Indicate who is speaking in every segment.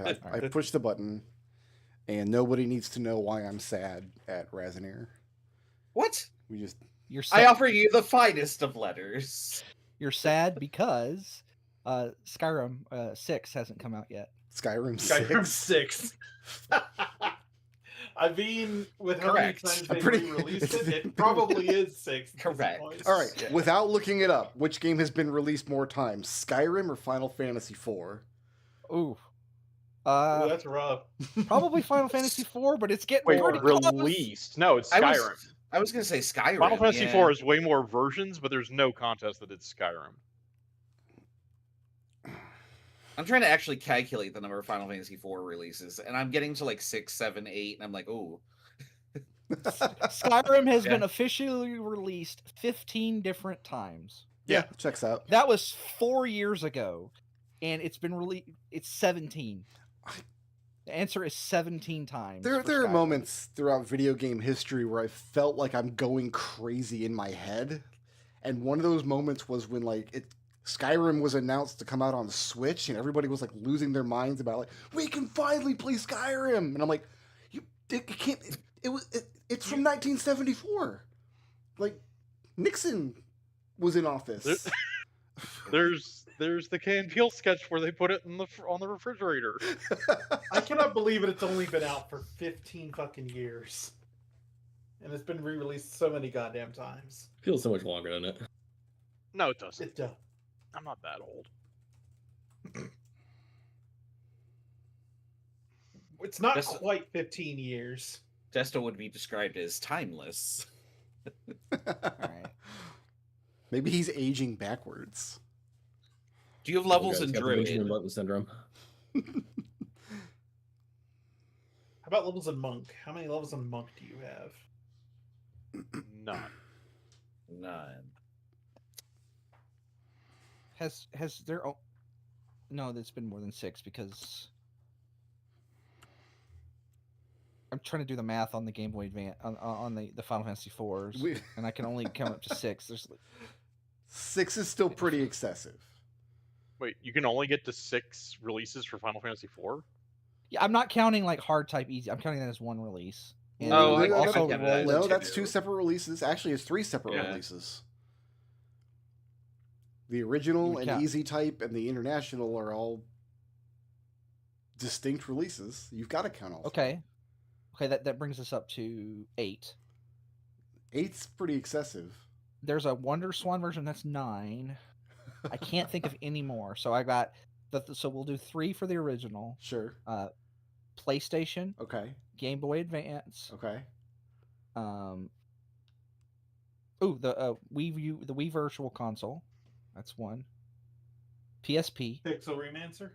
Speaker 1: I pushed the button, and nobody needs to know why I'm sad at Razinair.
Speaker 2: What?
Speaker 1: We just.
Speaker 2: I offer you the finest of letters.
Speaker 3: You're sad because Skyrim 6 hasn't come out yet.
Speaker 1: Skyrim
Speaker 4: 6. I mean, with how many times they re-released it probably is 6.
Speaker 2: Correct.
Speaker 1: All right, without looking it up, which game has been released more times, Skyrim or Final Fantasy IV?
Speaker 3: Ooh.
Speaker 4: That's rough.
Speaker 3: Probably Final Fantasy IV, but it's getting pretty
Speaker 5: released.
Speaker 3: Close.
Speaker 5: No, it's Skyrim.
Speaker 2: I was going to say Skyrim.
Speaker 5: Final Fantasy IV is way more versions, but there's no contest that it's Skyrim.
Speaker 2: I'm trying to actually calculate the number of Final Fantasy IV releases, and I'm getting to like 6, 7, 8, and I'm like, ooh.
Speaker 3: Skyrim has been officially released 15 different times.
Speaker 1: Yeah, checks out.
Speaker 3: That was 4 years ago, and it's been released. It's 17. The answer is 17 times.
Speaker 1: There are moments throughout video game history where I felt like I'm going crazy in my head, and one of those moments was when Skyrim was announced to come out on Switch, and everybody was like losing their minds about like, we can finally play Skyrim, and I'm like, it can't. It's from 1974. Like Nixon was in office.
Speaker 5: There's the Key and Peele sketch where they put it on the refrigerator.
Speaker 4: I cannot believe it's only been out for 15 fucking years, and it's been re-released so many goddamn times.
Speaker 6: Feels so much longer, doesn't it?
Speaker 5: No, it doesn't.
Speaker 4: It does.
Speaker 5: I'm not that old.
Speaker 4: It's not quite 15 years.
Speaker 2: Desto would be described as timeless.
Speaker 3: All right.
Speaker 1: Maybe he's aging backwards.
Speaker 2: Do you have levels in
Speaker 6: Druid?
Speaker 2: Druid?
Speaker 6: Syndrome.
Speaker 4: How about levels in Monk? How many levels in Monk do you have?
Speaker 2: None.
Speaker 3: Has there? No, that's been more than 6 because I'm trying to do the math on the Game Boy Advance on the Final Fantasy IVs, and I can only come up to 6. There's
Speaker 1: 6 is still pretty excessive.
Speaker 5: Wait, you can only get to 6 releases for Final Fantasy IV?
Speaker 3: Yeah, I'm not counting like hard type easy. I'm counting that as one release. And
Speaker 1: no, that's 2 separate releases. Actually, it's 3 separate releases. The original and easy type and the international are all distinct releases. You've got to count all.
Speaker 3: Okay, that brings us up to 8.
Speaker 1: 8's pretty excessive.
Speaker 3: There's a Wonder Swan version that's 9. I can't think of any more. So I got so we'll do 3 for the original.
Speaker 1: Sure.
Speaker 3: PlayStation.
Speaker 1: Okay.
Speaker 3: Game Boy Advance.
Speaker 1: Okay.
Speaker 3: The Wii Virtual Console. That's 1. PSP.
Speaker 4: Pixel Remaster.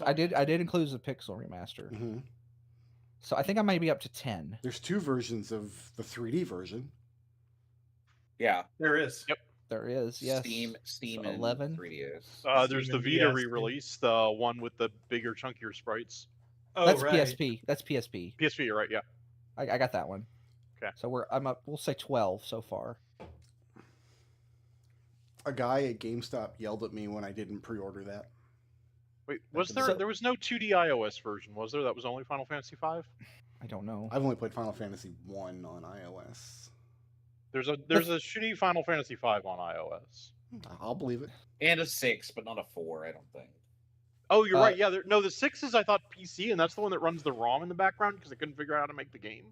Speaker 3: I did include the Pixel Remaster.
Speaker 1: Mm-hmm.
Speaker 3: So I think I might be up to 10.
Speaker 1: There's 2 versions of the 3D version.
Speaker 2: Yeah,
Speaker 4: there is.
Speaker 5: Yep.
Speaker 3: There is, yes.
Speaker 2: Steam
Speaker 3: so
Speaker 2: and
Speaker 3: 11.
Speaker 2: 3DS.
Speaker 5: There's the Vita re-release, the one with the bigger, chunkier sprites.
Speaker 4: Oh,
Speaker 3: that's
Speaker 4: right.
Speaker 3: PSP. That's PSP.
Speaker 5: PSP, you're right, yeah.
Speaker 3: I got that one.
Speaker 5: Okay.
Speaker 3: So I'm up. We'll say 12 so far.
Speaker 1: A guy at GameStop yelled at me when I didn't pre-order that.
Speaker 5: Wait, there was no 2D iOS version, was there? That was only Final Fantasy V?
Speaker 3: I don't know.
Speaker 1: I've only played Final Fantasy 1 on iOS.
Speaker 5: There's a shitty Final Fantasy V on iOS.
Speaker 1: I'll believe it.
Speaker 2: And a 6, but not a 4, I don't think.
Speaker 5: Oh, you're right. Yeah, the 6 is I thought PC, and that's the one that runs the ROM in the background because I couldn't figure out how to make the game.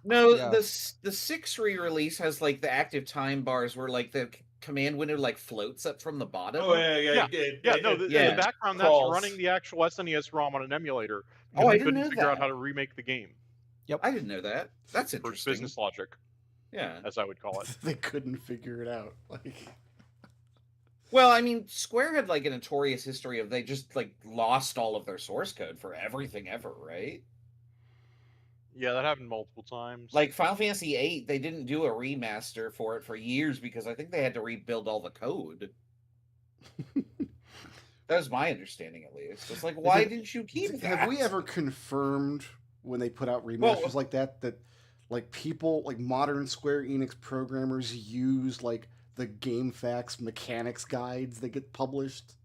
Speaker 2: No, the 6 re-release has like the active time bars where like the command window like floats up from the bottom.
Speaker 4: Oh yeah.
Speaker 5: The background that's running the actual SNES ROM on an emulator.
Speaker 2: I
Speaker 5: couldn't figure out how to remake the game.
Speaker 3: Yep,
Speaker 2: I didn't know that. That's
Speaker 5: For
Speaker 2: interesting.
Speaker 5: business logic.
Speaker 2: Yeah,
Speaker 5: as I would call it.
Speaker 1: They couldn't figure it out.
Speaker 2: Well, I mean, Square had like a notorious history of they just like lost all of their source code for everything ever, right?
Speaker 5: Yeah, that happened multiple times.
Speaker 2: Like Final Fantasy VIII, they didn't do a remaster for it for years because I think they had to rebuild all the code. That was my understanding, at least. It's like, why didn't you keep that?
Speaker 1: Have we ever confirmed when they put out remasters like that like people, like modern Square Enix programmers use like the GameFAQs mechanics guides that get published?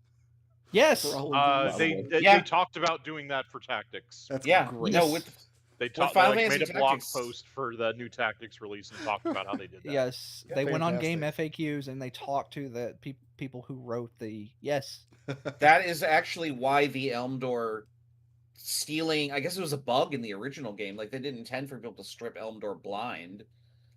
Speaker 3: Yes.
Speaker 1: For all of these.
Speaker 5: They
Speaker 2: Yeah.
Speaker 5: talked about doing that for Tactics.
Speaker 1: That's
Speaker 2: Yeah.
Speaker 1: great.
Speaker 2: No,
Speaker 3: Yes.
Speaker 5: They
Speaker 2: Final
Speaker 5: made
Speaker 2: Fantasy
Speaker 5: a blog
Speaker 2: Tactics.
Speaker 5: post for the new Tactics release and talked about how they did that.
Speaker 3: Yes, they went on game
Speaker 1: Fantastic.
Speaker 3: FAQs and they talked to the people who wrote the
Speaker 2: That is actually why the Elm Door stealing, I guess it was a bug in the original game. Like, they didn't intend for people to strip Elm Door blind,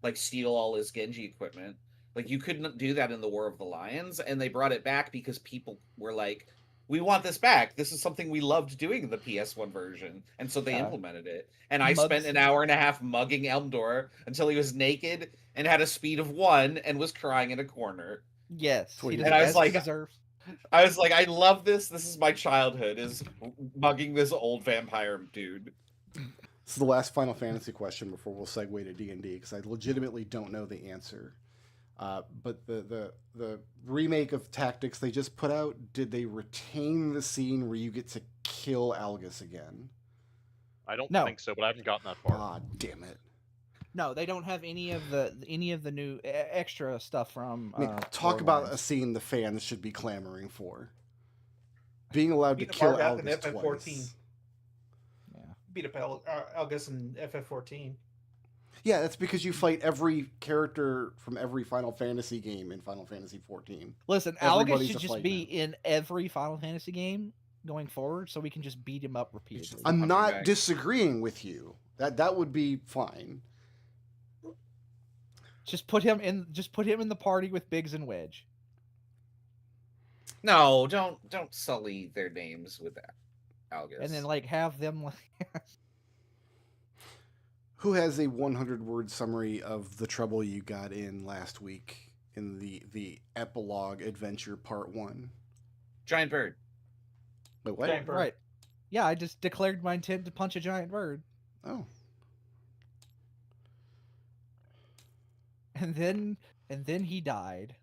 Speaker 2: like steal all his Genji equipment. Like, you couldn't do that in the War of the Lions, and they brought it back because people were like, we want this back. This is something we loved doing in the PS1 version. And so they implemented it. And I spent an hour and a half mugging Elm Door until he was naked and had a speed of 1 and was crying in a corner.
Speaker 3: Yes.
Speaker 1: What
Speaker 3: He
Speaker 1: he
Speaker 3: does
Speaker 2: And I was
Speaker 3: as
Speaker 2: like-
Speaker 3: he deserves.
Speaker 2: I was like, I love this. This is my childhood, is mugging this old vampire dude.
Speaker 1: This is the last Final Fantasy question before we'll segue to D&D, because I legitimately don't know the answer. But the remake of Tactics they just put out, did they retain the scene where you get to kill Algus again?
Speaker 5: I don't
Speaker 3: No.
Speaker 5: think so, but I haven't gotten that far.
Speaker 1: Ah, damn it.
Speaker 3: No, they don't have any of the new extra stuff from.
Speaker 1: I mean, talk about a
Speaker 3: Borderlands.
Speaker 1: scene the fans should be clamoring for. Being allowed to
Speaker 4: Beat
Speaker 1: kill
Speaker 4: Mark up in
Speaker 1: Algus
Speaker 4: FF14.
Speaker 1: twice.
Speaker 3: Yeah.
Speaker 4: Beat up Algus in FF14.
Speaker 1: Yeah, that's because you fight every character from every Final Fantasy game in Final Fantasy 14.
Speaker 3: Listen,
Speaker 1: Everybody's
Speaker 3: Algus
Speaker 1: a
Speaker 3: should just
Speaker 1: fight
Speaker 3: be
Speaker 1: now.
Speaker 3: in every Final Fantasy game going forward, so we can just beat him up repeatedly.
Speaker 1: I'm
Speaker 2: punching
Speaker 1: not
Speaker 2: bag.
Speaker 1: disagreeing with you. That would be fine.
Speaker 3: Just put him in the party with Biggs and Wedge.
Speaker 2: No, don't sully their names with that, Algus.
Speaker 3: And then like have them like
Speaker 1: Who has a 100-word summary of the trouble you got in last week in the epilogue adventure part 1?
Speaker 2: Giant Bird.
Speaker 1: Wait, what?
Speaker 4: Giant Bird.
Speaker 3: right. Yeah, I just declared my intent to punch a giant bird.
Speaker 1: Oh.
Speaker 3: And then he died.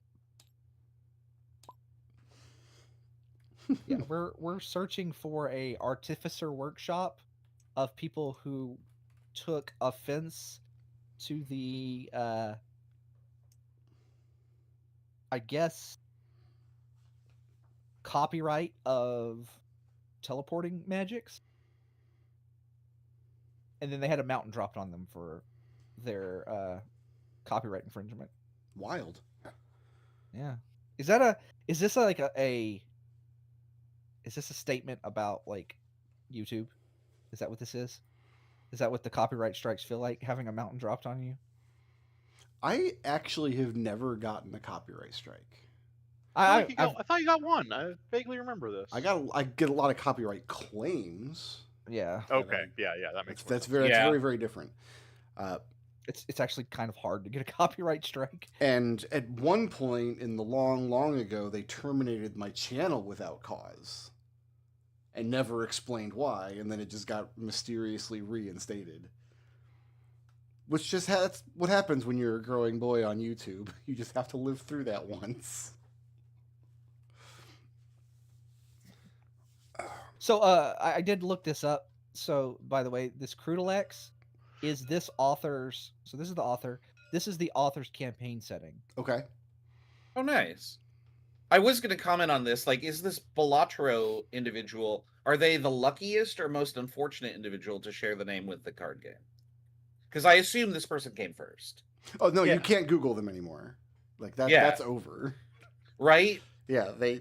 Speaker 3: Yeah, we're searching for a artificer workshop of people who took offense to the I guess copyright of teleporting magics. And then they had a mountain dropped on them for their copyright infringement.
Speaker 1: Wild.
Speaker 3: Yeah. Is this a statement about like YouTube? Is that what this is? Is that what the copyright strikes feel like, having a mountain dropped on you?
Speaker 1: I actually have never gotten a copyright strike.
Speaker 5: I thought you got one. I vaguely remember this.
Speaker 1: I get a lot of copyright claims.
Speaker 3: Yeah.
Speaker 5: Okay, yeah, that makes
Speaker 1: That's
Speaker 5: more sense.
Speaker 1: very, very different.
Speaker 3: It's actually kind of hard to get a copyright strike.
Speaker 1: And at one point in the long, long ago, they terminated my channel without cause and never explained why, and then it just got mysteriously reinstated. Which just that's what happens when you're a growing boy on YouTube. You just have to live through that once.
Speaker 3: So I did look this up. So by the way, this Crudelex is this author's. So this is the author. This is the author's campaign setting.
Speaker 1: Okay.
Speaker 2: Oh, nice. I was going to comment on this. Like, is this Balatro individual, are they the luckiest or most unfortunate individual to share the name with the card game? Because I assume this person came first.
Speaker 1: Oh, no,
Speaker 4: Yeah.
Speaker 1: you can't Google them anymore. Like,
Speaker 2: Yeah.
Speaker 1: that's over.
Speaker 2: Right?
Speaker 1: Yeah, they...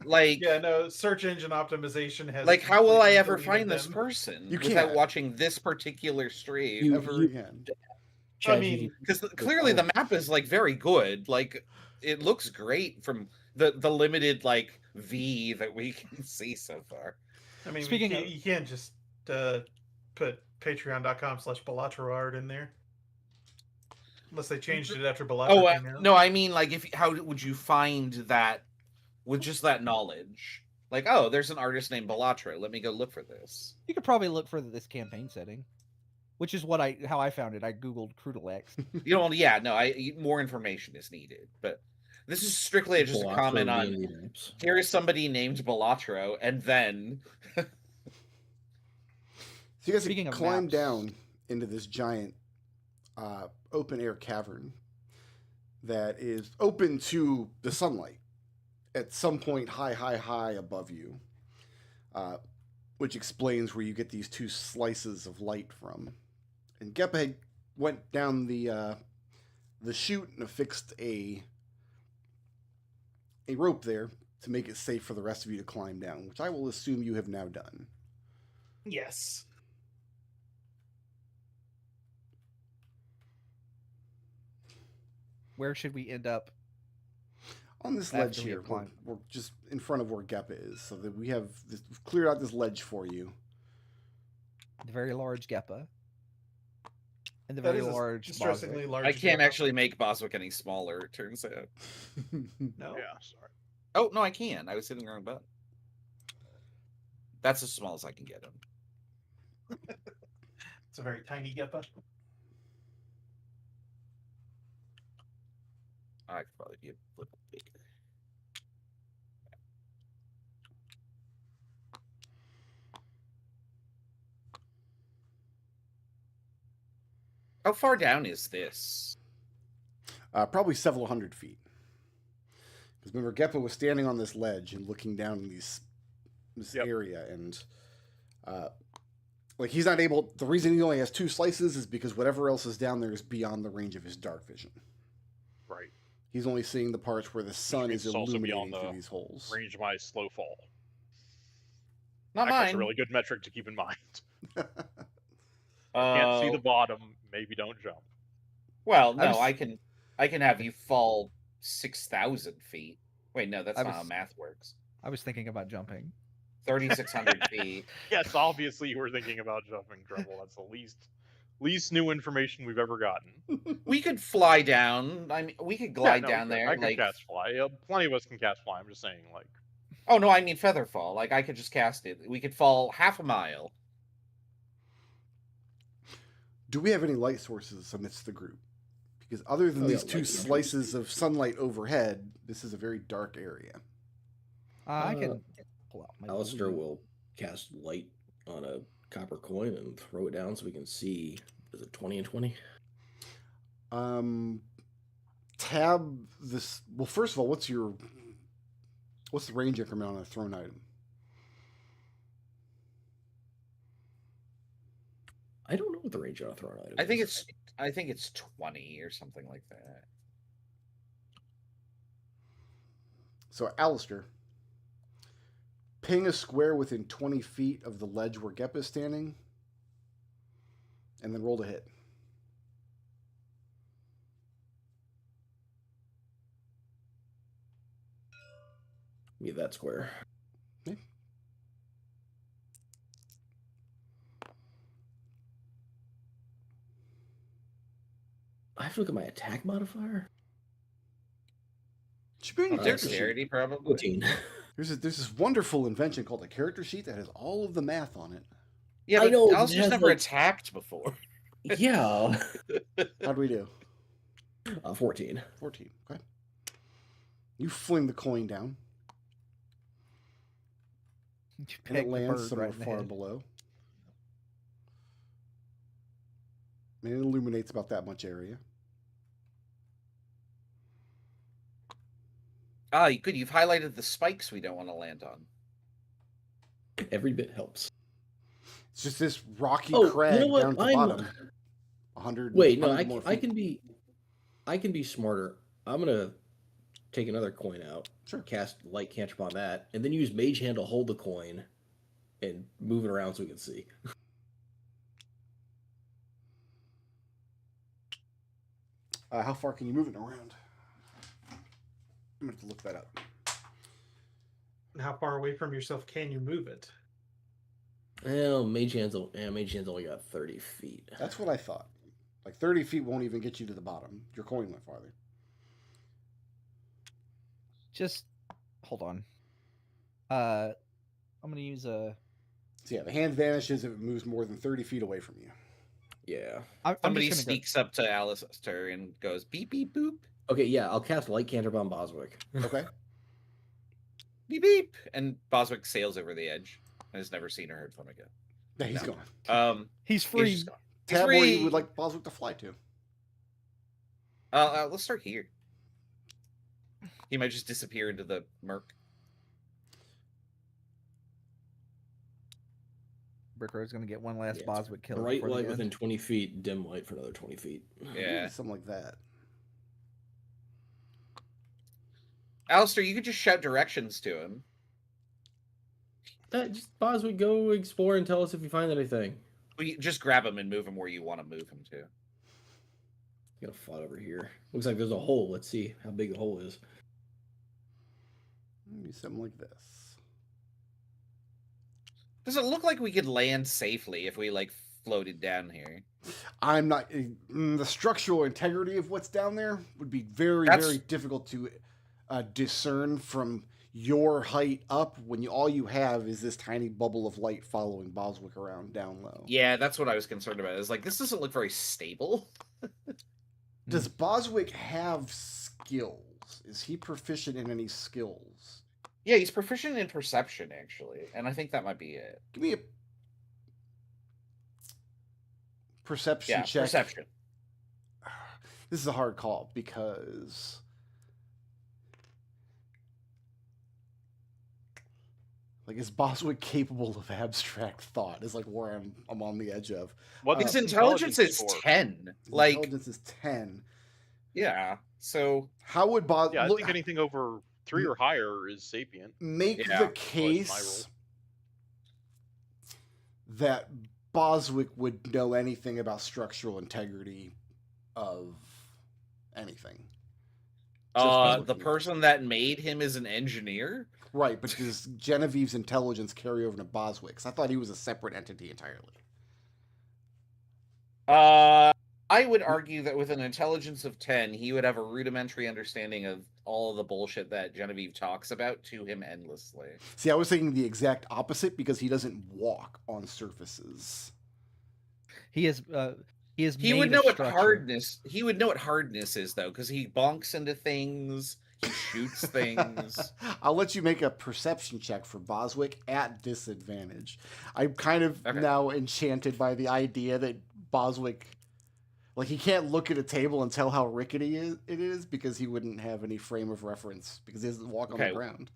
Speaker 2: Like,
Speaker 4: Yeah, no, search engine optimization has.
Speaker 2: like, how will I
Speaker 4: completely
Speaker 2: ever
Speaker 4: deleted
Speaker 2: find this
Speaker 4: them.
Speaker 2: person
Speaker 1: You
Speaker 2: without
Speaker 1: can't.
Speaker 2: watching this particular stream?
Speaker 3: You-
Speaker 1: Ever again.
Speaker 4: I mean,
Speaker 2: Because clearly the map is like very good. Like, it looks great from the limited like V that we can see so far.
Speaker 4: I mean,
Speaker 3: Speaking of-
Speaker 4: you can't just put patreon.com/Balatroard in there. Unless they changed it after Balatro
Speaker 2: Oh
Speaker 4: came out.
Speaker 2: no, I mean, like, how would you find that with just that knowledge? Like, oh, there's an artist named Balatro. Let me go look for this.
Speaker 3: You could probably look for this campaign setting, which is how I found it. I googled Crudelex.
Speaker 2: You know, yeah, no, more information is needed, but this is strictly just a comment on. Here is somebody named Balatro, and then
Speaker 1: So you guys
Speaker 3: Speaking of
Speaker 1: climb
Speaker 3: maps-
Speaker 1: down into this giant open air cavern that is open to the sunlight. at some point high above you, which explains where you get these two slices of light from. And Geppa went down the chute and affixed a rope there to make it safe for the rest of you to climb down, which I will assume you have now done.
Speaker 4: Yes.
Speaker 3: Where should we end up?
Speaker 1: On this
Speaker 3: After
Speaker 1: ledge
Speaker 3: we
Speaker 1: here,
Speaker 3: have climbed.
Speaker 1: we're just in front of where Geppa is, so that we've cleared out this ledge for you.
Speaker 3: The very large Geppa. And the
Speaker 4: That
Speaker 3: very
Speaker 4: is a
Speaker 3: large
Speaker 4: distressingly
Speaker 3: Boswick.
Speaker 4: large.
Speaker 2: I can't
Speaker 4: Geppa.
Speaker 2: actually make Boswick any smaller, it turns out.
Speaker 4: No.
Speaker 5: Yeah, sorry.
Speaker 2: Oh, no, I can. I was hitting the wrong button. That's as small as I can get him.
Speaker 4: It's a very tiny Geppa.
Speaker 2: I could probably be a little bigger. How far down is this?
Speaker 1: Probably several hundred feet. Because remember, Geppa was standing on this ledge and looking down in this
Speaker 5: Yep.
Speaker 1: area, and like he's not able. The reason he only has two slices is because whatever else is down there is beyond the range of his dark vision.
Speaker 5: Right.
Speaker 1: He's only seeing the parts where the sun
Speaker 5: means
Speaker 1: is
Speaker 5: it's also
Speaker 1: illuminating
Speaker 5: beyond
Speaker 1: through
Speaker 5: the
Speaker 1: these holes.
Speaker 5: Range of my slow fall.
Speaker 2: Not
Speaker 5: Actually, that's
Speaker 2: mine.
Speaker 5: a really good metric to keep in mind.
Speaker 2: Uh,
Speaker 5: Can't see the bottom. Maybe don't jump.
Speaker 2: Well,
Speaker 3: I
Speaker 2: no,
Speaker 3: was-
Speaker 2: I can have you fall 6,000 feet. Wait, no, that's
Speaker 3: I
Speaker 2: not how
Speaker 3: was-
Speaker 2: math works.
Speaker 3: I was thinking about jumping.
Speaker 2: 3,600 feet.
Speaker 5: Yes, obviously you were thinking about jumping, Dremel. That's the least new information we've ever gotten.
Speaker 2: We could fly down. I mean, we could glide
Speaker 5: Yeah, no,
Speaker 2: down there.
Speaker 5: I can
Speaker 2: Like,
Speaker 5: cast fly. Plenty of us can cast fly. I'm just saying, like,
Speaker 2: oh no, I mean featherfall. Like, I could just cast it. We could fall half a mile.
Speaker 1: Do we have any light sources amidst the group? Because other than
Speaker 6: Oh,
Speaker 1: these
Speaker 6: yeah,
Speaker 1: two
Speaker 6: light sources.
Speaker 1: slices of sunlight overhead, this is a very dark area.
Speaker 3: I can pull out my
Speaker 6: Alistair
Speaker 3: blue.
Speaker 6: will cast light on a copper coin and throw it down so we can see. Is it 20 and 20?
Speaker 1: Tab this. Well, first of all, what's the range increment on a thrown item?
Speaker 6: I don't know what the range on a thrown item
Speaker 2: I think
Speaker 6: is.
Speaker 2: it's 20 or something like that.
Speaker 1: So, Alistair, ping a square within 20 feet of the ledge where Geppa is standing, and then roll to hit.
Speaker 6: Yeah, that square.
Speaker 1: Okay.
Speaker 6: I have to look at my attack modifier.
Speaker 1: Should be on your character sheet.
Speaker 2: Dexterity, probably.
Speaker 6: 14.
Speaker 1: There's this wonderful invention called a character sheet that has all of the math on it.
Speaker 2: Yeah,
Speaker 6: I
Speaker 2: but
Speaker 6: know,
Speaker 2: Alistair's
Speaker 6: it has,
Speaker 2: never
Speaker 6: like-
Speaker 2: attacked before.
Speaker 6: Yeah.
Speaker 1: How'd we do?
Speaker 6: 14.
Speaker 1: 14. Okay. You fling the coin down,
Speaker 3: You
Speaker 1: and it
Speaker 3: pegged the
Speaker 1: lands
Speaker 3: bird
Speaker 1: somewhere
Speaker 3: right in the
Speaker 1: far
Speaker 3: head.
Speaker 1: below. And it illuminates about that much area.
Speaker 2: Ah, good. You've highlighted the spikes we don't want to land on.
Speaker 6: Every bit helps.
Speaker 1: It's just this rocky
Speaker 6: Oh,
Speaker 1: crag
Speaker 6: you know what?
Speaker 1: down at the
Speaker 6: I'm-
Speaker 1: bottom. 100.
Speaker 6: Wait, no,
Speaker 1: 100 more
Speaker 6: I
Speaker 1: feet.
Speaker 6: can be smarter. I'm gonna take another coin out,
Speaker 1: Sure.
Speaker 6: cast light cantrip on that, and then use mage hand to hold the coin and move it around so we can see.
Speaker 1: How far can you move it around? I'm going to have to look that up.
Speaker 4: How far away from yourself can you move it?
Speaker 6: Well, mage hand's only got 30 feet.
Speaker 1: That's what I thought. Like 30 feet won't even get you to the bottom. Your coin went farther.
Speaker 3: Just hold on. I'm gonna use a.
Speaker 1: So yeah, the hand vanishes if it moves more than 30 feet away from you.
Speaker 6: Yeah.
Speaker 3: I'm
Speaker 2: Somebody
Speaker 3: just gonna
Speaker 2: sneaks up to Alistair and goes beep beep boop,
Speaker 6: Okay, yeah, I'll cast light cantrip on Boswick.
Speaker 1: Okay.
Speaker 2: beep beep, and Boswick sails over the edge and has never seen or heard from again.
Speaker 1: Yeah, he's
Speaker 2: No.
Speaker 1: gone.
Speaker 3: He's
Speaker 2: He's
Speaker 3: free.
Speaker 2: just gone. He's
Speaker 1: Tab where you
Speaker 2: free.
Speaker 1: would like Boswick to fly to.
Speaker 2: Let's start here. He might just disappear into the murk.
Speaker 3: Brickrow's gonna get one last
Speaker 6: Yeah, it's
Speaker 3: Boswick kill.
Speaker 6: bright
Speaker 3: before the
Speaker 6: light
Speaker 3: end.
Speaker 6: within 20 feet, dim light for another 20 feet.
Speaker 2: Yeah.
Speaker 1: Something like that.
Speaker 2: Alistair, you could just shout directions to him.
Speaker 6: Just Boswick, go explore and tell us if you find anything.
Speaker 2: Well, you just grab him and move him where you want to move him to.
Speaker 6: Gotta fly over here. Looks like there's a hole. Let's see how big the hole is.
Speaker 1: Maybe something like this.
Speaker 2: Does it look like we could land safely if we like floated down here?
Speaker 1: I'm not. The structural integrity of what's down there would be very,
Speaker 2: That's-
Speaker 1: very difficult to discern from your height up when all you have is this tiny bubble of light following Boswick around down low.
Speaker 2: Yeah, that's what I was concerned about. Is like this doesn't look very stable.
Speaker 1: Does Boswick have skills? Is he proficient in any skills?
Speaker 2: Yeah, he's proficient in perception actually, and I think that might be it.
Speaker 1: Give me a perception
Speaker 2: Yeah,
Speaker 1: check.
Speaker 2: perception.
Speaker 1: This is a hard call because like is Boswick capable of abstract thought? Is like where I'm on the edge of.
Speaker 5: What
Speaker 2: His
Speaker 5: is
Speaker 2: intelligence is
Speaker 5: for?
Speaker 2: 10.
Speaker 1: His
Speaker 2: Like,
Speaker 1: intelligence is 10.
Speaker 2: yeah. So
Speaker 1: How would Bos
Speaker 5: Yeah, I
Speaker 1: look,
Speaker 5: think anything over 3 or higher is sapient.
Speaker 1: make
Speaker 2: Yeah,
Speaker 1: the
Speaker 2: well,
Speaker 1: case that Boswick would know anything about structural integrity of anything? Just by
Speaker 2: the
Speaker 1: looking at it.
Speaker 2: person that made him is an engineer.
Speaker 1: Right, but does Genevieve's intelligence carry over to Boswick's? I thought he was a separate entity entirely.
Speaker 2: I would argue that with an intelligence of 10, he would have a rudimentary understanding of all of the bullshit that Genevieve talks about to him endlessly.
Speaker 1: See, I was thinking the exact opposite because he doesn't walk on surfaces.
Speaker 3: He is.
Speaker 2: He would know what hardness. He would know what hardness is though, because he bonks into things. He shoots things.
Speaker 1: I'll let you make a perception check for Boswick at disadvantage. I'm kind of
Speaker 2: Okay.
Speaker 1: now enchanted by the idea that Boswick, like, he can't look at a table and tell how rickety it is because he wouldn't have any frame of reference because he doesn't walk on the
Speaker 2: Okay.
Speaker 1: ground.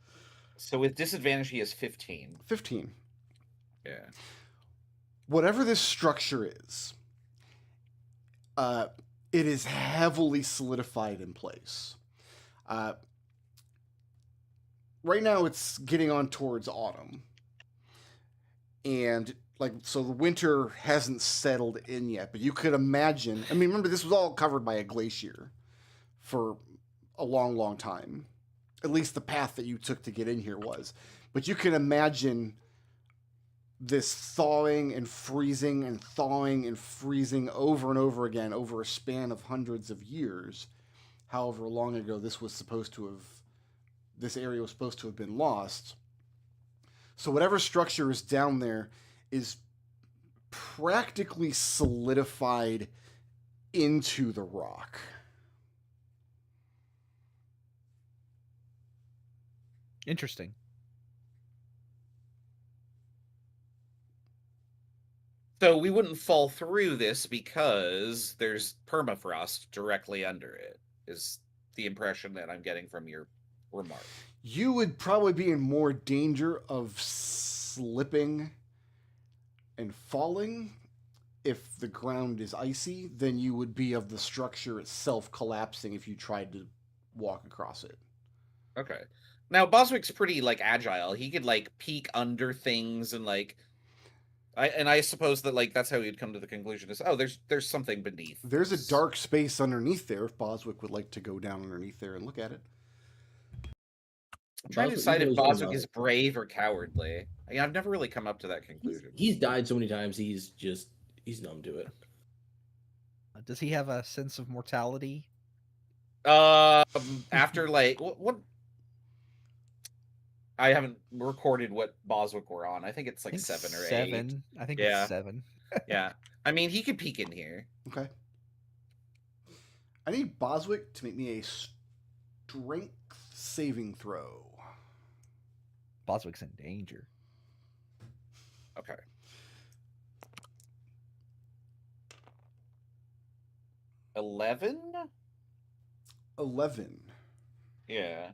Speaker 2: So with disadvantage, he has 15.
Speaker 1: 15.
Speaker 2: Yeah.
Speaker 1: Whatever this structure is, it is heavily solidified in place. Right now it's getting on towards autumn. And so the winter hasn't settled in yet, but you could imagine, I mean, remember this was all covered by a glacier for a long, long time. At least the path that you took to get in here was. But you can imagine this thawing and freezing and thawing and freezing over and over again over a span of hundreds of years. However long ago this area was supposed to have been lost. So whatever structure is down there is practically solidified into the rock.
Speaker 3: Interesting.
Speaker 2: So we wouldn't fall through this because there's permafrost directly under it, is the impression that I'm getting from your remark.
Speaker 1: You would probably be in more danger of slipping and falling if the ground is icy than you would be of the structure itself collapsing if you tried to walk across it.
Speaker 2: Okay. Now Boswick's pretty agile. He could peek under things and I suppose that that's how he'd come to the conclusion is there's something beneath.
Speaker 1: There's a
Speaker 2: this.
Speaker 1: dark space underneath there if Boswick would like to go down underneath there and look at it.
Speaker 2: I'm trying to
Speaker 6: Boswick
Speaker 2: decide if
Speaker 6: knows more
Speaker 2: Boswick
Speaker 6: about
Speaker 2: is
Speaker 6: it.
Speaker 2: brave or cowardly. I've never really come up to that conclusion.
Speaker 6: He's died so many times, he's numb to it.
Speaker 3: Does he have a sense of mortality?
Speaker 2: After what? I haven't recorded what Boswick we're on. I think it's
Speaker 3: I think
Speaker 2: 7 or 8.
Speaker 3: 7. I think
Speaker 2: Yeah.
Speaker 3: it's 7.
Speaker 2: Yeah. I mean, he could peek in here.
Speaker 1: Okay. I need Boswick to make me a strength saving throw.
Speaker 3: Boswick's in danger.
Speaker 2: Okay. 11?
Speaker 1: 11.
Speaker 2: Yeah.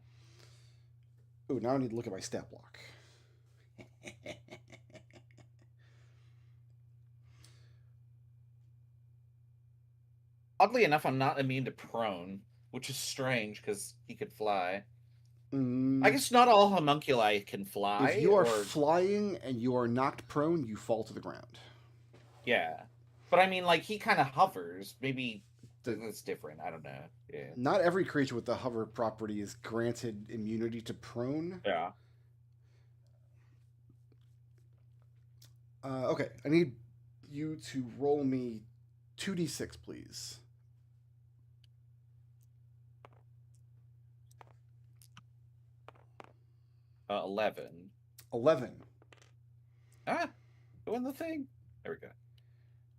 Speaker 1: Ooh, now I need to look at my stat block.
Speaker 2: Oddly enough, I'm not immune to prone, which is strange because he could fly. I guess not all homunculi can fly.
Speaker 1: If you are
Speaker 2: or
Speaker 1: flying and you are knocked prone, you fall to the ground.
Speaker 2: yeah, but I mean, like he kind of hovers. Maybe
Speaker 1: The-
Speaker 2: that's different. I don't know. Yeah.
Speaker 1: Not every creature with the hover property is granted immunity to prone.
Speaker 2: Yeah.
Speaker 1: Okay, I need you to roll me 2d6, please.
Speaker 2: 11.
Speaker 1: 11.
Speaker 2: Ah, doing the thing. There we go.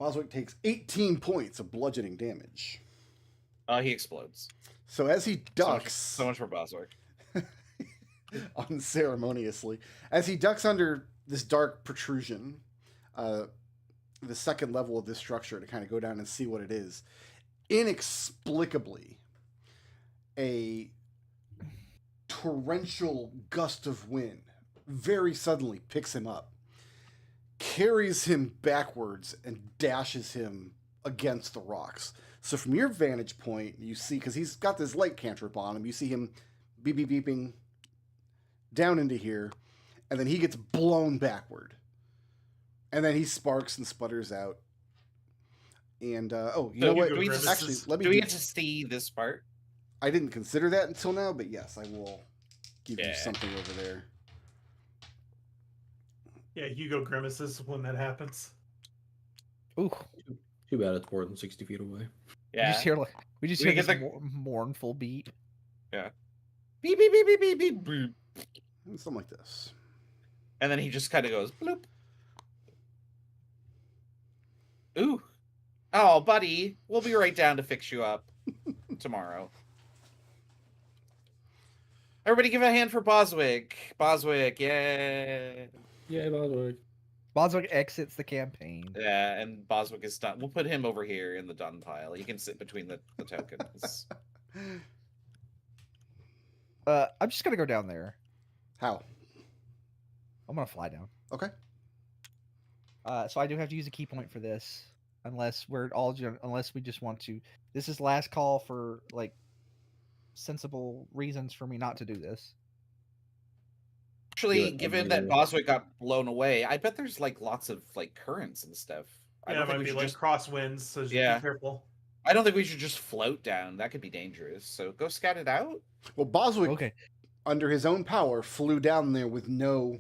Speaker 1: Boswick takes 18 points of bludgeoning damage.
Speaker 2: He explodes.
Speaker 1: So as he ducks,
Speaker 2: So much for Boswick.
Speaker 1: unceremoniously, as he ducks under this dark protrusion, the second level of this structure, to kind of go down and see what it is, inexplicably, a torrential gust of wind very suddenly picks him up, carries him backwards, and dashes him against the rocks. So from your vantage point, you see, because he's got this light cantrip on him, you see him beep, beep, beeping down into here, and then he gets blown backward. And then he sparks and sputters out. And, oh, you know what?
Speaker 2: Do we just,
Speaker 1: Actually, let me
Speaker 2: do we get to see this part?
Speaker 1: I didn't consider that until now, but yes, I will give you
Speaker 2: Yeah.
Speaker 1: something over there.
Speaker 4: Yeah, Hugo grimaces when that happens.
Speaker 3: Ooh,
Speaker 6: Too bad it's more than 60 feet away.
Speaker 3: we
Speaker 2: Yeah.
Speaker 3: just hear like we just
Speaker 2: We
Speaker 3: hear
Speaker 2: get
Speaker 3: this
Speaker 2: the-
Speaker 3: mournful beat.
Speaker 2: Beep beep beep beep beep beep boop.
Speaker 1: Something like this.
Speaker 2: And then he just kind of goes bloop. Ooh. Oh, buddy, we'll be right down to fix you up tomorrow. Everybody give a hand for Boswick. Boswick, yeah.
Speaker 6: Yeah, Boswick.
Speaker 3: Boswick exits the campaign.
Speaker 2: Yeah, and Boswick is done. We'll put him over here in the done pile. He can sit between the tokens.
Speaker 3: I'm just gonna go down there.
Speaker 1: How?
Speaker 3: I'm gonna fly down.
Speaker 1: Okay.
Speaker 3: So I do have to use a key point for this, unless unless we just want to. This is last call for like sensible reasons for me not to do this.
Speaker 2: Actually,
Speaker 6: Do it
Speaker 2: given
Speaker 6: every
Speaker 2: that
Speaker 6: day.
Speaker 2: Boswick got blown away, I bet there's like lots of like currents and stuff. I
Speaker 4: Yeah,
Speaker 2: don't
Speaker 4: it might
Speaker 2: think we
Speaker 4: be
Speaker 2: should
Speaker 4: like
Speaker 2: just.
Speaker 4: crosswinds, so just
Speaker 2: Yeah.
Speaker 4: be careful.
Speaker 2: I don't think we should just float down. That could be dangerous. So go scout it out.
Speaker 1: Well, Boswick,
Speaker 3: Okay.
Speaker 1: under his own power, flew down there with no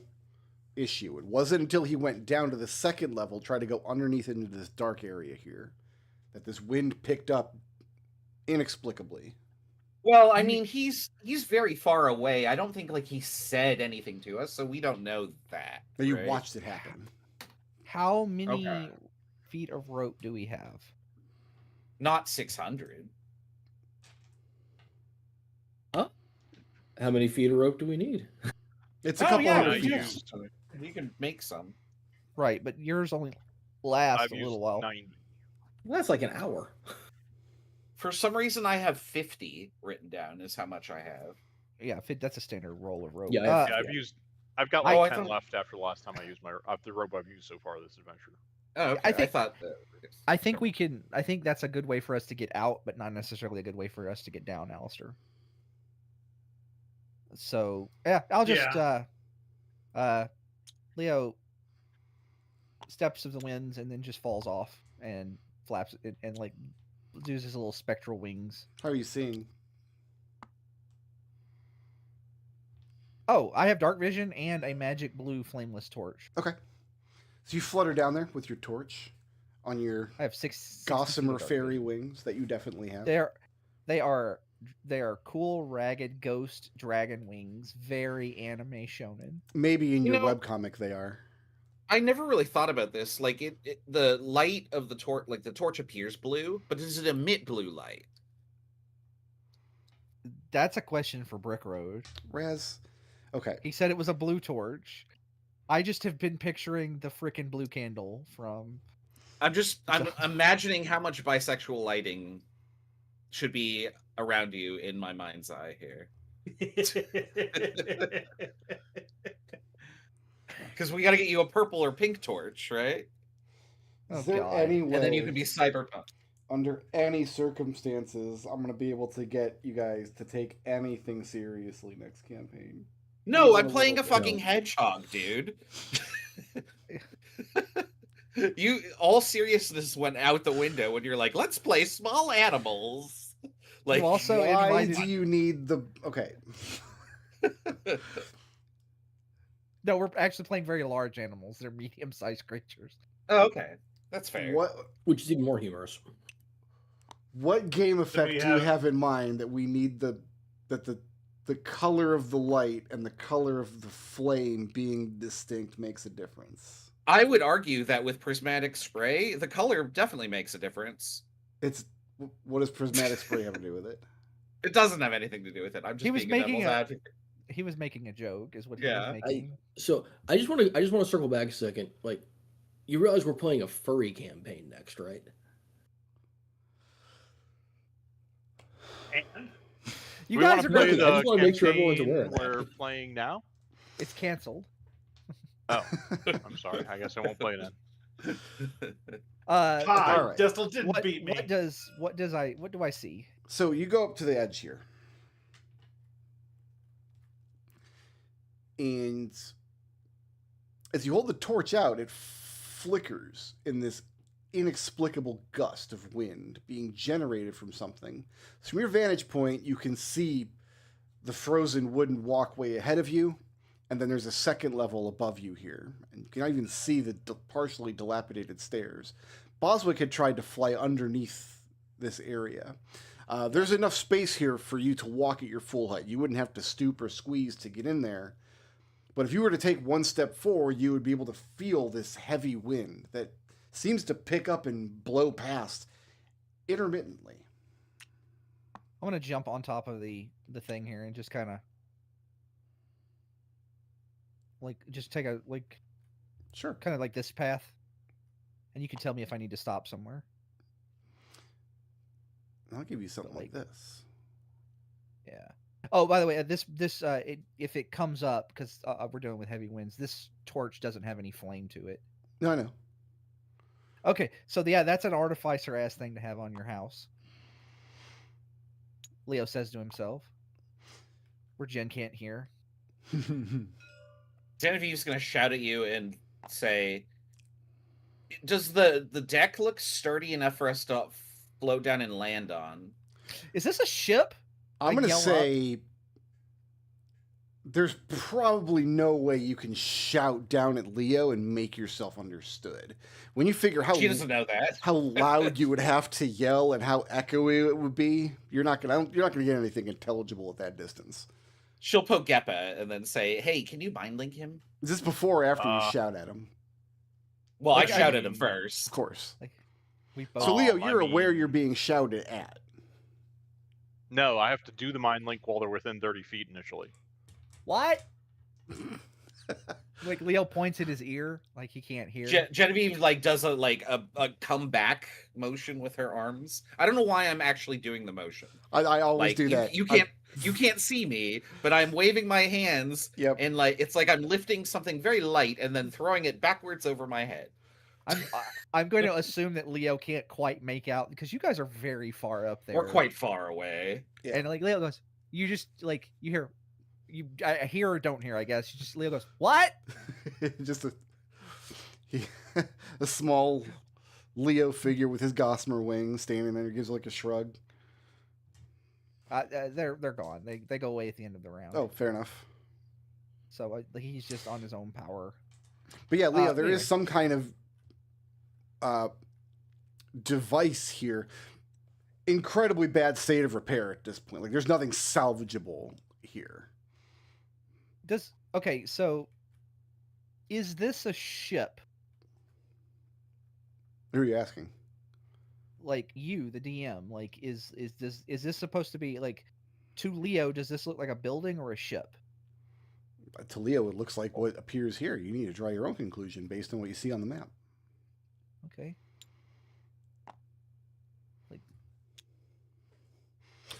Speaker 1: issue. It wasn't until he went down to the second level, tried to go underneath into this dark area here, that this wind picked up inexplicably.
Speaker 2: Well, I mean, he's very far away. I don't think like he said anything to us, so we don't know that.
Speaker 1: But you
Speaker 2: right?
Speaker 1: watched it happen.
Speaker 3: How many
Speaker 2: Okay.
Speaker 3: feet of rope do we have?
Speaker 2: Not 600.
Speaker 6: How many feet of rope do we need?
Speaker 1: It's a
Speaker 2: Oh
Speaker 1: couple
Speaker 2: yeah,
Speaker 1: hundred
Speaker 2: we
Speaker 1: feet.
Speaker 2: can make some.
Speaker 3: Right, but yours only lasts
Speaker 5: I've
Speaker 3: a
Speaker 5: used
Speaker 3: little while.
Speaker 5: 90.
Speaker 6: Well, that's like an hour.
Speaker 2: For some reason, I have 50 written down. Is how much I have.
Speaker 3: Yeah, that's a standard roll of rope.
Speaker 6: Yeah,
Speaker 5: Yeah, I've got like
Speaker 2: Oh, I
Speaker 5: 10
Speaker 2: thought-
Speaker 5: left after the last time I used the rope I've used so far this adventure.
Speaker 2: Oh, okay.
Speaker 3: I think-
Speaker 2: thought.
Speaker 3: I think we can. I think that's a good way for us to get out, but not necessarily a good way for us to get down, Alistair. So yeah, I'll just Leo steps of the winds and then just falls off and flaps and like does his little spectral wings.
Speaker 1: How are you seeing?
Speaker 3: Oh, I have dark vision and a magic blue flameless torch.
Speaker 1: Okay. So you flutter down there with your torch on your
Speaker 3: I have 60
Speaker 1: gossamer
Speaker 3: feet of dark
Speaker 1: fairy
Speaker 3: vision.
Speaker 1: wings that you definitely have.
Speaker 3: They are cool, ragged ghost dragon wings, very anime shonen.
Speaker 1: Maybe in
Speaker 2: You
Speaker 1: your
Speaker 2: know-
Speaker 1: webcomic they are.
Speaker 2: I never really thought about this. Like the light of the torch, like the torch appears blue, but does it emit blue light?
Speaker 3: That's a question for Brick Road.
Speaker 1: Raz. Okay.
Speaker 3: He said it was a blue torch. I just have been picturing the frickin' blue candle from.
Speaker 2: I'm imagining how much bisexual lighting should be around you in my mind's eye here. Because we got to get you a purple or pink torch, right?
Speaker 3: Oh
Speaker 1: Is there
Speaker 3: God.
Speaker 1: any
Speaker 2: And then you
Speaker 1: way,
Speaker 2: can be cyberpunk.
Speaker 1: under any circumstances, I'm gonna be able to get you guys to take anything seriously next campaign?
Speaker 2: No,
Speaker 1: Even
Speaker 2: I'm playing a
Speaker 1: little bit.
Speaker 2: fucking hedgehog, dude. You all seriousness went out the window when you're like, let's play small animals. Like,
Speaker 3: You also
Speaker 1: Why
Speaker 3: invited.
Speaker 1: do you need the? Okay,
Speaker 3: No, we're actually playing very large animals. They're medium-sized creatures.
Speaker 2: oh, okay, that's fair.
Speaker 6: Which is even more humorous.
Speaker 1: What game effect do you
Speaker 4: have-
Speaker 1: have in mind that we need the color of the light and the color of the flame being distinct makes a difference?
Speaker 2: I would argue that with prismatic spray, the color definitely makes a difference.
Speaker 1: It's what does prismatic spray have to do with it?
Speaker 2: It doesn't have anything to do with it. I'm
Speaker 3: He
Speaker 2: just
Speaker 3: was
Speaker 2: being a
Speaker 3: making
Speaker 2: devil's
Speaker 3: a-
Speaker 2: advocate.
Speaker 3: He was making a joke, is what he
Speaker 2: Yeah.
Speaker 3: was making.
Speaker 6: So I just want to circle back a second. Like, you realize we're playing a furry campaign next, right?
Speaker 4: And
Speaker 3: You
Speaker 5: We
Speaker 3: guys
Speaker 5: wanna
Speaker 3: are
Speaker 5: play
Speaker 3: going.
Speaker 6: good. I just wanna make sure everyone's
Speaker 5: campaign
Speaker 6: aware of that.
Speaker 5: We're playing now.
Speaker 3: It's canceled.
Speaker 5: Oh, I'm sorry. I guess I won't play then.
Speaker 3: Uh,
Speaker 4: Hi,
Speaker 1: All right.
Speaker 4: Destel didn't
Speaker 3: what,
Speaker 4: beat me.
Speaker 3: what do I see?
Speaker 1: So you go up to the edge here, and as you hold the torch out, it flickers in this inexplicable gust of wind being generated from something. So from your vantage point, you can see the frozen wooden walkway ahead of you, and then there's a second level above you here, and you can even see the partially dilapidated stairs. Boswick had tried to fly underneath this area. There's enough space here for you to walk at your full height. You wouldn't have to stoop or squeeze to get in there. But if you were to take one step forward, you would be able to feel this heavy wind that seems to pick up and blow past intermittently.
Speaker 3: I'm gonna jump on top of the thing here and just kind of just take a
Speaker 1: Sure.
Speaker 3: kind of like this path, and you can tell me if I need to stop somewhere.
Speaker 1: I'll give you something like
Speaker 3: Like-
Speaker 1: this.
Speaker 3: Yeah. Oh, by the way, if it comes up, because we're dealing with heavy winds, this torch doesn't have any flame to it.
Speaker 1: No, I know.
Speaker 3: Okay, so yeah, that's an artificer ass thing to have on your house. Leo says to himself, where Jen can't hear.
Speaker 2: Genevieve's gonna shout at you and say, "Does the deck look sturdy enough for us to float down and land on?"
Speaker 3: Is this a ship?
Speaker 1: I'm
Speaker 3: I
Speaker 1: going to
Speaker 3: yell up.
Speaker 1: say there's probably no way you can shout down at Leo and make yourself understood. When you figure
Speaker 2: She doesn't know that.
Speaker 1: how loud you would have to yell and how echoey it would be, you're not gonna get anything intelligible at that distance.
Speaker 2: She'll poke Geppa and then say, "Hey, can you mind link him?"
Speaker 1: Is this before or after you shout at him?
Speaker 2: Well, I
Speaker 3: Like, I
Speaker 2: shouted him
Speaker 1: Of
Speaker 2: first.
Speaker 1: course.
Speaker 3: We both.
Speaker 1: So Leo,
Speaker 5: I
Speaker 1: you're aware
Speaker 5: mean-
Speaker 1: you're being shouted at.
Speaker 5: No, I have to do the mind link while they're within 30 feet initially.
Speaker 3: What? Like Leo points at his ear, like he can't hear.
Speaker 2: Genevieve does a comeback motion with her arms. I don't know why I'm actually doing the motion.
Speaker 1: I always do that.
Speaker 2: You can't see me, but I'm waving my hands
Speaker 1: Yep.
Speaker 2: and it's like I'm lifting something very light and then throwing it backwards over my head.
Speaker 3: I'm going to assume that Leo can't quite make out because you guys are very far up there.
Speaker 2: We're quite far away.
Speaker 1: Yeah.
Speaker 3: And like Leo goes, you just like you hear, I hear or don't hear. I guess you just Leo goes, what?
Speaker 1: Just a small Leo figure with his gossamer wings standing there, gives like a shrug.
Speaker 3: They're gone. They go away at the end of the round.
Speaker 1: Oh, fair enough.
Speaker 3: So he's just on his own power.
Speaker 1: But yeah, Leo, there
Speaker 3: anyway.
Speaker 1: is some kind of device here. Incredibly bad state of repair at this point. Like, there's nothing salvageable here.
Speaker 3: Okay, so is this a ship?
Speaker 1: Who are you asking?
Speaker 3: Like you, the DM, like is this supposed to be like to Leo? Does this look like a building or a ship?
Speaker 1: To Leo, it looks like what appears here. You need to draw your own conclusion based on what you see on the map.
Speaker 3: Okay.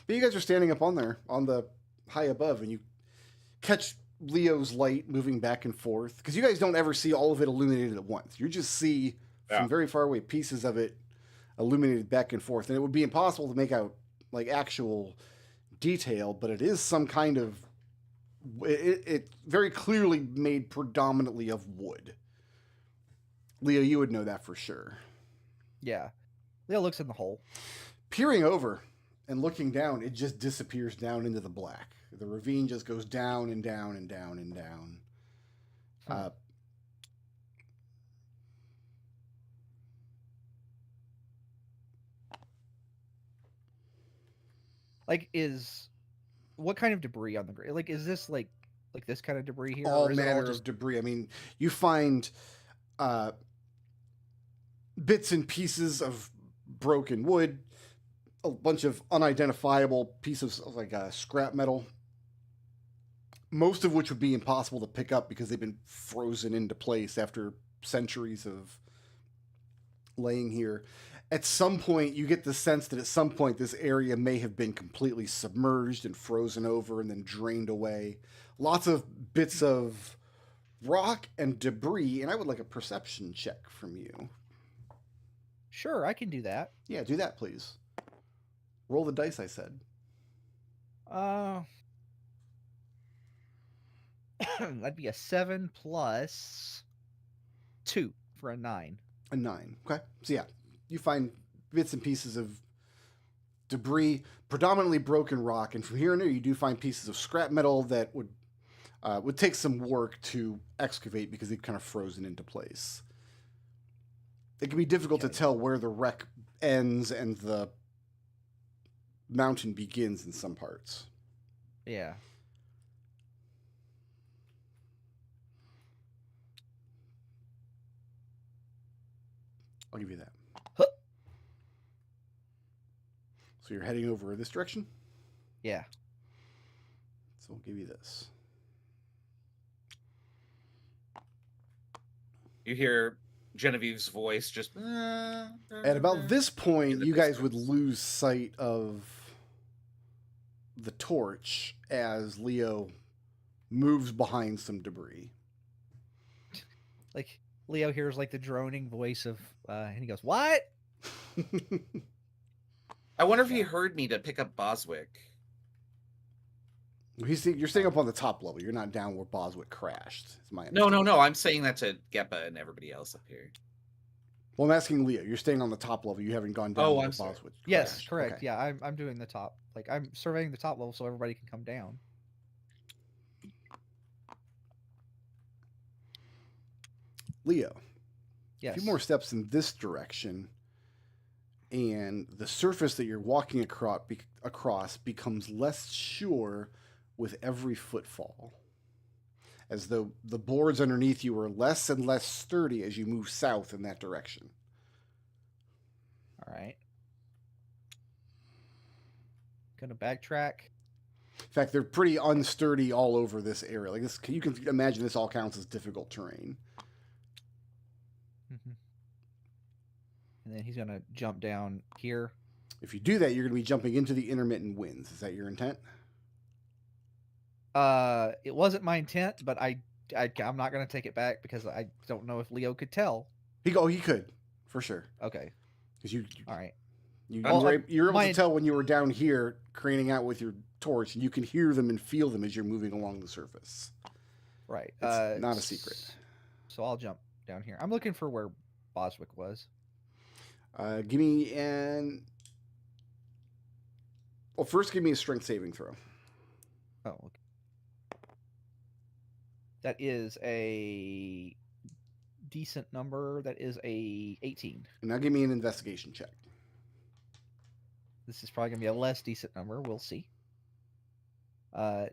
Speaker 1: But you guys are standing up on there, on the high above, and you catch Leo's light moving back and forth, because you guys don't ever see all of it illuminated at once. You just see from very far away pieces of it illuminated back and forth, and it would be impossible to make out like actual detail, but it is some kind of it very clearly made predominantly of wood. Leo, you would know that for sure.
Speaker 3: Yeah. Leo looks in the hole.
Speaker 1: Peering over and looking down, it just disappears down into the black. The ravine just goes down and down and down and down.
Speaker 3: Like, what kind of debris on the ground? Like, is this like this kind of debris here?
Speaker 1: All
Speaker 3: or is it
Speaker 1: manner
Speaker 3: just...
Speaker 1: of debris. I mean, you find bits and pieces of broken wood, a bunch of unidentifiable pieces of like scrap metal, most of which would be impossible to pick up because they've been frozen into place after centuries of laying here. At some point, you get the sense that at some point this area may have been completely submerged and frozen over and then drained away. Lots of bits of rock and debris, and I would like a perception check from you.
Speaker 3: Sure, I can do that.
Speaker 1: Yeah, do that, please. Roll the dice, I said.
Speaker 3: That'd be a 7 plus 2 for a 9.
Speaker 1: A 9. Okay. So yeah, you find bits and pieces of debris, predominantly broken rock, and from here and there you do find pieces of scrap metal that would take some work to excavate because they've kind of frozen into place. It can be difficult to tell where the wreck ends and the mountain begins in some parts.
Speaker 3: Yeah.
Speaker 1: I'll give you that.
Speaker 3: Huh.
Speaker 1: So you're heading over this direction?
Speaker 3: Yeah.
Speaker 1: So we'll give you this.
Speaker 2: You hear Genevieve's voice just...
Speaker 1: At about this point, you guys would lose sight of the torch as Leo moves behind some debris.
Speaker 3: Like, Leo hears like the droning voice of, and he goes, "What?"
Speaker 2: I wonder if he heard me to pick up Boswick.
Speaker 1: You're staying up on the top level. You're not down where Boswick crashed. Is my
Speaker 2: No. I'm saying that to Geppa and everybody else up here.
Speaker 1: Well, I'm asking Leo. You're staying on the top level. You haven't gone down
Speaker 2: Oh,
Speaker 1: where
Speaker 2: I'm sorry.
Speaker 1: Boswick
Speaker 3: Yes,
Speaker 1: crashed.
Speaker 3: correct.
Speaker 1: Okay.
Speaker 3: Yeah, I'm doing the top. Like, I'm surveying the top level so everybody can come down.
Speaker 1: Leo.
Speaker 3: Yes.
Speaker 1: A few more steps in this direction, and the surface that you're walking across becomes less sure with every footfall, as though the boards underneath you are less and less sturdy as you move south in that direction.
Speaker 3: All right. Gonna backtrack.
Speaker 1: In fact, they're pretty unsturdy all over this area. Like this, you can imagine this all counts as difficult terrain.
Speaker 3: Mm-hmm. And then he's gonna jump down here.
Speaker 1: If you do that, you're going to be jumping into the intermittent winds. Is that your intent?
Speaker 3: It wasn't my intent, but I'm not gonna take it back because I don't know if Leo could tell.
Speaker 1: He could, for sure.
Speaker 3: Okay.
Speaker 1: Because
Speaker 3: All right.
Speaker 1: you
Speaker 3: Well,
Speaker 1: were able
Speaker 3: my-
Speaker 1: to tell when you were down here, craning out with your torch, and you can hear them and feel them as you're moving along the surface.
Speaker 3: Right.
Speaker 1: It's not a secret.
Speaker 3: So I'll jump down here. I'm looking for where Boswick was.
Speaker 1: Give me well, first give me a strength saving throw.
Speaker 3: Oh, okay. That is a decent number. That is a 18.
Speaker 1: And now give me an investigation check.
Speaker 3: This is probably gonna be a less decent number. We'll see. All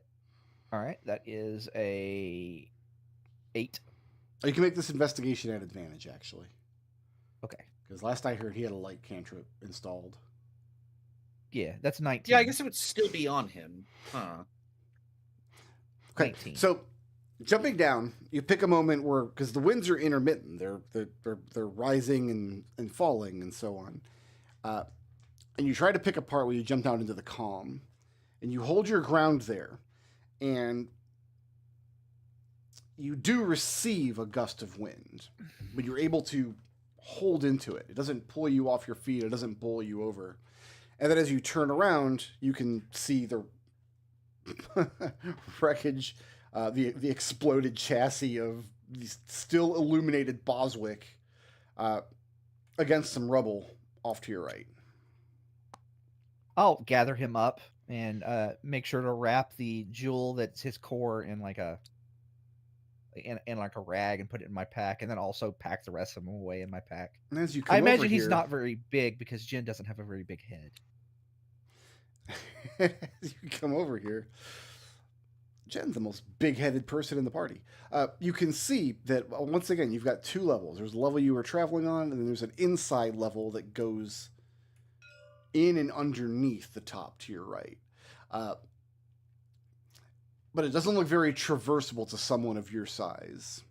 Speaker 3: right. That is a 8.
Speaker 1: You can make this investigation at advantage, actually.
Speaker 3: Okay.
Speaker 1: Because last I heard, he had a light cantrip installed.
Speaker 3: Yeah, that's 19.
Speaker 2: Yeah, I guess it would still be on him. Huh.
Speaker 1: Okay,
Speaker 3: 19.
Speaker 1: so jumping down, you pick a moment where, because the winds are intermittent, they're rising and falling and so on, and you try to pick a part where you jump down into the calm, and you hold your ground there, and you do receive a gust of wind, but you're able to hold into it. It doesn't pull you off your feet. It doesn't bowl you over. And then as you turn around, you can see the wreckage, the exploded chassis of the still illuminated Boswick against some rubble off to your right.
Speaker 3: I'll gather him up and make sure to wrap the jewel that's his core in like a rag and put it in my pack, and then also pack the rest of them away in my pack.
Speaker 1: And as you come
Speaker 3: I imagine
Speaker 1: over
Speaker 3: he's
Speaker 1: here,
Speaker 3: not very big because Jin doesn't have a very big head.
Speaker 1: as you come over here, Jen's the most big-headed person in the party. You can see that, once again, you've got two levels. There's a level you were traveling on, and then there's an inside level that goes in and underneath the top to your right. But it doesn't look very traversable to someone of your size.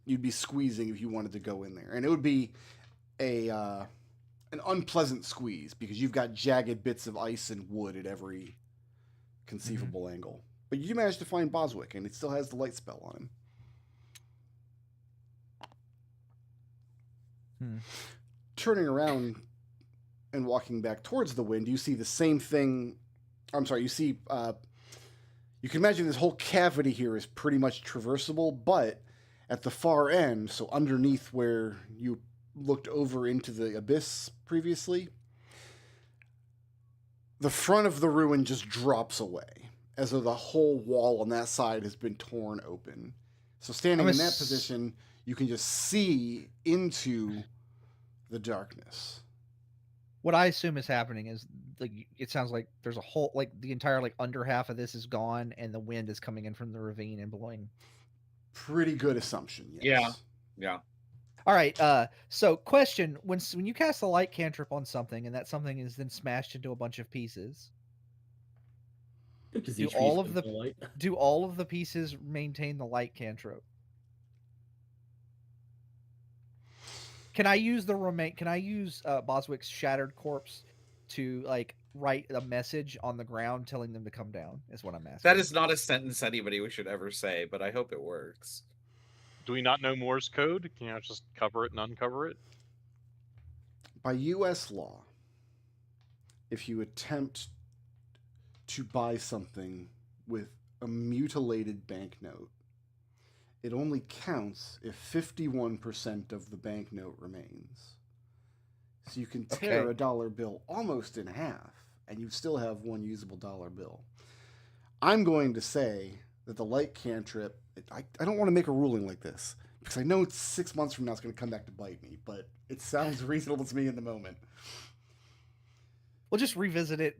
Speaker 1: You'd be squeezing if you wanted to go in there. And it would be an unpleasant squeeze because you've got jagged bits of ice and wood at every conceivable angle. But you managed to find Boswick, and it still has the light spell on him. Turning around and walking back towards the wind, you see the same thing. I'm sorry, you see... you can imagine this whole cavity here is pretty much traversable, but at the far end, so underneath where you looked over into the abyss previously, the front of the ruin just drops away, as though the whole wall on that side has been torn open. So standing in that position, you can just see into the darkness.
Speaker 3: What I assume is happening is, like, it sounds like there's a whole, like, the entire, like, under half of this is gone, and the wind is coming in from the ravine and blowing.
Speaker 1: Pretty good assumption, yes.
Speaker 2: Yeah.
Speaker 3: All right. So question: when you cast a light cantrip on something, and that something is then smashed into a bunch of pieces, do all of the pieces maintain the light cantrip? Can I use Boswick's shattered corpse to, like, write a message on the ground telling them to come down? Is what I'm asking.
Speaker 2: That is not a sentence anybody should ever say, but I hope it works.
Speaker 5: Do we not know Morse code? Can you just cover it and uncover it?
Speaker 1: By U.S. law, if you attempt to buy something with a mutilated banknote, it only counts if 51% of the banknote remains. So you can tear a dollar bill almost in half, and you still have one usable dollar bill. I'm going to say that the light cantrip, I don't want to make a ruling like this, because I know it's 6 months from now it's going to come back to bite me, but it sounds reasonable to me in the moment.
Speaker 3: We'll just revisit it.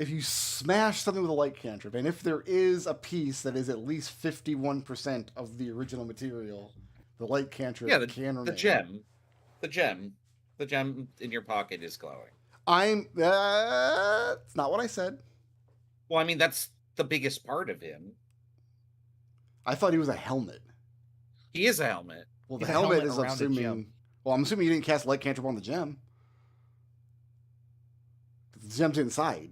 Speaker 1: If you smash something with a light cantrip, and if there is a piece that is at least 51% of the original material, the light cantrip can remain.
Speaker 2: The gem in your pocket is glowing.
Speaker 1: That's not what I said.
Speaker 2: Well, I mean, that's the biggest part of him.
Speaker 1: I thought he was a helmet.
Speaker 2: He is a helmet.
Speaker 1: Well, the helmet is assuming... Well, I'm assuming you didn't cast light cantrip on the gem. The gem's inside.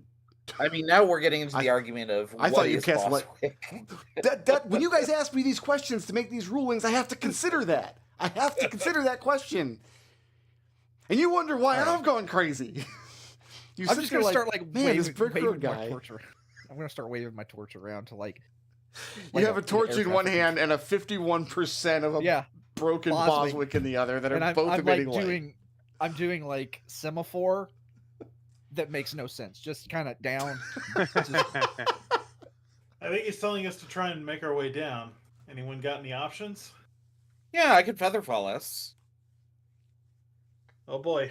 Speaker 2: I mean, now we're getting into the argument of
Speaker 1: I thought you cast when you guys ask me these questions to make these rulings, I have to consider that. I have to consider that question. And you wonder why I've gone crazy.
Speaker 3: I'm just going to start, like, waving
Speaker 1: guy.
Speaker 3: my torch around. I'm going to start waving my torch around to, like
Speaker 1: you have a torch in one hand and a 51% of a broken Boswick in the other that are both emitting light.
Speaker 3: I'm doing, like, semaphore that makes no sense. Just kind of down.
Speaker 4: I think he's telling us to try and make our way down. Anyone got any options?
Speaker 2: Yeah, I could featherfall us.
Speaker 4: Oh boy.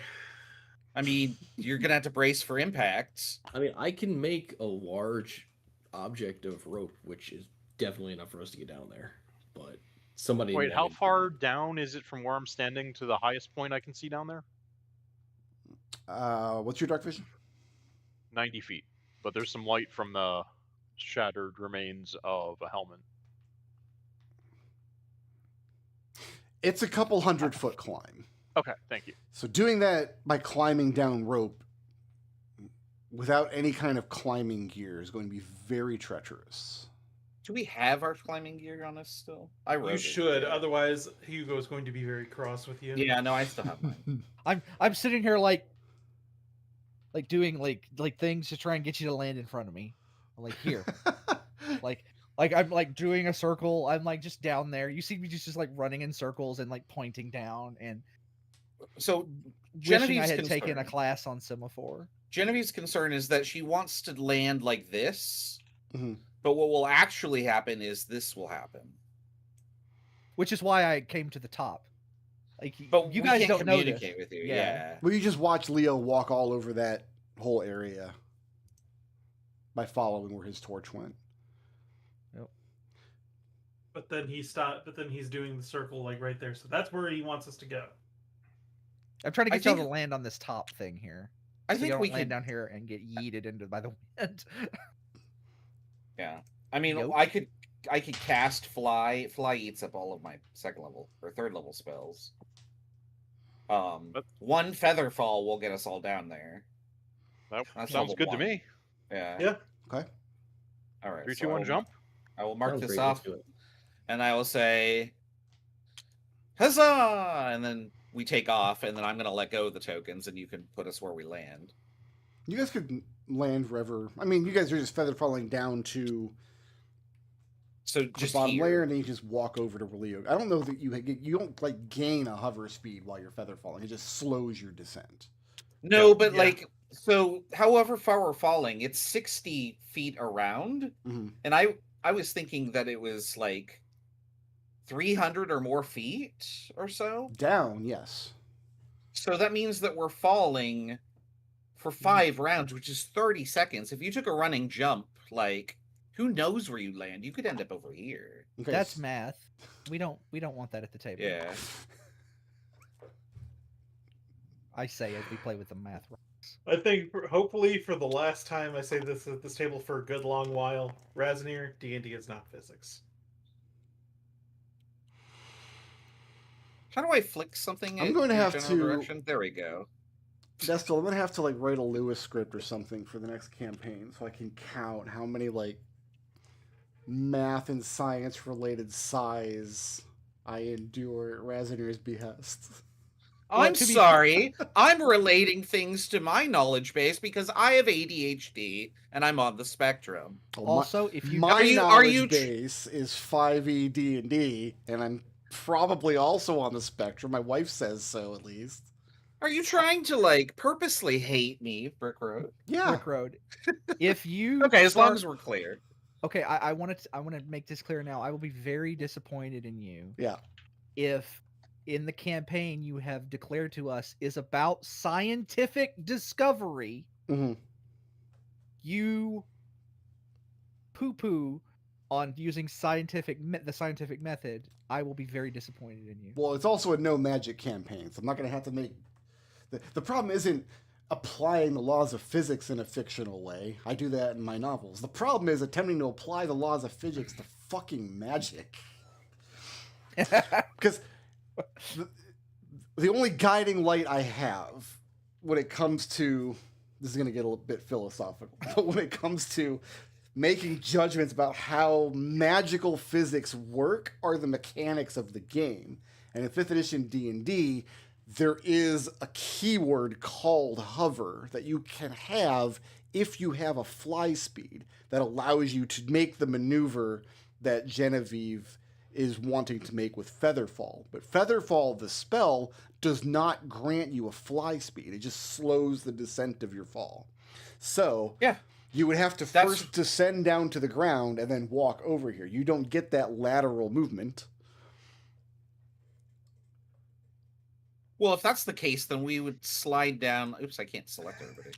Speaker 2: I mean, you're gonna have to brace for impact.
Speaker 6: I mean, I can make a large object of rope, which is definitely enough for us to get down there. But somebody...
Speaker 5: Wait, how far down is it from where I'm standing to the highest point I can see down there?
Speaker 1: What's your dark vision?
Speaker 5: 90 feet. But there's some light from the shattered remains of a helmet.
Speaker 1: It's a couple 100-foot climb.
Speaker 5: Okay, thank you.
Speaker 1: So doing that by climbing down rope without any kind of climbing gear is going to be very treacherous.
Speaker 2: Do we have our climbing gear on us still? I wrote
Speaker 4: You
Speaker 2: it,
Speaker 4: should,
Speaker 2: yeah.
Speaker 4: otherwise Hugo is going to be very cross with you.
Speaker 2: Yeah, no, I still have mine.
Speaker 3: I'm sitting here like doing like things to try and get you to land in front of me. I'm like, here. like I'm like doing a circle. I'm like just down there. You see me just like running in circles and like pointing down and
Speaker 2: So
Speaker 3: wishing I
Speaker 2: Genevieve's
Speaker 3: had taken a
Speaker 2: concern.
Speaker 3: class on semaphore.
Speaker 2: Genevieve's concern is that she wants to land like this,
Speaker 1: Mhm.
Speaker 2: but what will actually happen is this will happen.
Speaker 3: Which is why I came to the top. Like,
Speaker 2: But
Speaker 3: you
Speaker 2: we
Speaker 3: guys
Speaker 2: can't
Speaker 3: don't know this.
Speaker 2: communicate with you.
Speaker 3: Yeah.
Speaker 2: Yeah.
Speaker 1: Well, you just watch Leo walk all over that whole area by following where his torch went.
Speaker 4: But then he stopped. But then he's doing the circle like right there. So that's where he wants us to go.
Speaker 3: I'm trying to
Speaker 2: I
Speaker 3: get y'all
Speaker 2: think-
Speaker 3: to land on this top thing here.
Speaker 2: I
Speaker 3: So
Speaker 2: think
Speaker 3: you don't
Speaker 2: we
Speaker 3: land
Speaker 2: could.
Speaker 3: down here and get yeeted into by the wind.
Speaker 2: Yeah. I mean,
Speaker 3: Nope.
Speaker 2: I could cast fly. Fly eats up all of my second level or third level spells.
Speaker 5: But-
Speaker 2: One feather fall will get us all down there.
Speaker 5: That
Speaker 2: That's
Speaker 5: sounds
Speaker 2: level
Speaker 5: good
Speaker 2: one.
Speaker 5: to me.
Speaker 2: Yeah.
Speaker 4: Yeah.
Speaker 1: Okay.
Speaker 2: All right.
Speaker 5: 3,
Speaker 2: so
Speaker 5: 2, 1, jump.
Speaker 2: I will mark
Speaker 6: Sounds
Speaker 2: this
Speaker 6: great,
Speaker 2: off,
Speaker 6: let's do it.
Speaker 2: and I will say, "Huzzah!" And then we take off, and then I'm gonna let go of the tokens, and you can put us where we land.
Speaker 1: You guys could land wherever. I mean, you guys are just feather falling down to
Speaker 2: So
Speaker 1: the
Speaker 2: just
Speaker 1: bottom
Speaker 2: here.
Speaker 1: layer, and then you just walk over to Leo. I don't know that you don't like gain a hover speed while you're feather falling. It just slows your descent.
Speaker 2: No,
Speaker 4: Yeah,
Speaker 2: but
Speaker 4: yeah.
Speaker 2: like, so however far we're falling, it's 60 feet around,
Speaker 1: Mhm.
Speaker 2: and I was thinking that it was like 300 or more feet or so.
Speaker 1: Down, yes.
Speaker 2: So that means that we're falling for 5 rounds, which is 30 seconds. If you took a running jump, like, who knows where you land? You could end up over here.
Speaker 1: Okay.
Speaker 3: That's math. We don't want that at the table.
Speaker 2: Yeah.
Speaker 3: I say as we play with the math.
Speaker 4: I think hopefully for the last time I say this at this table for a good long while, Razanir, D&D is not physics.
Speaker 2: How do I flick something?
Speaker 1: I'm
Speaker 2: in
Speaker 1: going to
Speaker 2: your
Speaker 1: have
Speaker 2: general
Speaker 1: to-
Speaker 2: direction? There we go.
Speaker 1: Destel, I'm gonna have to like write a Lewis script or something for the next campaign so I can count how many like math and science related sighs I endure at Razanir's behest.
Speaker 3: Well,
Speaker 2: I'm
Speaker 3: to be-
Speaker 2: sorry. I'm relating things to my knowledge base because I have ADHD and I'm on the spectrum.
Speaker 1: Well,
Speaker 3: Also, if you
Speaker 1: my
Speaker 2: Are you-
Speaker 1: knowledge base is 5e D&D, and I'm probably also on the spectrum. My wife says so, at least.
Speaker 2: Are you trying to like purposely hate me, Brick Road?
Speaker 1: Yeah.
Speaker 3: Brick Road. If you
Speaker 2: Okay, as long
Speaker 3: start-
Speaker 2: as we're clear.
Speaker 3: Okay, I want to make this clear now. I will be very disappointed in you
Speaker 1: Yeah.
Speaker 3: if in the campaign you have declared to us is about scientific discovery,
Speaker 1: hmm
Speaker 3: you poo-poo on using the scientific method. I will be very disappointed in you.
Speaker 1: Well, it's also a no magic campaign, so I'm not going to have to make. The problem isn't applying the laws of physics in a fictional way. I do that in my novels. The problem is attempting to apply the laws of physics to fucking magic. Because the only guiding light I have when it comes to. This is going to get a little bit philosophical, but when it comes to making judgments about how magical physics work are the mechanics of the game. And in 5th edition D&D, there is a keyword called hover that you can have if you have a fly speed that allows you to make the maneuver that Genevieve is wanting to make with Featherfall. But Featherfall, the spell, does not grant you a fly speed. It just slows the descent of your fall. So
Speaker 2: Yeah.
Speaker 1: you would have to
Speaker 2: That's-
Speaker 1: first descend down to the ground and then walk over here. You don't get that lateral movement.
Speaker 2: Well, if that's the case, then we would slide down. Oops, I can't select everybody.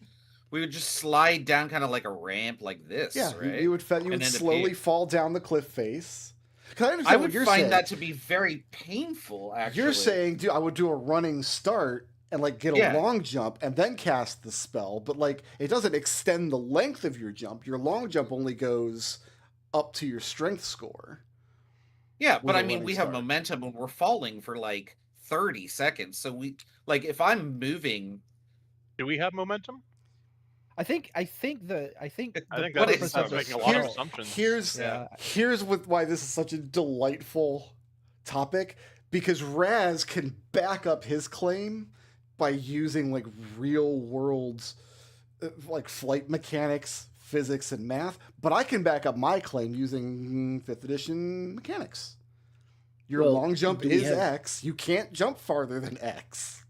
Speaker 2: We would just slide down kind of like a ramp like this,
Speaker 1: Yeah,
Speaker 2: right?
Speaker 1: you would
Speaker 2: And end up
Speaker 1: slowly
Speaker 2: here.
Speaker 1: fall down the cliff face. 'Cause I understand
Speaker 2: I
Speaker 1: what
Speaker 2: would
Speaker 1: you're
Speaker 2: find
Speaker 1: saying.
Speaker 2: that to be very painful, actually.
Speaker 1: You're saying, I would do a running start and like get a
Speaker 2: Yeah.
Speaker 1: long jump and then cast the spell, but like it doesn't extend the length of your jump. Your long jump only goes up to your strength score.
Speaker 2: Yeah,
Speaker 1: with
Speaker 2: but
Speaker 1: a
Speaker 2: I mean,
Speaker 1: running
Speaker 2: we have
Speaker 1: start.
Speaker 2: momentum when we're falling for like 30 seconds. So we, like, if I'm moving,
Speaker 5: Do we have momentum?
Speaker 3: I think the
Speaker 5: I think
Speaker 2: What
Speaker 5: that
Speaker 2: is
Speaker 3: purpose
Speaker 5: that's
Speaker 3: of the
Speaker 5: making a lot of
Speaker 3: spell-
Speaker 5: assumptions.
Speaker 1: Here's
Speaker 3: Yeah.
Speaker 1: here's why this is such a delightful topic, because Raz can back up his claim by using like real world like flight mechanics, physics, and math, but I can back up my claim using 5th edition mechanics. Your
Speaker 6: Well,
Speaker 1: long jump
Speaker 6: do we
Speaker 1: is
Speaker 6: have-
Speaker 1: X. You can't jump farther than X.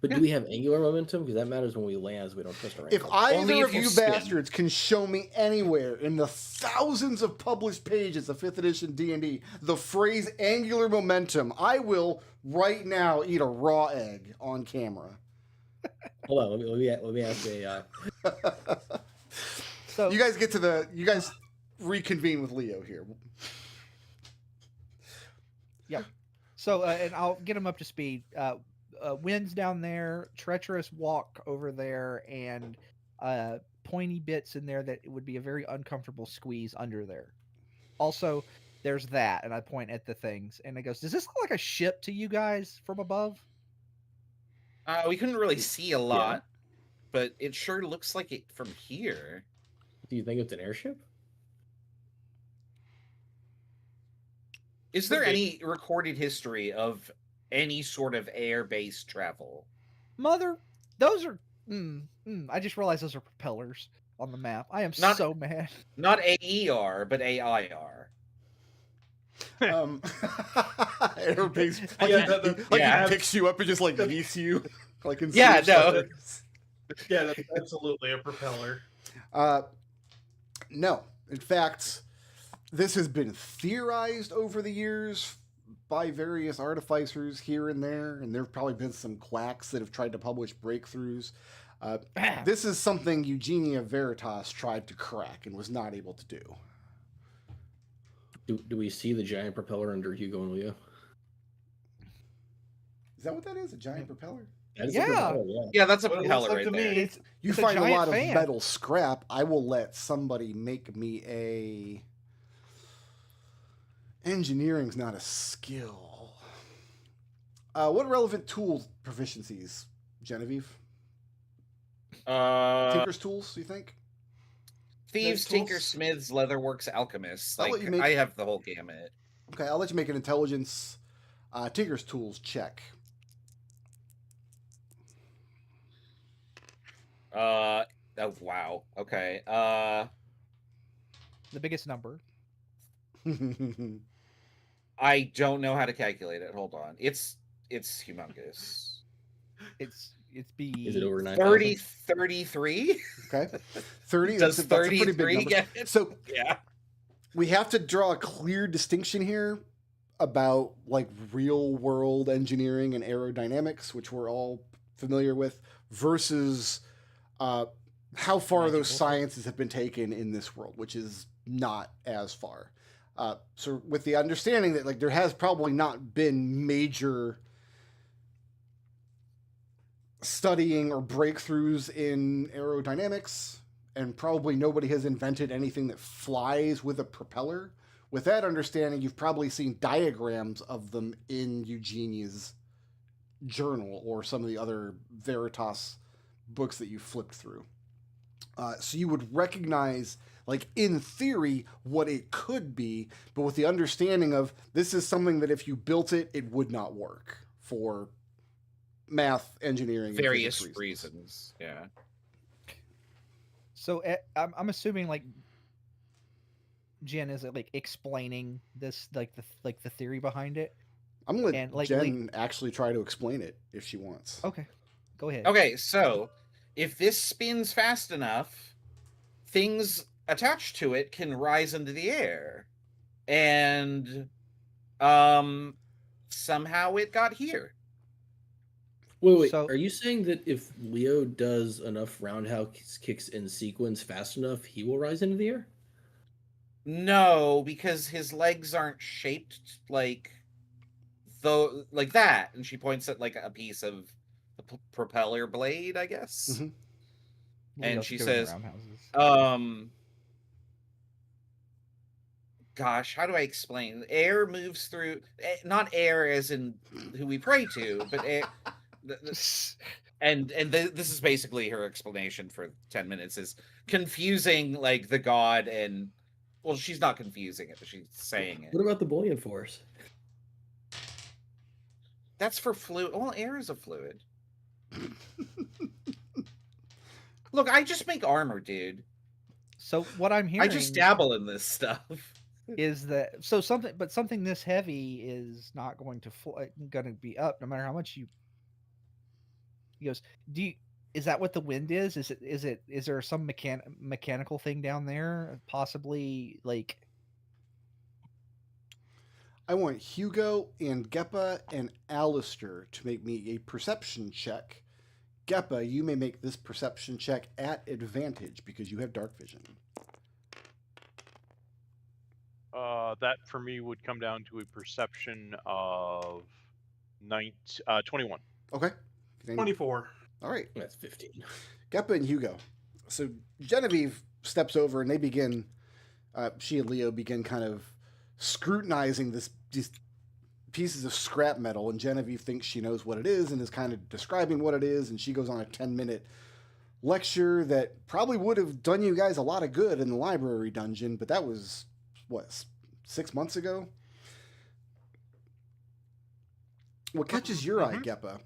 Speaker 6: But do we have angular momentum? Because that matters when we land, so we don't twist our
Speaker 1: If
Speaker 6: ankle.
Speaker 2: Only
Speaker 1: either
Speaker 2: if
Speaker 1: of
Speaker 2: you
Speaker 1: you
Speaker 2: spin.
Speaker 1: bastards can show me anywhere in the thousands of published pages of 5th edition D&D the phrase angular momentum, I will right now eat a raw egg on camera.
Speaker 6: Hold on, let me ask AI.
Speaker 3: So
Speaker 1: You guys reconvene with Leo here.
Speaker 3: So, and I'll get him up to speed. Winds down there, treacherous walk over there, and pointy bits in there that it would be a very uncomfortable squeeze under there. Also, there's that, and I point at the things, and it goes, "Does this look like a ship to you guys from above?"
Speaker 2: We couldn't really see a lot, but it sure looks like it from here.
Speaker 6: Do you think it's an airship?
Speaker 2: Is there
Speaker 5: Could
Speaker 2: any recorded history of any sort of air-based travel?
Speaker 3: Mother, those are. I just realized those are propellers on the map. I am
Speaker 2: Not-
Speaker 3: so mad.
Speaker 2: Not AER, but AIR.
Speaker 1: Air-based, like,
Speaker 4: Yeah,
Speaker 1: he
Speaker 2: yeah.
Speaker 1: picks you up and just like leaves you, like in
Speaker 2: Yeah,
Speaker 1: Sea of
Speaker 2: no.
Speaker 1: Stars.
Speaker 4: Yeah, that's absolutely a propeller.
Speaker 1: No, in fact, this has been theorized over the years by various artificers here and there, and there have probably been some quacks that have tried to publish breakthroughs. This is something Eugenia Veritas tried to crack and was not able to do.
Speaker 6: Do we see the giant propeller under Hugo and Leo?
Speaker 1: Is that what that is? A giant propeller?
Speaker 6: That is
Speaker 3: Yeah.
Speaker 6: a propeller, yeah.
Speaker 2: Yeah, that's a
Speaker 4: What it
Speaker 2: propeller
Speaker 4: looks like
Speaker 2: right
Speaker 4: to
Speaker 2: there.
Speaker 4: me.
Speaker 1: You
Speaker 3: It's a
Speaker 1: find a
Speaker 3: giant
Speaker 1: lot of
Speaker 3: fan.
Speaker 1: metal scrap. I will let somebody make me a. Engineering's not a skill. What relevant tools proficiencies, Genevieve? Tinker's tools, you think?
Speaker 2: Thieves,
Speaker 1: tools?
Speaker 2: tinkersmiths, leatherworks, alchemists.
Speaker 1: I'll let
Speaker 2: Like
Speaker 1: you make-
Speaker 2: I have the whole gamut.
Speaker 1: Okay, I'll let you make an intelligence Tinker's tools check.
Speaker 2: Oh wow. Okay.
Speaker 3: The biggest number.
Speaker 2: I don't know how to calculate it. Hold on. It's humongous.
Speaker 3: It's B.
Speaker 6: Is it over 9?
Speaker 2: 33?
Speaker 1: Okay, 30.
Speaker 2: Does
Speaker 1: That's a pretty big
Speaker 2: 33
Speaker 1: number.
Speaker 2: get it?
Speaker 1: So
Speaker 2: Yeah.
Speaker 1: we have to draw a clear distinction here about like real world engineering and aerodynamics, which we're all familiar with, versus how far those
Speaker 3: Magical.
Speaker 1: sciences have been taken in this world, which is not as far. So with the understanding that like there has probably not been major studying or breakthroughs in aerodynamics, and probably nobody has invented anything that flies with a propeller. With that understanding, you've probably seen diagrams of them in Eugenia's journal or some of the other Veritas books that you flipped through. So you would recognize, like in theory, what it could be, but with the understanding of this is something that if you built it, it would not work for math, engineering, and
Speaker 2: Various
Speaker 1: physics
Speaker 2: reasons. Yeah.
Speaker 3: So I'm assuming like Jen is like explaining this like the theory behind it.
Speaker 1: I'm gonna let
Speaker 3: And, like,
Speaker 1: Jen actually try to explain it if she wants.
Speaker 3: Okay, go ahead.
Speaker 2: Okay, so if this spins fast enough, things attached to it can rise into the air. And somehow it got here.
Speaker 6: Wait.
Speaker 3: So-
Speaker 6: Are you saying that if Leo does enough roundhouse kicks in sequence fast enough, he will rise into the air?
Speaker 2: No, because his legs aren't shaped like that. And she points at like a piece of the propeller blade, I guess.
Speaker 1: Mhm.
Speaker 2: And
Speaker 3: Leo's
Speaker 2: she
Speaker 3: doing
Speaker 2: says,
Speaker 3: roundhouses.
Speaker 2: Gosh, how do I explain? Air moves through, not air as in who we pray to, but air, This is basically her explanation for 10 minutes is confusing like the god and well, she's not confusing it, but she's saying it.
Speaker 6: What about the buoyant force?
Speaker 2: That's for fluid. Well, air is a fluid. Look, I just make armor, dude.
Speaker 3: So what I'm hearing
Speaker 2: I just dabble in this stuff.
Speaker 3: is that something this heavy is not going to be up no matter how much you. He goes, is that what the wind is? Is there some mechanical thing down there? Possibly like.
Speaker 1: I want Hugo and Geppa and Alistair to make me a perception check. Geppa, you may make this perception check at advantage because you have dark vision.
Speaker 5: That for me would come down to a perception of 21.
Speaker 1: Okay.
Speaker 4: 24.
Speaker 1: All right.
Speaker 6: That's 15.
Speaker 1: Geppa and Hugo. So Genevieve steps over and they begin, she and Leo begin kind of scrutinizing these pieces of scrap metal, and Genevieve thinks she knows what it is and is kind of describing what it is, and she goes on a 10-minute lecture that probably would have done you guys a lot of good in the library dungeon, but that was, what, 6 months ago? What catches your eye, Geppa,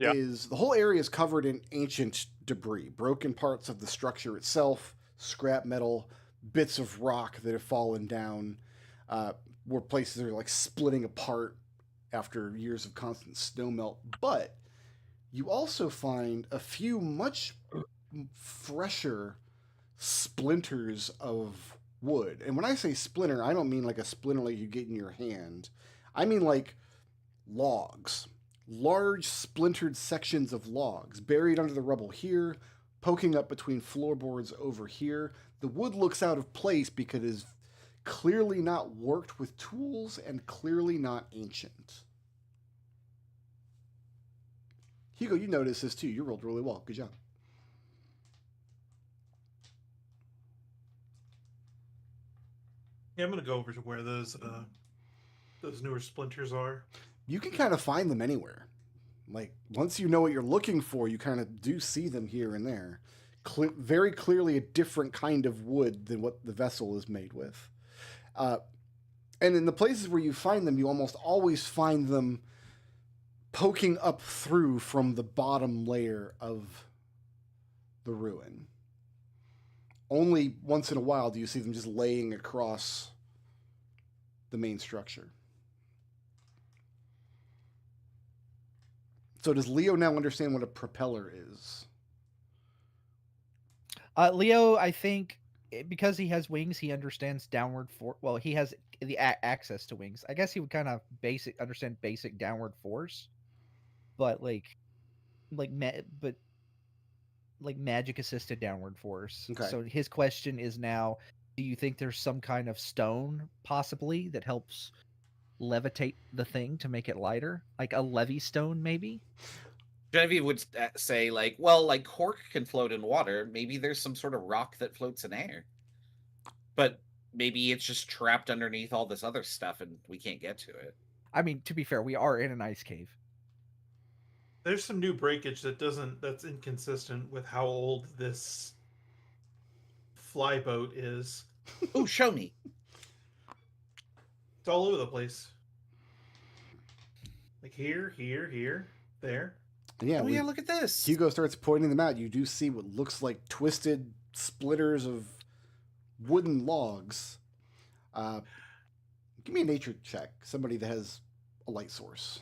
Speaker 1: is the whole area is covered in ancient debris, broken parts of the structure itself, scrap metal, bits of rock that have fallen down, where places are like splitting apart after years of constant snowmelt. But you also find a few much fresher splinters of wood. And when I say splinter, I don't mean like a splinter like you get in your hand. I mean like logs. Large splintered sections of logs buried under the rubble here, poking up between floorboards over here. The wood looks out of place because it is clearly not worked with tools and clearly not ancient. Hugo, you noticed this too. You rolled really well. Good job.
Speaker 4: Yeah, I'm gonna go over to where those newer splinters are.
Speaker 1: You can kind of find them anywhere. Like, once you know what you're looking for, you kind of do see them here and there. Very clearly a different kind of wood than what the vessel is made with. And in the places where you find them, you almost always find them poking up through from the bottom layer of the ruin. Only once in a while do you see them just laying across the main structure. So does Leo now understand what a propeller is?
Speaker 3: Leo, I think, because he has wings, he understands downward force. Well, he has the access to wings. I guess he would kind of understand basic downward force, but magic assisted downward force.
Speaker 1: Okay.
Speaker 3: So his question is now: do you think there's some kind of stone possibly that helps levitate the thing to make it lighter, like a levy stone, maybe?
Speaker 2: Genevieve would say, like, well, like cork can float in water. Maybe there's some sort of rock that floats in air. But maybe it's just trapped underneath all this other stuff and we can't get to it.
Speaker 3: I mean, to be fair, we are in an ice cave.
Speaker 4: There's some new breakage that's inconsistent with how old this flyboat is.
Speaker 2: Oh, show me.
Speaker 4: It's all over the place. Like here, there.
Speaker 1: Yeah,
Speaker 2: yeah, look at this.
Speaker 1: Hugo starts pointing them out. You do see what looks like twisted splitters of wooden logs. Give me a nature check. Somebody that has a light source.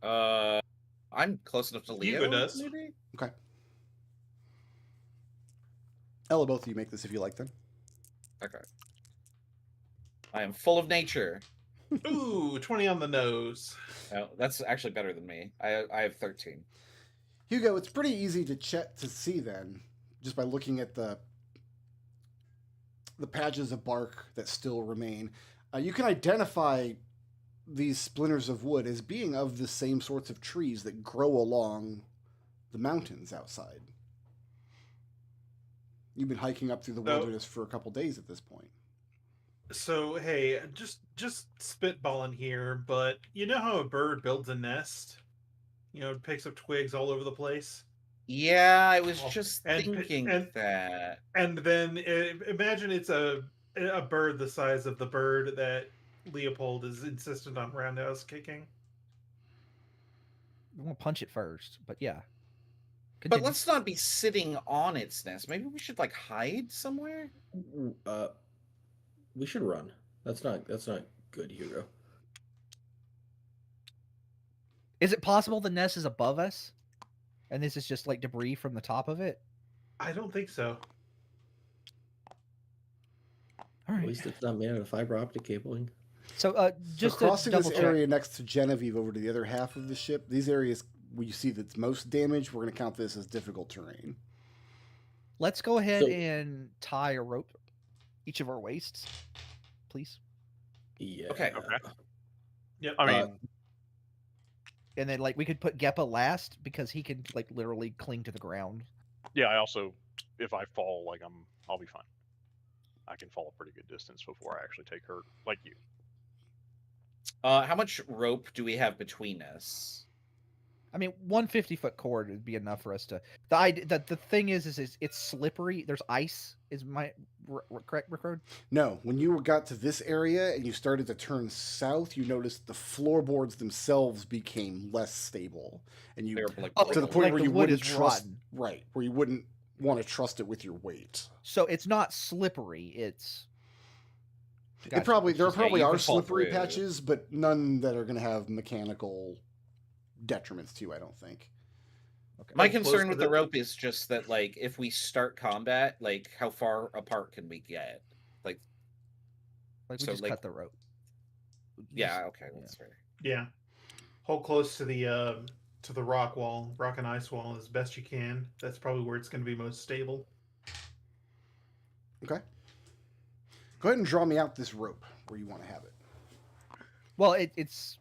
Speaker 2: I'm close enough to Leo.
Speaker 4: Hugo does.
Speaker 2: Maybe?
Speaker 1: Okay. Ella, both of you make this if you like them.
Speaker 2: Okay. I am full of nature.
Speaker 4: Ooh, 20 on the nose.
Speaker 2: Oh, that's actually better than me. I have 13.
Speaker 1: Hugo, it's pretty easy to see then, just by looking at the patches of bark that still remain. You can identify these splinters of wood as being of the same sorts of trees that grow along the mountains outside. You've been hiking up through the wilderness for a couple days at this point.
Speaker 4: So, hey, just spitballing here, but you know how a bird builds a nest? It picks up twigs all over the place.
Speaker 2: Yeah, I was
Speaker 4: Oh,
Speaker 2: just
Speaker 4: and-
Speaker 2: thinking
Speaker 4: and-
Speaker 2: that.
Speaker 4: And then imagine it's a bird the size of the bird that Leopold is insistent on roundhouse kicking.
Speaker 3: I'm gonna punch it first, but yeah.
Speaker 2: But
Speaker 3: Continue.
Speaker 2: let's not be sitting on its nest. Maybe we should like hide somewhere.
Speaker 6: We should run. That's not good, Hugo.
Speaker 3: Is it possible the nest is above us, and this is just like debris from the top of it?
Speaker 4: I don't think so.
Speaker 3: All
Speaker 6: At
Speaker 3: right.
Speaker 6: least it's not made out of fiber optic cabling.
Speaker 3: So, just
Speaker 1: so crossing
Speaker 3: to
Speaker 1: this
Speaker 3: double check.
Speaker 1: area next to Genevieve over to the other half of the ship, these areas where you see that's most damaged, we're going to count this as difficult terrain.
Speaker 3: Let's go ahead
Speaker 6: So-
Speaker 3: and tie a rope each of our waists, please.
Speaker 6: Yeah.
Speaker 2: Okay.
Speaker 4: Yep.
Speaker 5: I mean,
Speaker 3: And then like we could put Geppa last because he can like literally cling to the ground.
Speaker 5: yeah. I also, if I fall, like I'll be fine. I can fall a pretty good distance before I actually take hurt, like you.
Speaker 2: How much rope do we have between us?
Speaker 3: I mean, 150-foot cord would be enough for us to. The thing is it's slippery. There's ice. Is my correct record?
Speaker 1: No, when you got to this area and you started to turn south, you noticed the floorboards themselves became less stable, and you
Speaker 2: They're like,
Speaker 1: to the point
Speaker 3: like
Speaker 1: where
Speaker 3: the
Speaker 1: you
Speaker 3: wood
Speaker 1: wouldn't
Speaker 3: is
Speaker 1: trust
Speaker 3: rotten.
Speaker 1: right, where you wouldn't want to trust it with your weight.
Speaker 3: So it's not slippery. It's.
Speaker 1: There
Speaker 2: just-
Speaker 1: probably
Speaker 2: you
Speaker 1: are
Speaker 2: can fall
Speaker 1: slippery
Speaker 2: through.
Speaker 1: patches, but none that are going to have mechanical detriments to you, I don't think.
Speaker 3: Okay.
Speaker 2: My
Speaker 4: How close
Speaker 2: concern
Speaker 4: to
Speaker 2: with
Speaker 4: the-
Speaker 2: the rope is just that, like, if we start combat, like, how far apart can we get? Like,
Speaker 3: Like we
Speaker 2: so,
Speaker 3: just
Speaker 2: like-
Speaker 3: cut the rope.
Speaker 2: yeah, okay, that's fair.
Speaker 4: Yeah. Hold close to the rock and ice wall as best you can. That's probably where it's going to be most stable.
Speaker 1: Okay. Go ahead and draw me out this rope where you want to have it.
Speaker 3: Well, it's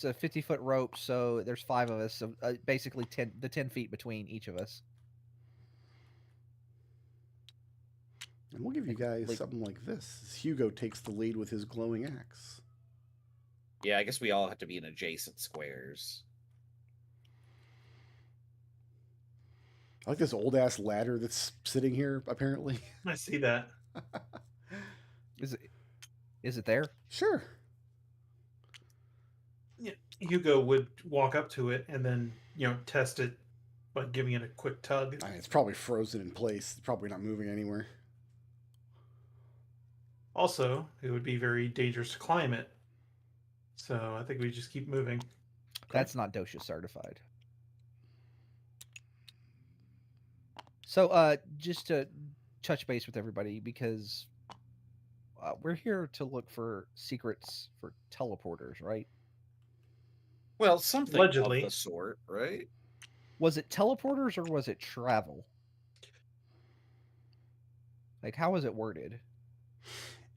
Speaker 3: a 50-foot rope, so there's 5 of us, so basically 10 feet between each of us.
Speaker 1: And we'll give you guys
Speaker 3: Like-
Speaker 1: something like this. As Hugo takes the lead with his glowing axe.
Speaker 2: Yeah, I guess we all have to be in adjacent squares.
Speaker 1: I like this old ass ladder that's sitting here, apparently.
Speaker 4: I see that.
Speaker 3: Is it there?
Speaker 1: Sure.
Speaker 4: Hugo would walk up to it and then, test it by giving it a quick tug.
Speaker 1: I mean, it's probably frozen in place. It's probably not moving anywhere.
Speaker 4: Also, it would be very dangerous to climb it. So I think we just keep moving.
Speaker 3: That's not DOSHA certified. So, just to touch base with everybody, because we're here to look for secrets for teleporters, right?
Speaker 2: Well, something
Speaker 4: Allegedly.
Speaker 2: of the sort, right?
Speaker 3: Was it teleporters or was it travel? Like, how was it worded?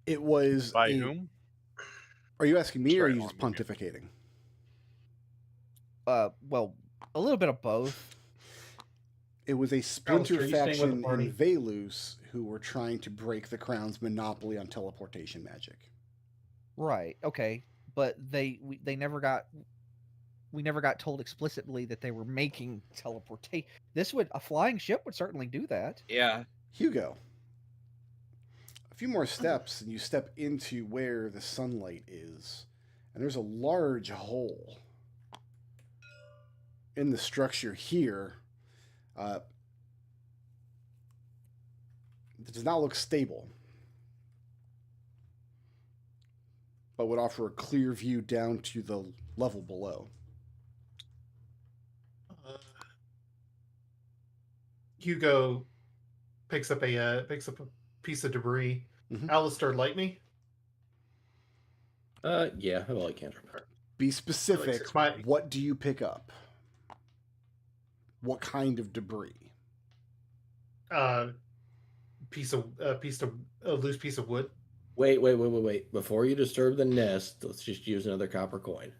Speaker 1: It was.
Speaker 5: By
Speaker 1: a-
Speaker 5: whom?
Speaker 1: Are you asking me or are
Speaker 5: Sorry,
Speaker 1: you
Speaker 5: no,
Speaker 1: just
Speaker 5: I'm good.
Speaker 1: pontificating?
Speaker 3: Well, a little bit of both.
Speaker 1: It was a splinter
Speaker 4: Alistair, you staying with the
Speaker 1: faction
Speaker 4: party?
Speaker 1: in Velus who were trying to break the Crown's monopoly on teleportation magic.
Speaker 3: Right. Okay. But they never got. We never got told explicitly that they were making teleportation. A flying ship would certainly do that.
Speaker 2: Yeah.
Speaker 1: Hugo, a few more steps and you step into where the sunlight is, and there's a large hole in the structure here that does not look stable, but would offer a clear view down to the level below.
Speaker 4: Hugo picks up a piece of debris.
Speaker 1: Mhm.
Speaker 4: Alistair, light me.
Speaker 6: Yeah, I like cantrip.
Speaker 1: Be specific.
Speaker 4: it's my-
Speaker 1: What do you pick up? What kind of debris?
Speaker 4: A loose piece of wood.
Speaker 6: Wait. Before you disturb the nest, let's just use another copper coin.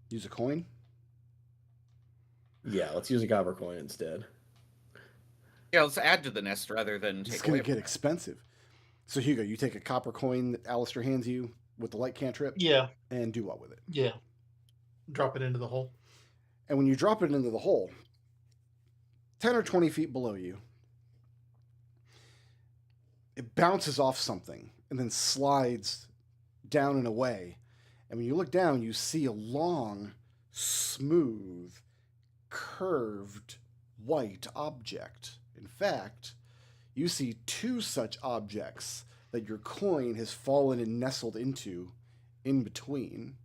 Speaker 1: Use a coin?
Speaker 6: Yeah, let's use a copper coin instead.
Speaker 2: Yeah, let's add to the nest rather than
Speaker 1: It's
Speaker 2: take
Speaker 1: going
Speaker 2: away.
Speaker 1: to get expensive. So, Hugo, you take a copper coin that Alistair hands you with the light cantrip
Speaker 4: Yeah.
Speaker 1: and do what with it?
Speaker 4: Yeah. Drop it into the hole.
Speaker 1: And when you drop it into the hole, 10 or 20 feet below you, it bounces off something and then slides down and away. And when you look down, you see a long, smooth, curved, white object. In fact, you see two such objects that your coin has fallen and nestled into in between.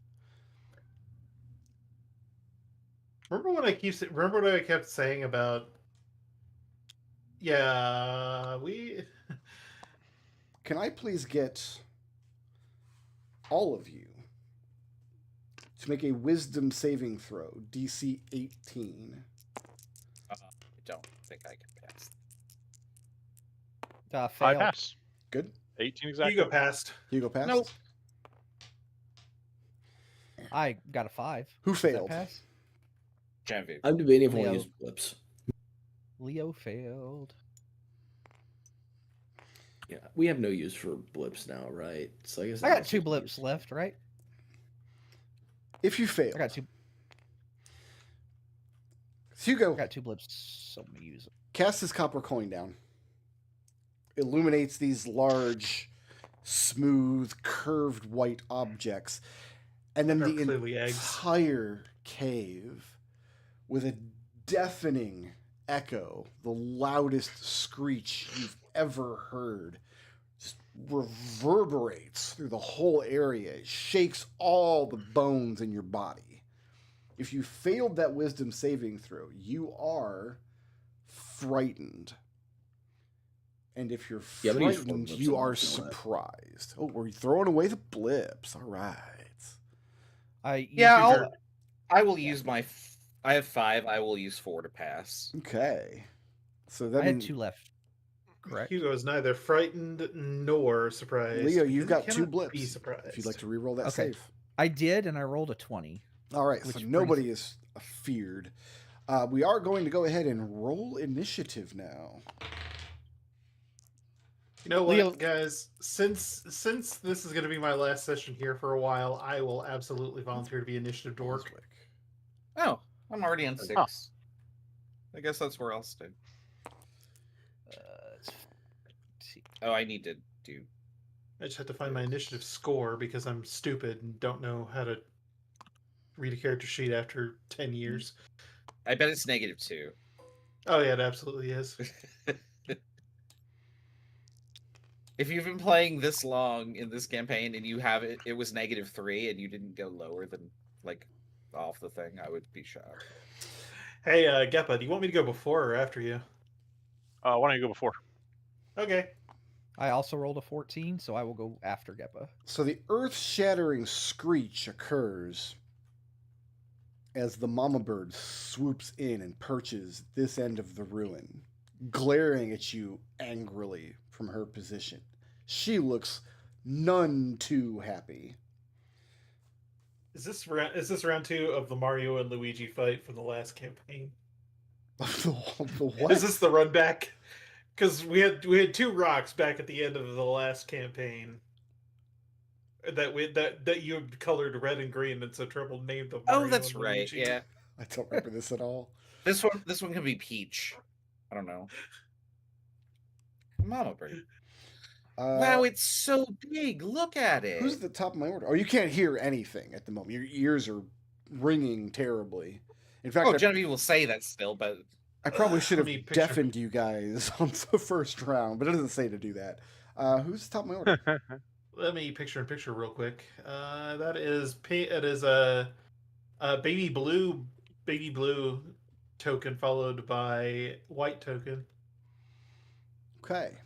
Speaker 4: Remember what I kept saying about? Yeah, we.
Speaker 1: Can I please get all of you to make a wisdom saving throw, DC 18?
Speaker 2: I don't think I can pass.
Speaker 5: I
Speaker 3: Fail.
Speaker 5: pass.
Speaker 1: Good.
Speaker 5: 18 exactly.
Speaker 4: Hugo passed.
Speaker 1: Hugo passed?
Speaker 2: Nope.
Speaker 3: I got a 5.
Speaker 1: Who
Speaker 3: Does that
Speaker 1: failed?
Speaker 3: pass?
Speaker 2: Genevieve.
Speaker 6: I'm debating if I
Speaker 3: Leo.
Speaker 6: want to use blips.
Speaker 3: Leo failed.
Speaker 6: Yeah, we have no use for blips now, right? So I guess
Speaker 3: I
Speaker 6: that
Speaker 3: got
Speaker 6: must
Speaker 3: 2
Speaker 6: be
Speaker 3: blips
Speaker 6: used.
Speaker 3: left, right?
Speaker 1: If you fail,
Speaker 3: I got 2.
Speaker 1: Hugo
Speaker 3: I got 2 blips, so I'm gonna use them.
Speaker 1: casts his copper coin down, illuminates these large, smooth, curved white objects, and then
Speaker 4: They're
Speaker 1: the
Speaker 4: clearly eggs.
Speaker 1: entire cave, with a deafening echo, the loudest screech you've ever heard, just reverberates through the whole area. It shakes all the bones in your body. If you failed that wisdom saving throw, you are frightened. And if you're
Speaker 6: Yeah, I'm gonna use
Speaker 1: frightened,
Speaker 6: four blips
Speaker 1: you
Speaker 6: on
Speaker 1: are
Speaker 6: that, feel that.
Speaker 1: surprised. Oh, we're throwing away the blips. All right.
Speaker 2: Yeah, I will use my. I have 5. I will use 4 to pass.
Speaker 1: Okay. So that
Speaker 3: I had
Speaker 1: means
Speaker 3: 2 left. Correct.
Speaker 4: Hugo is neither frightened nor surprised.
Speaker 1: Leo, you've
Speaker 4: because he
Speaker 1: got 2
Speaker 4: cannot
Speaker 1: blips.
Speaker 4: Be surprised.
Speaker 1: If you'd like to re-roll that
Speaker 3: Okay.
Speaker 1: save.
Speaker 3: I did, and I rolled a 20.
Speaker 1: All right,
Speaker 3: Which
Speaker 1: so
Speaker 3: brings-
Speaker 1: nobody is feared. We are going to go ahead and roll initiative now.
Speaker 4: You know what,
Speaker 3: Leo-
Speaker 4: guys? Since this is going to be my last session here for a while, I will absolutely volunteer to be initiative dork.
Speaker 2: Oh, I'm already on 6.
Speaker 5: Huh.
Speaker 2: I guess that's where I'll stay.
Speaker 3: Let's see.
Speaker 2: Oh, I need to do.
Speaker 4: I just have to find my initiative score because I'm stupid and don't know how to read a character sheet after 10 years.
Speaker 2: I bet it's -2.
Speaker 4: Oh yeah, it absolutely is.
Speaker 2: If you've been playing this long in this campaign and you have it was -3 and you didn't go lower than like off the thing, I would be shocked.
Speaker 4: Hey, Geppa, do you want me to go before or after you?
Speaker 5: Why don't you go before?
Speaker 4: Okay.
Speaker 3: I also rolled a 14, so I will go after Geppa.
Speaker 1: So the earth-shattering screech occurs as the mama bird swoops in and perches this end of the ruin, glaring at you angrily from her position. She looks none too happy.
Speaker 4: Is this round 2 of the Mario and Luigi fight from the last campaign?
Speaker 1: the what?
Speaker 4: Is this the run back? Because we had 2 rocks back at the end of the last campaign that you had colored red and green, and so Triple named them.
Speaker 2: Oh,
Speaker 4: Mario
Speaker 2: that's
Speaker 4: and
Speaker 2: right.
Speaker 4: Luigi.
Speaker 2: Yeah.
Speaker 1: I don't remember this at all.
Speaker 2: This one can be Peach. I don't know. Mama bird. Wow, it's so big. Look at it.
Speaker 1: Who's at the top of my order? Oh, you can't hear anything at the moment. Your ears are ringing terribly. In fact,
Speaker 2: Oh, Genevieve will say that still, but
Speaker 1: I probably should have
Speaker 4: Let me picture.
Speaker 1: deafened you guys on the first round, but it doesn't say to do that. Who's the top of my order?
Speaker 4: Let me picture in picture real quick. That is it is a baby blue token followed by white token.
Speaker 1: Okay.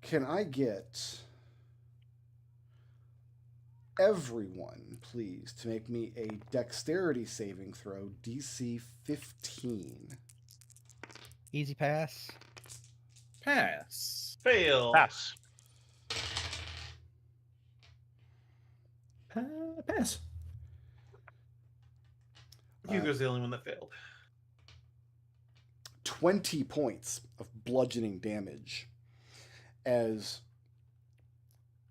Speaker 1: Can I get everyone, please, to make me a dexterity saving throw, DC 15?
Speaker 3: Easy pass.
Speaker 2: pass.
Speaker 4: Fail.
Speaker 5: Pass.
Speaker 6: Pass.
Speaker 4: Hugo's the only one that failed.
Speaker 1: 20 points of bludgeoning damage as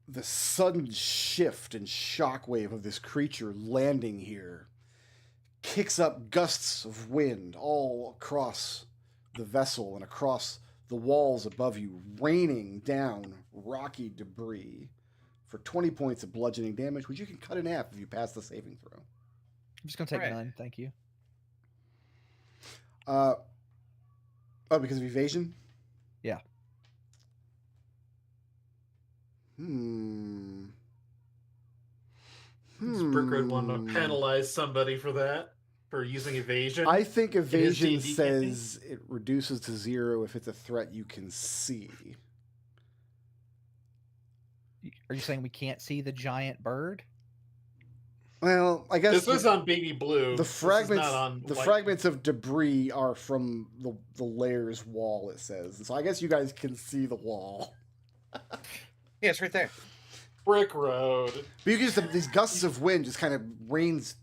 Speaker 1: the sudden shift and shockwave of this creature landing here kicks up gusts of wind all across the vessel and across the walls above you, raining down rocky debris for 20 points of bludgeoning damage, which you can cut in half if you pass the saving throw.
Speaker 3: I'm just gonna take
Speaker 2: Right.
Speaker 3: none, thank you.
Speaker 1: Oh, because of evasion?
Speaker 3: Yeah.
Speaker 4: Does Brick Road want to penalize somebody for that? For using evasion?
Speaker 1: I think evasion
Speaker 4: D&D
Speaker 1: says it reduces to 0 if it's a threat you can see.
Speaker 3: Are you saying we can't see the giant bird?
Speaker 1: Well, I guess
Speaker 4: This was on Baby Blue.
Speaker 1: the
Speaker 4: This is
Speaker 1: fragments
Speaker 4: not on
Speaker 1: the
Speaker 4: White.
Speaker 1: fragments of debris are from the layer's wall, it says. So I guess you guys can see the wall.
Speaker 2: Yeah, it's right there.
Speaker 4: Brick Road.
Speaker 1: But you can just these gusts of wind just kind of rains,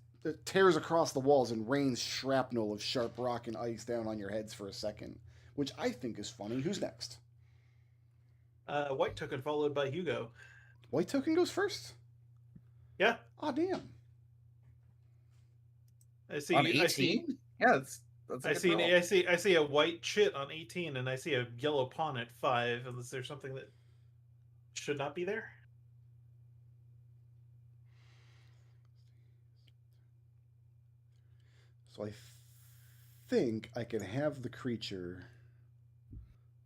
Speaker 1: tears across the walls and rains shrapnel of sharp rock and ice down on your heads for a second, which I think is funny. Who's next?
Speaker 4: White Token followed by Hugo.
Speaker 1: White Token goes first.
Speaker 4: Yeah.
Speaker 1: Oh damn!
Speaker 4: I see.
Speaker 2: On
Speaker 4: I
Speaker 2: 18?
Speaker 4: see.
Speaker 2: Yeah, that's a
Speaker 4: I
Speaker 2: good
Speaker 4: see.
Speaker 2: roll.
Speaker 4: I see a white chit on 18, and I see a yellow pawn at 5. Is there something that should not be there?
Speaker 1: So I think I can have the creature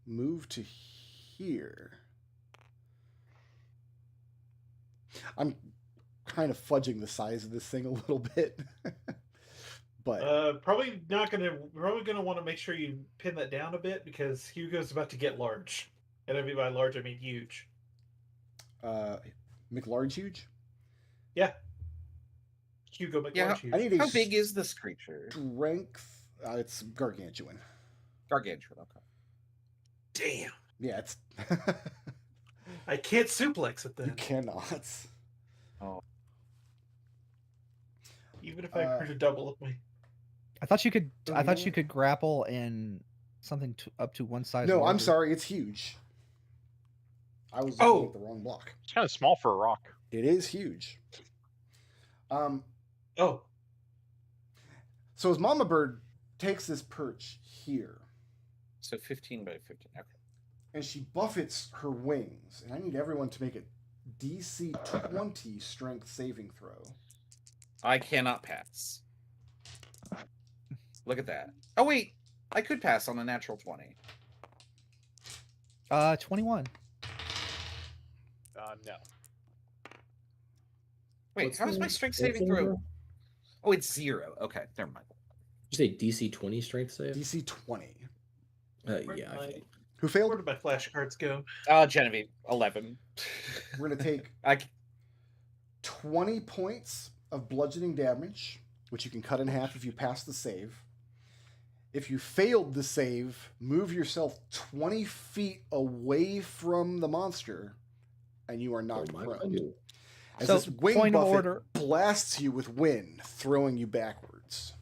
Speaker 1: move to here. I'm kind of fudging the size of this thing a little bit. But
Speaker 4: Probably gonna want to make sure you pin that down a bit because Hugo's about to get large, and by large I mean huge.
Speaker 1: McLarge huge?
Speaker 4: Yeah. Hugo McLarge
Speaker 2: Yeah,
Speaker 4: huge.
Speaker 1: I need a
Speaker 2: How big is this creature?
Speaker 1: strength. It's gargantuan.
Speaker 2: Gargantuan, okay.
Speaker 4: Damn.
Speaker 1: Yeah, it's
Speaker 4: I can't suplex it
Speaker 1: you
Speaker 4: then.
Speaker 1: cannot.
Speaker 4: Even if I were to double up my.
Speaker 3: I thought you could. I thought you could grapple in something up to one size.
Speaker 1: No, I'm
Speaker 3: larger.
Speaker 1: sorry, it's huge. I was looking at the wrong block.
Speaker 5: It's kind of small for a rock.
Speaker 1: It is huge.
Speaker 4: Oh.
Speaker 1: So as Mama Bird takes this perch here,
Speaker 2: So 15 by 15. Okay.
Speaker 1: and she buffets her wings, and I need everyone to make a DC 20 strength saving throw.
Speaker 2: I cannot pass. Look at that. Oh wait, I could pass on a natural 20.
Speaker 3: 21.
Speaker 5: No.
Speaker 2: Wait,
Speaker 6: What's
Speaker 2: how is my
Speaker 6: the-
Speaker 2: strength
Speaker 6: what's
Speaker 2: saving
Speaker 6: the
Speaker 2: throw?
Speaker 6: number?
Speaker 2: Oh, it's 0. Okay, never mind.
Speaker 6: Did you say DC 20 strength save?
Speaker 1: DC 20.
Speaker 4: Where'd
Speaker 6: Yeah, I
Speaker 4: my-
Speaker 6: think.
Speaker 1: Who
Speaker 4: Where
Speaker 1: failed?
Speaker 4: did my flashcards go?
Speaker 2: Genevieve, 11.
Speaker 1: We're going to take
Speaker 2: I
Speaker 1: 20 points of bludgeoning damage, which you can cut in half if you pass the save. If you failed the save, move yourself 20 feet away from the monster, and you are knocked
Speaker 6: Oh my
Speaker 1: prone.
Speaker 6: God.
Speaker 1: As
Speaker 3: So,
Speaker 1: this wing
Speaker 3: point of
Speaker 1: buffet
Speaker 3: order.
Speaker 1: blasts you with wind, throwing you backwards.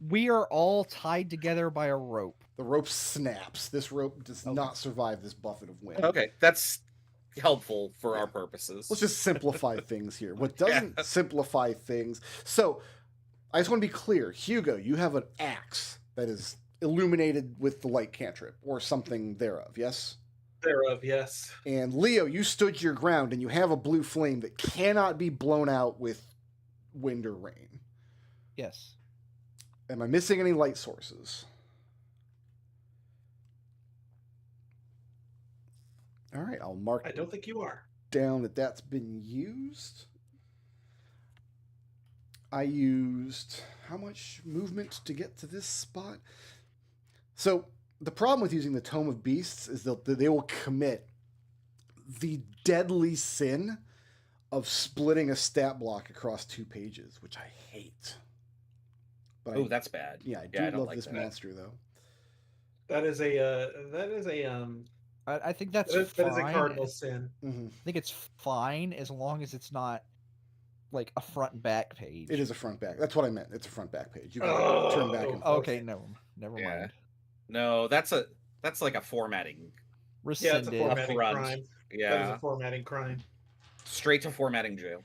Speaker 3: We are all tied together by a rope.
Speaker 1: The rope snaps. This rope does
Speaker 3: Okay.
Speaker 1: not survive this buffet of wind.
Speaker 2: Okay, that's helpful for our purposes.
Speaker 1: Let's just simplify things here. What doesn't simplify things. So, I just want to be clear. Hugo, you have an axe that is illuminated with the light cantrip or something thereof, yes?
Speaker 4: Thereof, yes.
Speaker 1: And Leo, you stood your ground and you have a blue flame that cannot be blown out with wind or rain.
Speaker 3: Yes.
Speaker 1: Am I missing any light sources? All right, I'll mark
Speaker 4: I don't think you are.
Speaker 1: down that that's been used. I used how much movement to get to this spot? So the problem with using the Tome of Beasts is that they will commit the deadly sin of splitting a stat block across 2 pages, which I hate. But
Speaker 2: Oh, that's bad.
Speaker 1: yeah, I do
Speaker 2: Yeah, I don't
Speaker 1: love
Speaker 2: like
Speaker 1: this
Speaker 2: that.
Speaker 1: monster though.
Speaker 4: That is a
Speaker 3: I think that's
Speaker 4: that is a
Speaker 3: fine.
Speaker 4: cardinal sin.
Speaker 1: Hmm.
Speaker 3: I think it's fine as long as it's not like a front and back page.
Speaker 1: It is a front back. That's what I meant. It's a front back page. You can turn back and forth.
Speaker 3: Okay, never
Speaker 2: Yeah.
Speaker 3: mind.
Speaker 2: No, that's like a formatting.
Speaker 4: Yeah,
Speaker 3: Rescinded.
Speaker 4: it's a formatting
Speaker 2: Upfront.
Speaker 4: crime. That is
Speaker 2: Yeah,
Speaker 4: a formatting crime.
Speaker 2: straight to formatting jail.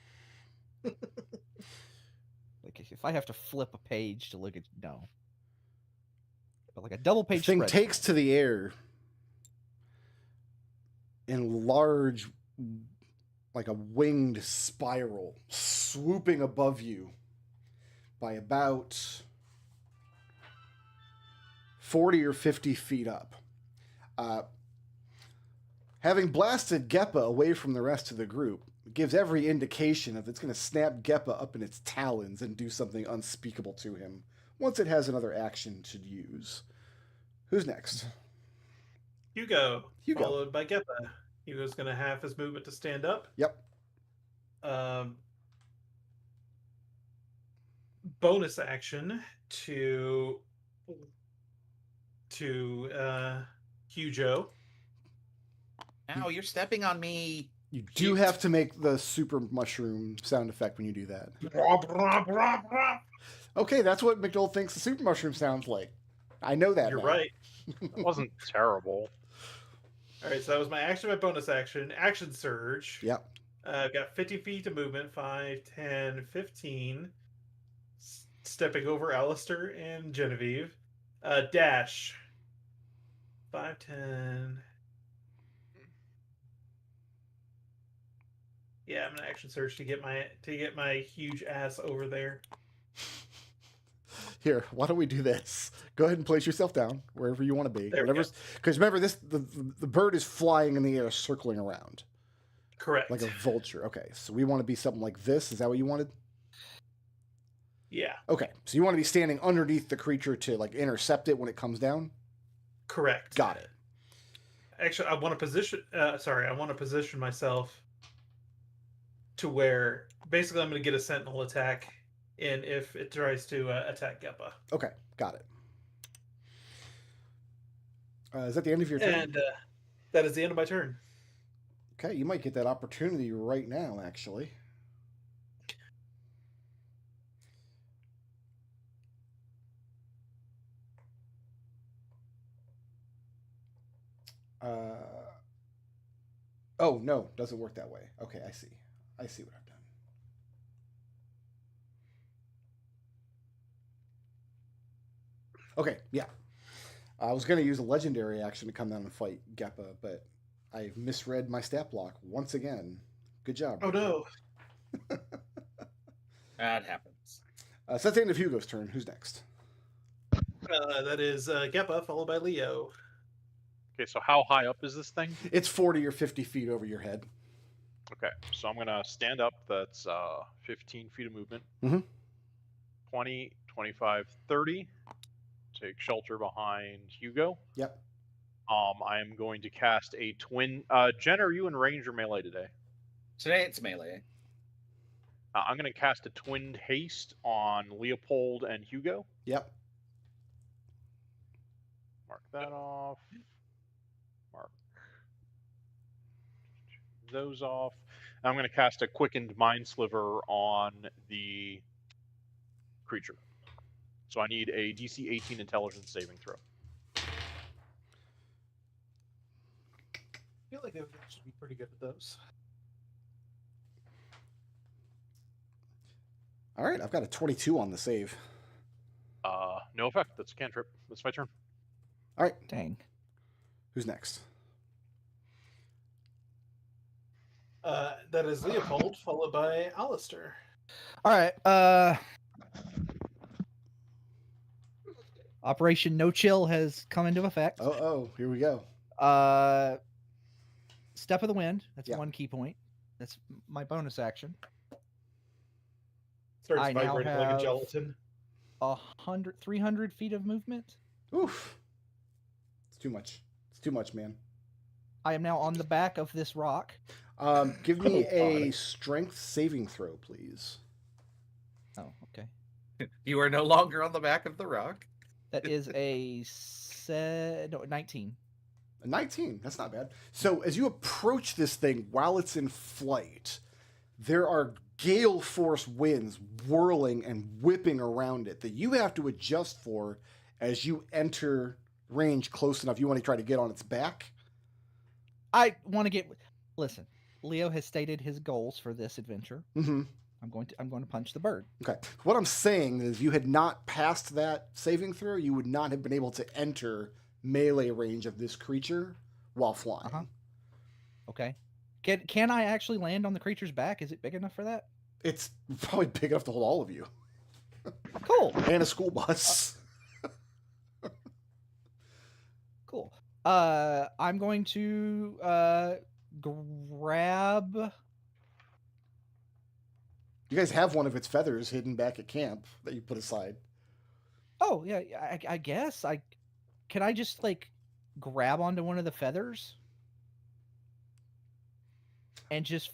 Speaker 3: Like if I have to flip a page to look at no, but like a double
Speaker 1: The
Speaker 3: page
Speaker 1: thing
Speaker 3: spread.
Speaker 1: takes to the air in large, like a winged spiral, swooping above you by about 40 or 50 feet up. Having blasted Geppa away from the rest of the group, it gives every indication that it's going to snap Geppa up in its talons and do something unspeakable to him once it has another action to use. Who's next?
Speaker 4: Hugo.
Speaker 1: Hugo.
Speaker 4: Followed by Geppa. Hugo's going to have his movement to stand up.
Speaker 1: Yep.
Speaker 4: Bonus action to Hugo.
Speaker 2: Ow, you're stepping on me.
Speaker 1: You do have to make the super mushroom sound effect when you do that. Okay, that's what McDowell thinks the super mushroom sounds like. I know that.
Speaker 4: You're
Speaker 1: now.
Speaker 4: right.
Speaker 5: It wasn't terrible.
Speaker 4: All right, so that was my action, my bonus action. Action surge.
Speaker 1: Yep.
Speaker 4: I've got 50 feet of movement, 5, 10, 15. Stepping over Alistair and Genevieve. Dash. 5, 10. Yeah, I'm gonna action surge to get my huge ass over there.
Speaker 1: Here, why don't we do this? Go ahead and place yourself down wherever you want to be.
Speaker 4: There we go.
Speaker 1: Because remember, the bird is flying in the air, circling around
Speaker 4: Correct.
Speaker 1: like a vulture. Okay, so we want to be something like this. Is that what you wanted?
Speaker 4: Yeah.
Speaker 1: Okay, so you want to be standing underneath the creature to like intercept it when it comes down.
Speaker 4: Correct.
Speaker 1: Got it.
Speaker 4: Actually, I want to position. I want to position myself to where basically I'm going to get a sentinel attack in if it tries to attack Geppa.
Speaker 1: Okay, got it. Is that the end of your turn?
Speaker 4: And that is the end of my turn.
Speaker 1: Okay, you might get that opportunity right now, actually. Oh, no, doesn't work that way. Okay, I see. I see what I've done. Okay, yeah. I was going to use a legendary action to come down and fight Geppa, but I've misread my stat block once again. Good job.
Speaker 4: Oh, no.
Speaker 2: That happens.
Speaker 1: So that's the end of Hugo's turn. Who's next?
Speaker 4: That is Geppa, followed by Leo.
Speaker 5: Okay, so how high up is this thing?
Speaker 1: It's 40 or 50 feet over your head.
Speaker 5: Okay, so I'm gonna stand up. That's 15 feet of movement.
Speaker 1: Mhm.
Speaker 5: 20, 25, 30. Take shelter behind Hugo.
Speaker 1: Yep.
Speaker 5: I am going to cast a twin. Jen, are you in range or melee today?
Speaker 2: Today it's melee.
Speaker 5: I'm going to cast a twinned haste on Leopold and Hugo.
Speaker 1: Yep.
Speaker 5: Mark that off. Mark those off. I'm going to cast a quickened mind sliver on the creature. So I need a DC 18 intelligence saving throw.
Speaker 4: I feel like I should be pretty good at those.
Speaker 1: All right, I've got a 22 on the save.
Speaker 5: No effect. That's a cantrip. That's my turn.
Speaker 1: All right,
Speaker 3: Dang.
Speaker 1: who's next?
Speaker 4: That is Leopold, followed by Alistair.
Speaker 3: All right. Operation No Chill has come into effect.
Speaker 1: Oh, here we go.
Speaker 3: Step of the Wind. That's
Speaker 1: Yeah.
Speaker 3: 1 key point. That's my bonus action.
Speaker 4: Starts
Speaker 3: I now
Speaker 4: vibrating like
Speaker 3: have-
Speaker 4: a gelatin.
Speaker 3: 300 feet of movement.
Speaker 1: Oof. It's too much. It's too much, man.
Speaker 3: I am now on the back of this rock.
Speaker 1: Give me
Speaker 4: Oh,
Speaker 1: a
Speaker 4: God.
Speaker 1: strength saving throw, please.
Speaker 3: Oh, okay.
Speaker 2: You are no longer on the back of the rock.
Speaker 3: That is a 19.
Speaker 1: A 19. That's not bad. So as you approach this thing while it's in flight, there are gale force winds whirling and whipping around it that you have to adjust for as you enter range close enough. You want to try to get on its back.
Speaker 3: I want to get. Listen, Leo has stated his goals for this adventure.
Speaker 1: Mm-hmm.
Speaker 3: I'm going to punch the bird.
Speaker 1: Okay. What I'm saying is, if you had not passed that saving throw, you would not have been able to enter melee range of this creature while flying.
Speaker 3: Uh-huh. Okay. Can I actually land on the creature's back? Is it big enough for that?
Speaker 1: It's probably big enough to hold all of you
Speaker 3: Cool.
Speaker 1: and a school bus.
Speaker 3: Cool. I'm going to grab.
Speaker 1: You guys have one of its feathers hidden back at camp that you put aside.
Speaker 3: Oh yeah, I guess can I just like grab onto one of the feathers and just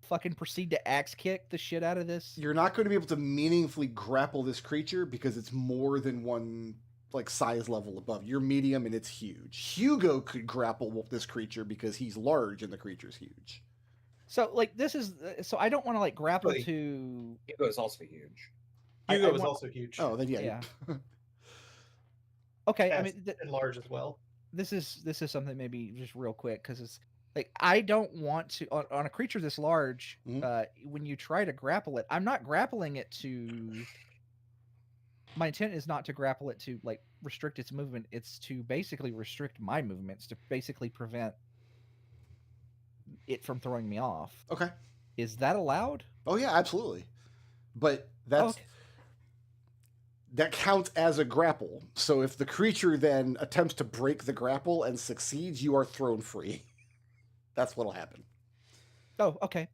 Speaker 3: fucking proceed to axe kick the shit out of this?
Speaker 1: You're not going to be able to meaningfully grapple this creature because it's more than one like size level above. You're medium and it's huge. Hugo could grapple this creature because he's large and the creature's huge.
Speaker 3: So like this is so I don't want to like grapple
Speaker 4: Really?
Speaker 3: to.
Speaker 2: Hugo is also huge.
Speaker 4: Hugo is
Speaker 3: want-
Speaker 4: also huge.
Speaker 1: Oh, then yeah.
Speaker 3: Yeah. Okay, I
Speaker 4: Fast
Speaker 3: mean
Speaker 4: and large as well.
Speaker 3: this is something maybe just real quick because it's like I don't want to on a creature this large.
Speaker 1: Mhm.
Speaker 3: When you try to grapple it, I'm not grappling it to. My intent is not to grapple it to like restrict its movement. It's to basically restrict my movements to basically prevent it from throwing me off.
Speaker 1: Okay.
Speaker 3: Is that allowed?
Speaker 1: Oh yeah, absolutely. But that's
Speaker 3: Okay.
Speaker 1: that counts as a grapple. So if the creature then attempts to break the grapple and succeeds, you are thrown free. That's what'll happen.
Speaker 3: Oh, okay.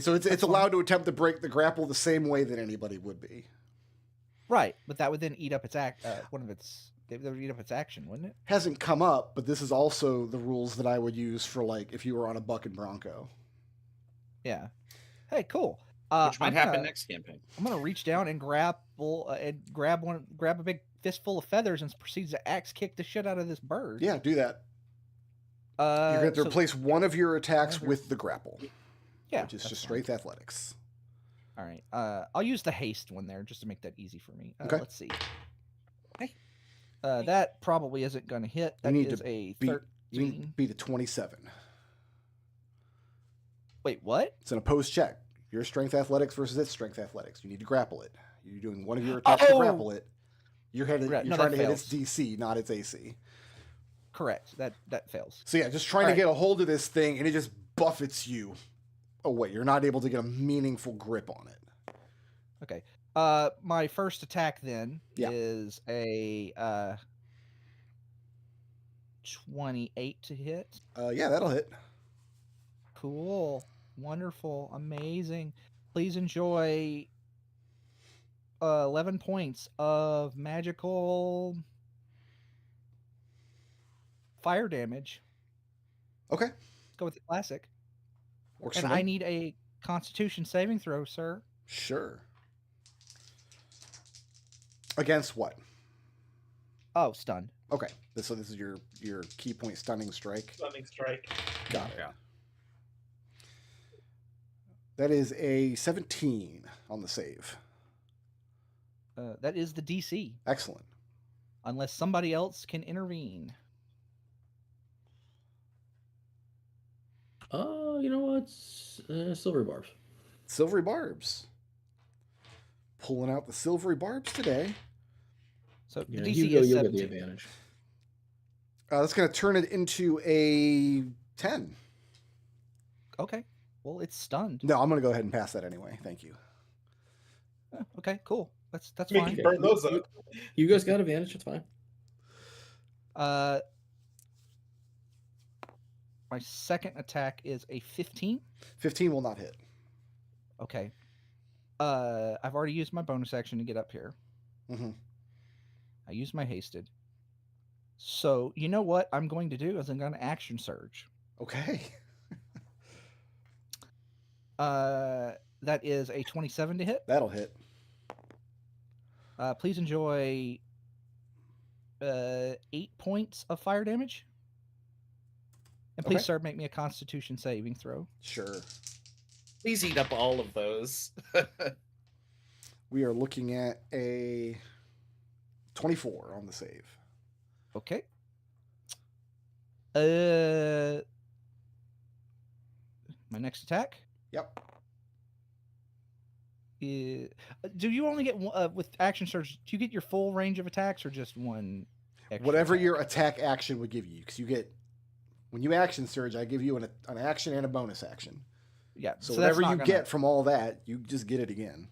Speaker 1: So it's
Speaker 3: That's fine.
Speaker 1: allowed to attempt to break the grapple the same way that anybody would be.
Speaker 3: Right, but that would then eat up its one of its. That would eat up its action, wouldn't it?
Speaker 1: Hasn't come up, but this is also the rules that I would use for like if you were on a buck and bronco.
Speaker 3: Yeah. Hey, cool.
Speaker 2: Which might happen next campaign.
Speaker 3: I'm gonna reach down and grab a big fistful of feathers and proceed to axe kick the shit out of this bird.
Speaker 1: Yeah, do that. You're gonna have to
Speaker 3: So-
Speaker 1: replace one of your attacks
Speaker 3: One of your-
Speaker 1: with the grapple,
Speaker 3: yeah,
Speaker 1: which is
Speaker 3: that's
Speaker 1: just
Speaker 3: fine.
Speaker 1: straight athletics.
Speaker 3: All right. I'll use the haste one there just to make that easy for me.
Speaker 1: Okay.
Speaker 3: Let's see. That probably isn't going to hit. That
Speaker 1: need to
Speaker 3: is a
Speaker 1: beat-
Speaker 3: 13.
Speaker 1: You need to beat a 27.
Speaker 3: Wait, what?
Speaker 1: It's an opposed check. Your strength athletics versus its strength athletics. You need to grapple it. You're doing one of your attacks to
Speaker 3: Oh!
Speaker 1: grapple it. You're
Speaker 3: Right,
Speaker 1: you're
Speaker 3: no,
Speaker 1: trying
Speaker 3: that
Speaker 1: to hit its
Speaker 3: fails.
Speaker 1: DC, not its AC.
Speaker 3: Correct. That fails.
Speaker 1: So yeah, just trying
Speaker 3: All
Speaker 1: to
Speaker 3: right.
Speaker 1: get a hold of this thing, and it just buffets you away. You're not able to get a meaningful grip on it.
Speaker 3: Okay. My first attack then
Speaker 1: Yeah.
Speaker 3: is a 28 to hit.
Speaker 1: Yeah, that'll hit.
Speaker 3: Cool. Wonderful. Amazing. Please enjoy 11 points of magical fire damage.
Speaker 1: Okay,
Speaker 3: Let's go with the classic.
Speaker 1: works
Speaker 3: And
Speaker 1: for me.
Speaker 3: I need a constitution saving throw, sir.
Speaker 1: Sure. Against what?
Speaker 3: Oh, stunned.
Speaker 1: Okay, so this is your key point stunning strike.
Speaker 4: Stunning strike.
Speaker 1: Got it.
Speaker 2: Yeah.
Speaker 1: That is a 17 on the save.
Speaker 3: That is the DC,
Speaker 1: Excellent.
Speaker 3: unless somebody else can intervene.
Speaker 6: You know what? Silver barbs.
Speaker 1: Silvery barbs. Pulling out the silvery barbs today.
Speaker 3: So
Speaker 6: Yeah,
Speaker 3: the DC
Speaker 6: Hugo,
Speaker 3: is
Speaker 6: you'll get the
Speaker 3: 17.
Speaker 6: advantage.
Speaker 1: That's going to turn it into a 10.
Speaker 3: Okay. Well, it's stunned.
Speaker 1: No, I'm going to go ahead and pass that anyway. Thank you.
Speaker 3: Okay, cool. That's
Speaker 4: Make
Speaker 3: fine.
Speaker 4: you burn those up.
Speaker 6: Hugo's got advantage. It's fine.
Speaker 3: My second attack is a 15.
Speaker 1: 15 will not hit.
Speaker 3: Okay. I've already used my bonus action to get up here.
Speaker 1: hmm
Speaker 3: I used my hasted. So you know what I'm going to do is I'm going to action surge.
Speaker 1: Okay.
Speaker 3: That is a 27 to hit.
Speaker 1: That'll hit.
Speaker 3: Please enjoy 8 points of fire damage. And please,
Speaker 1: Okay.
Speaker 3: sir, make me a Constitution saving throw.
Speaker 1: Sure.
Speaker 2: Please eat up all of those.
Speaker 1: We are looking at a 24 on the save.
Speaker 3: Okay. My next attack.
Speaker 1: Yep.
Speaker 3: Do you only get with action surge? Do you get your full range of attacks or just one? Extra
Speaker 1: Whatever
Speaker 3: attack?
Speaker 1: your attack action would give you, because you get when you action surge, I give you an action and a bonus action.
Speaker 3: Yeah.
Speaker 1: So
Speaker 3: that's
Speaker 1: whatever
Speaker 3: not
Speaker 1: you
Speaker 3: gonna-
Speaker 1: get from all that, you just get it again.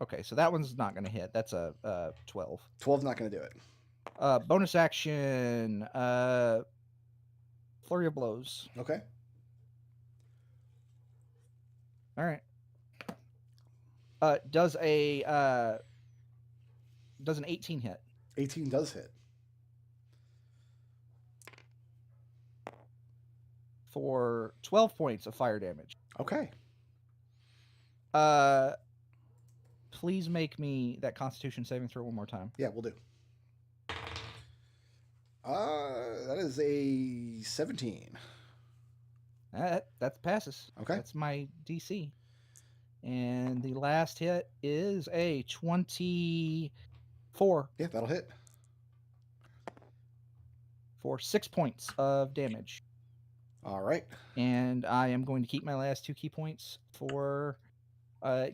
Speaker 3: Okay, so that one's not going to hit. That's a 12.
Speaker 1: 12's not going to do it.
Speaker 3: Bonus action. Flurry of blows.
Speaker 1: Okay.
Speaker 3: All right. Does an 18 hit?
Speaker 1: 18 does hit.
Speaker 3: For 12 points of fire damage.
Speaker 1: Okay.
Speaker 3: Please make me that Constitution saving throw one more time.
Speaker 1: Yeah, we'll do. That is a 17.
Speaker 3: That passes.
Speaker 1: Okay.
Speaker 3: That's my DC. And the last hit is a 24
Speaker 1: Yeah, that'll hit.
Speaker 3: for 6 points of damage.
Speaker 1: All right.
Speaker 3: And I am going to keep my last 2 key points for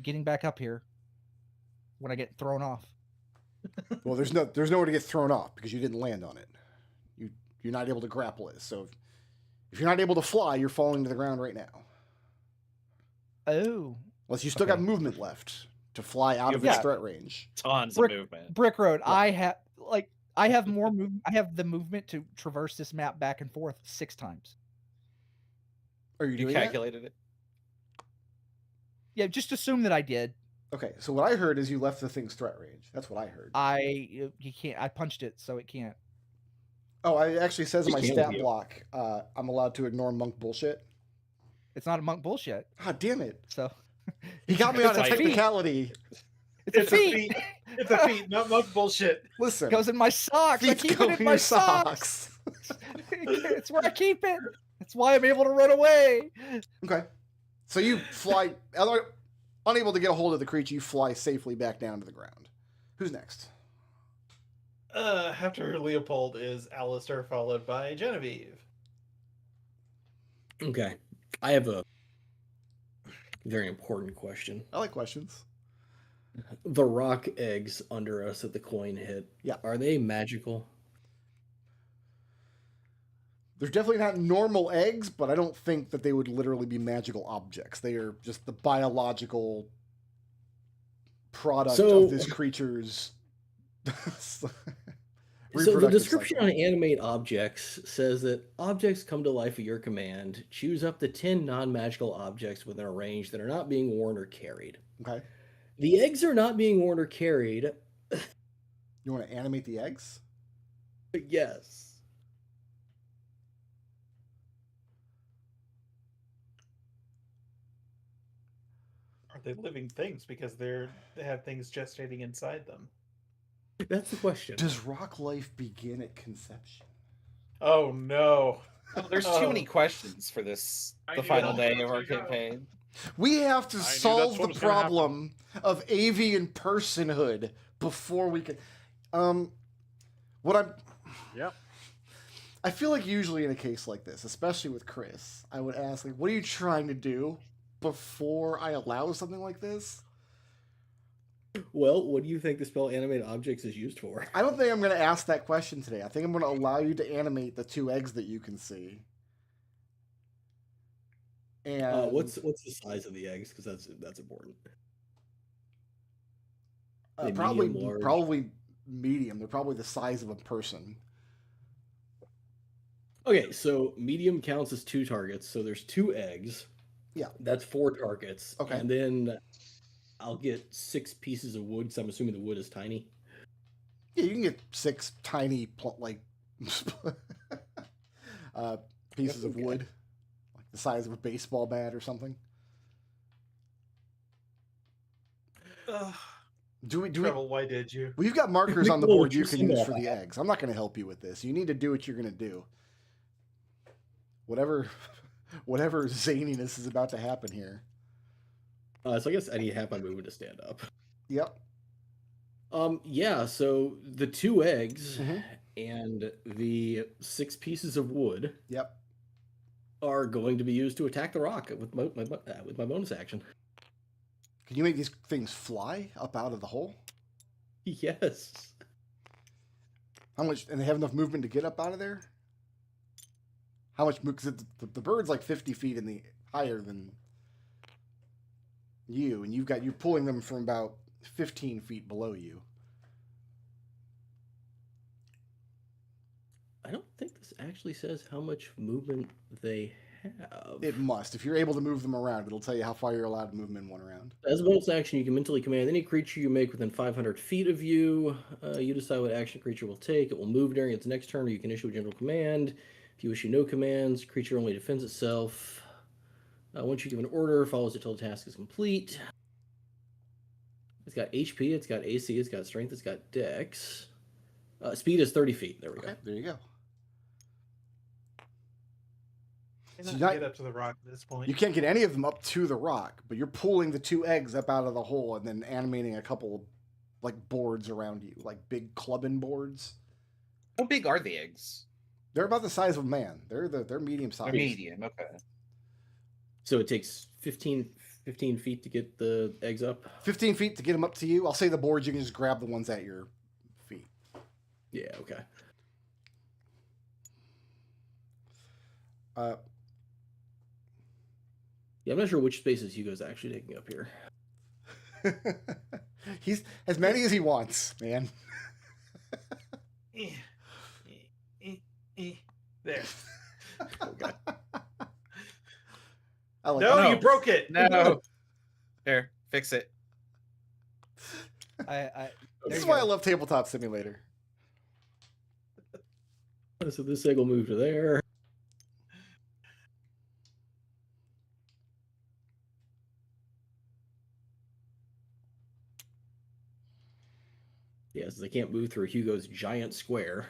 Speaker 3: getting back up here when I get thrown off.
Speaker 1: Well, there's nowhere to get thrown off because you didn't land on it. You're not able to grapple it. So if you're not able to fly, you're falling to the ground right now.
Speaker 3: Oh.
Speaker 1: Unless you still
Speaker 3: Okay.
Speaker 1: got movement left to fly out of
Speaker 3: Yeah.
Speaker 1: its threat range.
Speaker 2: Tons
Speaker 3: Brick-
Speaker 2: of movement.
Speaker 3: Brick Road,
Speaker 1: Yeah.
Speaker 3: I have more movement. I have the movement to traverse this map back and forth 6 times.
Speaker 1: Are you
Speaker 2: You
Speaker 1: doing that?
Speaker 2: calculated it.
Speaker 3: Yeah, just assume that I did.
Speaker 1: Okay, so what I heard is you left the thing's threat range. That's what I heard.
Speaker 3: You can't. I punched it, so it can't.
Speaker 1: Oh, it actually says in my
Speaker 6: Can't
Speaker 1: stat
Speaker 6: you?
Speaker 1: block, I'm allowed to ignore monk bullshit.
Speaker 3: It's not a monk bullshit.
Speaker 1: Ah, damn it.
Speaker 3: So
Speaker 1: He got me on a
Speaker 3: It's a feat.
Speaker 1: technicality.
Speaker 3: it's a feat.
Speaker 4: It's a feat, not much bullshit.
Speaker 1: Listen.
Speaker 3: It goes in my socks. I
Speaker 1: feet
Speaker 3: keep
Speaker 1: go
Speaker 3: it in
Speaker 1: in
Speaker 3: my
Speaker 1: your
Speaker 3: socks. It's where I keep it. That's why I'm able to run away.
Speaker 1: Okay. So you fly, unable to get a hold of the creature, you fly safely back down to the ground. Who's next?
Speaker 4: After Leopold is Alistair, followed by Genevieve.
Speaker 6: Okay. I have a very important question.
Speaker 1: I like questions.
Speaker 6: The rock eggs under us that the coin hit.
Speaker 1: Yeah.
Speaker 6: Are they magical?
Speaker 1: They're definitely not normal eggs, but I don't think that they would literally be magical objects. They are just the biological product
Speaker 6: So-
Speaker 1: of this creature's
Speaker 6: So the
Speaker 1: reproductive
Speaker 6: description
Speaker 1: cycle.
Speaker 6: on animate objects says that objects come to life at your command. Choose up to 10 non-magical objects within a range that are not being worn or carried.
Speaker 1: Okay.
Speaker 6: The eggs are not being worn or carried.
Speaker 1: You want to animate the eggs?
Speaker 6: Yes.
Speaker 4: Are they living things because they have things gestating inside them?
Speaker 6: That's the question.
Speaker 1: Does rock life begin at conception?
Speaker 4: Oh no!
Speaker 2: Oh, there's too
Speaker 4: Oh.
Speaker 2: many questions for this,
Speaker 5: I
Speaker 2: the
Speaker 5: knew
Speaker 2: final
Speaker 5: that
Speaker 2: day
Speaker 5: was
Speaker 2: of our
Speaker 5: gonna go.
Speaker 2: campaign.
Speaker 1: We have to
Speaker 5: I knew that's
Speaker 1: solve
Speaker 5: what
Speaker 1: the
Speaker 5: was gonna happen.
Speaker 1: problem of avian personhood before we can. What I'm.
Speaker 5: Yep.
Speaker 1: I feel like usually in a case like this, especially with Chris, I would ask, like, what are you trying to do before I allow something like this?
Speaker 6: Well, what do you think the spell animate objects is used for?
Speaker 1: I don't think I'm going to ask that question today. I think I'm going to allow you to animate the 2 eggs that you can see. And
Speaker 6: What's the size of the eggs? Because that's important. They
Speaker 1: probably
Speaker 6: medium, large?
Speaker 1: probably medium. They're probably the size of a person.
Speaker 6: Okay, so medium counts as 2 targets. So there's 2 eggs.
Speaker 1: Yeah.
Speaker 6: That's 4 targets.
Speaker 1: Okay.
Speaker 6: And then I'll get 6 pieces of wood. So I'm assuming the wood is tiny.
Speaker 1: Yeah, you can get 6 tiny pieces of
Speaker 6: Okay.
Speaker 1: wood, like the size of a baseball bat or something.
Speaker 4: Ugh,
Speaker 1: Do we?
Speaker 4: Treble, why did you?
Speaker 1: We've got markers
Speaker 6: We
Speaker 1: on the
Speaker 6: will
Speaker 1: board you
Speaker 6: just
Speaker 1: can use
Speaker 6: know
Speaker 1: for the
Speaker 6: that.
Speaker 1: eggs. I'm not going to help you with this. You need to do what you're going to do. Whatever zaniness is about to happen here.
Speaker 6: So I guess I need half my movement to stand up.
Speaker 1: Yep.
Speaker 6: Yeah, so the 2 eggs
Speaker 1: Mhm.
Speaker 6: and the 6 pieces of wood
Speaker 1: Yep.
Speaker 6: are going to be used to attack the rock with my bonus action.
Speaker 1: Can you make these things fly up out of the hole?
Speaker 6: Yes.
Speaker 1: How much? And they have enough movement to get up out of there? How much? Because the bird's like 50 feet in the higher than you, and you're pulling them from about 15 feet below you.
Speaker 6: I don't think this actually says how much movement they have.
Speaker 1: It must. If you're able to move them around, it'll tell you how far you're allowed to move them in one round.
Speaker 6: As a bonus action, you can mentally command any creature you make within 500 feet of you. You decide what action creature will take. It will move during its next turn, or you can issue a general command. If you issue no commands, creature only defends itself. Once you give an order, follows it till the task is complete. It's got HP, it's got AC, it's got strength, it's got dex. Speed is 30 feet. There we go.
Speaker 1: There you go.
Speaker 4: Cannot
Speaker 1: So
Speaker 4: get up to the rock at this point.
Speaker 1: You can't get any of them up to the rock, but you're pulling the 2 eggs up out of the hole and then animating a couple like boards around you, like big clubbing boards.
Speaker 2: How big are the eggs?
Speaker 1: They're about the size of a man. They're medium
Speaker 2: They're
Speaker 1: sized.
Speaker 2: medium. Okay.
Speaker 6: So it takes 15 feet to get the eggs up?
Speaker 1: 15 feet to get them up to you. I'll say the boards, you can just grab the ones at your feet.
Speaker 6: Yeah, okay. Yeah, I'm not sure which spaces Hugo's actually taking up here.
Speaker 1: He's as many as he wants, man.
Speaker 4: There.
Speaker 6: Okay.
Speaker 1: I like
Speaker 4: No,
Speaker 1: that.
Speaker 4: you broke it.
Speaker 2: No. Here, fix it.
Speaker 3: There
Speaker 1: This is
Speaker 3: you
Speaker 1: why I
Speaker 3: go.
Speaker 1: love Tabletop Simulator.
Speaker 6: So this egg will move to there. Yes, they can't move through Hugo's giant square.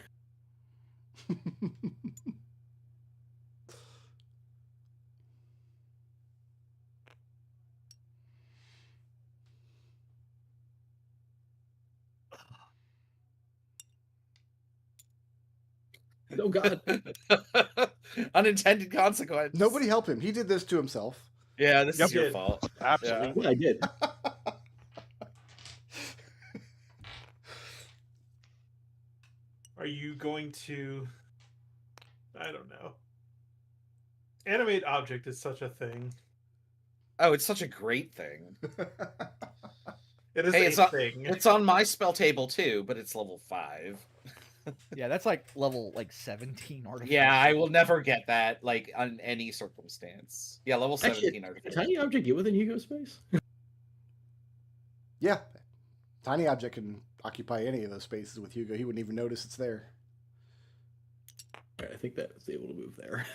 Speaker 6: Oh God!
Speaker 2: Unintended consequence.
Speaker 1: Nobody help him. He did this to himself.
Speaker 2: Yeah, this
Speaker 4: Yep.
Speaker 2: is your fault.
Speaker 5: Absolutely.
Speaker 6: Yeah, I did.
Speaker 4: Are you going to? I don't know. Animate object is such a thing.
Speaker 2: Oh, it's such a great thing.
Speaker 4: It is
Speaker 2: Hey,
Speaker 4: a
Speaker 2: it's not-
Speaker 4: thing.
Speaker 2: It's on my spell table too, but it's level 5.
Speaker 3: Yeah, that's like level 17 artifact.
Speaker 2: Yeah, I will never get that like on any circumstance. Yeah, level 17
Speaker 6: Actually, a
Speaker 2: artifact.
Speaker 6: tiny object get within Hugo space?
Speaker 1: Yeah. Tiny object can occupy any of those spaces with Hugo. He wouldn't even notice it's there.
Speaker 6: Alright, I think that is able to move there.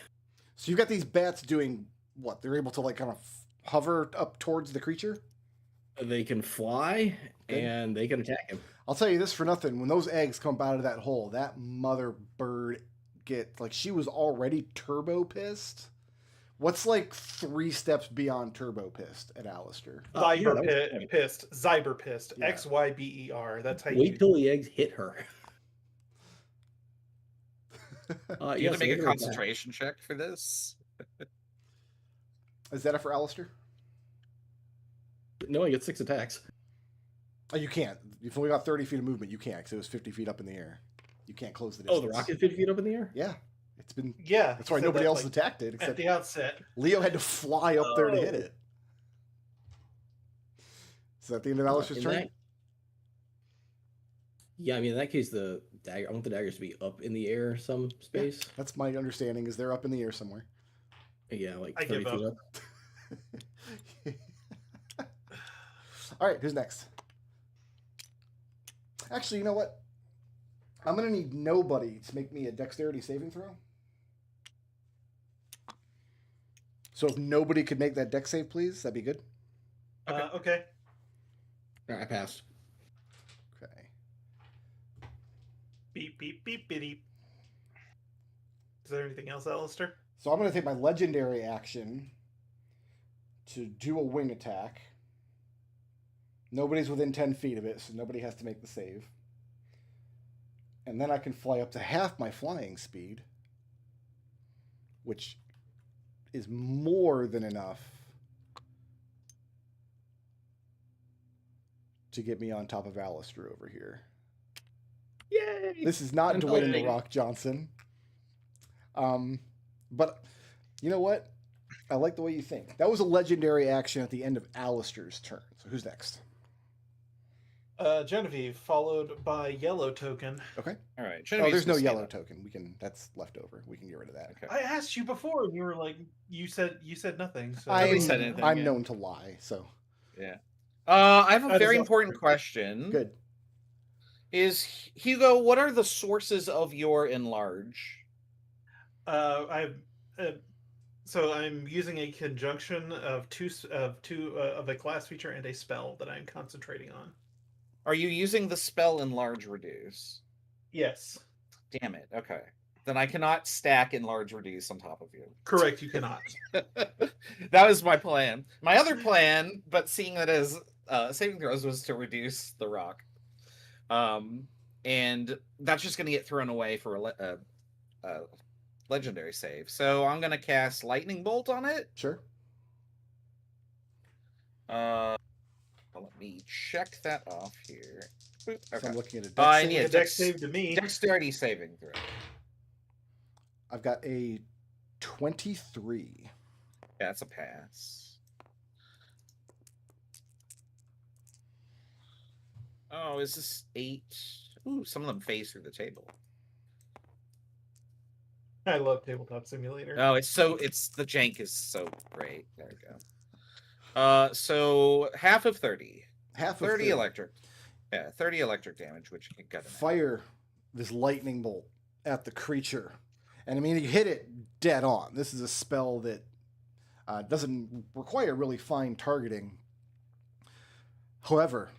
Speaker 1: So you've got these bats doing what? They're able to like kind of hover up towards the creature?
Speaker 6: They can fly
Speaker 1: Good.
Speaker 6: and they can attack him.
Speaker 1: I'll tell you this for nothing. When those eggs come out of that hole, that mother bird she was already turbo pissed. What's like 3 steps beyond turbo pissed at Alistair?
Speaker 4: Pissed. Zyber pissed.
Speaker 1: Yeah.
Speaker 4: XYBER. That's how
Speaker 6: Wait
Speaker 4: you.
Speaker 6: till the eggs hit her.
Speaker 2: Do you
Speaker 6: Yes,
Speaker 2: have to make
Speaker 6: they
Speaker 2: a
Speaker 6: can attack.
Speaker 2: concentration check for this?
Speaker 1: Is that it for Alistair?
Speaker 6: No, I get 6 attacks.
Speaker 1: Oh, you can't. You've only got 30 feet of movement. You can't because it was 50 feet up in the air. You can't close the
Speaker 6: Oh,
Speaker 1: distance.
Speaker 6: the rocket 50 feet up in the air?
Speaker 1: Yeah. It's been.
Speaker 4: Yeah.
Speaker 1: That's why
Speaker 4: said
Speaker 1: nobody
Speaker 4: that,
Speaker 1: else
Speaker 4: like,
Speaker 1: attacked it
Speaker 4: at
Speaker 1: except
Speaker 4: the outset.
Speaker 1: Leo had to fly up there to hit
Speaker 6: Oh.
Speaker 1: it. Is that the end of Alistair's
Speaker 6: In
Speaker 1: turn?
Speaker 6: that- Yeah, I mean, in that case, the dagger. I want the daggers to be up in the air some space.
Speaker 1: That's my understanding. Is they're up in the air somewhere.
Speaker 6: Yeah, like
Speaker 4: I
Speaker 6: 30
Speaker 4: give
Speaker 6: feet
Speaker 4: up.
Speaker 6: up.
Speaker 1: All right, who's next? Actually, you know what? I'm gonna need nobody to make me a dexterity saving throw. So if nobody could make that dex save, please, that'd be good.
Speaker 4: Okay.
Speaker 6: All right, I passed.
Speaker 1: Okay.
Speaker 4: Beep beep beep beep. Is there anything else, Alistair?
Speaker 1: So I'm gonna take my legendary action to do a wing attack. Nobody's within 10 feet of it, so nobody has to make the save. And then I can fly up to half my flying speed, which is more than enough to get me on top of Alistair over here.
Speaker 6: Yay!
Speaker 1: This is not
Speaker 6: I'm
Speaker 1: Dwayne The
Speaker 6: voting.
Speaker 1: Rock Johnson. But you know what? I like the way you think. That was a legendary action at the end of Alistair's turn. So who's next?
Speaker 4: Genevieve, followed by yellow token.
Speaker 1: Okay.
Speaker 2: All right.
Speaker 1: Oh, there's no
Speaker 2: Genevieve's
Speaker 1: yellow
Speaker 2: gonna
Speaker 1: token. That's left over. We can get rid of that.
Speaker 2: stay up.
Speaker 4: I asked you before, and you were like, you said nothing. So
Speaker 2: Nobody said anything,
Speaker 1: I'm
Speaker 2: yeah.
Speaker 1: known to lie, so
Speaker 2: Yeah. I have a
Speaker 4: That is
Speaker 2: very
Speaker 4: also
Speaker 2: important
Speaker 4: true.
Speaker 2: question.
Speaker 1: good.
Speaker 2: Is Hugo, what are the sources of your enlarge?
Speaker 4: So I'm using a conjunction of two of a class feature and a spell that I'm concentrating on.
Speaker 2: Are you using the spell enlarge reduce?
Speaker 4: Yes,
Speaker 2: Damn it. Okay. Then I cannot stack enlarge reduce on top of you.
Speaker 4: correct. You cannot.
Speaker 2: That was my plan. My other plan, but seeing that as saving throws, was to reduce the rock. And that's just going to get thrown away for a legendary save. So I'm going to cast lightning bolt on it.
Speaker 1: Sure.
Speaker 2: Let me check that off here. Boop,
Speaker 1: So
Speaker 2: okay.
Speaker 1: I'm looking at a dex
Speaker 2: I
Speaker 1: save.
Speaker 2: need a
Speaker 4: The dex save to me.
Speaker 2: dexterity saving throw.
Speaker 1: I've got a 23.
Speaker 2: Yeah, that's a pass. Oh, is this 8? Ooh, some of them phase through the table.
Speaker 4: I love Tabletop Simulator.
Speaker 2: Oh, it's the jank is so great. There we go. So half of 30.
Speaker 1: Half of
Speaker 2: 30 electric. Yeah, 30 electric damage, which can cut it.
Speaker 1: Fire this lightning bolt at the creature. And I mean, you hit it dead on. This is a spell that doesn't require really fine targeting. However,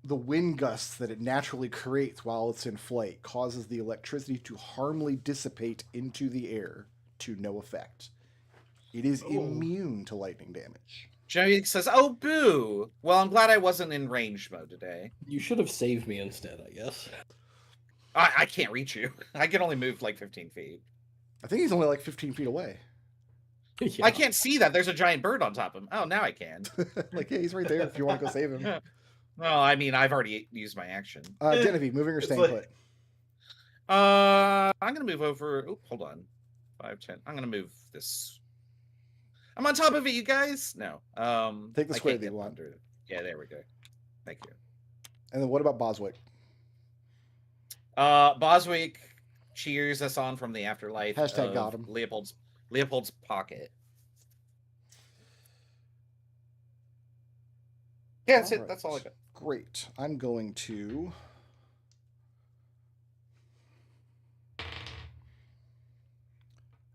Speaker 1: the wind gusts that it naturally creates while it's in flight causes the electricity to harmlessly dissipate into the air to no effect. It is immune to lightning damage.
Speaker 2: Genevieve says, "Oh, boo! Well, I'm glad I wasn't in range mode today.
Speaker 6: You should have saved me instead, I guess.
Speaker 2: I can't reach you. I can only move like 15 feet.
Speaker 1: I think he's only like 15 feet away.
Speaker 6: Yeah.
Speaker 2: I can't see that. There's a giant bird on top of him. Oh, now I can.
Speaker 1: Like, yeah, he's right there if you want to go save him.
Speaker 2: Well, I mean, I've already used my action.
Speaker 1: Genevieve, moving or
Speaker 4: It's
Speaker 1: staying
Speaker 4: like-
Speaker 1: put?
Speaker 2: I'm gonna move over. Oh, hold on. 5, 10. I'm gonna move this. I'm on top of it, you guys. No.
Speaker 1: Take the
Speaker 2: I
Speaker 1: square
Speaker 2: can't
Speaker 1: that you
Speaker 2: get
Speaker 1: want.
Speaker 2: under it. Yeah, there we go. Thank you.
Speaker 1: And then what about Boswick?
Speaker 2: Boswick cheers us on from the afterlife.
Speaker 1: Hashtag
Speaker 2: of
Speaker 1: got him.
Speaker 2: Leopold's pocket. Yeah, that's it.
Speaker 1: Alright.
Speaker 2: That's all I got.
Speaker 1: Great. I'm going to...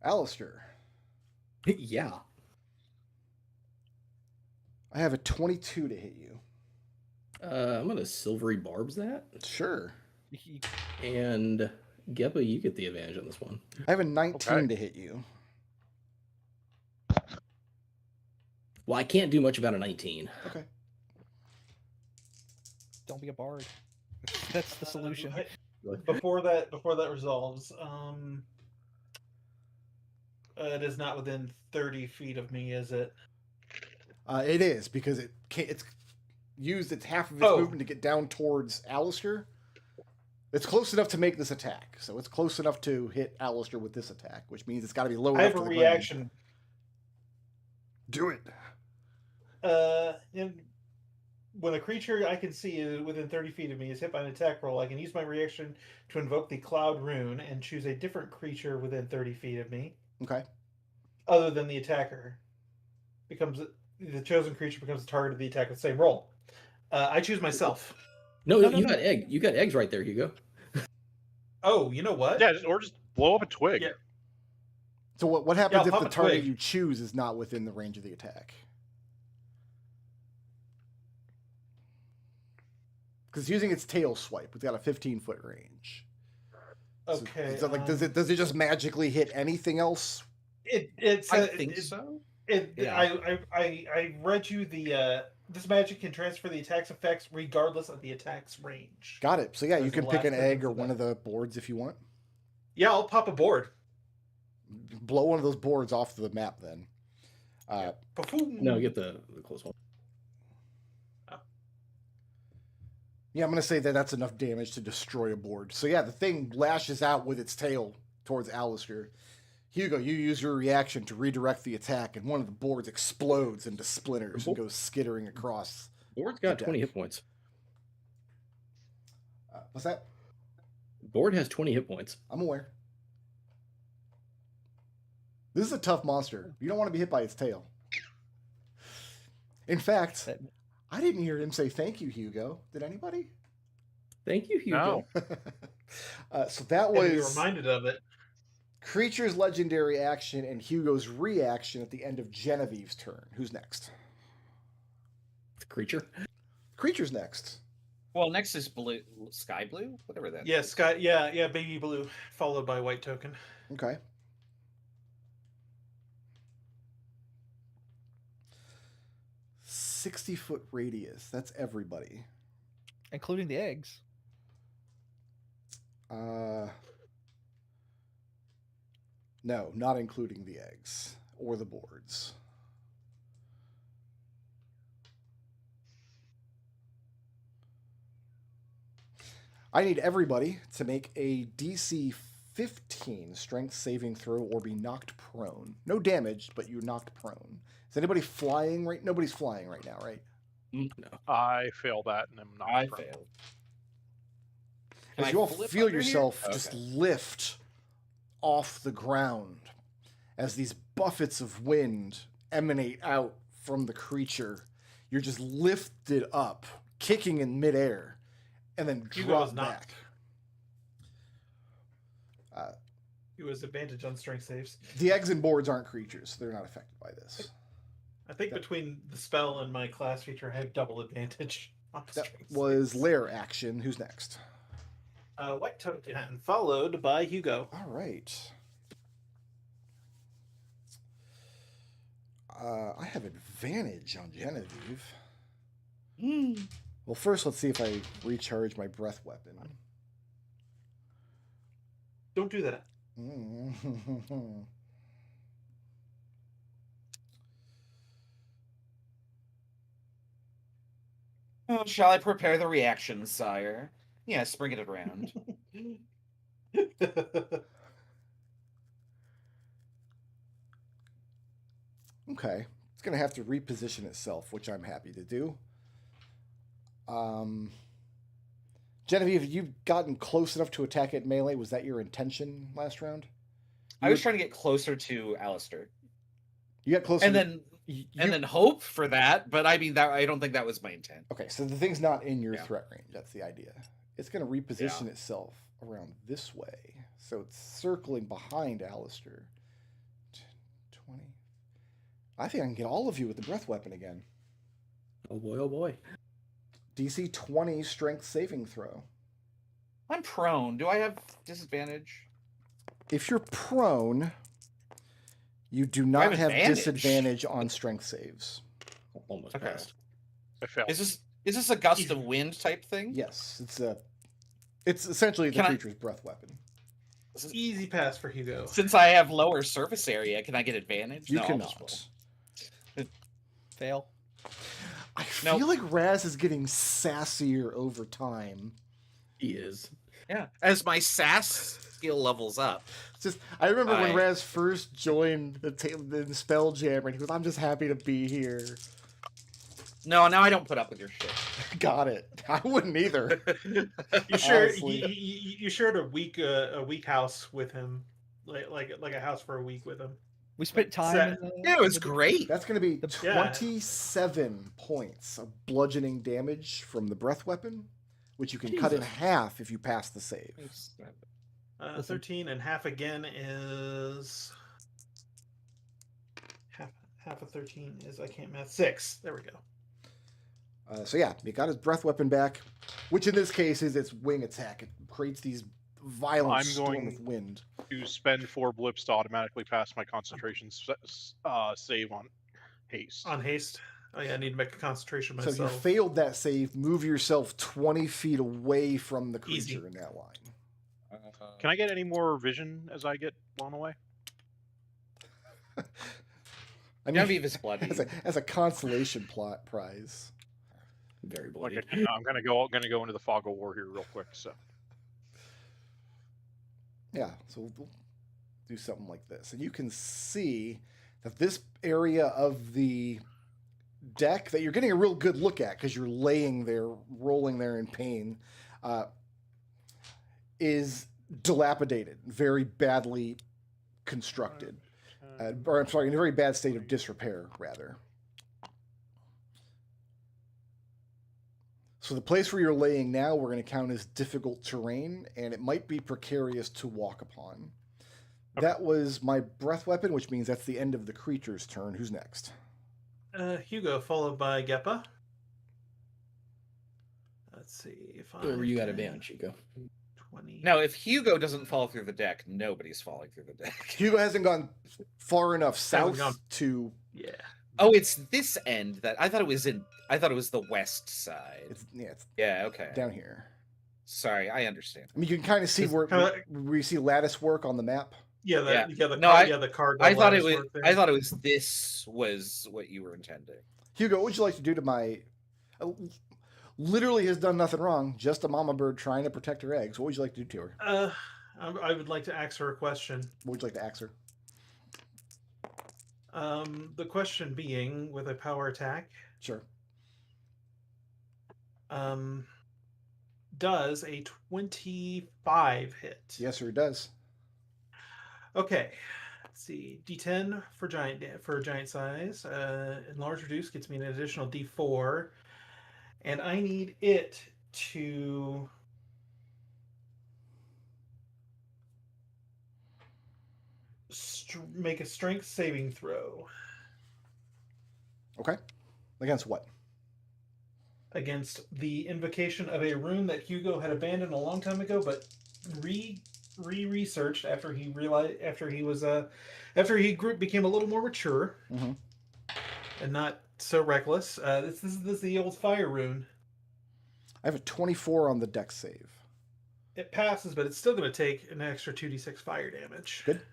Speaker 1: Alistair.
Speaker 6: Yeah.
Speaker 1: I have a 22 to hit you.
Speaker 6: I'm gonna silvery barbs that,
Speaker 1: Sure.
Speaker 6: and Geppa, you get the advantage on this one.
Speaker 1: I have a 19
Speaker 5: Okay.
Speaker 1: to hit you.
Speaker 6: Well, I can't do much about a 19.
Speaker 1: Okay.
Speaker 3: Don't be a bard. That's the solution.
Speaker 4: Before that resolves, it is not within 30 feet of me, is it?
Speaker 1: It is, because it's used its half of its
Speaker 4: Oh.
Speaker 1: movement to get down towards Alistair. It's close enough to make this attack. So it's close enough to hit Alistair with this attack, which means it's got to be low
Speaker 4: I
Speaker 1: enough
Speaker 4: have
Speaker 1: to
Speaker 4: a
Speaker 1: the ground.
Speaker 4: reaction.
Speaker 1: Do it.
Speaker 4: When a creature I can see is within 30 feet of me is hit by an attack roll, I can use my reaction to invoke the Cloud Rune and choose a different creature within 30 feet of me,
Speaker 1: Okay.
Speaker 4: other than the attacker. The chosen creature becomes the target of the attack with the same roll. I choose myself.
Speaker 6: No,
Speaker 4: No,
Speaker 6: you
Speaker 4: no,
Speaker 6: got egg. You got eggs right there, Hugo.
Speaker 4: Oh, you know what?
Speaker 5: Yeah, or just blow up a twig.
Speaker 4: Yeah.
Speaker 1: So what happens
Speaker 4: I'll
Speaker 1: if
Speaker 4: pop
Speaker 1: the
Speaker 4: a
Speaker 1: target
Speaker 4: twig.
Speaker 1: you choose is not within the range of the attack? Because using its tail swipe, it's got a 15-foot range. So-
Speaker 4: Okay.
Speaker 1: So, like, does it just magically hit anything else?
Speaker 2: I think so. Yeah.
Speaker 4: I read you the this magic can transfer the attack's effects regardless of the attack's range.
Speaker 1: Got it. So yeah, you
Speaker 4: That's
Speaker 1: can
Speaker 4: the
Speaker 1: pick
Speaker 4: last
Speaker 1: an egg
Speaker 4: sentence
Speaker 1: or
Speaker 4: of
Speaker 1: one
Speaker 4: that.
Speaker 1: of the boards if you want.
Speaker 4: Yeah, I'll pop a board.
Speaker 1: Blow one of those boards off the map then.
Speaker 4: Ba-foom.
Speaker 6: No, get the close one.
Speaker 1: Yeah, I'm going to say that that's enough damage to destroy a board. So yeah, the thing lashes out with its tail towards Alistair. Hugo, you use your reaction to redirect the attack, and one of the boards explodes into splinters and goes skittering across.
Speaker 6: Board's got
Speaker 1: The
Speaker 6: 20
Speaker 1: deck.
Speaker 6: hit points.
Speaker 1: What's that?
Speaker 6: Board has 20 hit points.
Speaker 1: I'm aware. This is a tough monster. You don't want to be hit by its tail. In fact, I didn't hear him say thank you, Hugo. Did anybody?
Speaker 6: Thank you, Hugo.
Speaker 1: So that
Speaker 4: And be
Speaker 1: was
Speaker 4: reminded of it.
Speaker 1: Creature's legendary action and Hugo's reaction at the end of Genevieve's turn. Who's next?
Speaker 6: The creature.
Speaker 1: Creature's next.
Speaker 2: Well, next is blue, sky blue, whatever that.
Speaker 4: Yeah,
Speaker 2: is.
Speaker 4: sky. Yeah, baby blue, followed by white token.
Speaker 1: Okay. "60-foot radius. That's everybody.
Speaker 3: including the eggs.
Speaker 1: No, not including the eggs or the boards. I need everybody to make a DC 15 strength saving throw or be knocked prone. No damage, but you're knocked prone. Is anybody flying right? Nobody's flying right now, right?
Speaker 6: No.
Speaker 5: I fail that and I'm not.
Speaker 2: I
Speaker 5: prone.
Speaker 2: failed. Can
Speaker 1: As
Speaker 2: I
Speaker 1: you all
Speaker 2: flip
Speaker 1: feel
Speaker 2: under here?
Speaker 1: yourself
Speaker 2: Okay.
Speaker 1: just lift off the ground as these buffets of wind emanate out from the creature. You're just lifted up, kicking in midair, and then
Speaker 4: Hugo
Speaker 1: drop
Speaker 4: was not.
Speaker 1: back.
Speaker 4: He was advantage on strength saves.
Speaker 1: The eggs and boards aren't creatures, so they're not affected by this.
Speaker 4: I think between the spell and my class feature, I have double advantage on
Speaker 1: That
Speaker 4: strength
Speaker 1: was
Speaker 4: saves.
Speaker 1: lair action. Who's next?
Speaker 4: White token, followed by Hugo.
Speaker 1: All right. I have advantage on Genevieve. Well, first, let's see if I recharge my breath weapon.
Speaker 4: Don't do that.
Speaker 2: Oh, shall I prepare the reaction, sire? Yes, bring it around.
Speaker 1: Okay. It's going to have to reposition itself, which I'm happy to do. Genevieve, have you gotten close enough to attack at melee? Was that your intention last round?
Speaker 2: I was trying to get closer to Alistair.
Speaker 1: You got closer.
Speaker 2: And then hope for that, but I mean that I don't think that was my intent.
Speaker 1: Okay, so the thing's not in your
Speaker 2: Yeah.
Speaker 1: threat range. That's the idea. It's going to reposition itself around this way. So it's circling behind Alistair. 10, 20. I think I can get all of you with the breath weapon again.
Speaker 6: Oh boy, oh boy.
Speaker 1: DC 20 strength saving throw.
Speaker 2: I'm prone. Do I have disadvantage?
Speaker 1: If you're prone, you do
Speaker 2: I
Speaker 1: not
Speaker 2: have
Speaker 1: have
Speaker 2: advantage.
Speaker 1: disadvantage on strength saves.
Speaker 6: Almost
Speaker 2: Okay.
Speaker 6: passed.
Speaker 5: I failed.
Speaker 2: Is this a gust of wind type thing?
Speaker 1: Yes, it's essentially the
Speaker 2: Can I-
Speaker 1: creature's breath weapon.
Speaker 4: Easy pass for Hugo.
Speaker 2: Since I have lower surface area, can I get advantage?
Speaker 1: You
Speaker 2: No, I'll just
Speaker 1: cannot.
Speaker 2: roll.
Speaker 3: Fail.
Speaker 1: I
Speaker 2: Nope.
Speaker 1: feel like Raz is getting sassier over time.
Speaker 6: He is.
Speaker 2: Yeah, as my sass skill levels up.
Speaker 1: It's just I remember when
Speaker 2: I-
Speaker 1: Raz first joined the Spelljammer, and he goes, "I'm just happy to be here."
Speaker 2: No, now I don't put up with your shit.
Speaker 1: Got it. I wouldn't either.
Speaker 4: You sure
Speaker 1: Honestly.
Speaker 4: you shared a week house with him, like a house for a week with him.
Speaker 3: We spent time.
Speaker 4: Set.
Speaker 3: In the,
Speaker 2: Yeah, it was great.
Speaker 1: That's going to be
Speaker 4: Yeah.
Speaker 1: 27 points of bludgeoning damage from the breath weapon, which you can cut in
Speaker 6: Jesus.
Speaker 1: half if you pass the save.
Speaker 3: Listen.
Speaker 4: 13 and half again is half of 13 is I can't math 6. There we go.
Speaker 1: So yeah, you got his breath weapon back, which in this case is its wing attack. It creates these violent
Speaker 5: I'm
Speaker 1: storm
Speaker 5: going-
Speaker 1: of wind.
Speaker 5: To spend 4 blips to automatically pass my concentration save on haste.
Speaker 4: On haste. Oh yeah, I need to make a concentration
Speaker 1: So
Speaker 4: myself.
Speaker 1: you failed that save. Move yourself 20 feet away from the
Speaker 4: Easy.
Speaker 1: creature in that line.
Speaker 5: Can I get any more vision as I get blown away?
Speaker 1: I mean,
Speaker 2: Genevieve is bloody.
Speaker 1: as a consolation plot prize.
Speaker 6: Very
Speaker 5: Like
Speaker 6: bloody.
Speaker 5: I'm gonna go into the fog of war here real quick. So
Speaker 1: Yeah, so we'll do something like this. And you can see that this area of the deck that you're getting a real good look at because you're laying there, rolling there in pain, is dilapidated, very badly constructed. Or I'm sorry, in a very bad state of disrepair, rather. So the place where you're laying now, we're going to count as difficult terrain, and it might be precarious to walk upon.
Speaker 5: Okay.
Speaker 1: That was my breath weapon, which means that's the end of the creature's turn. Who's next?
Speaker 4: Hugo, followed by Geppa. Let's see if I.
Speaker 6: Whatever you got advantage, Chico.
Speaker 4: 20.
Speaker 2: Now, if Hugo doesn't fall through the deck, nobody's falling through the deck.
Speaker 1: Hugo hasn't gone far enough south
Speaker 4: gone-
Speaker 1: to.
Speaker 4: Yeah.
Speaker 2: Oh, it's this end that I thought it was in. I thought it was the west side.
Speaker 1: It's
Speaker 2: Yeah, okay.
Speaker 1: down here.
Speaker 2: Sorry, I understand.
Speaker 1: I mean, you can kind of see
Speaker 4: It's
Speaker 1: where
Speaker 4: kinda-
Speaker 1: we see lattice work on the map.
Speaker 4: Yeah,
Speaker 2: Yeah.
Speaker 4: the
Speaker 2: No,
Speaker 4: card, the card.
Speaker 2: I thought it
Speaker 4: lattice
Speaker 2: was.
Speaker 4: work there.
Speaker 2: I thought it was. This was what you were intending.
Speaker 1: Hugo, what would you like to do to my? Literally has done nothing wrong. Just a mama bird trying to protect her eggs. What would you like to do to her?
Speaker 4: I would like to ask her a question.
Speaker 1: What would you like to ask her?
Speaker 4: The question being, with a power attack,
Speaker 1: Sure.
Speaker 4: does a 25 hit?
Speaker 1: Yes, sir, it does.
Speaker 4: Okay. Let's see. D10 for giant size. Enlarge reduce gets me an additional D4, and I need it to. Make a strength saving throw
Speaker 1: Okay. Against what?
Speaker 4: against the invocation of a rune that Hugo had abandoned a long time ago, but researched after he realized after he became a little more mature
Speaker 1: Mhm.
Speaker 4: and not so reckless. This is the old fire rune.
Speaker 1: I have a 24 on the dex save.
Speaker 4: It passes, but it's still going to take an extra 2d6 fire damage.
Speaker 1: Good.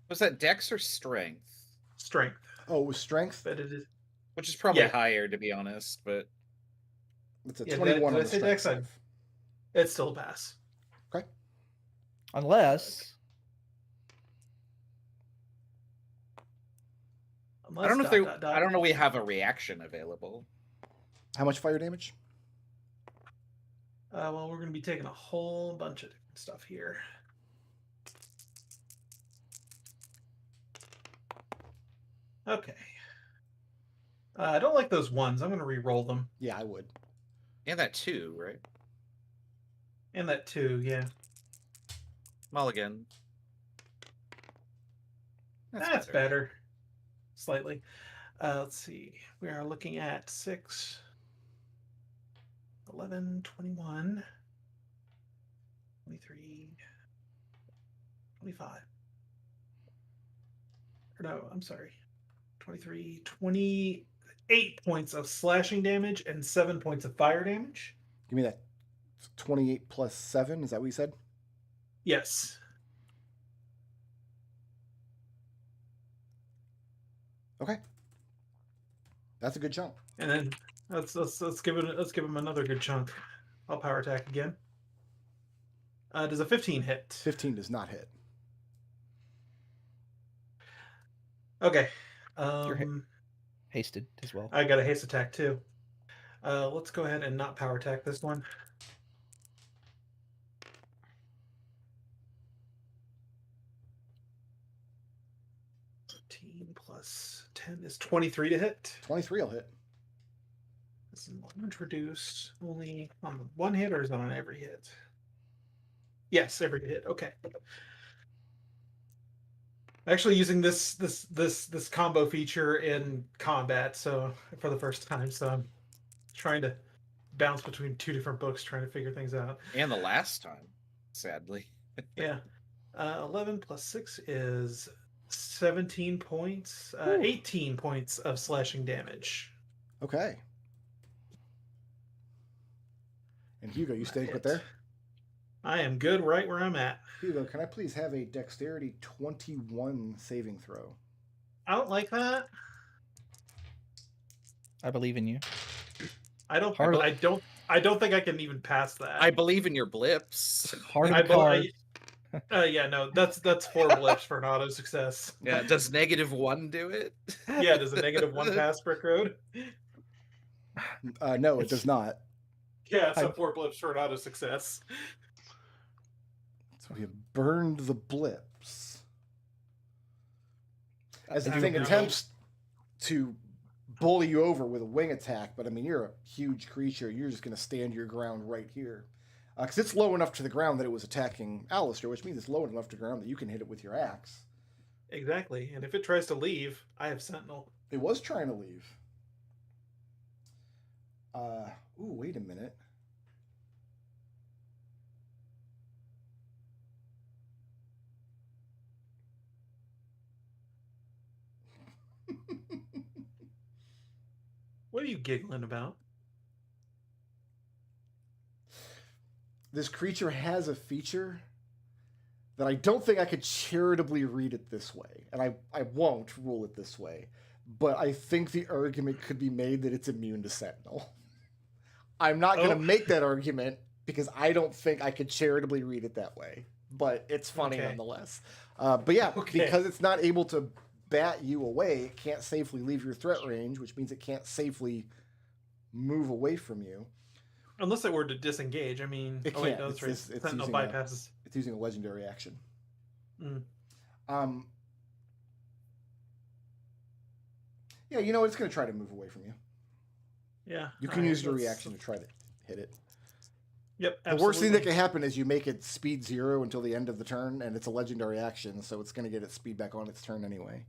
Speaker 2: Was that Dex or Strength?
Speaker 4: Strength,
Speaker 1: Oh, it was strength.
Speaker 4: but it is.
Speaker 2: Which is probably
Speaker 4: Yeah.
Speaker 2: higher, to be honest. But
Speaker 1: It's a
Speaker 4: Yeah,
Speaker 1: 21
Speaker 4: did I
Speaker 1: on the
Speaker 4: say
Speaker 1: strength
Speaker 4: dex?
Speaker 1: save.
Speaker 4: It's still a pass.
Speaker 3: Unless
Speaker 2: I don't know if they. I don't know. We have a reaction available.
Speaker 1: How much fire damage?
Speaker 4: Well, we're going to be taking a whole bunch of different stuff here. Okay. I don't like those ones. I'm going to re-roll them.
Speaker 1: Yeah, I would.
Speaker 2: And that too, right?
Speaker 4: And that 2, yeah.
Speaker 2: Mulligan.
Speaker 4: That's better. Slightly. Let's see. We are looking at 6, 11, 21, 23, 25. Or no, I'm sorry. 23, 28 points of slashing damage and 7 points of fire damage.
Speaker 1: Give me that 28 plus 7. Is that what you said?
Speaker 4: Yes.
Speaker 1: Okay. That's a good chunk.
Speaker 4: And then let's give him another good chunk. I'll power attack again. Does a 15 hit?
Speaker 1: 15 does not hit.
Speaker 4: Okay.
Speaker 3: hasted as well.
Speaker 4: I got a haste attack too. Let's go ahead and not power attack this one. Plus 10 is 23 to hit.
Speaker 1: 23 will hit.
Speaker 4: This is introduced only on one hit, or is it on every hit? Yes, every hit. Okay. Actually, using this combo feature in combat, so for the first time, so I'm trying to bounce between 2 different books, trying to figure things out.
Speaker 2: And the last time, sadly.
Speaker 4: Yeah. 11 plus 6 is 17 points. 18 points of slashing damage.
Speaker 1: Okay. And Hugo, you staying put there?
Speaker 4: I am good right where I'm at.
Speaker 1: Hugo, can I please have a dexterity 21 saving throw?
Speaker 4: I don't like that.
Speaker 3: I believe in you.
Speaker 4: I don't.
Speaker 3: Hard-
Speaker 4: I don't. I don't think I can even pass that.
Speaker 2: I believe in your blips.
Speaker 3: Heart of
Speaker 4: I
Speaker 3: the
Speaker 4: bel-
Speaker 3: card.
Speaker 4: yeah, no, that's 4 blips for an auto success.
Speaker 2: Yeah, does -1 do it?
Speaker 4: Yeah, does a -1 pass Brick Road?
Speaker 1: No, it does not.
Speaker 4: Yeah, so
Speaker 3: I-
Speaker 4: 4 blips for an auto success.
Speaker 1: So we have burned the blips. As the
Speaker 3: I do
Speaker 1: thing
Speaker 4: know.
Speaker 1: attempts to bully you over with a wing attack, but I mean, you're a huge creature. You're just going to stand your ground right here. Because it's low enough to the ground that it was attacking Alistair, which means it's low enough to the ground that you can hit it with your axe.
Speaker 4: Exactly. And if it tries to leave, I have Sentinel.
Speaker 1: It was trying to leave. Ooh, wait a minute.
Speaker 4: What are you giggling about?
Speaker 1: This creature has a feature that I don't think I could charitably read it this way, and I won't rule it this way, but I think the argument could be made that it's immune to Sentinel. I'm not going to make that argument because I don't think I could charitably read it that way, but it's funny nonetheless. But yeah, because it's not able to bat you away, it can't safely leave your threat range, which means it can't safely move away from you.
Speaker 4: Unless it were to disengage. I mean,
Speaker 1: It
Speaker 4: wait,
Speaker 1: can't.
Speaker 4: no, that's right.
Speaker 1: It's
Speaker 4: Sentinel
Speaker 1: using a-
Speaker 4: bypasses.
Speaker 1: It's using a legendary action.
Speaker 4: Mm.
Speaker 1: Yeah, you know, it's going to try to move away from you.
Speaker 4: Yeah.
Speaker 1: You can use your reaction to try to hit it.
Speaker 4: Yep.
Speaker 1: The worst thing that can happen is you make it speed 0 until the end of the turn, and it's a legendary action, so it's going to get its speed back on its turn anyway.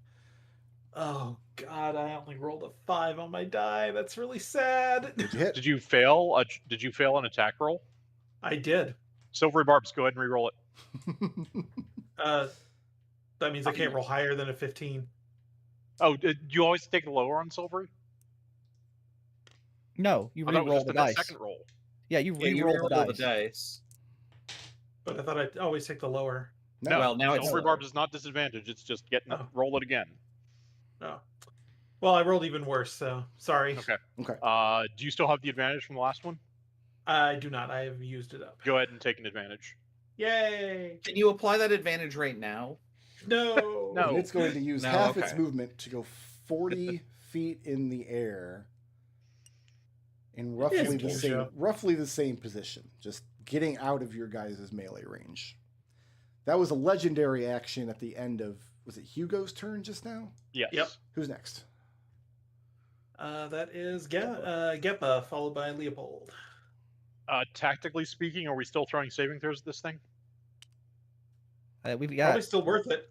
Speaker 4: Oh God, I only rolled a 5 on my die. That's really sad.
Speaker 1: Did you hit?
Speaker 5: Did you fail? Did you fail an attack roll?
Speaker 4: I did.
Speaker 5: Silvery Barbs, go ahead and re-roll it.
Speaker 4: That means I can't roll higher than a 15.
Speaker 5: Oh, did you always take the lower on Silvery?
Speaker 3: No, you
Speaker 5: I thought it was
Speaker 3: re-roll
Speaker 5: just
Speaker 3: the
Speaker 5: in that
Speaker 3: dice.
Speaker 5: second roll.
Speaker 3: Yeah, you
Speaker 2: Yeah, you
Speaker 3: re-roll the
Speaker 2: roll
Speaker 3: dice.
Speaker 2: the dice.
Speaker 4: But I thought I'd always take the lower.
Speaker 5: No,
Speaker 2: Well, now it's
Speaker 5: Silvery
Speaker 2: lower.
Speaker 5: Barbs is not disadvantage. It's just
Speaker 4: Oh.
Speaker 5: roll it again.
Speaker 4: Oh. Well, I rolled even worse, so sorry.
Speaker 5: Okay.
Speaker 1: Okay.
Speaker 5: Do you still have the advantage from the last one?
Speaker 4: I do not. I have used it up.
Speaker 5: Go ahead and take an advantage.
Speaker 4: Yay!
Speaker 2: Can you apply that advantage right now?
Speaker 4: No.
Speaker 5: No.
Speaker 1: And it's going to use
Speaker 2: No,
Speaker 1: half its
Speaker 2: okay.
Speaker 1: movement to go 40 feet in the air in roughly the same position, just getting out of your guys' melee range. That was a legendary action at the end of, was it Hugo's turn just now?
Speaker 5: Yes.
Speaker 4: Yep.
Speaker 1: Who's next?
Speaker 4: That is Geppa, followed by Leopold.
Speaker 5: Tactically speaking, are we still throwing saving throws at this thing?
Speaker 3: We've
Speaker 4: Probably
Speaker 3: got
Speaker 4: still worth it.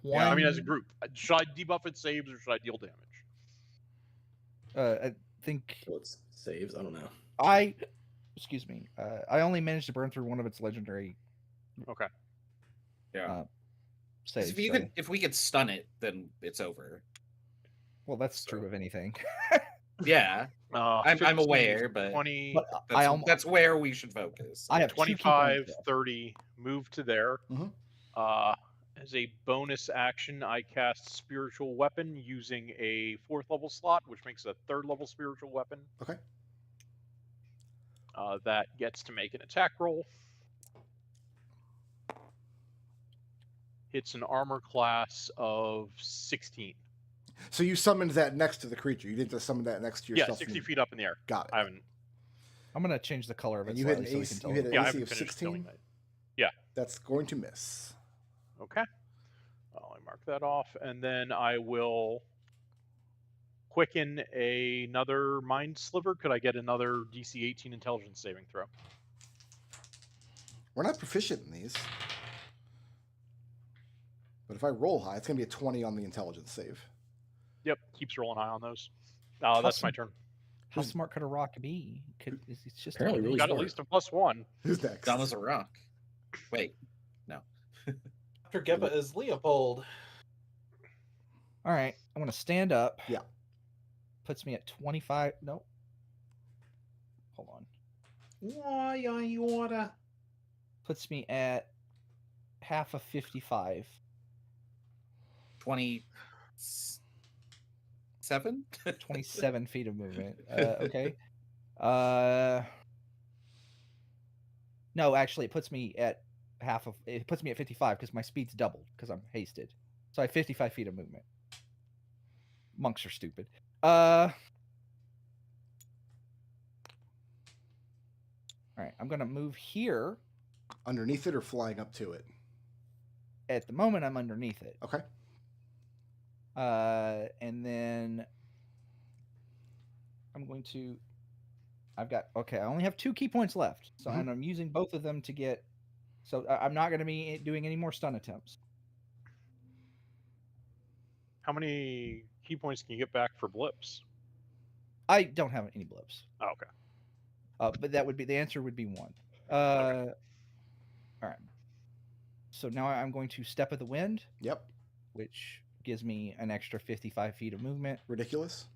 Speaker 3: one.
Speaker 5: Yeah, I mean, as a group, should I debuff its saves or should I deal damage?
Speaker 3: I think
Speaker 6: So it's saves. I don't know.
Speaker 3: excuse me. I only managed to burn through one of its legendary
Speaker 5: Okay.
Speaker 2: Yeah.
Speaker 3: saves.
Speaker 2: If we could stun it, then it's over.
Speaker 3: Well, that's true of anything.
Speaker 2: Yeah, I'm
Speaker 5: 15,
Speaker 2: aware, but
Speaker 5: 20,
Speaker 3: But
Speaker 2: that's where we should focus.
Speaker 3: I have 2 key
Speaker 5: 25,
Speaker 3: points left.
Speaker 5: 30, move to there.
Speaker 1: Mhm.
Speaker 5: As a bonus action, I cast Spiritual Weapon using a 4th level slot, which makes it a 3rd level Spiritual Weapon.
Speaker 1: Okay.
Speaker 5: That gets to make an attack roll. Hits an armor class of 16.
Speaker 1: So you summoned that next to the creature. You didn't just summon that next to
Speaker 5: Yeah,
Speaker 1: yourself.
Speaker 5: 60 feet up in the air.
Speaker 1: Got it.
Speaker 5: I haven't.
Speaker 3: I'm gonna change the color of it
Speaker 1: And you hit
Speaker 3: slightly
Speaker 1: an
Speaker 3: so we
Speaker 1: AC,
Speaker 3: can tell.
Speaker 1: you hit an
Speaker 5: Yeah, I
Speaker 1: AC
Speaker 5: haven't
Speaker 1: of
Speaker 5: finished
Speaker 1: 16.
Speaker 5: filling that.
Speaker 1: That's going to miss.
Speaker 5: Okay. I'll mark that off, and then I will quicken another Mind Sliver. Could I get another DC 18 Intelligence saving throw?
Speaker 1: We're not proficient in these. But if I roll high, it's going to be a 20 on the intelligence save.
Speaker 5: Yep, keeps rolling high on those. That's my turn.
Speaker 3: How smart could a rock be? It's just
Speaker 6: Apparently really
Speaker 5: Got at
Speaker 6: smart.
Speaker 5: least a +1.
Speaker 1: Who's next?
Speaker 2: Dumb as a rock. Wait, no.
Speaker 4: After Geppa is Leopold.
Speaker 3: All right, I'm gonna stand up.
Speaker 1: Yeah.
Speaker 3: Puts me at 25. Nope. Hold on.
Speaker 4: Why you wanna?
Speaker 3: Puts me at half of 55.
Speaker 2: 27?
Speaker 3: 27 feet of movement. Okay. No, actually, it puts me at It puts me at 55 because my speed's doubled because I'm hasted. So I have 55 feet of movement. Monks are stupid. All right, I'm gonna move here.
Speaker 1: Underneath it or flying up to it?
Speaker 3: At the moment, I'm underneath it.
Speaker 1: Okay.
Speaker 3: And then I'm going to. I only have 2 key points left, so and I'm using both of them to get. So I'm not going to be doing any more stun attempts.
Speaker 5: How many key points can you get back for blips?
Speaker 3: I don't have any blips.
Speaker 5: Oh, okay.
Speaker 3: But that would be the answer. Would be 1.
Speaker 5: Okay.
Speaker 3: All right. So now I'm going to step of the wind.
Speaker 1: Yep.
Speaker 3: Which gives me an extra 55 feet of movement.
Speaker 1: Ridiculous.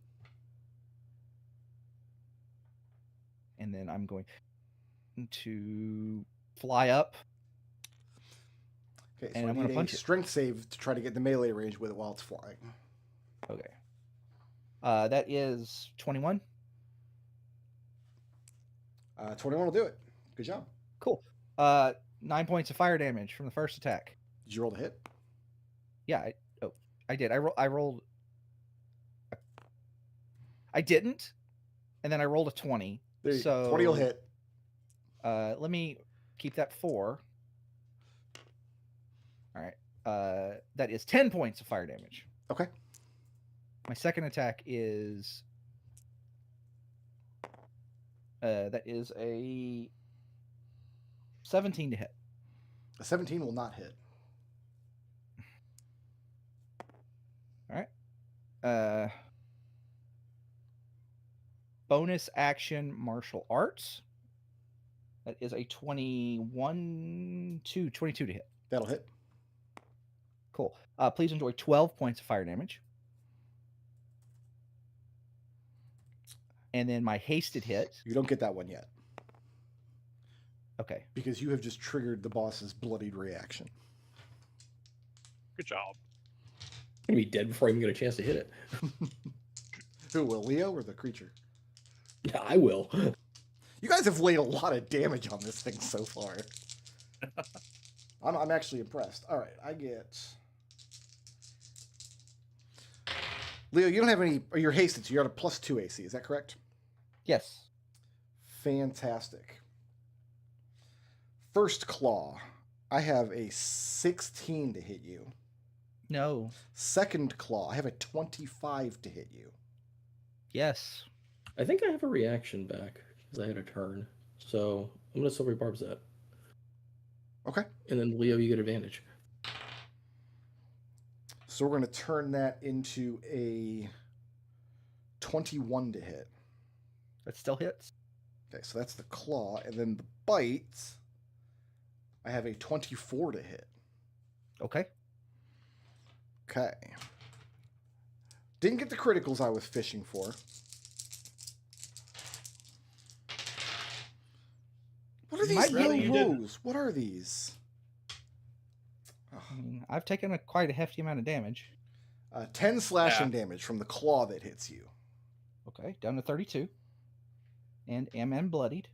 Speaker 3: And then I'm going to fly up.
Speaker 1: Okay, so
Speaker 3: and
Speaker 1: I
Speaker 3: I'm going
Speaker 1: need
Speaker 3: to
Speaker 1: a
Speaker 3: punch it.
Speaker 1: strength save to try to get the melee range with it while it's flying.
Speaker 3: Okay. That is 21.
Speaker 1: 21 will do it. Good job.
Speaker 3: Cool. 9 points of fire damage from the first attack.
Speaker 1: Did you roll to hit?
Speaker 3: Yeah, I did. I rolled. I didn't, and then I rolled a 20.
Speaker 1: There you
Speaker 3: so
Speaker 1: go. 20 will hit.
Speaker 3: Let me keep that 4. All right. That is 10 points of fire damage.
Speaker 1: Okay.
Speaker 3: My second attack is. That is a 17 to hit.
Speaker 1: A 17 will not hit.
Speaker 3: All right. Bonus action martial arts. That is a 22 to hit.
Speaker 1: That'll hit.
Speaker 3: Cool. Please enjoy 12 points of fire damage. And then my hasted hit.
Speaker 1: You don't get that one yet.
Speaker 3: Okay.
Speaker 1: Because you have just triggered the boss's bloodied reaction.
Speaker 5: Good job.
Speaker 6: I'm going to be dead before I even get a chance to hit it.
Speaker 1: Who will, Leo or the creature?
Speaker 6: Yeah, I will.
Speaker 1: You guys have laid a lot of damage on this thing so far. I'm actually impressed. All right, I get... Leo, you don't have any... Or you're hasted, so you're at a +2 AC. Is that correct?
Speaker 3: Yes.
Speaker 1: Fantastic. First claw. I have a 16 to hit you.
Speaker 3: No.
Speaker 1: Second claw. I have a 25 to hit you.
Speaker 3: Yes.
Speaker 6: I think I have a reaction back because I had a turn. So I'm going to Silvery Barbs that.
Speaker 1: Okay.
Speaker 6: And then Leo, you get advantage.
Speaker 1: So we're going to turn that into a 21 to hit.
Speaker 3: That still hits.
Speaker 1: Okay, so that's the claw. And then the bite, I have a 24 to hit.
Speaker 3: Okay.
Speaker 1: Okay. Didn't get the criticals I was fishing for. What are these
Speaker 4: rather you didn't.
Speaker 1: yo-hos? What are these?
Speaker 3: I mean, I've taken quite a hefty amount of damage.
Speaker 1: 10 slashing damage from the claw that hits you.
Speaker 3: Okay, down to 32. And am bloodied.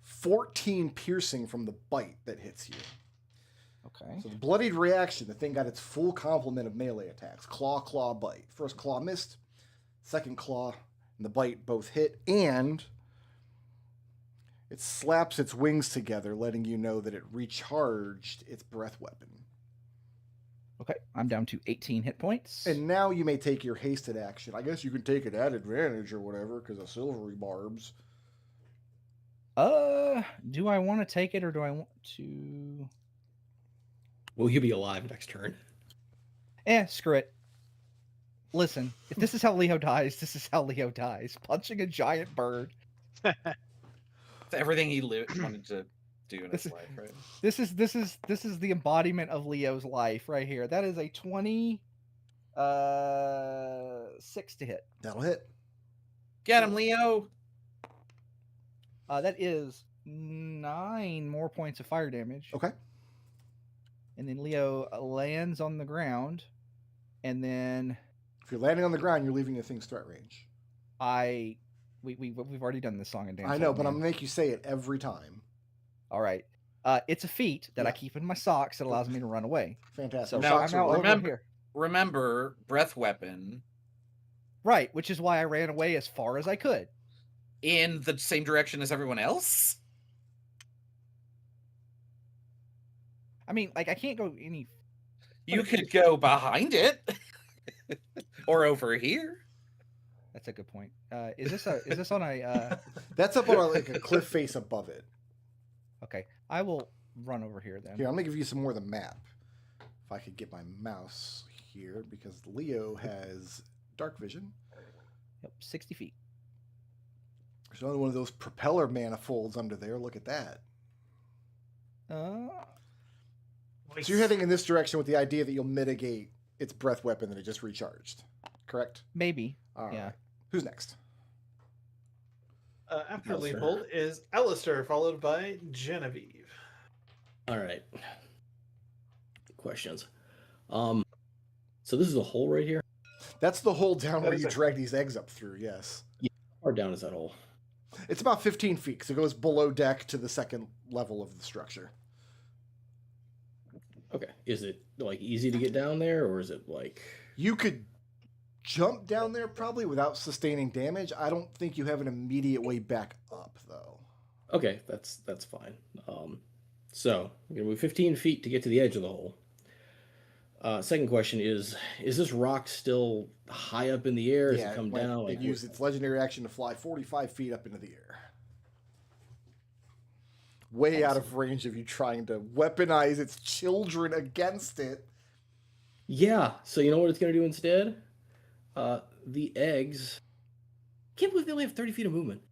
Speaker 1: 14 piercing from the bite that hits you.
Speaker 3: Okay.
Speaker 1: So the bloodied reaction, the thing got its full complement of melee attacks. Claw, claw, bite. First claw missed. Second claw and the bite both hit. And it slaps its wings together, letting you know that it recharged its breath weapon.
Speaker 3: Okay, I'm down to 18 hit points.
Speaker 1: And now you may take your hasted action. I guess you can take it at advantage or whatever because of silvery barbs.
Speaker 3: Do I want to take it or do I want to...
Speaker 6: Will you be alive next turn?
Speaker 3: Screw it. Listen, if this is how Leo dies, this is how Leo dies. Punching a giant bird.
Speaker 2: It's everything he wanted to do in his life, right?
Speaker 3: This is the embodiment of Leo's life right here. That is a 26 to hit.
Speaker 1: That'll hit.
Speaker 2: Get him, Leo!
Speaker 3: That is 9 more points of fire damage.
Speaker 1: Okay.
Speaker 3: And then Leo lands on the ground, and then
Speaker 1: If you're landing on the ground, you're leaving the thing's threat range.
Speaker 3: I we've already done this song and dance.
Speaker 1: I know,
Speaker 3: Old
Speaker 1: but I'm
Speaker 3: Man.
Speaker 1: gonna make you say it every time.
Speaker 3: All right. It's a feat that I keep in my socks that allows me to run away.
Speaker 1: Fantastic.
Speaker 3: So
Speaker 2: Now,
Speaker 3: I'm now over
Speaker 2: remember-
Speaker 3: here.
Speaker 2: Remember, breath weapon
Speaker 3: Right, which is why I ran away as far as I could.
Speaker 2: in the same direction as everyone else?
Speaker 3: I mean, like I can't go any.
Speaker 2: You could go behind it. Or over here.
Speaker 3: That's a good point. Is this on a?
Speaker 1: That's up on like a cliff face above it.
Speaker 3: Okay, I will run over here then.
Speaker 1: Here, I'm gonna give you some more of the map. If I could get my mouse here, because Leo has dark vision.
Speaker 3: Yep, 60 feet.
Speaker 1: There's another one of those propeller manifolds under there. Look at that. So you're heading in this direction with the idea that you'll mitigate its breath weapon that it just recharged. Correct?
Speaker 3: Maybe.
Speaker 1: All
Speaker 3: Yeah.
Speaker 1: right. Who's next?
Speaker 4: After
Speaker 6: Alistair.
Speaker 4: Leopold is Alistair, followed by Genevieve.
Speaker 6: All right. Questions. So this is a hole right here.
Speaker 1: That's the hole down
Speaker 4: That
Speaker 1: where
Speaker 4: is
Speaker 1: you
Speaker 4: a-
Speaker 1: drag these eggs up through, yes.
Speaker 6: How far down is that hole?
Speaker 1: It's about 15 feet, because it goes below deck to the second level of the structure.
Speaker 6: Okay. Is it like easy to get down there, or is it like?
Speaker 1: You could jump down there probably without sustaining damage. I don't think you have an immediate way back up, though.
Speaker 6: Okay, that's fine. So I'm gonna move 15 feet to get to the edge of the hole. Second question is this rock still high up in the air? Does it come down?
Speaker 1: It used its legendary action to fly 45 feet up into the air. Way out of range of you trying to weaponize its children against it.
Speaker 6: Yeah. So you know what it's gonna do instead? The eggs. I can't believe they only have 30 feet of movement.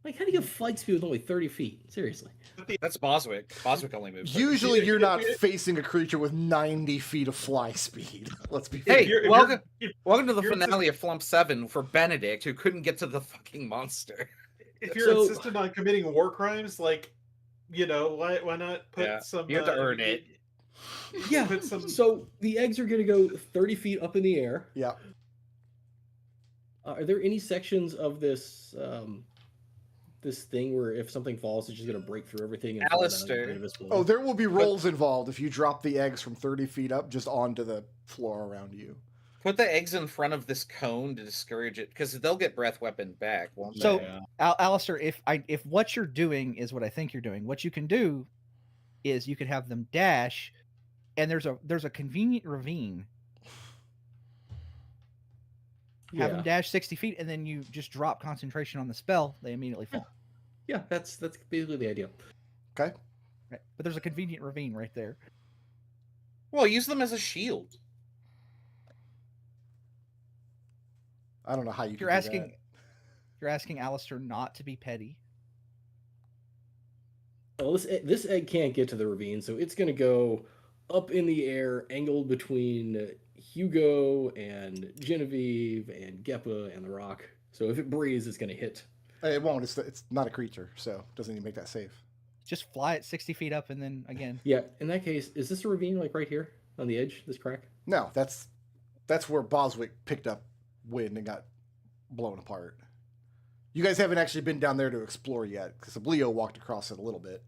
Speaker 6: Like, how do you have flight speed with only 30 feet? Seriously.
Speaker 2: That's Boswick. Boswick only moves.
Speaker 1: Usually you're not facing a creature with 90 feet of fly speed. Let's be
Speaker 2: Hey,
Speaker 4: If you're-
Speaker 2: welcome to the
Speaker 4: you're
Speaker 2: finale of Flumph 7 for Benedict, who couldn't get to the fucking monster.
Speaker 4: If you're
Speaker 6: So-
Speaker 4: insistent on committing war crimes, like, why not put
Speaker 2: Yeah,
Speaker 4: some?
Speaker 2: you have to earn it.
Speaker 6: Yeah.
Speaker 4: Put some.
Speaker 6: So the eggs are gonna go 30 feet up in the air.
Speaker 1: Yeah.
Speaker 6: Are there any sections of this this thing where if something falls, it's just gonna break through everything? And fall down
Speaker 2: Alistair.
Speaker 6: invisible?
Speaker 1: Oh, there will be rolls involved if you drop the eggs from 30 feet up just onto the floor around you.
Speaker 2: Put the eggs in front of this cone to discourage it, because they'll get breath weapon back, won't
Speaker 3: So-
Speaker 2: they?
Speaker 6: Yeah.
Speaker 3: Alistair, if what you're doing is what I think you're doing, what you can do is you could have them dash, and there's a convenient ravine. Have them dash 60 feet, and then you just drop concentration on the spell. They immediately fall.
Speaker 6: Yeah, that's basically the idea.
Speaker 1: Okay?
Speaker 3: Right. But there's a convenient ravine right there.
Speaker 2: Well, use them as a shield.
Speaker 1: I don't know how you
Speaker 3: You're
Speaker 1: can do
Speaker 3: asking,
Speaker 1: that.
Speaker 3: you're asking Alistair not to be petty.
Speaker 6: Well, this egg can't get to the ravine, so it's gonna go up in the air, angled between Hugo and Genevieve and Geppa and the rock. So if it breathes, it's gonna hit.
Speaker 1: It won't. It's not a creature, so it doesn't even make that safe.
Speaker 3: Just fly it 60 feet up, and then again.
Speaker 6: Yeah. In that case, is this a ravine like right here on the edge? This crack?
Speaker 1: No, that's where Boswick picked up wind and got blown apart. You guys haven't actually been down there to explore yet, because Leo walked across it a little bit.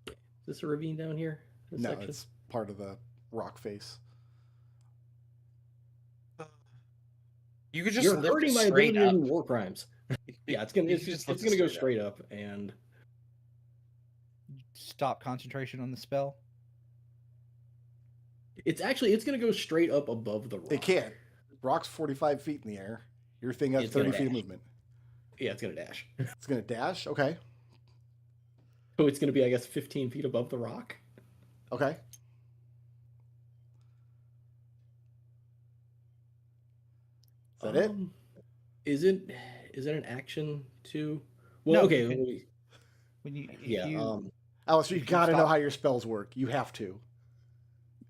Speaker 6: Is this a ravine down here? This
Speaker 1: No,
Speaker 6: section?
Speaker 1: it's part of the rock face.
Speaker 2: You could just
Speaker 6: You're
Speaker 2: lift
Speaker 6: hurting
Speaker 2: it
Speaker 6: my
Speaker 2: straight
Speaker 6: ability to
Speaker 2: up.
Speaker 6: do war crimes. Yeah, it's gonna
Speaker 2: You
Speaker 6: it's,
Speaker 2: could
Speaker 6: just,
Speaker 2: just
Speaker 6: it's
Speaker 2: lift it
Speaker 6: gonna go
Speaker 2: straight
Speaker 6: straight up and
Speaker 3: Stop concentration on the spell.
Speaker 6: it's gonna go straight up above the rock.
Speaker 1: It can't. Rock's 45 feet in the air. Your thing has
Speaker 6: It's
Speaker 1: 30
Speaker 6: gonna
Speaker 1: feet of
Speaker 6: dash.
Speaker 1: movement.
Speaker 6: Yeah, it's gonna dash.
Speaker 1: It's going to dash? Okay.
Speaker 6: So it's gonna be, I guess, 15 feet above the rock.
Speaker 1: Okay. Is that it?
Speaker 6: Is it an action to? Well,
Speaker 3: No,
Speaker 6: okay.
Speaker 3: you can-
Speaker 6: let me-
Speaker 3: When you, if
Speaker 6: yeah.
Speaker 3: you
Speaker 1: Alistair, you
Speaker 3: if you
Speaker 1: got to know
Speaker 3: stop-
Speaker 1: how your spells work. You have to.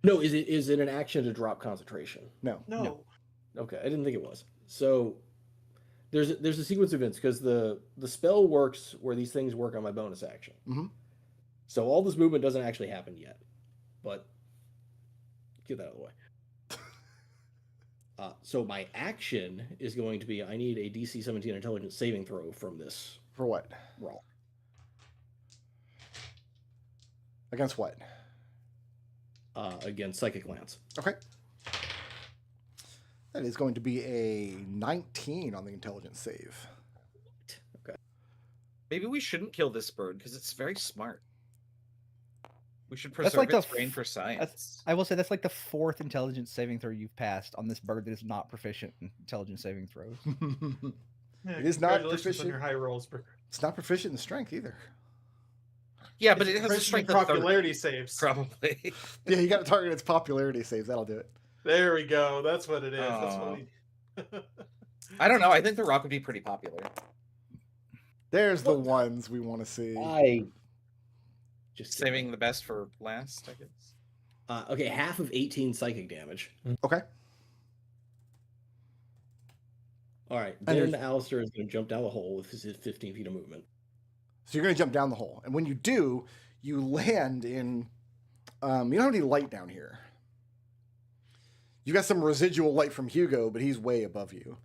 Speaker 6: No, is it an action to drop concentration?
Speaker 1: No.
Speaker 4: No.
Speaker 6: Okay, I didn't think it was. So there's a sequence of events because the spell works where these things work on my bonus action.
Speaker 1: Mhm.
Speaker 6: So all this movement doesn't actually happen yet, but get that out of the way. So my action is going to be I need a DC 17 intelligence saving throw from this
Speaker 1: For what?
Speaker 6: roll.
Speaker 1: Against what?
Speaker 6: Against Psychic Lance.
Speaker 1: Okay. That is going to be a 19 on the intelligence save.
Speaker 6: Okay.
Speaker 2: Maybe we shouldn't kill this bird because it's very smart. We should
Speaker 3: That's
Speaker 2: preserve
Speaker 3: like the
Speaker 2: its brain for science.
Speaker 3: I will say that's like the 4th intelligence saving throw you've passed on this bird that is not proficient in intelligence saving throws.
Speaker 4: Yeah,
Speaker 1: It is not
Speaker 4: congratulations
Speaker 1: proficient.
Speaker 4: on your high rolls.
Speaker 1: It's not proficient in strength either.
Speaker 2: Yeah, but
Speaker 4: It's
Speaker 2: it has a
Speaker 4: proficient
Speaker 2: strength
Speaker 4: in
Speaker 2: of 30,
Speaker 4: popularity saves.
Speaker 2: probably.
Speaker 1: Yeah, you got to target its popularity saves. That'll do it.
Speaker 4: There we go. That's what it is. That's what we...
Speaker 2: I don't know. I think the rock would be pretty popular.
Speaker 1: There's the ones we want to see.
Speaker 6: I just
Speaker 2: Saving the best for last, I guess.
Speaker 6: Okay, half of 18 psychic damage.
Speaker 1: Okay.
Speaker 6: All right,
Speaker 1: And
Speaker 6: then
Speaker 1: there's-
Speaker 6: Alistair is going to jump down the hole with his 15 feet of movement.
Speaker 1: So you're going to jump down the hole. And when you do, you land in... you don't have any light down here. You got some residual light from Hugo, but he's way above you.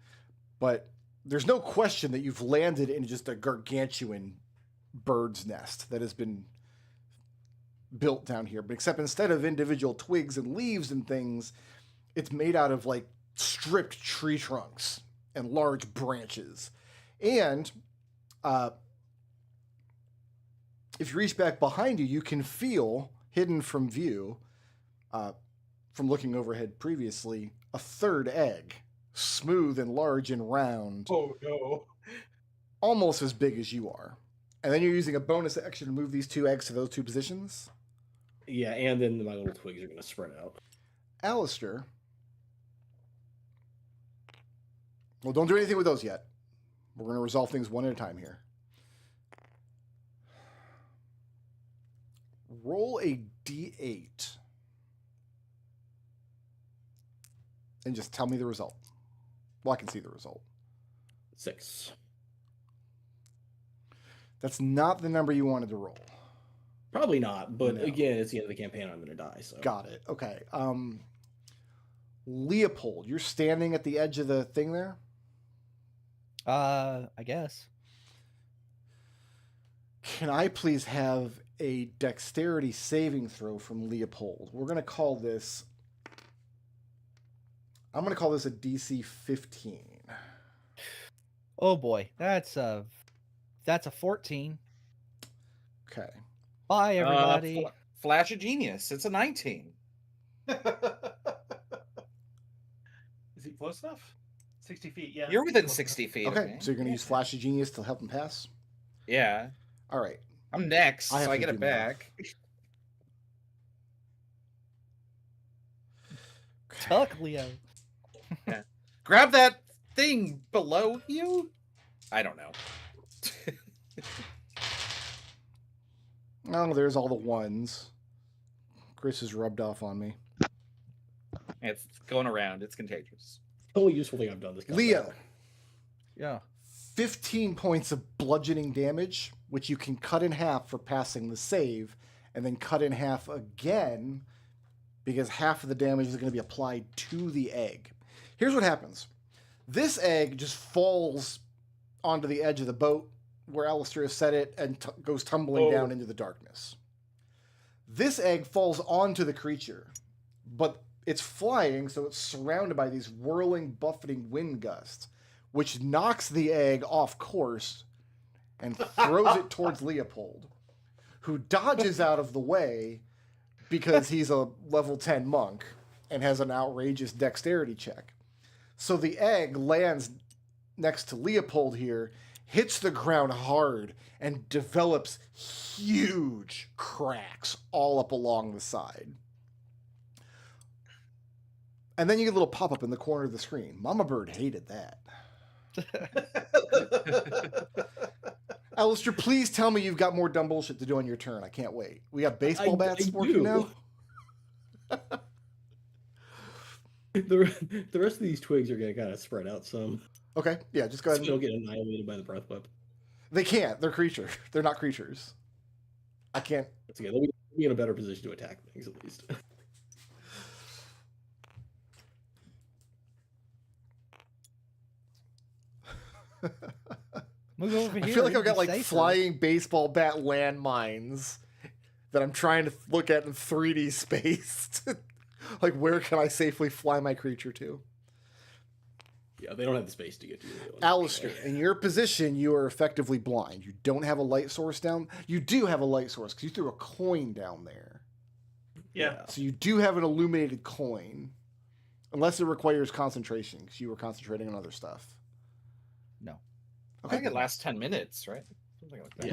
Speaker 1: But there's no question that you've landed in just a gargantuan bird's nest that has been built down here. But except instead of individual twigs and leaves and things, it's made out of like stripped tree trunks and large branches. And if you reach back behind you, you can feel, hidden from view, from looking overhead previously, a third egg, smooth and large and round,
Speaker 4: Oh, no.
Speaker 1: almost as big as you are. And then you're using a bonus action to move these 2 eggs to those 2 positions.
Speaker 6: Yeah, and then my little twigs are going to spread out.
Speaker 1: Alistair. Well, don't do anything with those yet. We're going to resolve things one at a time here. Roll a d8. And just tell me the result. Well, I can see the result.
Speaker 6: 6.
Speaker 1: That's not the number you wanted to roll.
Speaker 6: Probably not, but
Speaker 1: No.
Speaker 6: again, it's the end of the campaign. I'm going to die. So
Speaker 1: Got it. Okay. Leopold, you're standing at the edge of the thing there?
Speaker 3: I guess.
Speaker 1: Can I please have a dexterity saving throw from Leopold? We're going to call this... I'm going to call this a DC 15.
Speaker 3: Oh boy, that's a 14.
Speaker 1: Okay.
Speaker 3: Bye everybody.
Speaker 2: Flash of Genius. It's a 19.
Speaker 4: Is he close enough? 60 feet, yeah.
Speaker 2: You're within
Speaker 4: Close
Speaker 2: 60 feet.
Speaker 1: Okay,
Speaker 2: Of me.
Speaker 1: so you're going to use Flash of Genius to help him pass?
Speaker 2: Yeah.
Speaker 1: All right.
Speaker 2: I'm next,
Speaker 1: I have
Speaker 2: so I
Speaker 1: to
Speaker 2: get
Speaker 1: do
Speaker 2: it
Speaker 1: math.
Speaker 2: back.
Speaker 3: Tuck Leo.
Speaker 2: Grab that thing below you? I don't know.
Speaker 1: Oh, there's all the ones. Chris is rubbed off on me.
Speaker 2: It's going around. It's contagious.
Speaker 6: the only useful thing I've done this combat.
Speaker 1: Leo,
Speaker 3: Yeah.
Speaker 1: 15 points of bludgeoning damage, which you can cut in half for passing the save, and then cut in half again because half of the damage is going to be applied to the egg. Here's what happens. This egg just falls onto the edge of the boat where Alistair has set it and goes tumbling down into the darkness. This egg falls onto the creature, but it's flying, so it's surrounded by these whirling, buffeting wind gusts, which knocks the egg off course and throws it towards Leopold, who dodges out of the way because he's a level 10 monk and has an outrageous dexterity check. So the egg lands next to Leopold here, hits the ground hard, and develops huge cracks all up along the side. And then you get a little pop-up in the corner of the screen. Mama Bird hated that. Alistair, please tell me you've got more dumb bullshit to do on your turn. I can't wait. We got baseball bats
Speaker 6: I
Speaker 1: working
Speaker 6: do.
Speaker 1: now?
Speaker 6: The rest of these twigs are going to kind of spread out some.
Speaker 1: Okay, yeah, just go
Speaker 6: So
Speaker 1: ahead.
Speaker 6: they'll get annihilated by the breath whip.
Speaker 1: They can't. They're creatures. They're not creatures. I can't.
Speaker 6: That's okay. They'll be in a better position to attack things at least.
Speaker 3: Move over
Speaker 1: I
Speaker 3: here.
Speaker 1: feel like
Speaker 3: it'd
Speaker 1: I've got
Speaker 3: be
Speaker 1: like
Speaker 3: safer.
Speaker 1: flying baseball bat landmines that I'm trying to look at in 3D space. Like, where can I safely fly my creature to?
Speaker 6: Yeah, they don't have the space to get to you.
Speaker 1: Alistair, in your position, you are effectively blind. You don't have a light source down. You do have a light source because you threw a coin down there.
Speaker 4: Yeah.
Speaker 1: So you do have an illuminated coin, unless it requires concentration because you were concentrating on other stuff.
Speaker 3: No.
Speaker 2: I think it lasts 10 minutes, right? Something like that.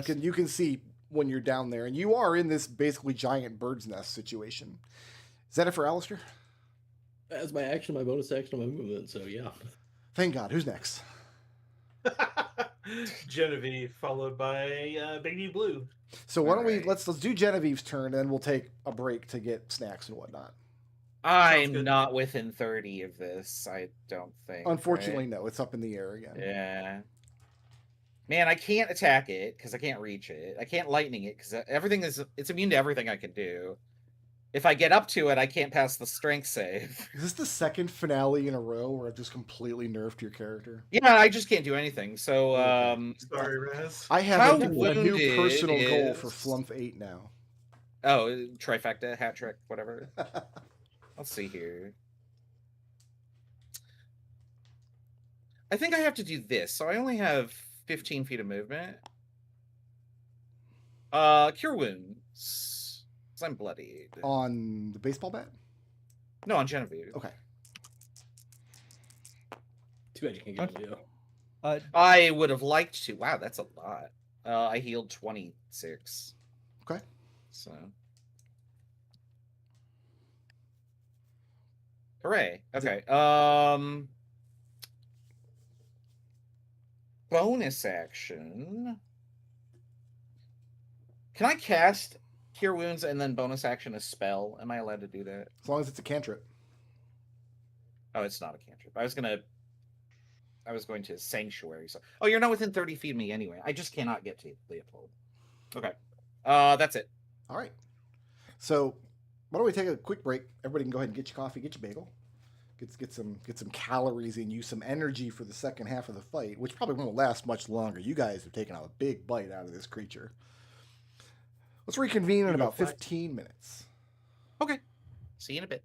Speaker 1: Then you can see when you're down there, and you are in this basically giant bird's nest situation. Is that it for Alistair?
Speaker 6: That's my action, my bonus action, my movement. So yeah.
Speaker 1: Thank God. Who's next?
Speaker 4: Genevieve, followed by Baby Blue.
Speaker 1: So why don't we
Speaker 2: Alright.
Speaker 1: let's do Genevieve's turn, and then we'll take a break to get snacks and whatnot.
Speaker 2: I'm
Speaker 4: good.
Speaker 2: not within 30 of this, I don't think.
Speaker 1: Unfortunately,
Speaker 2: right?
Speaker 1: no. It's up in the air again.
Speaker 2: Yeah. Man, I can't attack it because I can't reach it. I can't lightning it because it's immune to everything I can do. If I get up to it, I can't pass the strength save.
Speaker 1: Is this the second finale in a row where I've just completely nerfed your character?
Speaker 2: Yeah, I just can't do anything. So,
Speaker 1: Okay.
Speaker 4: Sorry, Raz.
Speaker 1: I have
Speaker 2: How
Speaker 1: a new
Speaker 2: wounded
Speaker 1: personal goal for
Speaker 2: is-
Speaker 1: Flumph 8 now.
Speaker 2: oh, trifecta, hat trick, whatever. Let's see here. I think I have to do this. So I only have 15 feet of movement. Cure wounds. 'Cause I'm bloodied.
Speaker 1: On the baseball bat?
Speaker 2: No, on Genevieve.
Speaker 1: Okay.
Speaker 6: Too bad you can't get it.
Speaker 2: I would have liked to. Wow, that's a lot. I healed 26.
Speaker 1: Okay.
Speaker 2: So. Hooray. Okay. Bonus action. Can I cast Cure Wounds and then bonus action a spell? Am I allowed to do that?
Speaker 1: As long as it's a cantrip.
Speaker 2: Oh, it's not a cantrip. I was going to Sanctuary. So, oh, you're not within 30 feet of me anyway. I just cannot get to Leopold. Okay. That's it.
Speaker 1: All right. So why don't we take a quick break? Everybody can go ahead and get your coffee, get your bagel. Get some calories in you, some energy for the second half of the fight, which probably won't last much longer. You guys have taken a big bite out of this creature. Let's reconvene in about 15 minutes.
Speaker 2: Okay. See you in a bit.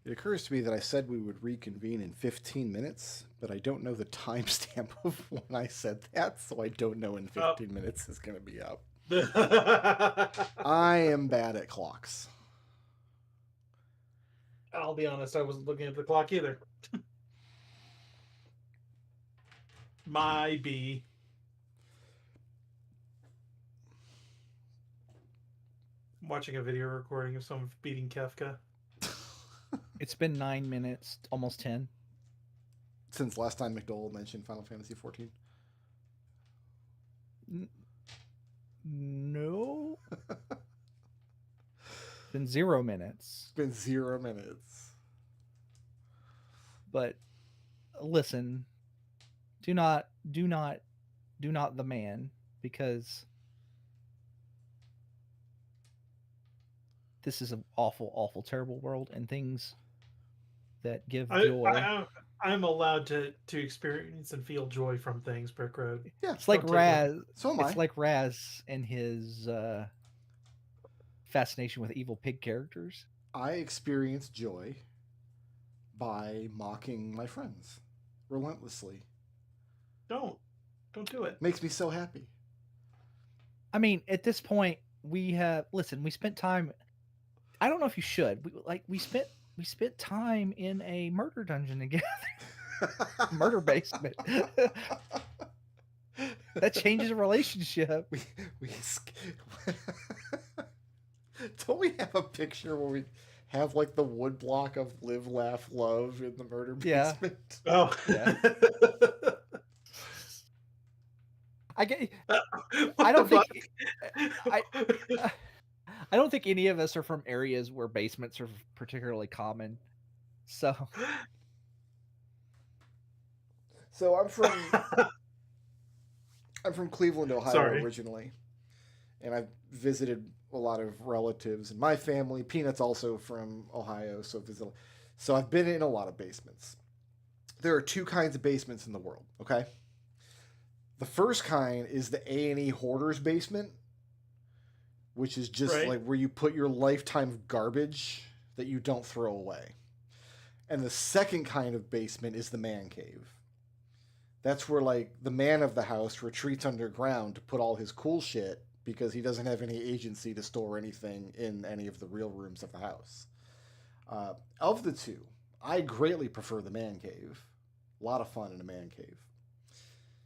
Speaker 1: It occurs to me that I said we would reconvene in 15 minutes, but I don't know the timestamp of when I said that, so I don't know when 15 minutes is going to be up. I am bad at clocks.
Speaker 4: I'll be honest, I wasn't looking at the clock either. My B. I'm watching a video recording of someone beating Kefka.
Speaker 3: It's been 9 minutes, almost 10.
Speaker 1: Since last time McDowell mentioned Final Fantasy XIV.
Speaker 3: No. It's been 0 minutes.
Speaker 1: It's been 0 minutes.
Speaker 3: But listen, do not the man, because this is an awful, awful, terrible world, and things that give joy.
Speaker 4: I'm allowed to experience and feel joy from things, Brick Road.
Speaker 1: Yeah,
Speaker 3: It's like Raz.
Speaker 1: So am I.
Speaker 3: It's like Raz and his fascination with evil pig characters.
Speaker 1: I experience joy by mocking my friends relentlessly.
Speaker 4: Don't do it.
Speaker 1: Makes me so happy.
Speaker 3: I mean, at this point, we spent time. I don't know if you should. We spent time in a murder dungeon together. Murder basement. That changes a relationship.
Speaker 1: Don't we have a picture where we have like the wood block of live, laugh, love in the murder basement?
Speaker 4: Oh,
Speaker 3: yeah. I don't think any of us are from areas where basements are particularly common. So
Speaker 1: I'm from Cleveland, Ohio originally, and I've visited a lot of relatives in my family. Peanut's also from Ohio, so I've been in a lot of basements. There are two kinds of basements in the world, okay? The first kind is the A&E hoarder's basement, which is just like where you put your lifetime of garbage that you don't throw away. And the second kind of basement is the man cave. That's where like the man of the house retreats underground to put all his cool shit because he doesn't have any agency to store anything in any of the real rooms of the house. Of the two, I greatly prefer the man cave. A lot of fun in a man cave.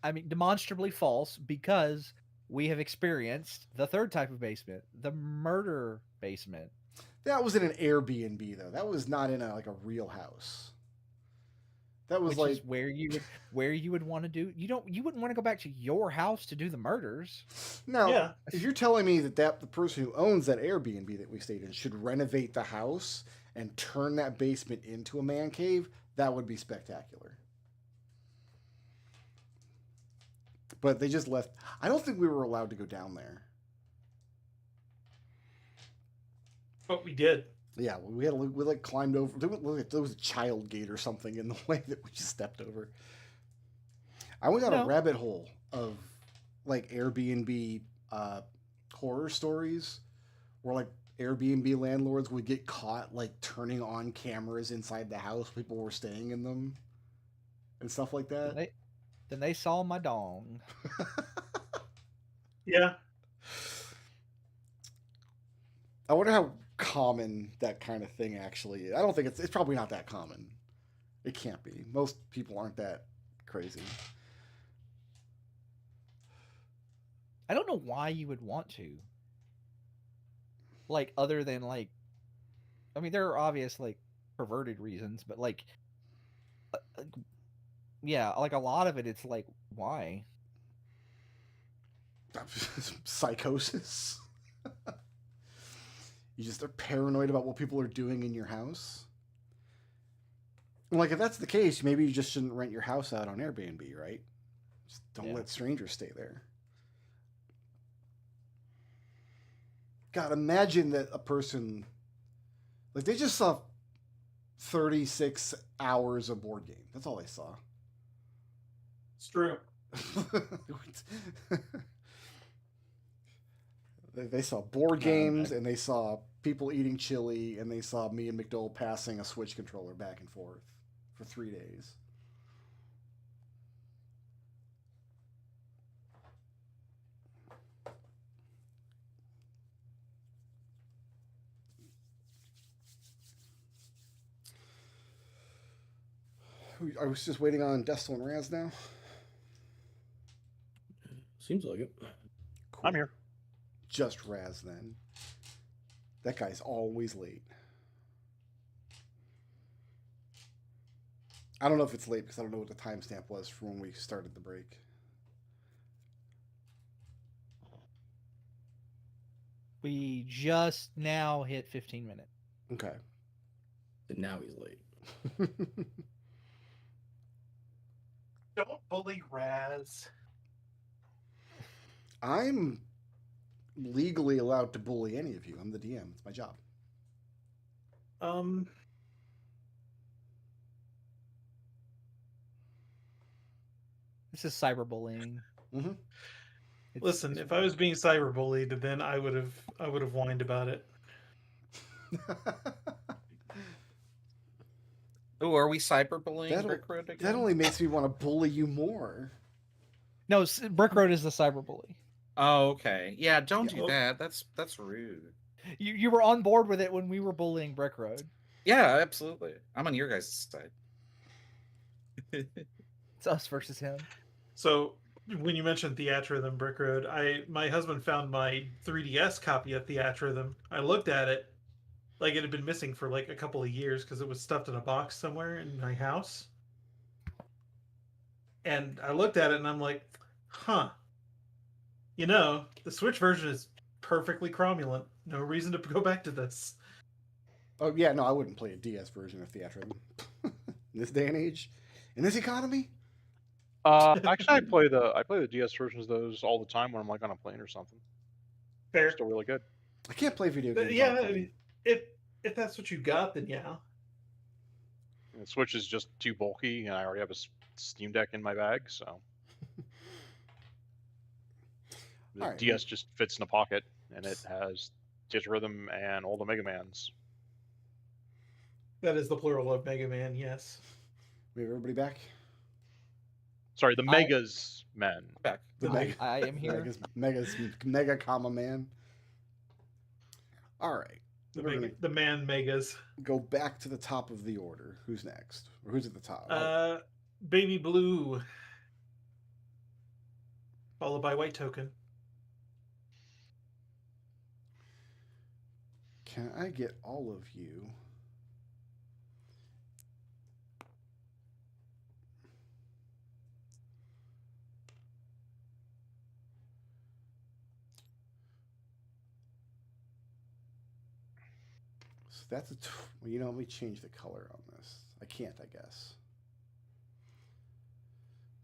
Speaker 3: I mean, demonstrably false, because we have experienced the third type of basement, the murder basement.
Speaker 1: That was in an Airbnb, though. That was not in a real house. That was
Speaker 3: Which is where you would want to do. You wouldn't want to go back to your house to do the murders.
Speaker 1: Now, if you're telling me that the person who owns that Airbnb that we stayed in should renovate the house and turn that basement into a man cave, that would be spectacular. But they just left. I don't think we were allowed to go down there.
Speaker 4: But we did.
Speaker 1: Yeah, we climbed over. There was a child gate or something in the way that we just stepped over. I went down a rabbit hole of like Airbnb horror stories, where like Airbnb landlords would get caught like turning on cameras inside the house people were staying in them, and stuff like that.
Speaker 3: Then they saw my dong.
Speaker 4: Yeah.
Speaker 1: I wonder how common that kind of thing actually is. I don't think it's probably not that common. It can't be. Most people aren't that crazy.
Speaker 3: I don't know why you would want to. Like, other than like, I mean, there are obvious like perverted reasons, but like, yeah, like a lot of it, it's like, why?
Speaker 1: Psychosis. You just are paranoid about what people are doing in your house. Like, if that's the case, maybe you just shouldn't rent your house out on Airbnb, right? Just don't let strangers stay there. God, imagine that a person, like, they just saw 36 hours of board game. That's all they saw.
Speaker 4: It's true.
Speaker 1: They saw board games,
Speaker 6: okay.
Speaker 1: and they saw people eating chili, and they saw me and McDowell passing a Switch controller back and forth for 3 days. I was just waiting on Destel and Raz now.
Speaker 6: Seems like it.
Speaker 1: Cool.
Speaker 5: I'm here.
Speaker 1: Just Raz then. That guy's always late. I don't know if it's late because I don't know what the timestamp was for when we started the break.
Speaker 3: We just now hit 15 minutes.
Speaker 1: Okay.
Speaker 6: And now he's late.
Speaker 4: Don't bully Raz.
Speaker 1: I'm legally allowed to bully any of you. I'm the DM. It's my job.
Speaker 3: This is cyberbullying.
Speaker 1: Mm-hmm.
Speaker 4: Listen, if I was being cyberbullied, then I would have whined about it.
Speaker 2: Oh, are we cyberbullying
Speaker 1: That'll-
Speaker 2: Brick Road again?
Speaker 1: That only makes me want to bully you more.
Speaker 3: No, Brick Road is the cyberbully.
Speaker 2: Oh, okay. Yeah, don't
Speaker 1: Yeah.
Speaker 2: do that. That's rude.
Speaker 3: You were on board with it when we were bullying Brick Road.
Speaker 2: Yeah, absolutely. I'm on your guys' side.
Speaker 3: It's us versus him.
Speaker 4: So when you mentioned Theatrhythm Brick Road, my husband found my 3DS copy of Theatrhythm. I looked at it, like it had been missing for like a couple of years because it was stuffed in a box somewhere in my house. And I looked at it and I'm like, huh. You know, the Switch version is perfectly cromulent. No reason to go back to this.
Speaker 1: Oh yeah, no, I wouldn't play a DS version of Theatrhythm. In this day and age, in this economy.
Speaker 5: Actually, I play the DS versions of those all the time when I'm like on a plane or something.
Speaker 4: Fair.
Speaker 5: They're still really good.
Speaker 1: I can't play video games.
Speaker 4: Yeah,
Speaker 1: on a
Speaker 4: I
Speaker 1: plane.
Speaker 4: mean, if that's what you got, then yeah.
Speaker 5: And the Switch is just too bulky, and I already have a Steam Deck in my bag, so the
Speaker 1: All right.
Speaker 5: DS just fits in a pocket, and it has Rhythm and all the Mega Mans.
Speaker 4: That is the plural of Mega Man, yes.
Speaker 1: We have everybody back.
Speaker 5: Sorry, the Megas Men.
Speaker 2: Back.
Speaker 1: The
Speaker 3: I am here.
Speaker 1: mega comma man. All right.
Speaker 4: The man Megas.
Speaker 1: Go back to the top of the order. Who's next? Or who's at the top?
Speaker 4: Baby Blue. Followed by White Token.
Speaker 1: Can I get all of you? So that's well, you know, let me change the color on this. I can't, I guess.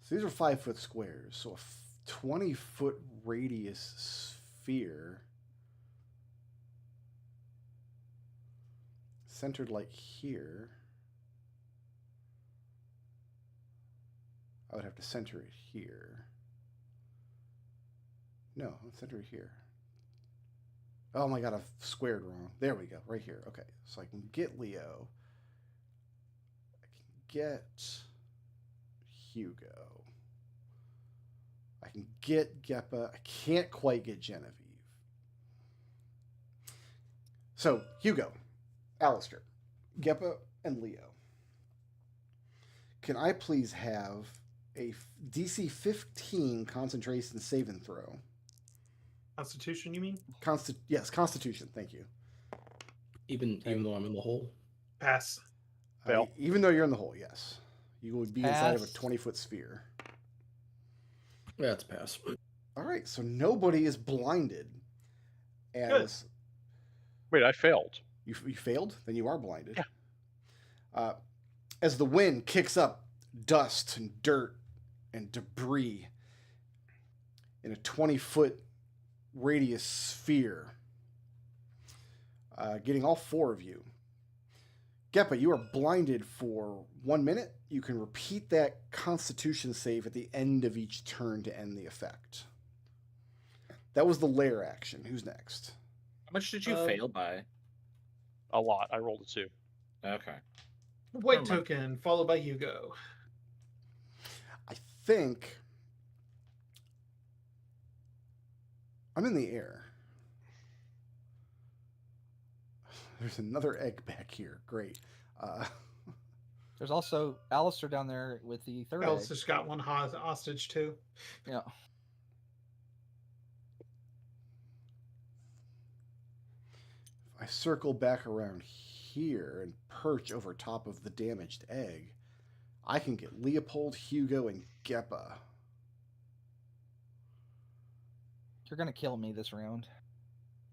Speaker 1: So these are 5-foot squares. So a 20-foot radius sphere centered like here. I would have to center it here. No, let's center it here. Oh my god, I've squared wrong. There we go, right here. Okay, so I can get Leo. I can get Hugo. I can get Geppa. I can't quite get Genevieve. So, Hugo, Alistair, Geppa, and Leo. Can I please have a DC 15 concentration save and throw?
Speaker 4: Constitution, you mean?
Speaker 1: Yes, Constitution. Thank you.
Speaker 6: Even though I'm in the hole.
Speaker 4: Pass.
Speaker 5: Fail.
Speaker 1: Even though you're in the hole, yes. You would be inside of a
Speaker 3: Pass.
Speaker 1: 20-foot sphere.
Speaker 6: That's a pass.
Speaker 1: All right, so nobody is blinded. As
Speaker 5: Wait, I failed.
Speaker 1: you failed, then you are blinded.
Speaker 5: Yeah.
Speaker 1: As the wind kicks up dust and dirt and debris in a 20-foot radius sphere, getting all 4 of you. Geppa, you are blinded for 1 minute. You can repeat that Constitution save at the end of each turn to end the effect. That was the lair action. Who's next?
Speaker 2: How much did you fail by?
Speaker 5: A lot. I rolled a 2.
Speaker 2: Okay.
Speaker 4: White
Speaker 2: Never mind.
Speaker 4: token, followed by Hugo.
Speaker 1: I think I'm in the air. There's another egg back here. Great.
Speaker 3: There's also Alistair down there with the third egg.
Speaker 4: Alistair's got one hostage too.
Speaker 3: Yeah.
Speaker 1: I circle back around here and perch over top of the damaged egg, I can get Leopold, Hugo, and Geppa.
Speaker 3: You're going to kill me this round.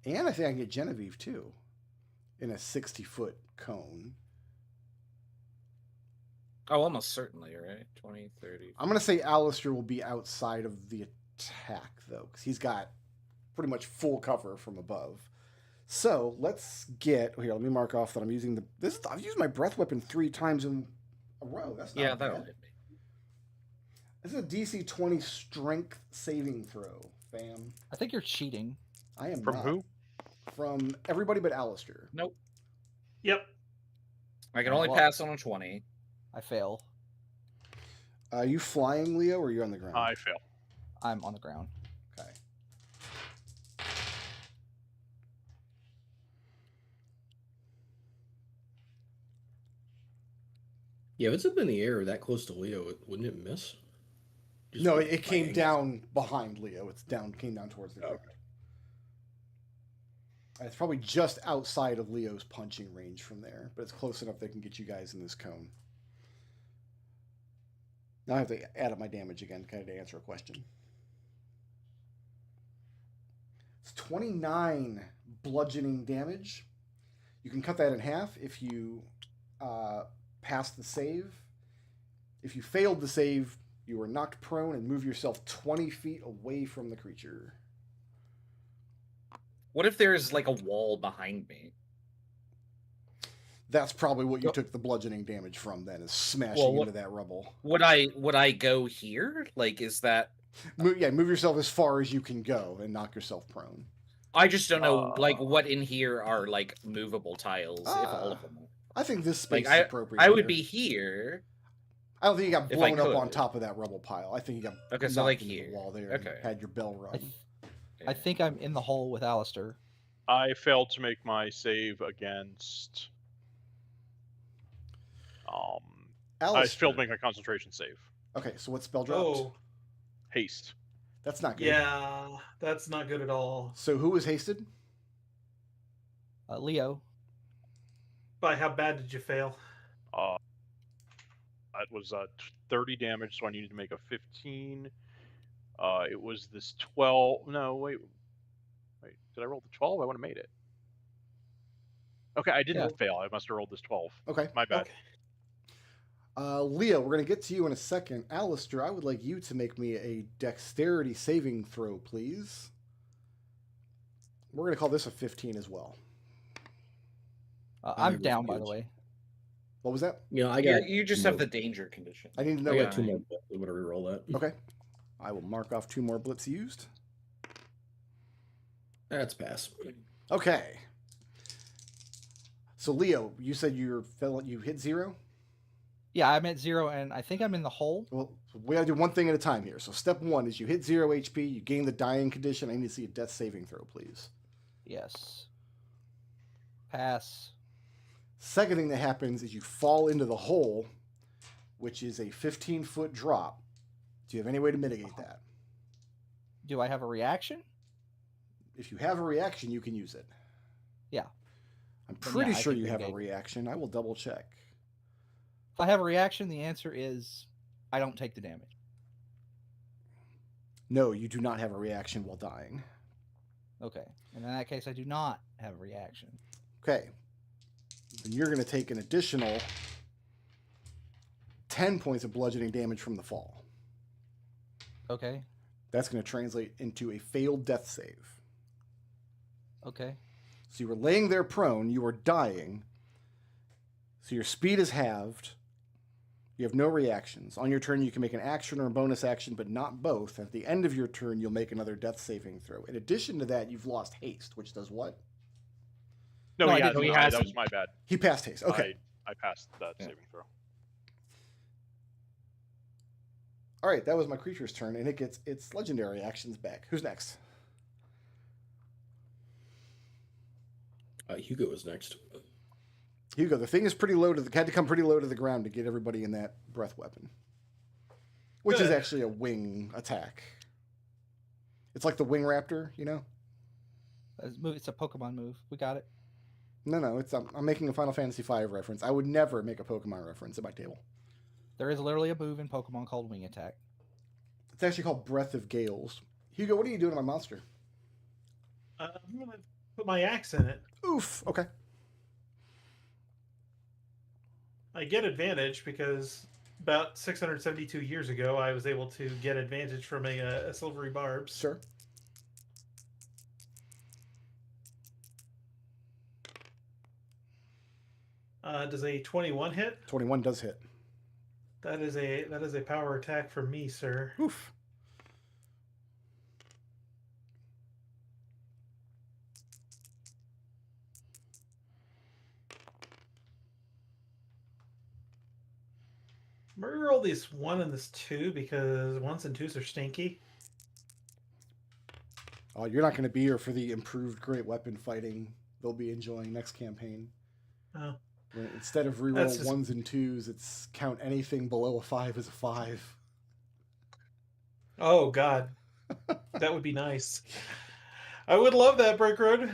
Speaker 1: And I think I can get Genevieve, too, in a 60-foot cone.
Speaker 2: Oh, almost certainly, right? 20, 30.
Speaker 1: I'm going to say Alistair will be outside of the attack, though, because he's got pretty much full cover from above. So let's get here. Let me mark off that I'm using the. I've used my breath weapon 3 times in a row. That's not
Speaker 2: that'll
Speaker 1: bad.
Speaker 2: hit me.
Speaker 1: This is a DC 20 strength saving throw, fam.
Speaker 3: I think you're cheating.
Speaker 1: I am
Speaker 5: From
Speaker 1: not.
Speaker 5: who?
Speaker 1: From everybody but Alistair.
Speaker 2: Nope.
Speaker 4: Yep.
Speaker 2: I can only
Speaker 3: Well-
Speaker 2: pass on a 20.
Speaker 3: I fail.
Speaker 1: Are you flying, Leo, or are you on the ground?
Speaker 5: I fail.
Speaker 3: I'm on the ground.
Speaker 1: Okay.
Speaker 6: Yeah, if it's up in the air that close to Leo, wouldn't it miss? Just
Speaker 1: No,
Speaker 6: by
Speaker 1: it came
Speaker 6: angles?
Speaker 1: down behind Leo. Came down towards the ground.
Speaker 6: Okay.
Speaker 1: It's probably just outside of Leo's punching range from there, but it's close enough they can get you guys in this cone. Now I have to add up my damage again, kind of to answer a question. It's 29 bludgeoning damage. You can cut that in half if you pass the save. If you failed the save, you are knocked prone and move yourself 20 feet away from the creature.
Speaker 2: What if there's like a wall behind me?
Speaker 1: That's probably what you
Speaker 3: Well-
Speaker 1: took the bludgeoning damage from then, is smashing
Speaker 2: what-
Speaker 1: into that rubble.
Speaker 2: Would I go here? Like, is that?
Speaker 1: Move yourself as far as you can go and knock yourself prone.
Speaker 2: I just don't know, like, what in here are like movable tiles. If all of
Speaker 1: Ah.
Speaker 2: them. Are.
Speaker 1: I think this space
Speaker 2: Like,
Speaker 1: is appropriate.
Speaker 2: I would
Speaker 1: here.
Speaker 2: be here.
Speaker 1: I don't think you got
Speaker 2: if I
Speaker 1: blown up on
Speaker 2: could.
Speaker 1: top of that rubble pile. I think you got
Speaker 2: Okay, so,
Speaker 1: knocked
Speaker 2: like,
Speaker 1: into
Speaker 2: here.
Speaker 1: the wall there
Speaker 2: Okay.
Speaker 1: and had your bell rung.
Speaker 3: I think I'm in the hole with Alistair.
Speaker 5: I failed to make my save against. I
Speaker 1: Alistair.
Speaker 5: failed to make my concentration save.
Speaker 1: Okay, so what spell dropped?
Speaker 4: Oh,
Speaker 5: Haste.
Speaker 1: That's not good.
Speaker 4: yeah, that's not good at all.
Speaker 1: So who was hasted?
Speaker 3: Leo.
Speaker 4: By how bad did you fail?
Speaker 5: That was 30 damage, so I needed to make a 15. It was this 12. No, wait. Did I roll the 12? I would have made it. Okay, I didn't fail. I must have rolled this 12.
Speaker 1: Okay.
Speaker 5: My bad.
Speaker 4: Okay.
Speaker 1: Leo, we're going to get to you in a second. Alistair, I would like you to make me a dexterity saving throw, please. We're going to call this a 15 as well.
Speaker 3: I'm
Speaker 6: agree
Speaker 3: down,
Speaker 6: with
Speaker 3: by
Speaker 6: you.
Speaker 3: the way.
Speaker 1: What was that?
Speaker 6: You know, I got.
Speaker 2: You just
Speaker 6: two
Speaker 2: have
Speaker 6: more-
Speaker 2: the danger condition.
Speaker 1: I need to know.
Speaker 6: I got
Speaker 1: what-
Speaker 6: 2 more. I'm gonna re-roll that.
Speaker 1: Okay. I will mark off 2 more blitz used.
Speaker 6: That's pass.
Speaker 1: Okay. So Leo, you said you hit 0?
Speaker 3: Yeah, I'm at 0, and I think I'm in the hole.
Speaker 1: Well, we gotta do one thing at a time here. So step 1 is you hit 0 HP, you gain the dying condition. I need to see a death saving throw, please.
Speaker 3: Yes. Pass.
Speaker 1: Second thing that happens is you fall into the hole, which is a 15-foot drop. Do you have any way to mitigate that?
Speaker 3: Do I have a reaction?
Speaker 1: If you have a reaction, you can use it.
Speaker 3: Yeah.
Speaker 1: I'm
Speaker 3: Then,
Speaker 1: pretty
Speaker 3: yeah, I
Speaker 1: sure
Speaker 3: can
Speaker 1: you have a
Speaker 3: mitigate.
Speaker 1: reaction. I will double check.
Speaker 3: If I have a reaction, the answer is I don't take the damage.
Speaker 1: No, you do not have a reaction while dying.
Speaker 3: Okay. And in that case, I do not have a reaction.
Speaker 1: Okay. Then you're going to take an additional 10 points of bludgeoning damage from the fall.
Speaker 3: Okay.
Speaker 1: That's going to translate into a failed death save.
Speaker 3: Okay.
Speaker 1: So you were laying there prone, you were dying. So your speed is halved. You have no reactions. On your turn, you can make an action or a bonus action, but not both. At the end of your turn, you'll make another death saving throw. In addition to that, you've lost haste, which does what?
Speaker 5: No,
Speaker 3: No,
Speaker 5: he
Speaker 3: I
Speaker 5: hasn't.
Speaker 3: didn't.
Speaker 5: That was my bad.
Speaker 1: He passed haste. Okay.
Speaker 5: I passed that
Speaker 2: Yeah.
Speaker 5: saving throw.
Speaker 1: All right, that was my creature's turn, and it gets its legendary actions back. Who's next?
Speaker 6: Hugo is next.
Speaker 1: Hugo, the thing is pretty low to the had to come pretty low to the ground to get everybody in that breath weapon. Which is
Speaker 4: Good.
Speaker 1: actually a wing attack. It's like the wing raptor, you know?
Speaker 3: It's a Pokemon move. We got it.
Speaker 1: No, it's I'm making a Final Fantasy V reference. I would never make a Pokemon reference at my table.
Speaker 3: There is literally a move in Pokemon called Wing Attack.
Speaker 1: It's actually called Breath of Gales. Hugo, what are you doing to my monster?
Speaker 4: I'm gonna put my axe in it.
Speaker 1: Oof. Okay.
Speaker 4: I get advantage because about 672 years ago, I was able to get advantage from a silvery barbs.
Speaker 1: Sure.
Speaker 4: Does a 21 hit?
Speaker 1: 21 does hit.
Speaker 4: That is a power attack from me, sir.
Speaker 1: Oof.
Speaker 4: I'm gonna roll this 1 and this 2 because 1s and 2s are stinky.
Speaker 1: Oh, you're not going to be here for the improved great weapon fighting they'll be enjoying next campaign.
Speaker 4: Oh.
Speaker 1: When instead of reroll
Speaker 4: That's just-
Speaker 1: 1s and 2s, it's count anything below a 5 as a 5.
Speaker 4: Oh God, that would be nice. I would love that, Break Road.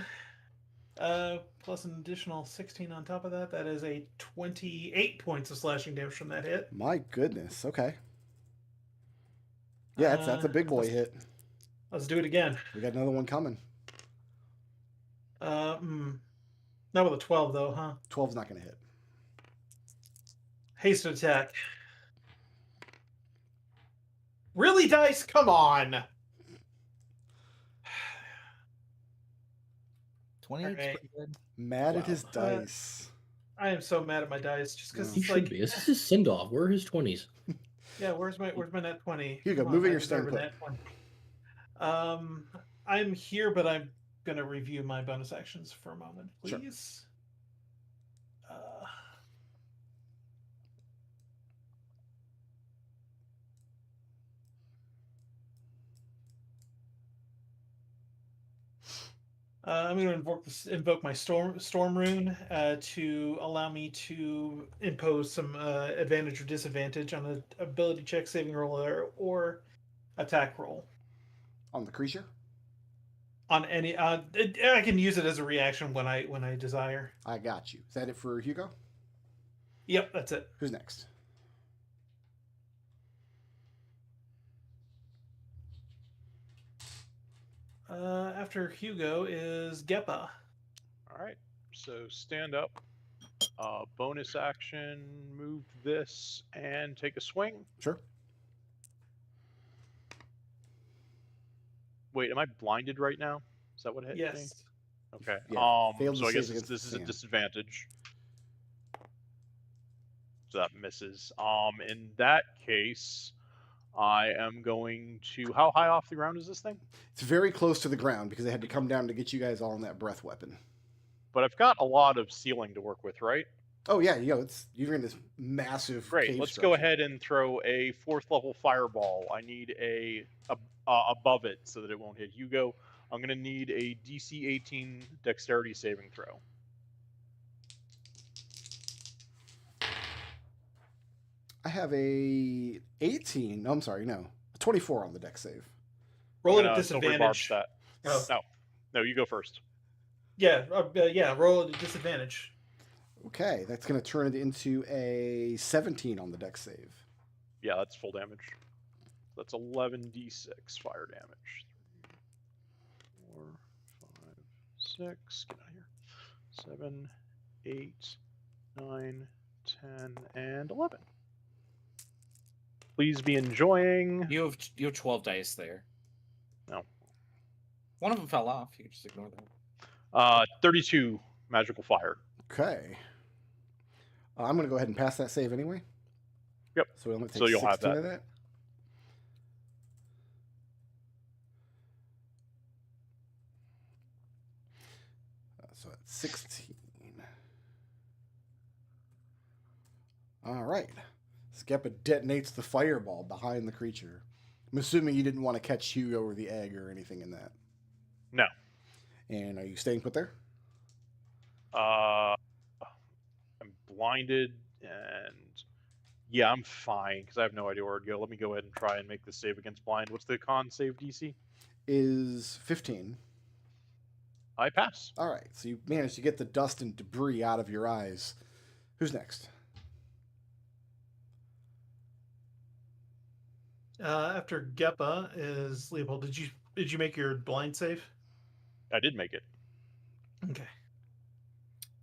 Speaker 4: Plus an additional 16 on top of that. That is a 28 points of slashing damage from that hit.
Speaker 1: My goodness. Okay. Yeah, that's a big boy
Speaker 4: let's-
Speaker 1: hit.
Speaker 4: Let's do it again.
Speaker 1: We got another one coming.
Speaker 4: Not with a 12 though, huh?
Speaker 1: 12's not going to hit.
Speaker 4: Haste attack. Really, dice? Come on.
Speaker 3: 28 is
Speaker 4: Alright.
Speaker 3: pretty good.
Speaker 1: Mad at
Speaker 6: Wow.
Speaker 1: his dice.
Speaker 4: I am so mad at my dice just because
Speaker 6: He
Speaker 4: it's
Speaker 6: should
Speaker 4: like,
Speaker 6: be. This is his send off. Where are his 20s?
Speaker 4: yeah, where's my net 20?
Speaker 1: Here you go,
Speaker 4: Come
Speaker 1: moving
Speaker 4: I
Speaker 1: your
Speaker 4: deserve
Speaker 1: stone
Speaker 4: a
Speaker 1: put.
Speaker 4: net 20. I'm here, but I'm gonna review my bonus actions for a moment,
Speaker 1: Sure.
Speaker 4: please. I'm going to invoke my storm rune to allow me to impose some advantage or disadvantage on an ability check, saving roll, or attack roll.
Speaker 1: On the creature?
Speaker 4: On any, I can use it as a reaction when I desire.
Speaker 1: I got you. Is that it for Hugo?
Speaker 4: Yep, that's it.
Speaker 1: Who's next?
Speaker 4: After Hugo is Geppa.
Speaker 5: All right. So stand up. Bonus action, move this, and take a swing.
Speaker 1: Sure.
Speaker 5: Wait, am I blinded right now? Is that what hit me?
Speaker 4: Yes.
Speaker 5: Okay.
Speaker 1: Yeah, failed to
Speaker 5: So I
Speaker 1: save
Speaker 5: guess
Speaker 1: against
Speaker 5: this
Speaker 1: the
Speaker 5: is a
Speaker 1: sand.
Speaker 5: disadvantage. So that misses. In that case, I am going to. How high off the ground is this thing?
Speaker 1: It's very close to the ground because they had to come down to get you guys all in that breath weapon.
Speaker 5: But I've got a lot of ceiling to work with, right?
Speaker 1: Oh yeah, you're in this massive
Speaker 5: Great.
Speaker 1: cave
Speaker 5: Let's go
Speaker 1: structure.
Speaker 5: ahead and throw a 4th level fireball. I need above it so that it won't hit Hugo. I'm going to need a DC 18 dexterity saving throw.
Speaker 1: I have a 18. No, I'm sorry, no. A 24 on the deck save.
Speaker 4: Roll
Speaker 5: I'm
Speaker 4: at a
Speaker 5: gonna silver barb
Speaker 4: disadvantage.
Speaker 5: that.
Speaker 4: Oh.
Speaker 5: No, you go first.
Speaker 4: Yeah, roll at a disadvantage.
Speaker 1: Okay, that's going to turn it into a 17 on the deck save.
Speaker 5: Yeah, that's full damage. That's 11d6 fire damage. 4, 5, 6. Get out of here. 7, 8, 9, 10, and 11. Please be enjoying.
Speaker 2: You have 12 dice there.
Speaker 5: No.
Speaker 2: One of them fell off. You can just ignore that.
Speaker 5: 32 magical fire.
Speaker 1: Okay. I'm going to go ahead and pass that save anyway.
Speaker 5: Yep.
Speaker 1: So we only take
Speaker 5: So you'll
Speaker 1: 16
Speaker 5: have
Speaker 1: of that. So that's 16. All right. Skepa detonates the fireball behind the creature. I'm assuming you didn't want to catch Hugo or the egg or anything in that.
Speaker 5: No.
Speaker 1: And are you staying put there?
Speaker 5: I'm blinded, and yeah, I'm fine because I have no idea where to go. Let me go ahead and try and make this save against blind. What's the con save DC?
Speaker 1: Is 15.
Speaker 5: I pass.
Speaker 1: All right. So you managed to get the dust and debris out of your eyes. Who's next?
Speaker 4: After Gepa is Leopold. Did you make your blind save?
Speaker 5: I did make it.
Speaker 4: Okay.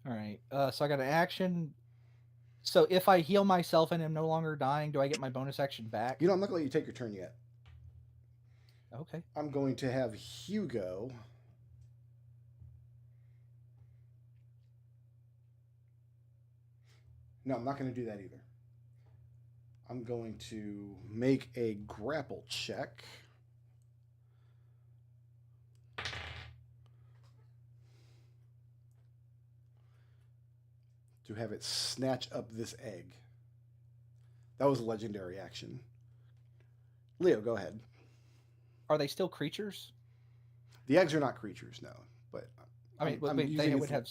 Speaker 3: All right. So I got an action. So if I heal myself and am no longer dying, do I get my bonus action back?
Speaker 1: You know, I'm not going to let you take your turn yet.
Speaker 3: Okay.
Speaker 1: I'm going to have Hugo. No, I'm not going to do that either. I'm going to make a grapple check. To have it snatch up this egg. That was a legendary action. Leo, go ahead.
Speaker 3: Are they still creatures?
Speaker 1: The eggs are not creatures, no. But
Speaker 3: I mean,
Speaker 1: I'm
Speaker 3: wait,
Speaker 1: using
Speaker 3: they
Speaker 1: its-
Speaker 3: would have.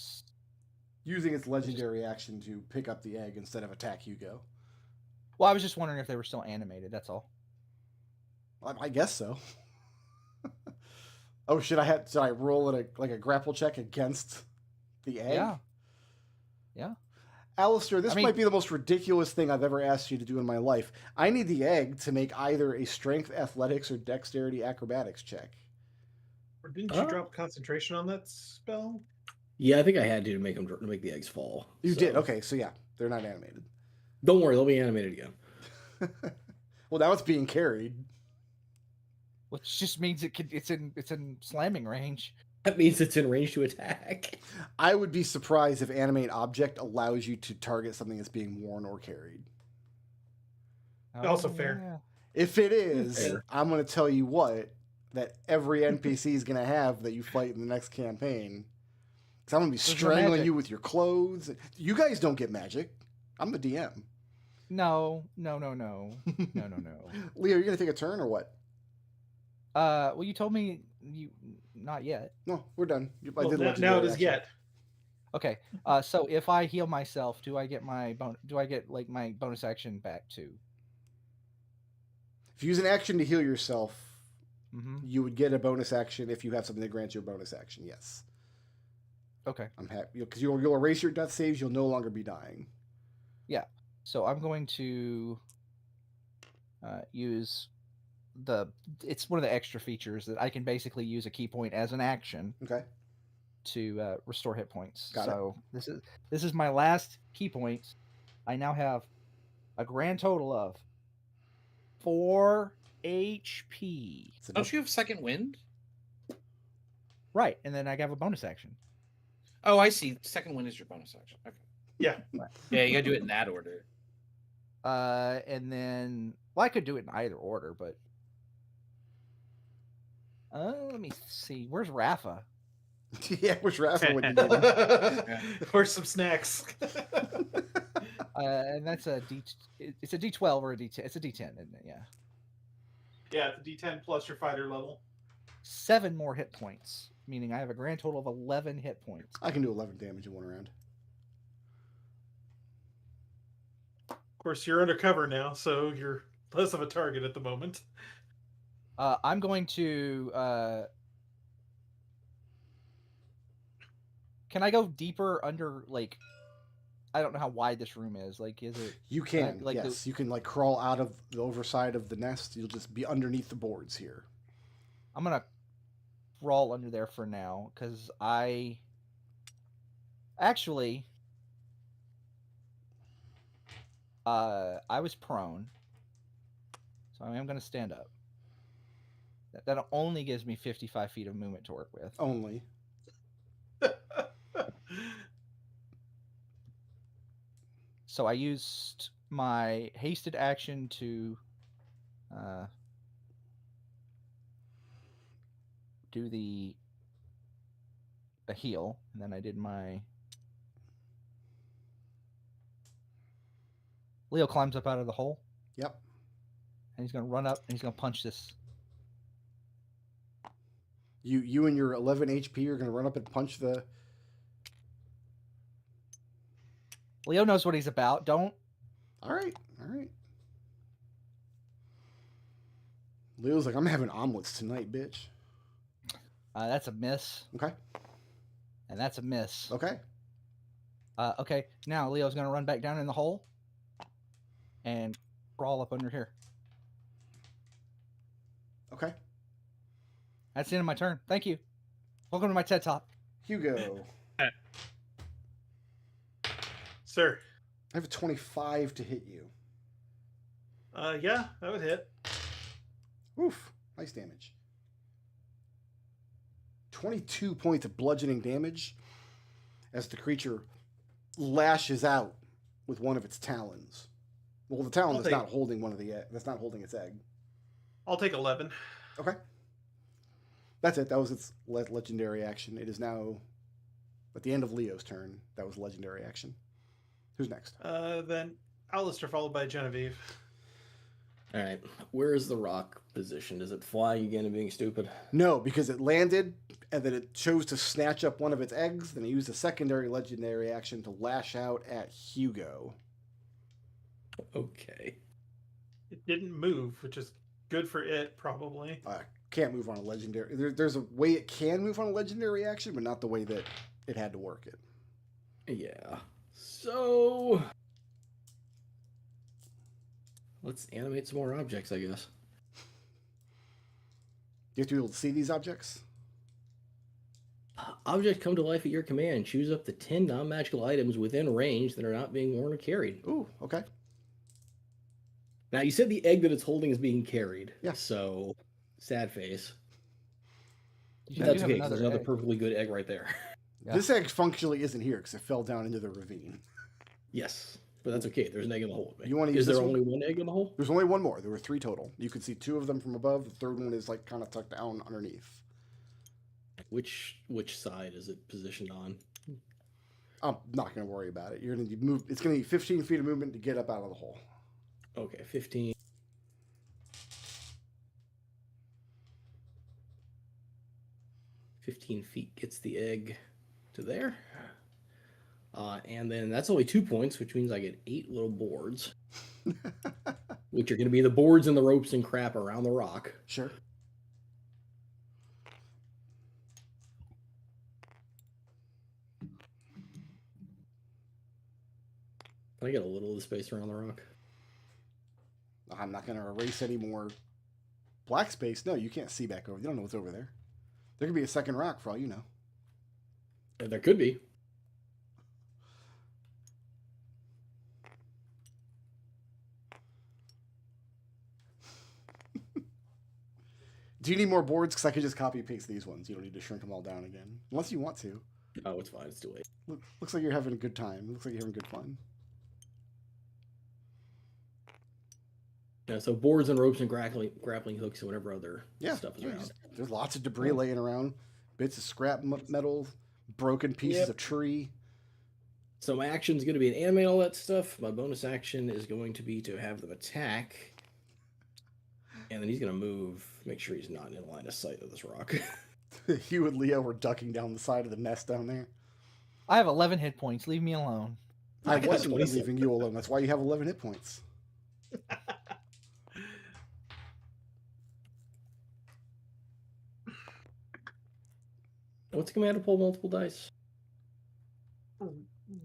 Speaker 1: using its legendary action to pick up the egg instead of attack Hugo.
Speaker 3: Well, I was just wondering if they were still animated. That's all.
Speaker 1: I guess so. Oh shit! Did I roll a grapple check against the egg?
Speaker 3: Yeah. Yeah.
Speaker 1: Alistair, this
Speaker 3: I mean-
Speaker 1: might be the most ridiculous thing I've ever asked you to do in my life. I need the egg to make either a strength, athletics, or dexterity acrobatics check.
Speaker 4: Or didn't you drop concentration on that spell?
Speaker 6: Yeah, I think I had to make the eggs fall.
Speaker 1: You
Speaker 6: so-
Speaker 1: did? Okay, so yeah, they're not animated.
Speaker 6: Don't worry, they'll be animated again.
Speaker 1: Well, now it's being carried.
Speaker 3: Which just means it's in slamming range.
Speaker 6: That means it's in range to attack.
Speaker 1: I would be surprised if animate object allows you to target something that's being worn or carried.
Speaker 4: Also fair.
Speaker 3: Yeah.
Speaker 1: If it is,
Speaker 6: Fair.
Speaker 1: I'm going to tell you what, that every NPC is going to have that you fight in the next campaign. Because I'm going to be
Speaker 3: There's no
Speaker 1: strangling
Speaker 3: magic.
Speaker 1: you with your clothes. You guys don't get magic. I'm the DM.
Speaker 3: No. No.
Speaker 1: Leo, you're going to take a turn or what?
Speaker 3: Well, you told me you not yet.
Speaker 1: No, we're done.
Speaker 4: Well, now it is yet.
Speaker 3: Okay. So if I heal myself, do I get my my bonus action back too?
Speaker 1: If you use an action to heal yourself,
Speaker 3: Mm-hmm.
Speaker 1: you would get a bonus action if you have something that grants you a bonus action. Yes.
Speaker 3: Okay.
Speaker 1: I'm happy. Because you'll erase your death saves. You'll no longer be dying.
Speaker 3: So I'm going to use it's one of the extra features that I can basically use a key point as an action
Speaker 1: Okay.
Speaker 3: to restore hit points.
Speaker 1: Got it.
Speaker 3: So this is my last key point. I now have a grand total of 4 HP.
Speaker 1: It's enough.
Speaker 2: Don't you have second wind?
Speaker 3: Right, and then I have a bonus action.
Speaker 2: Oh, I see. Second wind is your bonus action. Okay.
Speaker 4: Yeah.
Speaker 2: Yeah, you gotta do it in that order.
Speaker 3: And then I could do it in either order, but let me see. Where's Rafa?
Speaker 1: Yeah, where's Rafa when you need him?
Speaker 4: Or some snacks.
Speaker 3: And that's it's a D12 or a D10. It's a D10, isn't it? Yeah.
Speaker 4: Yeah, it's a D10 plus your fighter level.
Speaker 3: 7 more hit points, meaning I have a grand total of 11 hit points.
Speaker 1: I can do 11 damage in one round.
Speaker 4: Of course, you're undercover now, so you're less of a target at the moment.
Speaker 3: I'm going to. Can I go deeper under, like? I don't know how wide this room is. Like, is it?
Speaker 1: You can,
Speaker 3: like the-
Speaker 1: yes. You can like crawl out of the overside of the nest. You'll just be underneath the boards here.
Speaker 3: I'm gonna crawl under there for now because I actually I was prone, so I am gonna stand up. That only gives me 55 feet of movement to work with.
Speaker 1: Only.
Speaker 3: So I used my hasted action to do a heal, and then I did my. Leo climbs up out of the hole.
Speaker 1: Yep.
Speaker 3: And he's gonna run up and he's gonna punch this.
Speaker 1: You and your 11 HP are gonna run up and punch the.
Speaker 3: Leo knows what he's about. Don't.
Speaker 1: All right. Leo's like, I'm having omelets tonight, bitch.
Speaker 3: That's a miss.
Speaker 1: Okay.
Speaker 3: And that's a miss.
Speaker 1: Okay.
Speaker 3: Okay. Now Leo's gonna run back down in the hole and crawl up under here.
Speaker 1: Okay.
Speaker 3: That's the end of my turn. Thank you. Welcome to my TED Talk.
Speaker 1: Hugo.
Speaker 4: Sir.
Speaker 1: I have a 25 to hit you.
Speaker 4: Yeah, that would hit.
Speaker 1: Oof. Nice damage. 22 points of bludgeoning damage as the creature lashes out with one of its talons. Well, the talon is not holding one of the egg. That's not holding its egg.
Speaker 4: I'll take 11.
Speaker 1: Okay. That's it. That was its legendary action. It is now at the end of Leo's turn. That was legendary action. Who's next?
Speaker 4: Then Alistair, followed by Genevieve.
Speaker 6: All right. Where is the rock positioned? Is it flying again and being stupid?
Speaker 1: No, because it landed and then it chose to snatch up one of its eggs. Then it used a secondary legendary action to lash out at Hugo.
Speaker 6: Okay.
Speaker 4: It didn't move, which is good for it, probably.
Speaker 1: Can't move on a legendary. There's a way it can move on a legendary action, but not the way that it had to work it.
Speaker 6: Yeah. So let's animate some more objects, I guess.
Speaker 1: You have to be able to see these objects?
Speaker 6: Objects come to life at your command. Choose up to 10 non-magical items within range that are not being worn or carried.
Speaker 1: Ooh, okay.
Speaker 6: Now, you said the egg that it's holding is being carried.
Speaker 1: Yeah.
Speaker 6: So, sad face.
Speaker 3: You
Speaker 6: That's
Speaker 3: have
Speaker 6: okay, 'cause there's another
Speaker 3: egg.
Speaker 6: perfectly good egg right there.
Speaker 3: Yeah.
Speaker 1: This egg functionally isn't here because it fell down into the ravine.
Speaker 6: Yes, but that's okay. There's an egg in the hole.
Speaker 1: You want to use
Speaker 6: Is there
Speaker 1: this one?
Speaker 6: only one egg in the hole?
Speaker 1: There's only one more. There were 3 total. You could see 2 of them from above. The third one is like kind of tucked down underneath.
Speaker 6: Which side is it positioned on?
Speaker 1: I'm not going to worry about it. You're going to move. It's going to need 15 feet of movement to get up out of the hole.
Speaker 6: Okay, 15. Feet gets the egg to there. And then that's only 2 points, which means I get 8 little boards. Which are going to be the boards and the ropes and crap around the rock.
Speaker 1: Sure.
Speaker 6: Can I get a little of the space around the rock?
Speaker 1: I'm not going to erase any more black space. No, you can't see back over. You don't know what's over there. There could be a second rock for all you know.
Speaker 6: There could be.
Speaker 1: Do you need more boards? Because I could just copy and paste these ones. You don't need to shrink them all down again. Unless you want to.
Speaker 6: Oh, it's fine. It's too late.
Speaker 1: Looks like you're having a good time. Looks like you're having good fun.
Speaker 6: Yeah, so boards and ropes and grappling hooks and whatever other stuff is around.
Speaker 1: There's lots of debris laying around. Bits of scrap metal, broken pieces of tree.
Speaker 6: So my action is going to be to animate all that stuff. My bonus action is going to be to have them attack. And then he's going to move, make sure he's not in line of sight of this rock.
Speaker 1: You and Leo were ducking down the side of the nest down there.
Speaker 3: I have 11 hit points. Leave me alone.
Speaker 1: I
Speaker 6: got
Speaker 1: wasn't
Speaker 6: 27.
Speaker 1: leaving you alone. That's why you have 11 hit points.
Speaker 6: What's the command to pull multiple dice?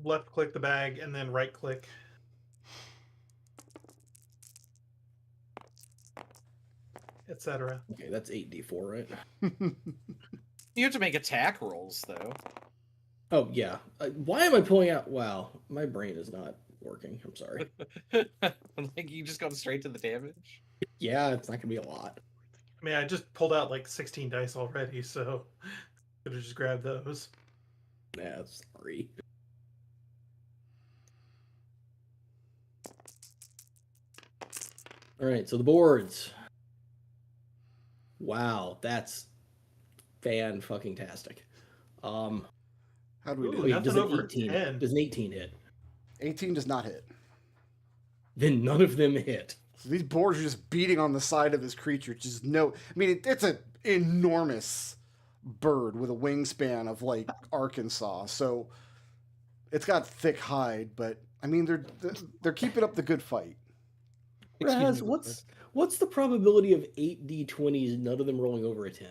Speaker 4: Left click the bag and then right click. Etc.
Speaker 6: Okay, that's 8d4, right?
Speaker 2: You have to make attack rolls, though.
Speaker 6: Oh, yeah. Why am I pulling out? Wow, my brain is not working. I'm sorry.
Speaker 2: Like, you just go straight to the damage?
Speaker 6: Yeah, it's not going to be a lot.
Speaker 4: I mean, I just pulled out like 16 dice already, so could have just grabbed those.
Speaker 6: Yeah, sorry. All right, so the boards. Wow, that's fan-fucking-tastic.
Speaker 1: How do we
Speaker 4: Ooh,
Speaker 1: do?
Speaker 6: Wait,
Speaker 4: nothing
Speaker 6: does an
Speaker 4: over
Speaker 6: 18?
Speaker 4: 10.
Speaker 6: Does an 18 hit?
Speaker 1: 18 does not hit.
Speaker 6: Then none of them hit.
Speaker 1: So these boards are just beating on the side of this creature. Just no. I mean, it's an enormous bird with a wingspan of like Arkansas. So it's got thick hide, but I mean, they're keeping up the good fight.
Speaker 3: Excuse
Speaker 6: Raz,
Speaker 3: me,
Speaker 6: what's the probability of 8d20s, none of them rolling over a 10?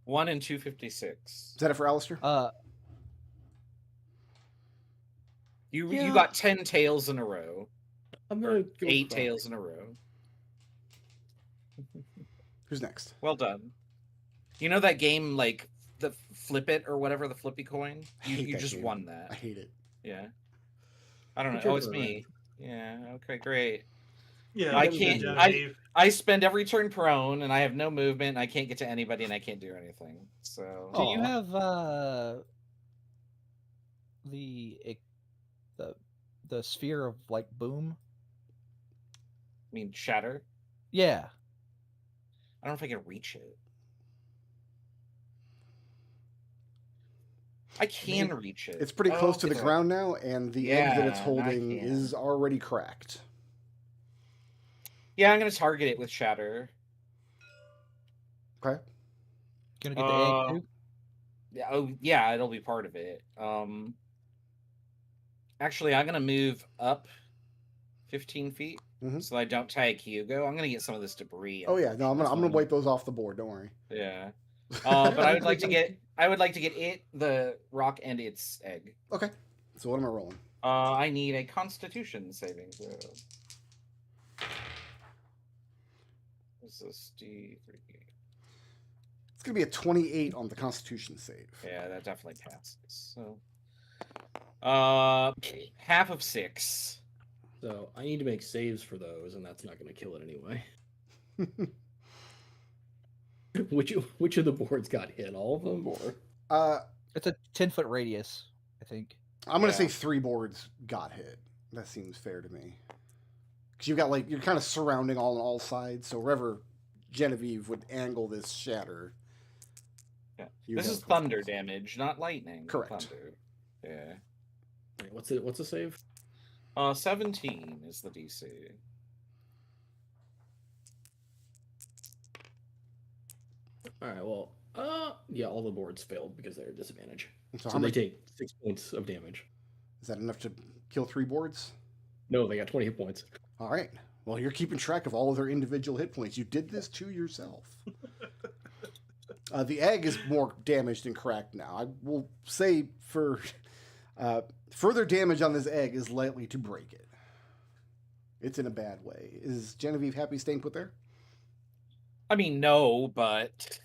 Speaker 2: 1 in 256.
Speaker 1: Is that it for Alistair?
Speaker 2: You
Speaker 6: Yeah.
Speaker 2: got 10 tails in a row.
Speaker 6: I'm gonna go
Speaker 2: 8
Speaker 6: with
Speaker 2: tails in a row.
Speaker 1: Who's next?
Speaker 2: Well done. You know that game, like the Flip It or whatever, the Flippy coin?
Speaker 1: I hate
Speaker 2: You
Speaker 1: that
Speaker 2: just
Speaker 1: game.
Speaker 2: won
Speaker 1: I
Speaker 2: that.
Speaker 1: hate it.
Speaker 2: Yeah. I don't know.
Speaker 6: It's your
Speaker 2: Oh, it's
Speaker 6: turn,
Speaker 2: me. Yeah. Okay, great.
Speaker 4: Yeah,
Speaker 2: I
Speaker 6: that was
Speaker 2: can't.
Speaker 6: good,
Speaker 4: Genevieve.
Speaker 2: I spend every turn prone, and I have no movement. And I can't get to anybody, and I can't do anything. So
Speaker 3: Do you
Speaker 6: Aw.
Speaker 3: have the sphere of like boom?
Speaker 2: I mean, shatter.
Speaker 3: Yeah.
Speaker 2: I don't know if I can reach it. I can reach it.
Speaker 1: It's pretty close to the
Speaker 2: okay.
Speaker 1: ground now, and the egg that it's
Speaker 2: Yeah, I
Speaker 1: holding
Speaker 2: can.
Speaker 1: is already cracked.
Speaker 2: Yeah, I'm gonna target it with shatter.
Speaker 1: Okay.
Speaker 3: Gonna get the egg too?
Speaker 2: Yeah. Oh, yeah. It'll be part of it. Actually, I'm gonna move up 15 feet
Speaker 1: Mhm.
Speaker 2: so I don't tag Hugo. I'm gonna get some of this debris.
Speaker 1: Oh yeah, no, I'm gonna
Speaker 2: unfortunately.
Speaker 1: wipe those off the board. Don't worry.
Speaker 2: Yeah. But I would like to get it, the rock, and its egg.
Speaker 1: Okay. So what am I rolling?
Speaker 2: I need a Constitution saving throw. Is this D3?
Speaker 1: It's gonna be a 28 on the Constitution save.
Speaker 2: Yeah, that definitely passes. So, half of 6.
Speaker 6: So I need to make saves for those, and that's not going to kill it anyway. Which of the boards got hit? All of them, or
Speaker 3: It's a 10-foot radius, I think.
Speaker 1: I'm gonna
Speaker 2: Yeah.
Speaker 1: say 3 boards got hit. That seems fair to me. Because you've got like you're kind of surrounding all sides, so wherever Genevieve would angle this shatter.
Speaker 2: Yeah.
Speaker 1: you
Speaker 2: This
Speaker 1: have
Speaker 2: is
Speaker 1: close
Speaker 2: thunder
Speaker 1: calls.
Speaker 2: damage, not lightning.
Speaker 1: Correct.
Speaker 2: Thunder. Yeah.
Speaker 6: Wait, what's a save?
Speaker 2: 17 is the DC.
Speaker 6: All right, well, yeah, all the boards failed because they're at disadvantage.
Speaker 1: So
Speaker 6: So
Speaker 1: how
Speaker 6: they
Speaker 1: much
Speaker 6: take 6 points of damage.
Speaker 1: is that enough to kill 3 boards?
Speaker 6: No, they got 20 hit points.
Speaker 1: All right. Well, you're keeping track of all of their individual hit points. You did this to yourself. The egg is more damaged and cracked now. I will say for further damage on this egg is likely to break it. It's in a bad way. Is Genevieve happy staying put there?
Speaker 2: I mean, no, but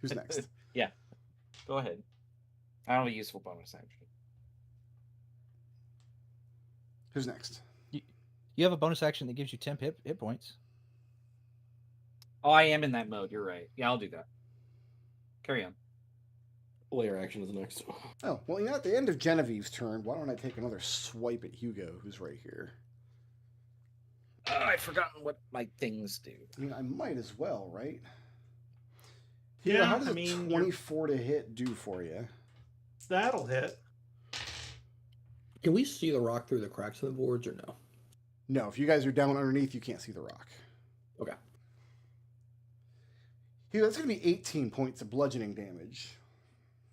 Speaker 1: Who's next?
Speaker 2: yeah. Go ahead. I don't have a useful bonus action.
Speaker 1: Who's next?
Speaker 3: You have a bonus action that gives you 10 hit points.
Speaker 2: Oh, I am in that mode. You're right. Yeah, I'll do that. Carry on.
Speaker 6: Layer action is next.
Speaker 1: Oh, well, at the end of Genevieve's turn, why don't I take another swipe at Hugo, who's right here?
Speaker 2: I've forgotten what my things do.
Speaker 1: I mean, I might as well, right? Hugo,
Speaker 4: Yeah,
Speaker 1: how does
Speaker 4: I
Speaker 1: a
Speaker 4: mean,
Speaker 1: 24 to hit do for you?
Speaker 4: That'll hit.
Speaker 6: Can we see the rock through the cracks of the boards or no?
Speaker 1: No, if you guys are down underneath, you can't see the rock.
Speaker 6: Okay.
Speaker 1: Hugo, that's going to be 18 points of bludgeoning damage.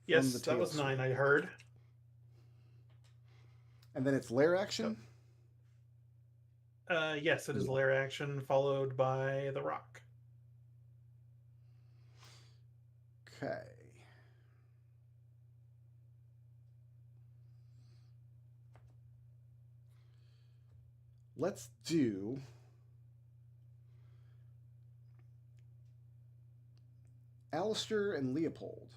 Speaker 4: Yes,
Speaker 1: the
Speaker 4: that was
Speaker 1: tail
Speaker 4: 9, I heard.
Speaker 1: And then it's lair action.
Speaker 4: Yes, it is lair action followed by the rock.
Speaker 1: Okay. Let's do Alistair and Leopold.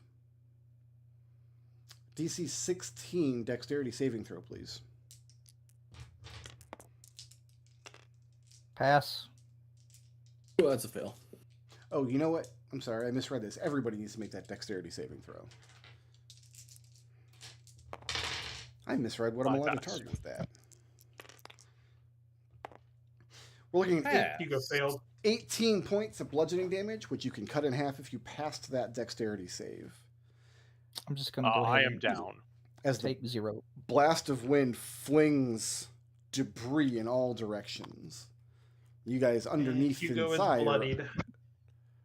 Speaker 1: DC 16 dexterity saving throw, please.
Speaker 3: Pass.
Speaker 6: Oh, that's a fail.
Speaker 1: Oh, you know what? I'm sorry, I misread this. Everybody needs to make that dexterity saving throw. I misread what I'm
Speaker 5: My
Speaker 1: allowed to
Speaker 5: bad.
Speaker 1: target with that. We're looking at
Speaker 2: Yeah.
Speaker 4: Hugo failed.
Speaker 1: 18 points of bludgeoning damage, which you can cut in half if you passed that dexterity save.
Speaker 3: I'm just gonna go ahead
Speaker 5: I am
Speaker 3: and
Speaker 5: down.
Speaker 1: As the
Speaker 3: take 0.
Speaker 1: blast of wind flings debris in all directions. You guys underneath
Speaker 4: Hugo is
Speaker 1: inside
Speaker 4: bloodied.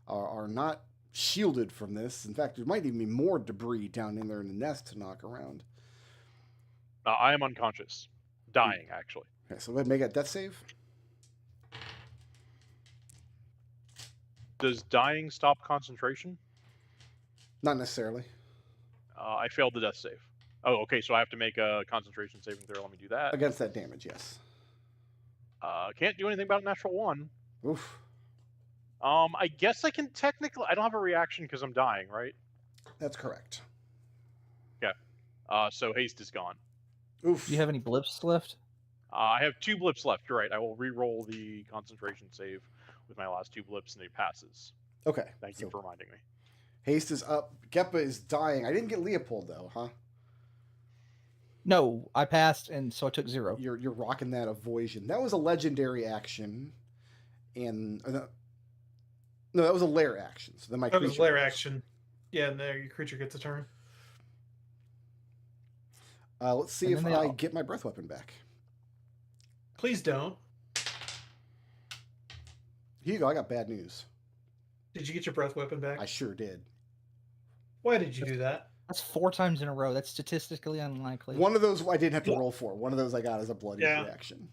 Speaker 1: are not shielded from this. In fact, there might even be more debris down in there in the nest to knock around.
Speaker 5: I am unconscious. Dying, actually.
Speaker 1: Okay, so go ahead and make a death save.
Speaker 5: Does dying stop concentration?
Speaker 1: Not necessarily.
Speaker 5: I failed the death save. Oh, okay, so I have to make a concentration saving throw. Let me do that.
Speaker 1: Against that damage, yes.
Speaker 5: Can't do anything about a natural 1.
Speaker 1: Oof.
Speaker 5: I guess I can technically... I don't have a reaction because I'm dying, right?
Speaker 1: That's correct.
Speaker 5: So haste is gone.
Speaker 1: Oof.
Speaker 3: Do you have any blips left?
Speaker 5: I have 2 blips left. You're right. I will re-roll the concentration save with my last 2 blips, and it passes.
Speaker 1: Okay.
Speaker 5: Thank you for reminding me.
Speaker 1: Haste is up. Geppa is dying. I didn't get Leopold, though, huh?
Speaker 3: No, I passed, and so I took 0.
Speaker 1: You're rocking that avoision. That was a legendary action. And... no, that was a lair action. So then my
Speaker 4: That was
Speaker 1: creature
Speaker 4: lair
Speaker 1: goes.
Speaker 4: action. Yeah, and there your creature gets a turn.
Speaker 1: Let's see
Speaker 3: And
Speaker 1: if
Speaker 3: then they
Speaker 1: I
Speaker 3: all-
Speaker 1: get my breath weapon back.
Speaker 4: Please don't.
Speaker 1: Hugo, I got bad news.
Speaker 4: Did you get your breath weapon back?
Speaker 1: I sure did.
Speaker 4: Why did you do that?
Speaker 3: That's 4 times in a row. That's statistically unlikely.
Speaker 1: One of those I didn't have to roll for. One of those I got as a bloody
Speaker 4: Yeah.
Speaker 1: reaction.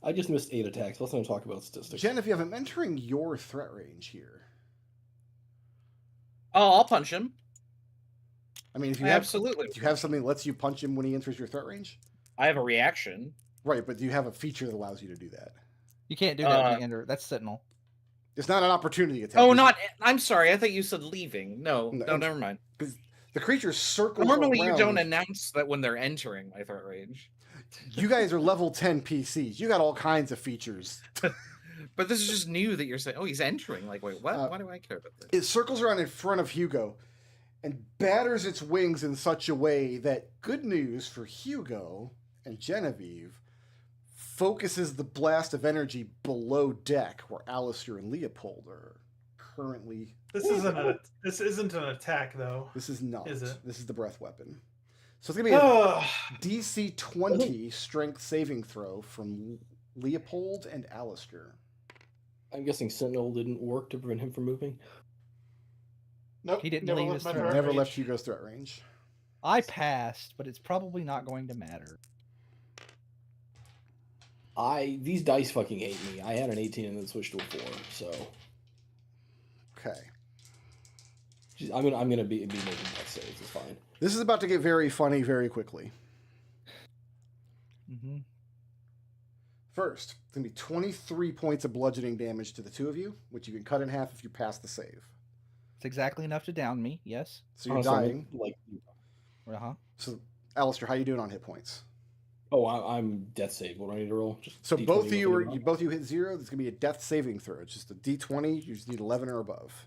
Speaker 6: I just missed 8 attacks. Let's not talk about statistics.
Speaker 1: Genevieve, I'm entering your threat range here.
Speaker 2: Oh, I'll punch him.
Speaker 1: I mean, if you
Speaker 2: Absolutely.
Speaker 1: have something that lets you punch him when he enters your threat range,
Speaker 2: I have a reaction.
Speaker 1: right? But do you have a feature that allows you to do that?
Speaker 3: You can't do that when you enter. That's Sentinel.
Speaker 1: It's not an opportunity attack.
Speaker 2: Oh,
Speaker 1: It's-
Speaker 2: not. I'm sorry. I thought you said leaving. No,
Speaker 1: No,
Speaker 2: no, never mind.
Speaker 1: the creature circles
Speaker 2: Normally,
Speaker 1: around.
Speaker 2: you don't announce that when they're entering my threat range.
Speaker 1: You guys are level 10 PCs. You got all kinds of features.
Speaker 2: But this is just new that you're saying. Oh, he's entering. Like, wait, what? Why do I care about this?
Speaker 1: It circles around in front of Hugo and batters its wings in such a way that, good news for Hugo and Genevieve, focuses the blast of energy below deck where Alistair and Leopold are currently.
Speaker 4: This isn't an attack though.
Speaker 1: This is not.
Speaker 4: Is it?
Speaker 1: This is the breath weapon. So it's going to be a
Speaker 4: Oh,
Speaker 1: DC 20 strength saving throw from Leopold and Alistair.
Speaker 6: I'm guessing Sentinel didn't work to prevent him from moving.
Speaker 4: nope.
Speaker 3: He didn't
Speaker 4: never
Speaker 3: leave
Speaker 4: left
Speaker 3: his
Speaker 4: my
Speaker 3: threat
Speaker 4: threat
Speaker 1: Never
Speaker 4: range.
Speaker 1: left Hugo's threat range.
Speaker 3: I passed, but it's probably not going to matter.
Speaker 6: These dice fucking hate me. I had an 18 and then switched to a 4, so
Speaker 1: Okay.
Speaker 6: I'm gonna be making death saves. It's fine.
Speaker 1: This is about to get very funny very quickly.
Speaker 3: Mm-hmm.
Speaker 1: First, it's going to be 23 points of bludgeoning damage to the two of you, which you can cut in half if you pass the save.
Speaker 3: It's exactly enough to down me. Yes.
Speaker 1: So you're
Speaker 6: Honestly,
Speaker 1: dying.
Speaker 6: Like,
Speaker 3: Uh-huh.
Speaker 1: So, Alistair, how you doing on hit points?
Speaker 6: I'm death save. What do I need to roll? Just
Speaker 1: So
Speaker 6: D20,
Speaker 1: both of you
Speaker 6: nothing
Speaker 1: both you hit 0. There's going to be a death saving throw. It's just a D20. You just need 11 or above.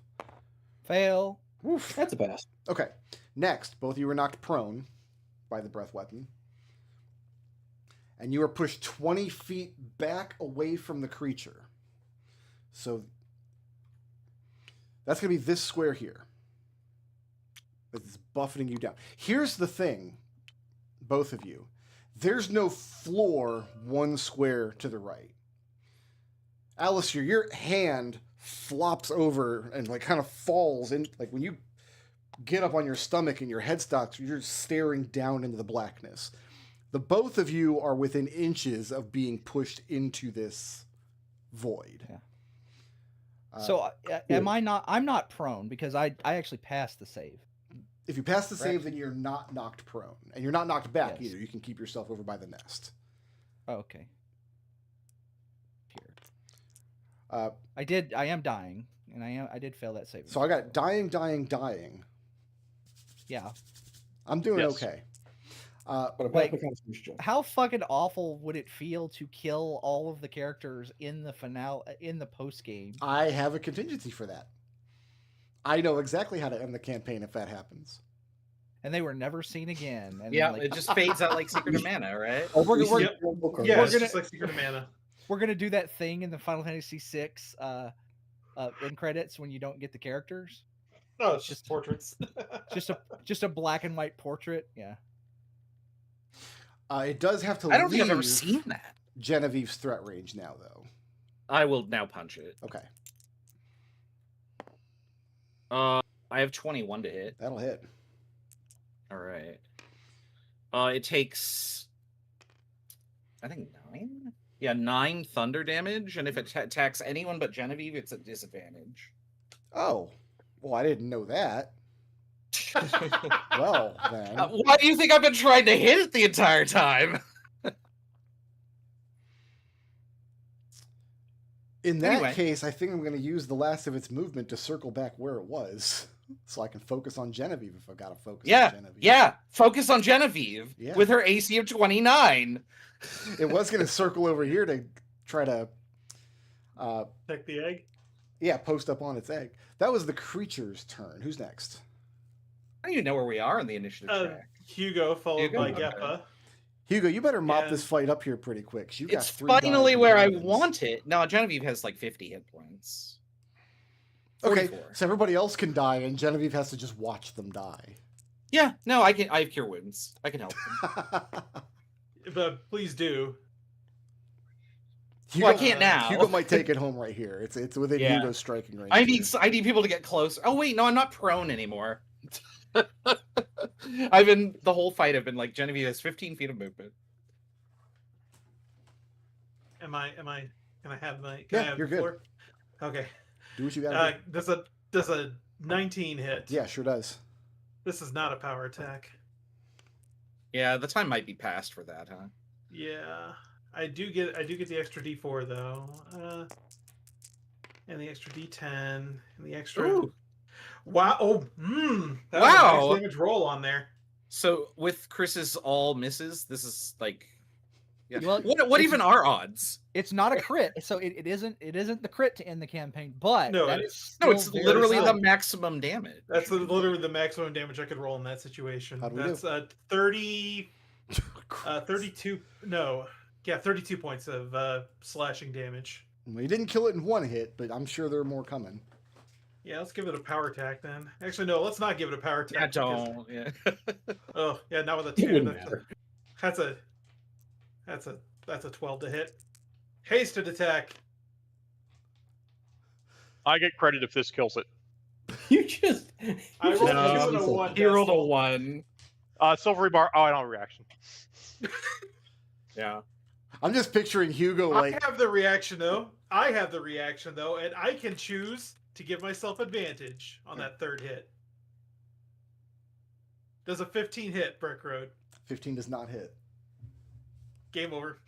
Speaker 3: Fail.
Speaker 1: Woof.
Speaker 6: That's a pass.
Speaker 1: Okay. Next, both of you were knocked prone by the breath weapon. And you are pushed 20 feet back away from the creature. So that's going to be this square here. It's buffeting you down. Here's the thing, both of you. There's no floor 1 square to the right. Alistair, your hand flops over and like kind of falls in, like when you get up on your stomach and your headstocks, you're staring down into the blackness. The both of you are within inches of being pushed into this void.
Speaker 3: Yeah. So am I not? I'm not prone because I actually passed the save.
Speaker 1: If you pass the save,
Speaker 3: Correct.
Speaker 1: then you're not knocked prone, and you're not knocked back
Speaker 3: Yes.
Speaker 1: either. You can keep yourself over by the nest.
Speaker 3: Oh, okay. Here.
Speaker 1: Uh,
Speaker 3: I am dying, and I did fail that save.
Speaker 1: so I got dying.
Speaker 3: Yeah.
Speaker 1: I'm doing
Speaker 5: Yes.
Speaker 1: okay.
Speaker 6: But I passed
Speaker 3: Like-
Speaker 6: my Constitution.
Speaker 3: How fucking awful would it feel to kill all of the characters in the finale, in the post game?
Speaker 1: I have a contingency for that. I know exactly how to end the campaign if that happens.
Speaker 3: And they were never seen again. And
Speaker 2: Yeah,
Speaker 3: like,
Speaker 2: it just fades out like Secret of Mana, right?
Speaker 3: we're
Speaker 6: We
Speaker 3: gonna-
Speaker 6: see it in the book
Speaker 4: Yeah,
Speaker 3: We're
Speaker 4: it's
Speaker 3: gonna-
Speaker 4: just like Secret of Mana.
Speaker 3: We're gonna do that thing in the Final Fantasy VI end credits when you don't get the characters.
Speaker 4: No, it's just portraits.
Speaker 3: Just a black and white portrait. Yeah.
Speaker 1: It does have to
Speaker 2: I don't think I've ever
Speaker 1: leave
Speaker 2: seen that.
Speaker 1: Genevieve's threat range now, though.
Speaker 2: I will now punch it.
Speaker 1: Okay,
Speaker 2: I have 21 to hit.
Speaker 1: that'll hit.
Speaker 2: All right. It takes, I think 9. Yeah, 9 thunder damage, and if it attacks anyone but Genevieve, it's a disadvantage.
Speaker 1: Oh, well, I didn't know that. Well, then.
Speaker 2: Why do you think I've been trying to hit it the entire time?
Speaker 1: In that
Speaker 2: Anyway.
Speaker 1: case, I think I'm going to use the last of its movement to circle back where it was, so I can focus on Genevieve if I've got to focus on Genevieve.
Speaker 2: Yeah. Focus on Genevieve
Speaker 1: Yeah.
Speaker 2: with her AC of 29.
Speaker 1: It was going to circle over here to try to,
Speaker 4: Check the egg.
Speaker 1: yeah, post up on its egg. That was the creature's turn. Who's next?
Speaker 2: I don't even know where we are in the initiative track.
Speaker 4: Hugo, followed
Speaker 2: Hugo?
Speaker 4: by
Speaker 2: Okay.
Speaker 4: Geppa.
Speaker 1: Hugo, you better mop
Speaker 4: Yeah.
Speaker 1: this fight up here pretty quick. 'Cause you got
Speaker 2: It's
Speaker 1: 3
Speaker 2: finally
Speaker 1: dying
Speaker 2: where I
Speaker 1: dragons.
Speaker 2: want it. No, Genevieve has like 50 hit points.
Speaker 1: Okay,
Speaker 2: 44.
Speaker 1: so everybody else can die, and Genevieve has to just watch them die.
Speaker 2: Yeah, no, I have cure wounds. I can help them.
Speaker 4: But please do.
Speaker 1: Hugo,
Speaker 2: Well, I can't now.
Speaker 1: Hugo might take it home right here. It's within
Speaker 2: Yeah.
Speaker 1: Hugo's striking range.
Speaker 2: I
Speaker 1: here.
Speaker 2: need people to get close. Oh wait, no, I'm not prone anymore. The whole fight I've been like, Genevieve has 15 feet of movement.
Speaker 4: Can I have my? Can
Speaker 1: Yeah,
Speaker 4: I have
Speaker 1: you're
Speaker 4: the
Speaker 1: good.
Speaker 4: floor? Okay.
Speaker 1: Do what you gotta
Speaker 4: Does a 19 hit?
Speaker 1: do. Yeah, sure does.
Speaker 4: This is not a power attack.
Speaker 2: Yeah, the time might be past for that, huh?
Speaker 4: Yeah, I do get the extra D4 though, and the extra D10 and the extra.
Speaker 2: Ooh.
Speaker 4: Wow! Oh, that
Speaker 2: Wow.
Speaker 4: was a nice damage roll on there.
Speaker 2: So with Chris's all misses, this is like, yeah.
Speaker 3: Well,
Speaker 2: what
Speaker 3: it's-
Speaker 2: even are odds?
Speaker 3: It's not a crit, so it isn't the crit to end the campaign, but
Speaker 4: No,
Speaker 3: that
Speaker 4: it
Speaker 3: is
Speaker 2: No, it's
Speaker 3: still very
Speaker 2: literally the
Speaker 3: solid.
Speaker 2: maximum damage.
Speaker 4: That's literally the maximum damage I could roll in that situation.
Speaker 1: How'd we
Speaker 4: That's
Speaker 1: do?
Speaker 4: 32. No, yeah, 32 points of slashing damage.
Speaker 1: Well, you didn't kill it in one hit, but I'm sure there are more coming.
Speaker 4: Yeah, let's give it a power attack then. Actually, no, let's not give it a power
Speaker 2: Yeah,
Speaker 4: attack. because-
Speaker 2: don't. Yeah.
Speaker 4: Oh, yeah, not with a
Speaker 6: It
Speaker 4: 2.
Speaker 6: wouldn't matter.
Speaker 4: That's a 12 to hit. Hasted attack.
Speaker 5: I get credit if this kills it.
Speaker 6: You just.
Speaker 4: I rolled
Speaker 2: No.
Speaker 4: a 2 and a 1.
Speaker 2: He rolled a 1.
Speaker 5: Silvery bar. Oh, I don't have a reaction.
Speaker 2: Yeah.
Speaker 1: I'm just picturing Hugo like,
Speaker 4: I have the reaction though. And I can choose to give myself advantage on that third hit. Does a 15 hit, Brick Road?
Speaker 1: 15 does not hit.
Speaker 4: Game over.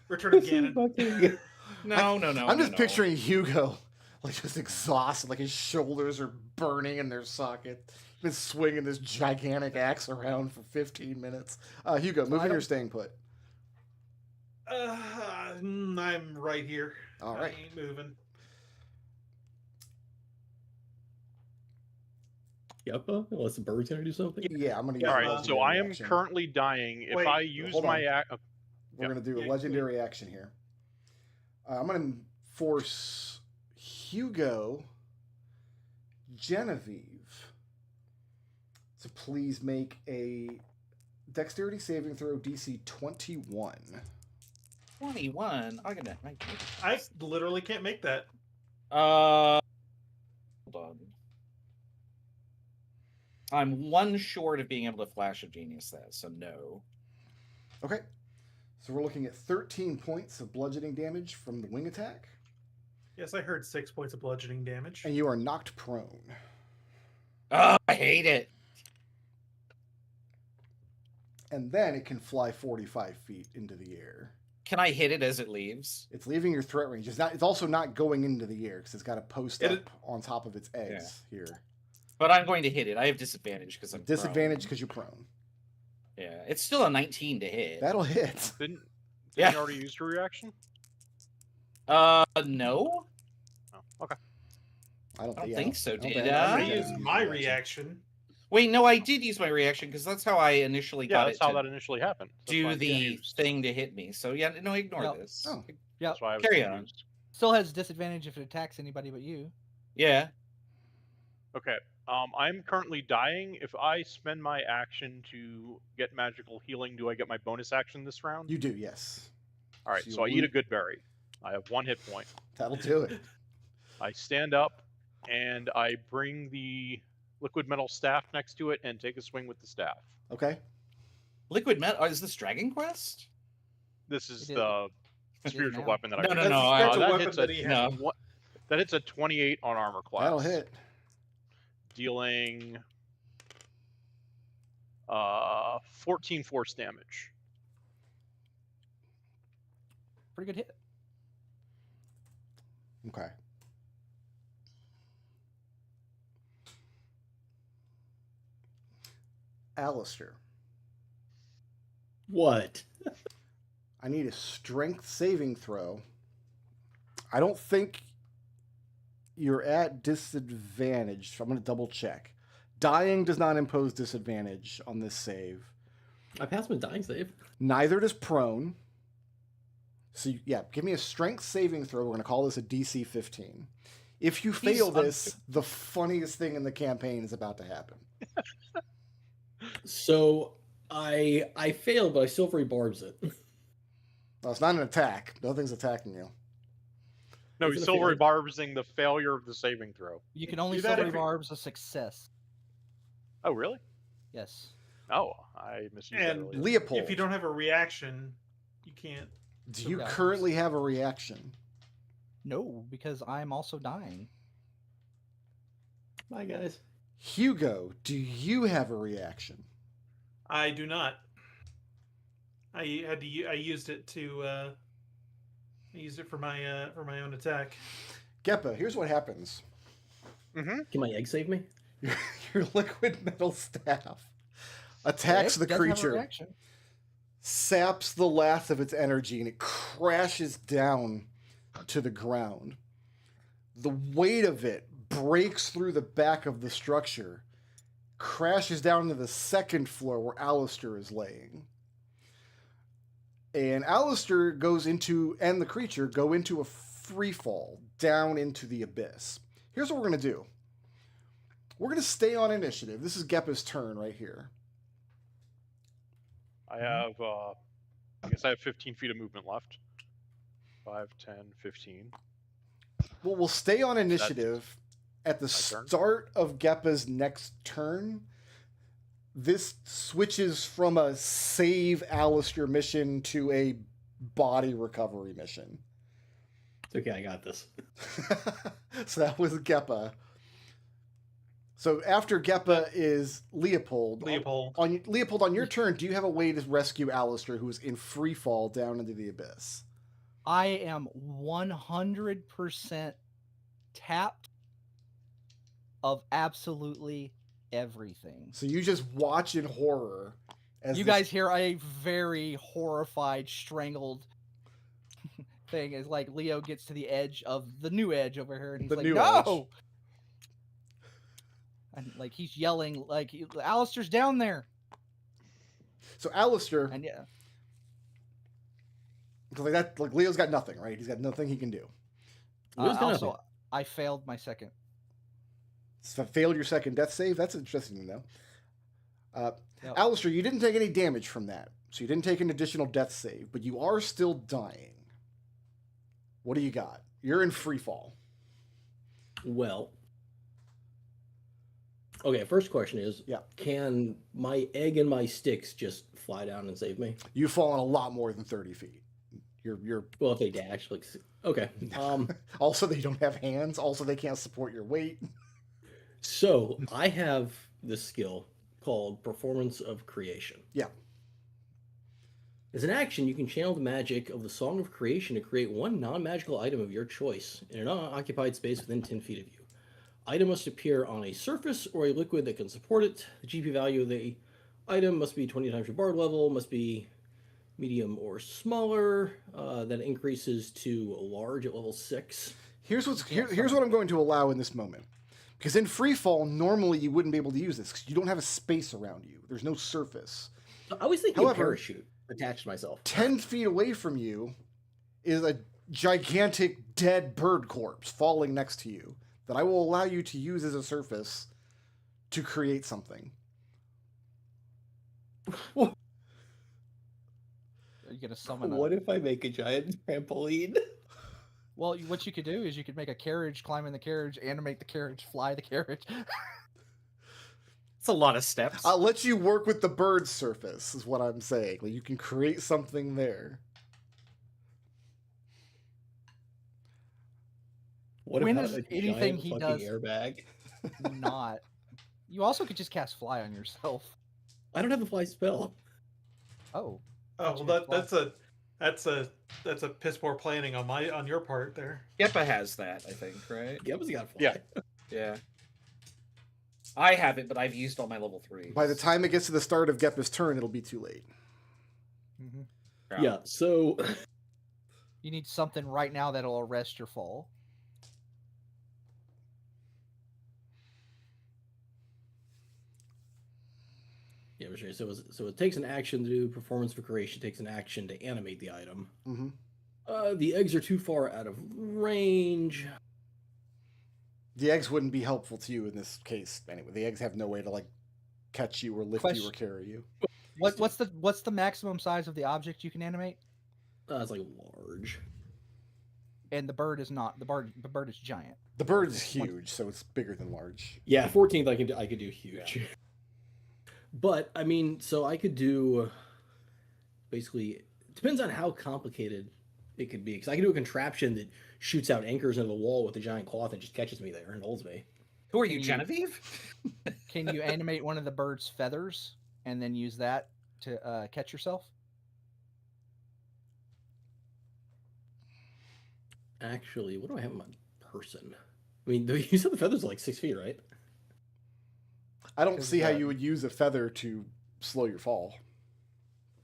Speaker 4: Return of Ganon.
Speaker 2: No.
Speaker 1: I'm just
Speaker 2: no.
Speaker 1: picturing Hugo like just exhausted, like his shoulders are burning in their socket. He's been swinging this gigantic axe around for 15 minutes. Hugo, move in or staying put.
Speaker 4: I'm right here.
Speaker 1: All right.
Speaker 4: I ain't moving.
Speaker 6: Yep. Unless the bird's gonna do something.
Speaker 1: Yeah, I'm gonna use
Speaker 5: All
Speaker 1: a
Speaker 5: right, so
Speaker 1: legendary
Speaker 5: I am
Speaker 1: action.
Speaker 5: currently dying. If
Speaker 4: Wait,
Speaker 5: I use
Speaker 1: hold
Speaker 5: my
Speaker 1: on. We're
Speaker 5: Yep.
Speaker 1: gonna do a
Speaker 4: Yeah,
Speaker 1: legendary action here. I'm gonna force Hugo, Genevieve, to please make a dexterity saving throw DC 21.
Speaker 2: 21. I'm gonna make it.
Speaker 4: I literally can't make that.
Speaker 2: Hold on. I'm 1 short of being able to flash of genius that, so no.
Speaker 1: Okay, so we're looking at 13 points of bludgeoning damage from the wing attack,
Speaker 4: Yes, I heard 6 points of bludgeoning damage.
Speaker 1: and you are knocked prone.
Speaker 2: Oh, I hate it.
Speaker 1: And then it can fly 45 feet into the air.
Speaker 2: Can I hit it as it leaves?
Speaker 1: It's leaving your threat range. It's not. It's also not going into the air because it's got to post
Speaker 4: It
Speaker 1: up on top of its eggs here.
Speaker 2: But I'm going to hit it. I have disadvantage because I'm
Speaker 1: Disadvantage
Speaker 2: prone.
Speaker 1: because you're prone.
Speaker 2: Yeah, it's still a 19 to hit.
Speaker 1: That'll hit.
Speaker 5: Didn't
Speaker 2: Yeah.
Speaker 5: you already use your reaction?
Speaker 2: No.
Speaker 5: Oh, okay.
Speaker 1: I don't,
Speaker 2: I don't
Speaker 1: yeah,
Speaker 2: think so,
Speaker 1: I don't
Speaker 2: did
Speaker 1: think-
Speaker 2: I?
Speaker 4: I
Speaker 1: don't think
Speaker 4: used
Speaker 1: used
Speaker 4: my
Speaker 1: the
Speaker 4: reaction.
Speaker 2: Wait, no, I did use my reaction because that's how I initially
Speaker 5: Yeah,
Speaker 2: got
Speaker 5: that's
Speaker 2: it
Speaker 5: how
Speaker 2: to
Speaker 5: that initially happened. That's
Speaker 2: do
Speaker 5: why I
Speaker 2: the
Speaker 5: used.
Speaker 2: thing to hit me. So yeah, no, ignore
Speaker 3: No.
Speaker 2: this.
Speaker 1: Oh.
Speaker 3: Yep.
Speaker 5: That's why I was
Speaker 2: Carry on.
Speaker 5: confused.
Speaker 3: Still has disadvantage if it attacks anybody but you.
Speaker 2: Yeah.
Speaker 5: Okay. I'm currently dying. If I spend my action to get magical healing, do I get my bonus action this round?
Speaker 1: You do, yes.
Speaker 5: All right,
Speaker 1: So
Speaker 5: so I
Speaker 1: you'll
Speaker 5: eat a
Speaker 1: lose-
Speaker 5: good berry. I have 1 hit point.
Speaker 1: That'll do it.
Speaker 5: I stand up and I bring the liquid metal staff next to it and take a swing with the staff.
Speaker 1: Okay.
Speaker 2: Liquid metal. Is this Dragon Quest?
Speaker 5: This is
Speaker 3: It is-
Speaker 5: the
Speaker 3: it is
Speaker 5: spiritual
Speaker 3: now.
Speaker 5: weapon that I
Speaker 2: No,
Speaker 5: picked.
Speaker 2: no,
Speaker 4: That's
Speaker 2: no.
Speaker 4: the spiritual
Speaker 5: that
Speaker 4: weapon
Speaker 5: hits
Speaker 4: that
Speaker 5: a-
Speaker 4: he
Speaker 2: No.
Speaker 4: has.
Speaker 5: That hits a 28 on armor class.
Speaker 1: That'll hit.
Speaker 5: Dealing 14 force damage.
Speaker 3: Pretty good hit.
Speaker 1: Okay. Alistair,
Speaker 6: What?
Speaker 1: I need a strength saving throw. I don't think you're at disadvantage. I'm going to double check. Dying does not impose disadvantage on this save.
Speaker 6: I passed my dying save.
Speaker 1: Neither does prone. So, yeah, give me a strength saving throw. We're going to call this a DC 15. If you fail this, the funniest thing in the campaign is about to happen.
Speaker 6: So I failed, but I still rebarbs it.
Speaker 1: Well, it's not an attack. Nothing's attacking you.
Speaker 5: No,
Speaker 6: Is
Speaker 5: he's
Speaker 6: it a
Speaker 5: still
Speaker 6: failure?
Speaker 5: rebarbing the failure of the saving throw.
Speaker 3: You can only
Speaker 4: Do that
Speaker 3: silver
Speaker 4: if you-
Speaker 3: barbs a success.
Speaker 5: Oh, really?
Speaker 3: Yes.
Speaker 5: Oh, I misused that
Speaker 4: And
Speaker 5: earlier.
Speaker 1: Leopold,
Speaker 4: If you don't have a reaction, you can't.
Speaker 1: do you
Speaker 3: Yeah.
Speaker 1: currently have a reaction?
Speaker 3: No, because I'm also dying.
Speaker 6: Bye, guys.
Speaker 1: Hugo, do you have a reaction?
Speaker 4: I do not. I used it to. I used it for my own attack.
Speaker 1: Geppa, here's what happens.
Speaker 6: Can my egg save me?
Speaker 1: Your liquid metal staff attacks the
Speaker 3: It does have a
Speaker 1: creature,
Speaker 3: reaction.
Speaker 1: saps the last of its energy, and it crashes down to the ground. The weight of it breaks through the back of the structure, crashes down to the second floor where Alistair is laying. And Alistair and the creature go into a free fall down into the abyss. Here's what we're going to do. We're going to stay on initiative. This is Geppa's turn right here.
Speaker 5: I have, I guess I have 15 feet of movement left. 5, 10, 15.
Speaker 1: Well, we'll stay on initiative. At the
Speaker 5: turn?
Speaker 1: start of Geppa's next turn, this switches from a save Alistair mission to a body recovery mission.
Speaker 6: It's okay, I got this.
Speaker 1: So that was Geppa. So after Geppa is Leopold.
Speaker 4: Leopold.
Speaker 1: Leopold, on your turn, do you have a way to rescue Alistair, who is in free fall down into the abyss?
Speaker 3: I am 100% tapped of absolutely everything.
Speaker 1: So you just watch in horror as
Speaker 3: You
Speaker 1: this-
Speaker 3: guys hear a very horrified, strangled thing as like Leo gets to the edge of the new edge over here, and he's
Speaker 1: The
Speaker 3: like,
Speaker 1: new
Speaker 3: "No!" And like he's yelling, like Alistair's down there,
Speaker 1: So Alistair,
Speaker 3: and yeah,
Speaker 1: because like that, like Leo's got nothing, right? He's got nothing he can do.
Speaker 6: Leo's got
Speaker 3: also
Speaker 6: nothing.
Speaker 3: I failed my second.
Speaker 1: So failed your second death save. That's interesting to know.
Speaker 3: Yep.
Speaker 1: Alistair, you didn't take any damage from that, so you didn't take an additional death save, but you are still dying. What do you got? You're in free fall.
Speaker 6: Well, okay. First question is,
Speaker 1: Yeah.
Speaker 6: can my egg and my sticks just fly down and save me?
Speaker 1: You've fallen a lot more than 30 feet. You're
Speaker 6: Well, if they dash, like, okay.
Speaker 1: also they don't have hands. Also they can't support your weight.
Speaker 6: So I have this skill called Performance of Creation.
Speaker 1: Yeah.
Speaker 6: As an action, you can channel the magic of the Song of Creation to create one non-magical item of your choice in an unoccupied space within 10 feet of you. Item must appear on a surface or a liquid that can support it. The GP value of the item must be 20 times your bard level, must be medium or smaller. That increases to large at level 6.
Speaker 1: Here's what I'm going to allow in this moment. Because in free fall, normally you wouldn't be able to use this because you don't have a space around you. There's no surface.
Speaker 6: I was thinking
Speaker 1: However-
Speaker 6: parachute attached to myself.
Speaker 1: 10 feet away from you is a gigantic dead bird corpse falling next to you that I will allow you to use as a surface to create something.
Speaker 3: Are you gonna summon
Speaker 6: What if I make a giant trampoline?
Speaker 3: Well, what you could do is you could make a carriage, climb in the carriage, animate the carriage, fly the carriage.
Speaker 2: It's a lot of steps.
Speaker 1: I'll let you work with the bird surface, is what I'm saying. Like, you can create something there.
Speaker 6: What
Speaker 3: When
Speaker 6: if I
Speaker 3: is
Speaker 6: have a
Speaker 3: anything
Speaker 6: giant
Speaker 3: he
Speaker 6: fucking
Speaker 3: does-
Speaker 6: airbag?
Speaker 3: Not. You also could just cast fly on yourself.
Speaker 6: I don't have a fly spell.
Speaker 3: Oh.
Speaker 4: Oh, well, that's a piss poor planning on your part there.
Speaker 2: Geppa has that, I think, right?
Speaker 6: Geppa's got fly.
Speaker 5: Yeah.
Speaker 2: Yeah. I have it, but I've used all my level 3s.
Speaker 1: By the time it gets to the start of Geppa's turn, it'll be too late.
Speaker 3: Mm-hmm.
Speaker 6: Yeah, so
Speaker 3: You need something right now that'll arrest your fall.
Speaker 6: yeah, for sure. So it takes an action to do performance for creation. Takes an action to animate the item.
Speaker 1: Mm-hmm.
Speaker 6: The eggs are too far out of range.
Speaker 1: The eggs wouldn't be helpful to you in this case anyway. The eggs have no way to like catch you or lift you or carry you.
Speaker 3: What's the maximum size of the object you can animate?
Speaker 6: It's like large.
Speaker 3: And the bird is not. The bird is giant.
Speaker 1: The bird is huge, so it's bigger than large.
Speaker 6: Yeah, 14th I could do huge. Yeah. But I mean, so I could do basically. It depends on how complicated it could be, because I can do a contraption that shoots out anchors into the wall with a giant cloth and just catches me there and holds me.
Speaker 2: Who are you, Genevieve?
Speaker 3: Can you animate one of the bird's feathers and then use that to catch yourself?
Speaker 6: Actually, what do I have in my person? I mean, you said the feathers are like 6 feet, right?
Speaker 1: I don't see how you would use a feather to slow your fall.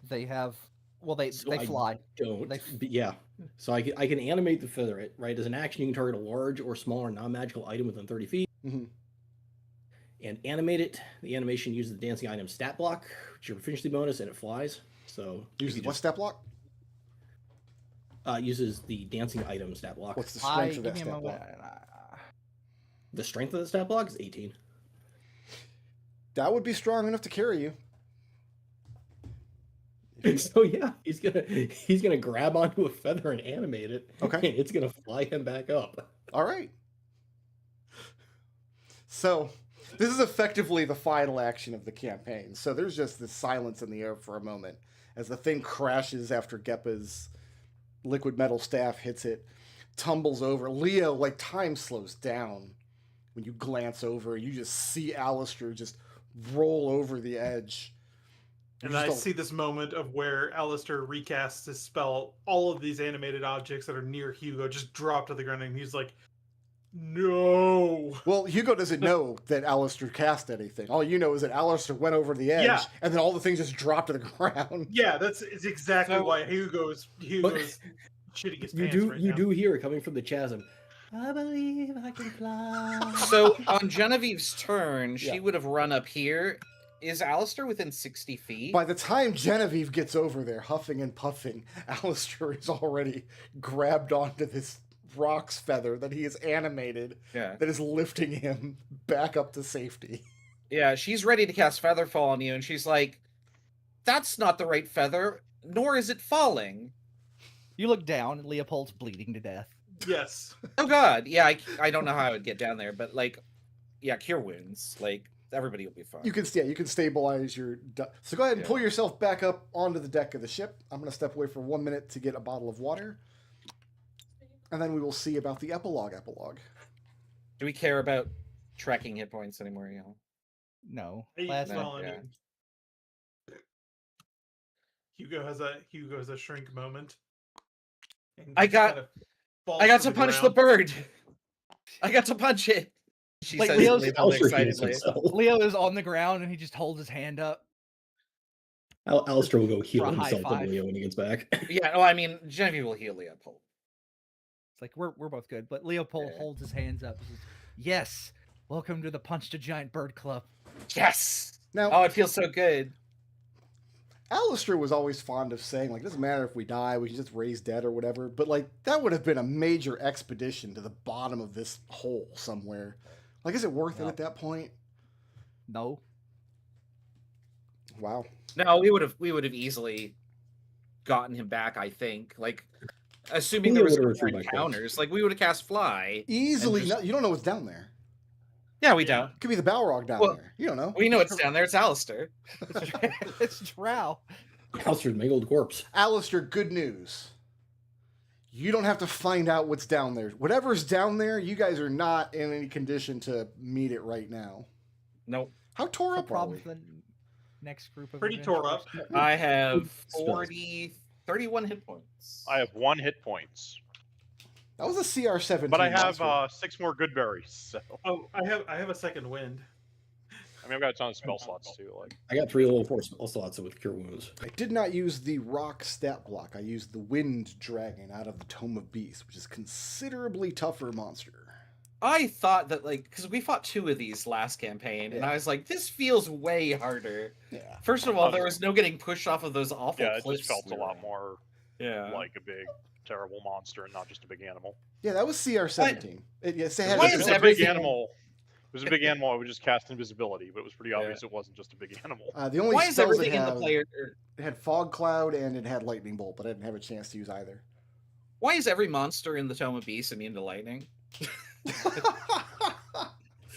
Speaker 3: They have. Well, they
Speaker 6: I
Speaker 3: fly.
Speaker 6: Don't.
Speaker 3: They-
Speaker 6: Yeah. So I can animate the feather, right? As an action, you can target a large or smaller non-magical item within 30 feet.
Speaker 1: Mm-hmm.
Speaker 6: And animate it. The animation uses the dancing item stat block, which is your efficiency bonus, and it flies. So
Speaker 1: Uses what stat block?
Speaker 6: Uses the dancing item stat block.
Speaker 1: What's the strength of
Speaker 3: give
Speaker 1: that
Speaker 3: me a
Speaker 1: stat
Speaker 3: moment.
Speaker 1: block?
Speaker 6: The strength of the stat block is 18.
Speaker 1: That would be strong enough to carry you.
Speaker 6: So yeah, he's gonna grab onto a feather and animate it.
Speaker 1: Okay.
Speaker 6: And it's gonna fly him back up.
Speaker 1: All right. So this is effectively the final action of the campaign. So there's just this silence in the air for a moment as the thing crashes after Geppa's liquid metal staff hits it, tumbles over. Leo, like, time slows down when you glance over. You just see Alistair just roll over the edge.
Speaker 4: And I see this moment of where Alistair recasts his spell. All of these animated objects that are near Hugo just drop to the ground, and he's like, no.
Speaker 1: Well, Hugo doesn't know that Alistair cast anything. All you know is that Alistair went over the edge, and then all the things just dropped to the ground.
Speaker 4: Yeah, it's exactly why Hugo's shitting his pants right now.
Speaker 6: You do hear it coming from the chasm. I believe I can fly.
Speaker 2: So on Genevieve's turn, she would have run up here. Is Alistair within 60 feet?
Speaker 1: By the time Genevieve gets over there, huffing and puffing, Alistair is already grabbed onto this rock's feather that he has animated that is lifting him back up to safety.
Speaker 2: Yeah, she's ready to cast Featherfall on you, and she's like, that's not the right feather, nor is it falling.
Speaker 3: You look down, and Leopold's bleeding to death.
Speaker 4: Yes.
Speaker 2: Oh god, yeah, I don't know how I would get down there, but like, yeah, cure wounds, like, everybody will be fine.
Speaker 1: You can stabilize your... So go ahead and pull yourself back up onto the deck of the ship. I'm going to step away for 1 minute to get a bottle of water. And then we will see about the epilogue.
Speaker 2: Do we care about tracking hit points anymore, you know?
Speaker 3: No.
Speaker 4: Hugo has a shrink moment.
Speaker 2: I got to punch the bird. I got to punch it. She
Speaker 3: like
Speaker 2: says
Speaker 3: Leo's
Speaker 2: excitedly.
Speaker 3: Leo is on the ground and he just holds his hand up.
Speaker 6: Alistair will go heal
Speaker 3: For a
Speaker 6: himself
Speaker 3: high
Speaker 6: to Leo when he gets back.
Speaker 2: Yeah, no, I mean, Genevieve will heal Leopold.
Speaker 3: It's like we're both good, but Leopold holds his hands up. Says, yes, welcome to the Punch to Giant Bird Club.
Speaker 2: Yes.
Speaker 1: Now,
Speaker 2: oh, it feels so good.
Speaker 1: Alistair was always fond of saying, like, it doesn't matter if we die, we can just raise dead or whatever. But, like, that would have been a major expedition to the bottom of this hole somewhere. Like, is it worth it
Speaker 3: Yeah.
Speaker 1: at that point?
Speaker 3: No.
Speaker 1: Wow.
Speaker 2: No, we would have easily gotten him back, I think. Like, assuming
Speaker 6: Julio
Speaker 2: there was
Speaker 6: would've
Speaker 2: no more
Speaker 6: retrieved my corpse.
Speaker 2: encounters, like we would have cast Fly.
Speaker 1: Easily.
Speaker 2: just-
Speaker 1: You don't know what's down there.
Speaker 2: Yeah, we
Speaker 4: Yeah.
Speaker 2: don't.
Speaker 1: It could be the Balrog down
Speaker 2: Well,
Speaker 1: there. You don't know.
Speaker 2: We know it's down there. It's Alistair.
Speaker 3: It's Drow.
Speaker 6: Alistair's mangled corpse.
Speaker 1: Alistair, good news. You don't have to find out what's down there. Whatever's down there, you guys are not in any condition to meet it right now.
Speaker 2: Nope.
Speaker 1: How tore
Speaker 3: No
Speaker 1: up are
Speaker 3: problem
Speaker 1: we?
Speaker 3: for the next group of
Speaker 4: Pretty tore up.
Speaker 3: adventurers.
Speaker 2: I have
Speaker 6: Spells.
Speaker 2: 31 hit points.
Speaker 5: I have 1 hit points,
Speaker 1: That was a CR-17.
Speaker 5: but I have
Speaker 1: monster.
Speaker 5: 6 more good berries. So
Speaker 4: Oh, I have a second wind.
Speaker 5: I mean, I've got a ton of spell slots too. Like,
Speaker 6: I got 3 level 4 spell slots with Cure Wounds.
Speaker 1: I did not use the rock stat block. I used the Wind Dragon out of the Tome of Beasts, which is a considerably tougher monster.
Speaker 2: I thought that, like, because we fought 2 of these last campaign, and
Speaker 1: Yeah.
Speaker 2: I was like, this feels way harder.
Speaker 1: Yeah.
Speaker 2: First of all, there was no getting pushed off of those awful
Speaker 5: yeah, it
Speaker 2: cliffs.
Speaker 5: just felt a
Speaker 2: we were
Speaker 5: lot
Speaker 2: in.
Speaker 5: more
Speaker 2: Yeah.
Speaker 5: like a big, terrible monster and not just a big animal.
Speaker 1: Yeah, that was CR-17. Yes, it had
Speaker 2: Why
Speaker 5: If
Speaker 2: is
Speaker 5: it was a big
Speaker 2: everything-
Speaker 5: animal. If it was a big animal, I would just cast invisibility, but it was pretty obvious it wasn't just a big animal.
Speaker 1: the only
Speaker 2: Why is
Speaker 1: spells
Speaker 2: everything
Speaker 1: it
Speaker 2: in
Speaker 1: had,
Speaker 2: the player?
Speaker 1: it had Fog Cloud and it had Lightning Bolt, but I didn't have a chance to use either.
Speaker 2: Why is every monster in the Tome of Beasts immune to lightning?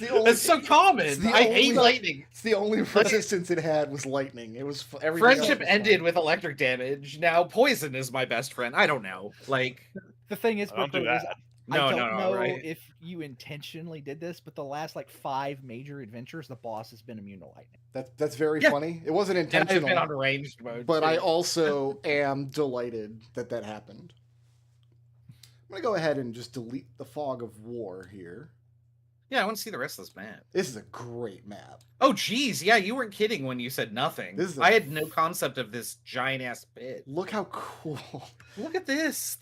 Speaker 2: It's so common.
Speaker 1: it's the
Speaker 2: I hate
Speaker 1: only-
Speaker 2: lightning.
Speaker 1: It's the only resistance it had was lightning. It was everything else
Speaker 2: Friendship
Speaker 1: was
Speaker 2: ended
Speaker 1: fine.
Speaker 2: with electric damage. Now poison is my best friend. I don't know. Like,
Speaker 3: The thing is,
Speaker 5: I don't do
Speaker 3: Brooklyn, is
Speaker 5: that.
Speaker 2: no,
Speaker 3: I
Speaker 2: no,
Speaker 3: don't
Speaker 2: no,
Speaker 3: know
Speaker 2: right?
Speaker 3: if you intentionally did this, but the last like 5 major adventures, the boss has been immune to lightning.
Speaker 1: That's very
Speaker 2: Yeah.
Speaker 1: funny. It wasn't
Speaker 2: And I've been
Speaker 1: intentional,
Speaker 2: on ranged mode.
Speaker 1: but
Speaker 2: too.
Speaker 1: I also am delighted that that happened. I'm gonna go ahead and just delete the Fog of War here.
Speaker 2: Yeah, I want to see the rest of this map.
Speaker 1: This is a great map.
Speaker 2: Oh, geez. Yeah, you weren't kidding when you said nothing.
Speaker 1: This is a-
Speaker 2: I had no concept of this giant ass pit.
Speaker 1: Look how cool.
Speaker 2: Look at this.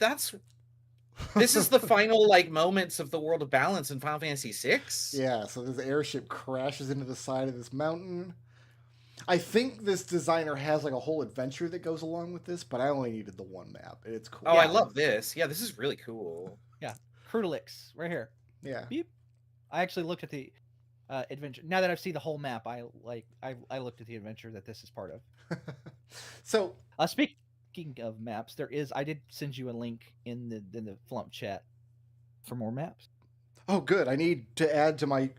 Speaker 2: This is the final like moments of the World of Balance in Final Fantasy VI.
Speaker 1: Yeah, so this airship crashes into the side of this mountain. I think this designer has like a whole adventure that goes along with this, but I only needed the one map. And it's cool.
Speaker 2: Oh, I love this. Yeah, this is really cool.
Speaker 3: Crudalix, right here.
Speaker 1: Yeah.
Speaker 3: I actually looked at the adventure. Now that I've seen the whole map, I looked at the adventure that this is part of.
Speaker 1: So
Speaker 3: Speaking of maps, I did send you a link in the Flumph chat for more maps.
Speaker 1: oh good. I need to add to my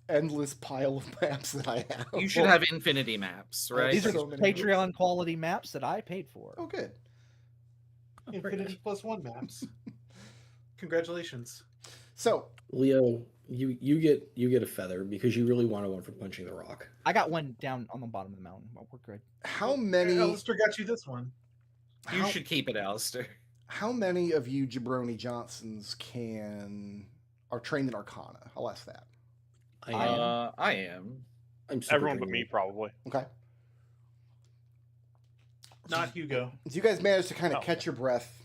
Speaker 1: endless pile of maps that I have.
Speaker 2: You should have infinity maps, right?
Speaker 3: These are
Speaker 1: so many
Speaker 3: Patreon quality maps that I paid for.
Speaker 1: Oh good.
Speaker 4: Infinity +1 maps. Congratulations.
Speaker 1: So
Speaker 6: Leo, you get a feather because you really wanted one for punching the rock.
Speaker 3: I got one down on the bottom of the mountain. We're good.
Speaker 1: how many
Speaker 4: Alistair got you this one.
Speaker 2: You
Speaker 1: how,
Speaker 2: should keep it, Alistair.
Speaker 1: how many of you Jabroni Johnsons are trained in Arcana? I'll ask that.
Speaker 6: I am.
Speaker 2: I am.
Speaker 6: I'm super
Speaker 5: Everyone but
Speaker 6: trained.
Speaker 5: me, probably.
Speaker 1: Okay.
Speaker 4: Not Hugo.
Speaker 1: So you guys managed to kind of
Speaker 5: Oh.
Speaker 1: catch your breath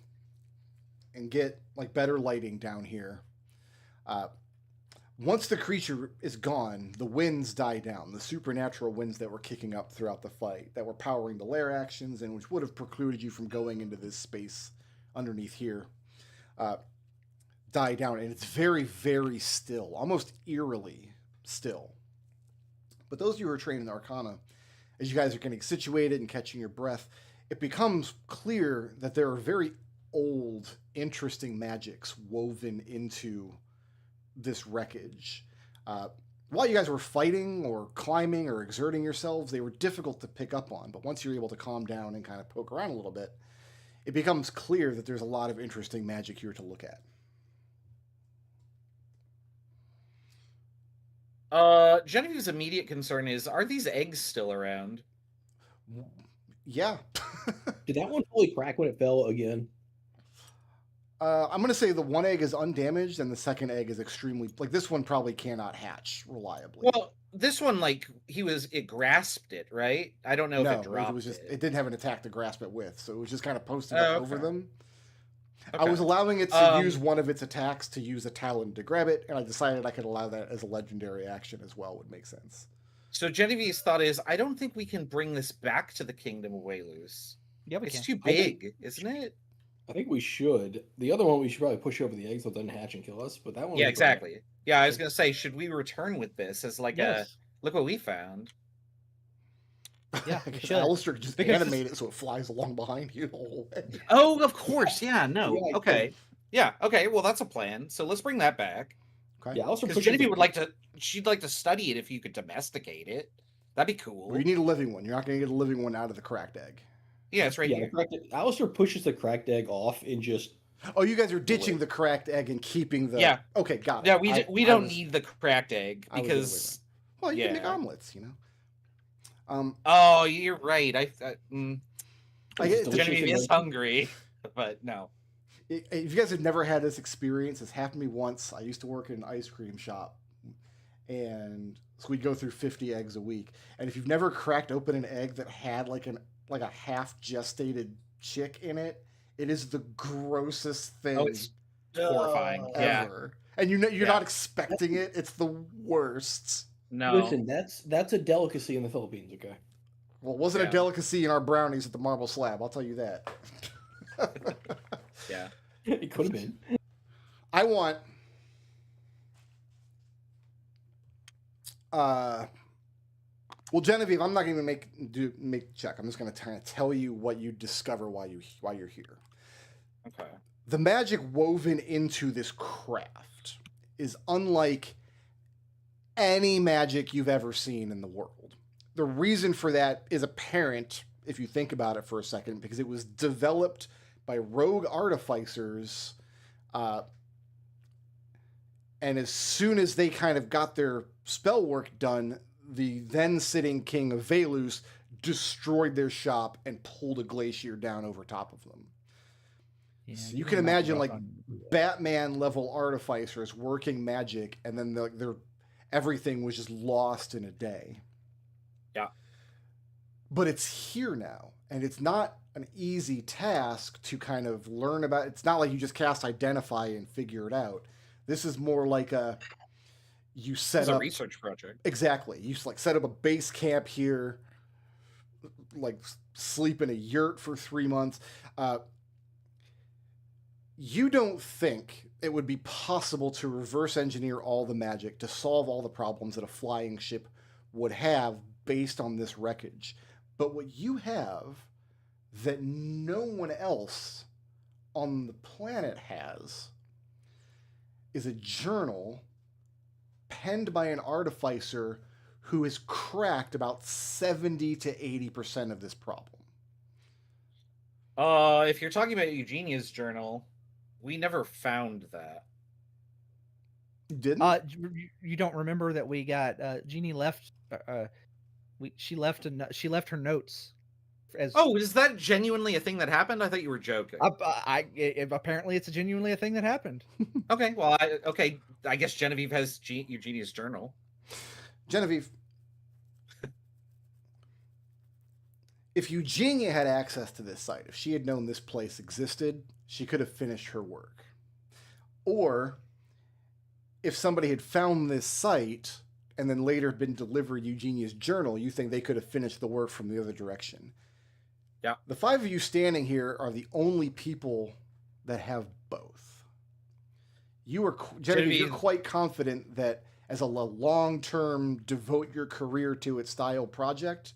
Speaker 1: and get like better lighting down here. Once the creature is gone, the winds die down. The supernatural winds that were kicking up throughout the fight, that were powering the lair actions, and which would have precluded you from going into this space underneath here, die down. And it's very, very still, almost eerily still. But those of you who are trained in Arcana, as you guys are getting situated and catching your breath, it becomes clear that there are very old, interesting magics woven into this wreckage. While you guys were fighting or climbing or exerting yourselves, they were difficult to pick up on. But once you're able to calm down and kind of poke around a little bit, it becomes clear that there's a lot of interesting magic here to look at.
Speaker 2: Genevieve's immediate concern is: are these eggs still around?
Speaker 1: Yeah.
Speaker 6: Did that one fully crack when it fell again?
Speaker 1: I'm going to say the one egg is undamaged and the second egg is extremely... Like, this one probably cannot hatch reliably.
Speaker 2: Well, this one, like, it grasped it, right? I don't know if it dropped
Speaker 1: it was just... It didn't have an attack to grasp it with, so it was just kind of posted
Speaker 2: Oh,
Speaker 1: up
Speaker 2: okay.
Speaker 1: over them. I
Speaker 2: Okay.
Speaker 1: was allowing it to
Speaker 2: Um,
Speaker 1: use one of its attacks to use a talon to grab it, and I decided I could allow that as a legendary action as well, would make sense.
Speaker 2: So Genevieve's thought is, I don't think we can bring this back to the Kingdom of Wayluz.
Speaker 3: Yeah, we
Speaker 2: It's
Speaker 3: can.
Speaker 2: too
Speaker 6: I think-
Speaker 2: big, isn't it?
Speaker 6: I think we should. The other one, we should probably push over the eggs, let them hatch and kill us. But that one,
Speaker 2: Yeah,
Speaker 6: we bring back.
Speaker 2: exactly. Yeah, I was gonna say, should we return with this as like a
Speaker 3: Yes.
Speaker 2: look what we found?
Speaker 3: Yeah,
Speaker 1: I
Speaker 3: we
Speaker 1: guess
Speaker 3: should.
Speaker 1: Alistair could just
Speaker 3: Because
Speaker 1: animate it so it flies along behind you the whole way.
Speaker 2: Oh, of course. Yeah, no.
Speaker 6: Yeah, I
Speaker 2: Okay.
Speaker 6: could.
Speaker 2: Yeah, okay. Well, that's a plan. So let's bring that back.
Speaker 1: Okay.
Speaker 6: Yeah, Alistair
Speaker 2: Because
Speaker 6: pushes
Speaker 2: Genevieve
Speaker 6: the-
Speaker 2: would like to. She'd like to study it if you could domesticate it. That'd be cool.
Speaker 1: Well, you need a living one. You're not going to get a living one out of the cracked egg.
Speaker 2: Yeah, it's right
Speaker 6: Yeah,
Speaker 2: here.
Speaker 6: Alistair pushes the cracked egg off and just.
Speaker 1: Oh, you guys are ditching the cracked egg and keeping the.
Speaker 2: Yeah.
Speaker 1: Okay, got it.
Speaker 2: Yeah, we
Speaker 1: I
Speaker 2: don't
Speaker 1: was-
Speaker 2: need the cracked egg
Speaker 1: I was the other way
Speaker 2: because.
Speaker 1: Well, you can make
Speaker 2: yeah.
Speaker 1: omelets, you know.
Speaker 2: Oh, you're right. I
Speaker 1: I get-
Speaker 6: Delicious
Speaker 2: Genevieve
Speaker 6: and
Speaker 2: is
Speaker 6: then-
Speaker 2: hungry, but no.
Speaker 1: If you guys have never had this experience, it's happened to me once. I used to work in an ice cream shop, and so we'd go through 50 eggs a week. And if you've never cracked open an egg that had like a half gestated chick in it, it is the grossest thing
Speaker 2: Oh, it's horrifying. Yeah.
Speaker 1: ever. And you're
Speaker 2: Yeah.
Speaker 1: not expecting it. It's the worst.
Speaker 2: No.
Speaker 6: Listen, that's a delicacy in the Philippines. Okay.
Speaker 1: Well, it wasn't
Speaker 2: Yeah.
Speaker 1: a delicacy in our brownies at the marble slab. I'll tell you that.
Speaker 2: Yeah.
Speaker 6: It could have been.
Speaker 1: I want well, Genevieve, I'm not going to make check. I'm just going to kind of tell you what you discover while you're here.
Speaker 2: Okay.
Speaker 1: The magic woven into this craft is unlike any magic you've ever seen in the world. The reason for that is apparent if you think about it for a second, because it was developed by rogue artificers, and as soon as they kind of got their spell work done, the then sitting king of Velus destroyed their shop and pulled a glacier down over top of them.
Speaker 3: Yeah,
Speaker 1: So
Speaker 3: give
Speaker 1: you
Speaker 3: me
Speaker 1: can
Speaker 3: a
Speaker 1: imagine
Speaker 3: rough
Speaker 1: like
Speaker 3: on-
Speaker 1: Batman level artificers working magic, and then everything was just lost in a day.
Speaker 2: Yeah.
Speaker 1: But it's here now, and it's not an easy task to kind of learn about. It's not like you just cast Identify and figure it out. This is more like you set
Speaker 2: It's a
Speaker 1: up
Speaker 2: research project.
Speaker 1: exactly. You like set up a base camp here, like sleep in a yurt for 3 months. You don't think it would be possible to reverse engineer all the magic to solve all the problems that a flying ship would have based on this wreckage. But what you have that no one else on the planet has is a journal penned by an artificer who has cracked about 70 to 80% of this problem.
Speaker 2: If you're talking about Eugenia's journal, we never found that.
Speaker 1: You didn't?
Speaker 3: You don't remember that we got Jeannie left. She left her notes. As
Speaker 2: Oh, is that genuinely a thing that happened? I thought you were joking.
Speaker 3: apparently it's genuinely a thing that happened.
Speaker 2: Okay, well, I guess Genevieve has Eugenia's journal.
Speaker 1: Genevieve, if Eugenia had access to this site, if she had known this place existed, she could have finished her work. Or if somebody had found this site and then later been delivered Eugenia's journal, you think they could have finished the work from the other direction.
Speaker 2: Yeah.
Speaker 1: The 5 of you standing here are the only people that have both. You are, Genevieve, you're
Speaker 2: Genevieve-
Speaker 1: quite confident that as a long-term devote your career to it style project,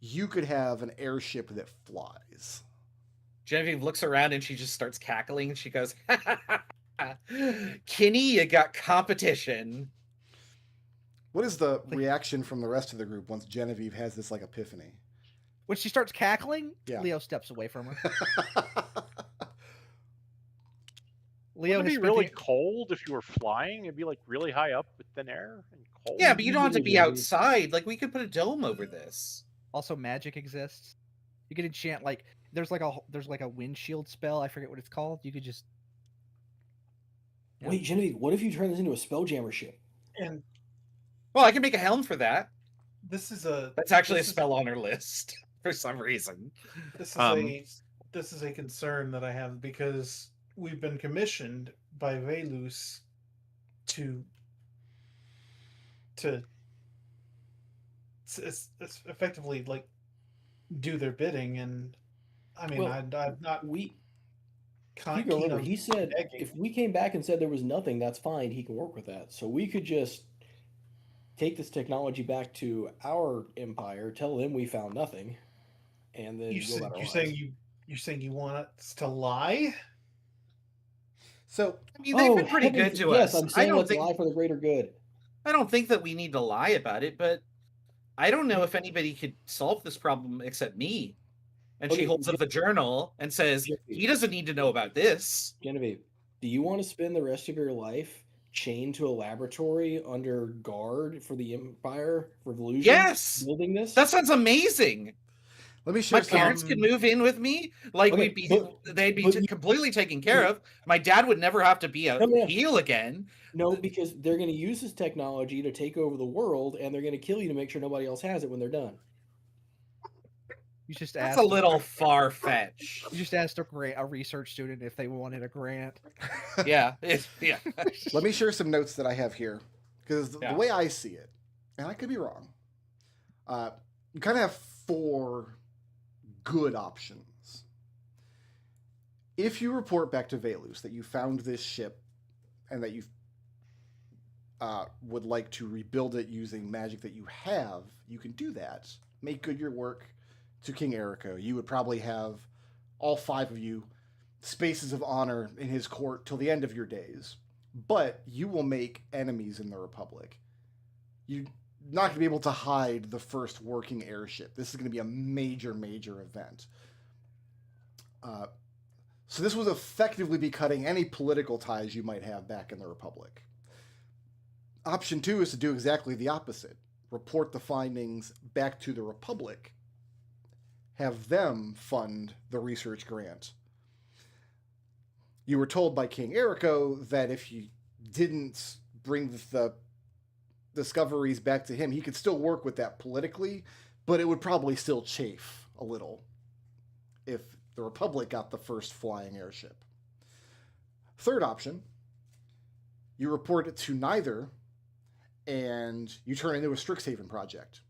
Speaker 1: you could have an airship that flies.
Speaker 2: Genevieve looks around and she just starts cackling and she goes, Kinney, you got competition.
Speaker 1: What is the reaction from the rest of the group once Genevieve has this like epiphany?
Speaker 3: When she starts cackling,
Speaker 1: Yeah.
Speaker 3: Leo steps away from her.
Speaker 5: Would
Speaker 3: Leo
Speaker 5: it
Speaker 3: has
Speaker 5: be
Speaker 3: spent
Speaker 5: really
Speaker 3: the-
Speaker 5: cold if you were flying? It'd be like really high up with thin air and cold.
Speaker 2: Yeah, but you don't have to be
Speaker 6: Yeah.
Speaker 2: outside. Like, we could put a dome over this.
Speaker 3: Also, magic exists. You could enchant like there's like a windshield spell. I forget what it's called. You could just Yeah.
Speaker 6: Wait, Genevieve, what if you turn this into a spelljammer ship?
Speaker 4: And
Speaker 2: Well, I can make a helm for that.
Speaker 4: this is a
Speaker 2: That's actually a
Speaker 4: this is-
Speaker 2: spell on her list for some reason.
Speaker 4: This is
Speaker 2: Um,
Speaker 4: this is a concern that I have because we've been commissioned by Velus to it's effectively like do their bidding, and I mean,
Speaker 6: Well,
Speaker 4: I'm not
Speaker 6: We
Speaker 4: keen
Speaker 6: Hugo, remember,
Speaker 4: on
Speaker 6: he said
Speaker 4: begging.
Speaker 6: if we came back and said there was nothing, that's fine. He can work with that. So we could just take this technology back to our empire, tell them we found nothing, and then
Speaker 4: You
Speaker 6: go
Speaker 4: said
Speaker 6: about our
Speaker 4: you're
Speaker 6: lives.
Speaker 4: saying you're saying you want us to lie?
Speaker 1: So
Speaker 2: I mean, they've
Speaker 6: Oh,
Speaker 2: been pretty good
Speaker 6: heavens,
Speaker 2: to
Speaker 6: yes,
Speaker 2: us.
Speaker 6: I'm saying let's lie for the greater good.
Speaker 2: I don't think that we need to lie about it, but I don't know if anybody could solve this problem except me. And she
Speaker 6: Okay,
Speaker 2: holds up the journal and says, he doesn't need to know about this.
Speaker 6: Genevieve, do you want to spend the rest of your life chained to a laboratory under guard for the Empire Revolution?
Speaker 2: Yes!
Speaker 6: Building this?
Speaker 2: That sounds amazing.
Speaker 1: let me share
Speaker 2: My parents could move in with me. Like
Speaker 6: Okay,
Speaker 2: we'd be,
Speaker 6: but-
Speaker 2: they'd be
Speaker 6: but you-
Speaker 2: completely taken care of. My dad would never have to be a
Speaker 6: No.
Speaker 2: heel again.
Speaker 6: No, because they're going to use this technology to take over the world, and they're going to kill you to make sure nobody else has it when they're done.
Speaker 3: You just
Speaker 2: That's
Speaker 3: asked
Speaker 2: a little far fetched.
Speaker 3: You just asked a research student if they wanted a grant.
Speaker 2: Yeah.
Speaker 1: Let me share some notes that I have here, because
Speaker 2: Yeah.
Speaker 1: the way I see it, and I could be wrong, you kind of have 4 good options. If you report back to Velus that you found this ship and that you would like to rebuild it using magic that you have, you can do that. Make good your work to King Erico. You would probably have all 5 of you spaces of honor in his court till the end of your days. But you will make enemies in the Republic. You're not going to be able to hide the first working airship. This is going to be a major, major event. So this would effectively be cutting any political ties you might have back in the Republic. Option 2 is to do exactly the opposite. Report the findings back to the Republic. Have them fund the research grant. You were told by King Erico that if you didn't bring the discoveries back to him, he could still work with that politically, but it would probably still chafe a little if the Republic got the first flying airship. Third option, you report it to neither, and you turn it into a Strixhaven project.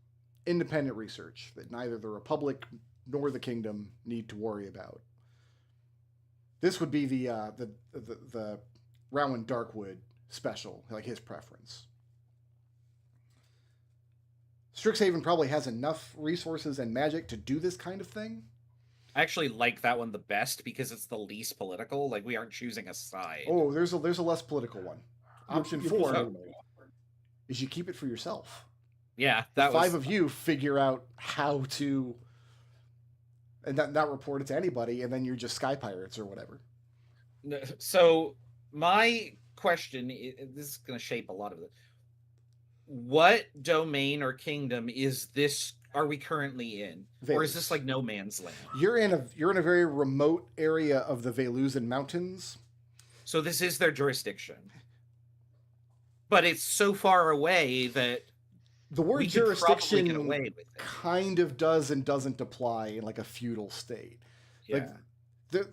Speaker 1: Independent research that neither the Republic nor the Kingdom need to worry about. This would be the Rowan Darkwood special, like his preference. Strixhaven probably has enough resources and magic to do this kind of thing.
Speaker 2: I actually like that one the best because it's the least political. Like we aren't choosing a side.
Speaker 1: Oh, there's a less political one. Option
Speaker 6: You're
Speaker 1: 4
Speaker 6: preserving it.
Speaker 1: is you keep it for yourself.
Speaker 2: Yeah,
Speaker 1: The
Speaker 2: that
Speaker 1: 5
Speaker 2: was
Speaker 1: of you figure out how to, and not report it to anybody, and then you're just sky pirates or whatever.
Speaker 2: So my question this is going to shape a lot of it. What domain or kingdom is this? Are we currently in, or is this like no man's land?
Speaker 1: You're in a very remote area of the Velusan Mountains.
Speaker 2: So this is their jurisdiction, but it's so far away that
Speaker 1: The word
Speaker 2: we could probably
Speaker 1: jurisdiction
Speaker 2: get away with it.
Speaker 1: kind of does and doesn't apply in like a feudal state.
Speaker 2: Yeah.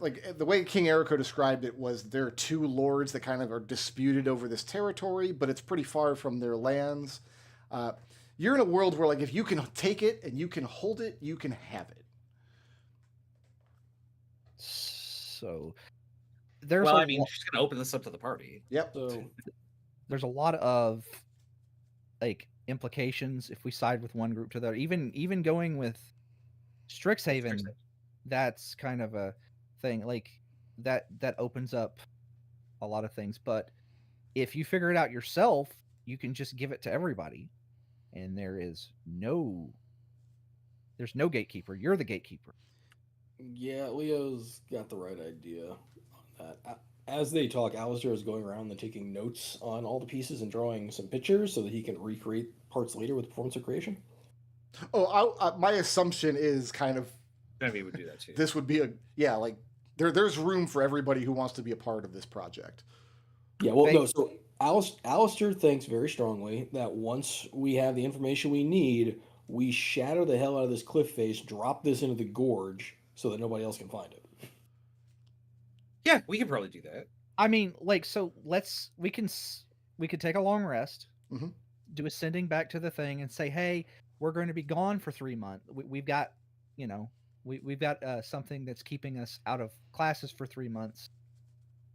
Speaker 1: Like the way King Erico described it was there are 2 lords that kind of are disputed over this territory, but it's pretty far from their lands. You're in a world where, like, if you can take it and you can hold it, you can have it.
Speaker 3: So there's
Speaker 2: Well,
Speaker 3: a
Speaker 2: I mean,
Speaker 3: lo-
Speaker 2: she's going to open this up to the party.
Speaker 1: Yep.
Speaker 6: So
Speaker 3: there's a lot of like implications if we side with one group to the other. Even going with Strixhaven, that's kind of a thing. Like that opens up a lot of things. But if you figure it out yourself, you can just give it to everybody, and there's no gatekeeper. You're the gatekeeper.
Speaker 6: yeah, Leo's got the right idea on that. As they talk, Alistair is going around and taking notes on all the pieces and drawing some pictures so that he can recreate parts later with performance of creation.
Speaker 1: Oh, my assumption is kind of
Speaker 2: Maybe would do that too.
Speaker 1: this would be like there's room for everybody who wants to be a part of this project.
Speaker 6: Yeah, well, no. So Alistair thinks very strongly that once we have the information we need, we shadow the hell out of this cliff face, drop this into the gorge so that nobody else can find it.
Speaker 2: Yeah, we could probably do that.
Speaker 3: I mean, like, so we could take a long rest,
Speaker 1: Mhm.
Speaker 3: do a sending back to the thing, and say, hey, we're going to be gone for 3 months. We've got, you know, we've got something that's keeping us out of classes for 3 months.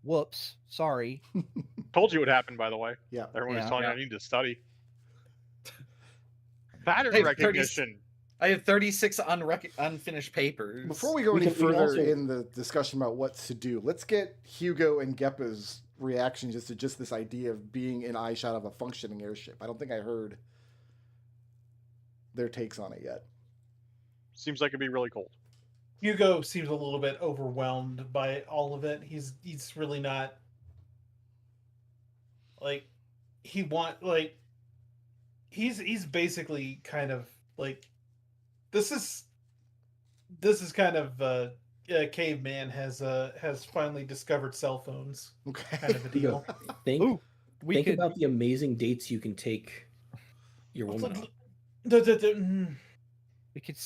Speaker 3: Whoops, sorry.
Speaker 5: Told you what happened, by the way.
Speaker 1: Yeah.
Speaker 5: Everyone was
Speaker 3: Yeah.
Speaker 5: telling
Speaker 2: Yeah.
Speaker 5: me I need to study. Pattern
Speaker 2: Hey,
Speaker 5: recognition.
Speaker 2: I have 36 unfinished papers.
Speaker 1: Before we go
Speaker 6: We
Speaker 1: any
Speaker 6: can
Speaker 1: further
Speaker 6: also-
Speaker 1: in the discussion about what to do, let's get Hugo and Geppa's reaction to just this idea of being in eyeshot of a functioning airship. I don't think I heard their takes on it yet.
Speaker 5: Seems like it'd be really cold.
Speaker 4: Hugo seems a little bit overwhelmed by all of it. He's really not like he's basically kind of like this is kind of caveman has finally discovered cell phones
Speaker 1: Okay.
Speaker 4: kind of a deal.
Speaker 6: Think
Speaker 3: Ooh, we
Speaker 6: think
Speaker 3: could
Speaker 6: about the amazing dates you can take your woman on.
Speaker 3: we could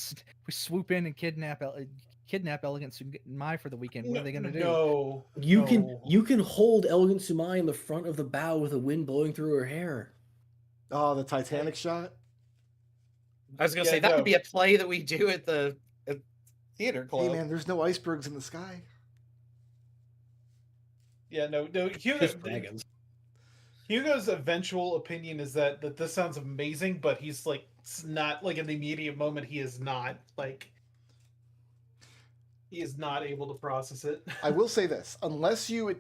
Speaker 3: we swoop in and kidnap Elegant Sumai for the weekend. What are they going to do?
Speaker 4: No,
Speaker 6: You
Speaker 4: no.
Speaker 6: can hold Elegant Sumai in the front of the bow with the wind blowing through her hair.
Speaker 1: Oh, the Titanic shot?
Speaker 2: I was gonna
Speaker 4: Yeah,
Speaker 2: say that
Speaker 4: no.
Speaker 2: would be a play that we do at the theater club.
Speaker 1: Hey, man, there's no icebergs in the sky.
Speaker 4: Yeah, no.
Speaker 6: Just dragons.
Speaker 4: Hugo's eventual opinion is that this sounds amazing, but he's like, it's not like in the immediate moment. He is not able to process it.
Speaker 1: I will say this: unless you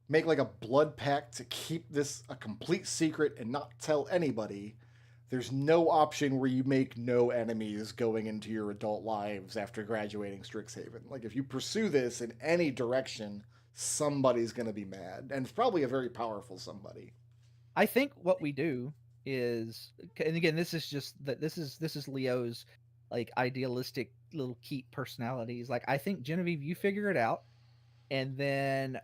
Speaker 1: make like a blood pact to keep this a complete secret and not tell anybody, there's no option where you make no enemies going into your adult lives after graduating Strixhaven. Like, if you pursue this in any direction, somebody's going to be mad. And it's probably a very powerful somebody.
Speaker 3: I think what we do is, and again, this is just that this is Leo's like idealistic little keep personalities. Like, I think, Genevieve, you figure it out, and then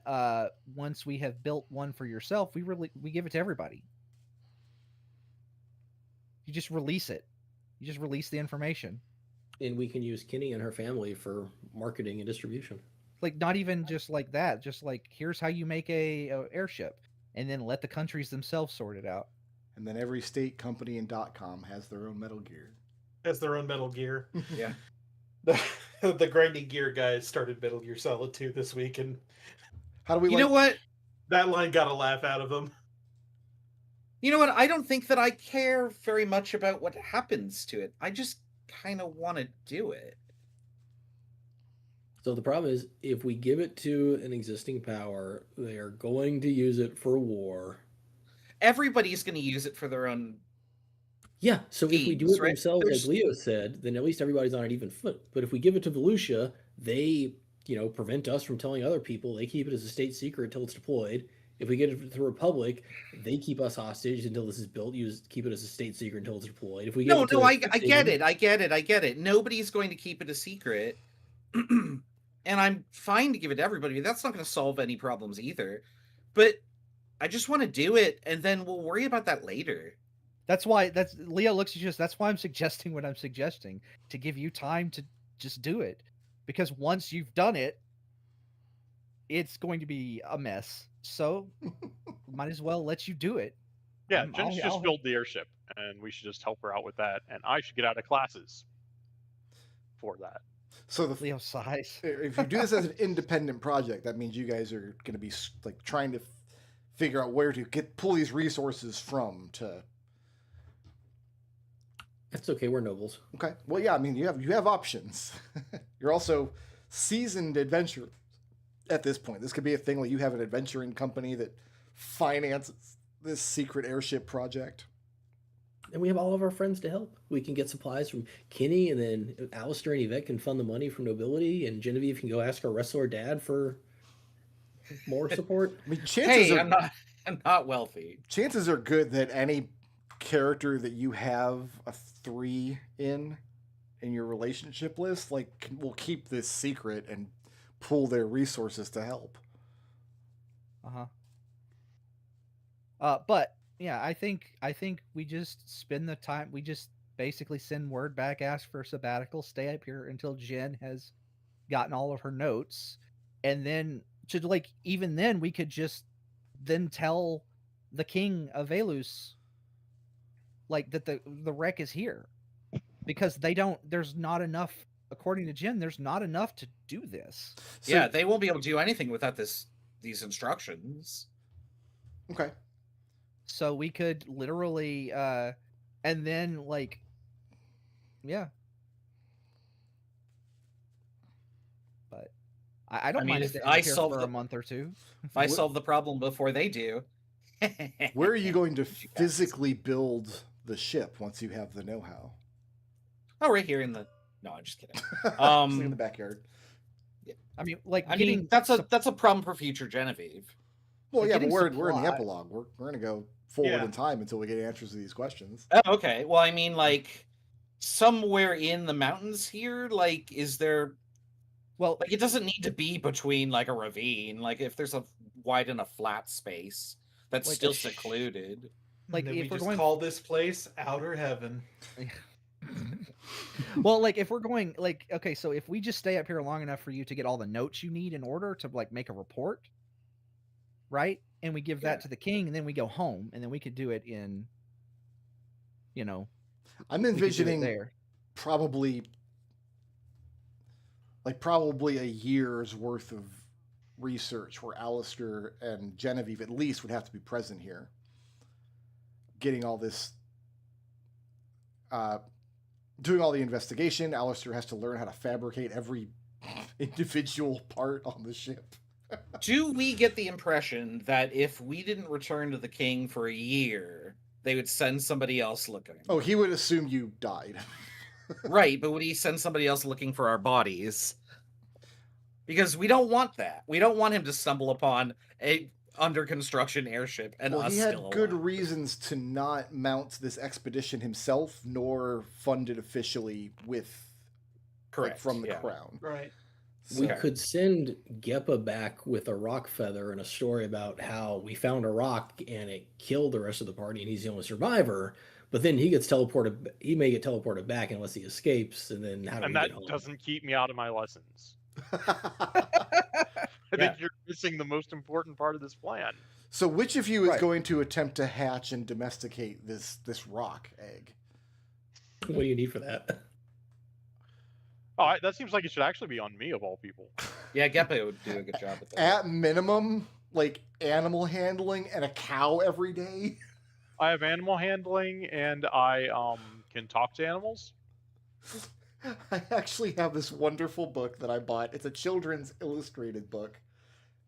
Speaker 3: once we have built one for yourself, we give it to everybody. You just release it. You just release the information.
Speaker 6: And we can use Kenny and her family for marketing and distribution.
Speaker 3: Like, not even just like that. Just like, here's how you make a airship, and then let the countries themselves sort it out.
Speaker 1: And then every state company in .com has their own Metal Gear.
Speaker 4: Has their own Metal Gear.
Speaker 2: Yeah.
Speaker 4: The grinding gear guys started Metal Gear Solid 2 this week, and
Speaker 1: How do we
Speaker 2: You know what?
Speaker 4: that line got a laugh out of them.
Speaker 2: You know what? I don't think that I care very much about what happens to it. I just kind of want to do it.
Speaker 6: So the problem is, if we give it to an existing power, they are going to use it for war.
Speaker 2: Everybody's going to use it for their own.
Speaker 6: Yeah, so if we do
Speaker 2: Themes,
Speaker 6: it
Speaker 2: right?
Speaker 6: themselves,
Speaker 2: There's-
Speaker 6: like Leo said, then at least everybody's on an even foot. But if we give it to Volusia, they, prevent us from telling other people. They keep it as a state secret until it's deployed. If we get it to the Republic, they keep us hostage until this is built. Keep it as a state secret until it's deployed. If we give
Speaker 2: No,
Speaker 6: it to
Speaker 2: no, I
Speaker 6: Strixhaven-
Speaker 2: get it. I get it. Nobody's going to keep it a secret. And I'm fine to give it to everybody. That's not going to solve any problems either. But I just want to do it, and then we'll worry about that later.
Speaker 3: That's why Leo looks at you. That's why I'm suggesting what I'm suggesting, to give you time to just do it, because once you've done it, it's going to be a mess. So might as well let you do it.
Speaker 5: Yeah,
Speaker 3: I'm-
Speaker 5: Jen's
Speaker 3: I'll-
Speaker 5: just
Speaker 3: I'll-
Speaker 5: build the airship, and we should just help her out with that. And I should get out of classes for that.
Speaker 1: So
Speaker 3: Leo sighs.
Speaker 1: if you do this as an independent project, that means you guys are going to be like trying to figure out where to pull these resources from to.
Speaker 6: That's okay. We're nobles.
Speaker 1: Okay. Well, yeah. I mean, you have options. You're also seasoned adventurers at this point. This could be a thing like you have an adventuring company that finances this secret airship project.
Speaker 6: And we have all of our friends to help. We can get supplies from Kenny, and then Alistair and Yvette can fund the money from nobility, and Genevieve can go ask her wrestler dad for more support.
Speaker 1: I mean, chances
Speaker 2: Hey,
Speaker 1: are
Speaker 2: I'm not wealthy.
Speaker 1: chances are good that any character that you have a 3 in your relationship list will keep this secret and pull their resources to help.
Speaker 3: But yeah, I think we just spend the time. We just basically send word back, ask for a sabbatical, stay up here until Jen has gotten all of her notes, and then even then we could just then tell the king of Velus that the wreck is here. because they don't. There's not enough, according to Jen. There's not enough to do this.
Speaker 1: So,
Speaker 2: Yeah, they won't be able to do anything without these instructions.
Speaker 1: Okay.
Speaker 3: So we could literally, and then like, yeah. But I don't
Speaker 2: mean,
Speaker 3: mind
Speaker 2: if
Speaker 3: staying
Speaker 2: I
Speaker 3: up here
Speaker 2: solve
Speaker 3: for
Speaker 2: the-
Speaker 3: a month or two.
Speaker 2: If I
Speaker 1: Wh-
Speaker 2: solve the problem before they do.
Speaker 1: Where are you going to
Speaker 2: You guys.
Speaker 1: physically build the ship once you have the know-how?
Speaker 2: Oh, right here in the. No, I'm just kidding.
Speaker 1: Just in the backyard.
Speaker 3: I mean, like,
Speaker 2: I
Speaker 3: getting
Speaker 2: mean, that's a problem for future Genevieve.
Speaker 1: Well,
Speaker 3: But
Speaker 1: yeah, but
Speaker 3: getting
Speaker 1: we're in the
Speaker 3: supply-
Speaker 1: epilogue. We're going to go forward
Speaker 4: Yeah.
Speaker 1: in time until we get answers to these questions.
Speaker 2: Oh, okay. Well, I mean, like somewhere in the mountains here, like, is there?
Speaker 3: well,
Speaker 2: Like, it doesn't need to be between like a ravine. Like, if there's a wide enough flat space that's
Speaker 3: Like a
Speaker 2: still
Speaker 3: sh-
Speaker 2: secluded.
Speaker 3: like,
Speaker 4: And then
Speaker 3: if
Speaker 4: we
Speaker 3: we're
Speaker 4: just
Speaker 3: going-
Speaker 4: call this place Outer Heaven.
Speaker 3: well, like if we're going, like, okay, so if we just stay up here long enough for you to get all the notes you need in order to like make a report, right? And we give
Speaker 2: Yeah.
Speaker 3: that to the king, and then we go home, and then we could do it in, you know,
Speaker 1: I'm
Speaker 3: we could do it
Speaker 1: envisioning
Speaker 3: there.
Speaker 1: probably a year's worth of research where Alistair and Genevieve at least would have to be present here, getting all this, doing all the investigation. Alistair has to learn how to fabricate every individual part on the ship.
Speaker 2: Do we get the impression that if we didn't return to the king for a year, they would send somebody else looking?
Speaker 1: Oh, he would assume you died.
Speaker 2: Right, but would he send somebody else looking for our bodies? Because we don't want that. We don't want him to stumble upon a under construction airship and
Speaker 1: Well,
Speaker 2: us
Speaker 1: he had
Speaker 2: still
Speaker 1: good
Speaker 2: alive.
Speaker 1: reasons to not mount this expedition himself, nor fund it officially with
Speaker 2: Correct.
Speaker 1: from the
Speaker 2: yeah.
Speaker 1: crown.
Speaker 4: Right.
Speaker 6: We
Speaker 2: Okay.
Speaker 6: could send Geppa back with a rock feather and a story about how we found a rock and it killed the rest of the party and he's the only survivor. But then he gets teleported. He may get teleported back unless he escapes. And then how do
Speaker 5: And
Speaker 6: we
Speaker 5: that
Speaker 6: get home?
Speaker 5: doesn't keep me out of my lessons. I
Speaker 4: Yeah.
Speaker 5: think you're missing the most important part of this plan.
Speaker 1: So, which of you is
Speaker 3: Right.
Speaker 1: going to attempt to hatch and domesticate this rock egg?
Speaker 6: What do you need for that?
Speaker 5: Oh, that seems like it should actually be on me of all people.
Speaker 2: Yeah, Geppa would do a good job at that.
Speaker 1: At minimum, like animal handling and a cow every day.
Speaker 5: I have animal handling, and I can talk to animals.
Speaker 1: I actually have this wonderful book that I bought. It's a children's illustrated book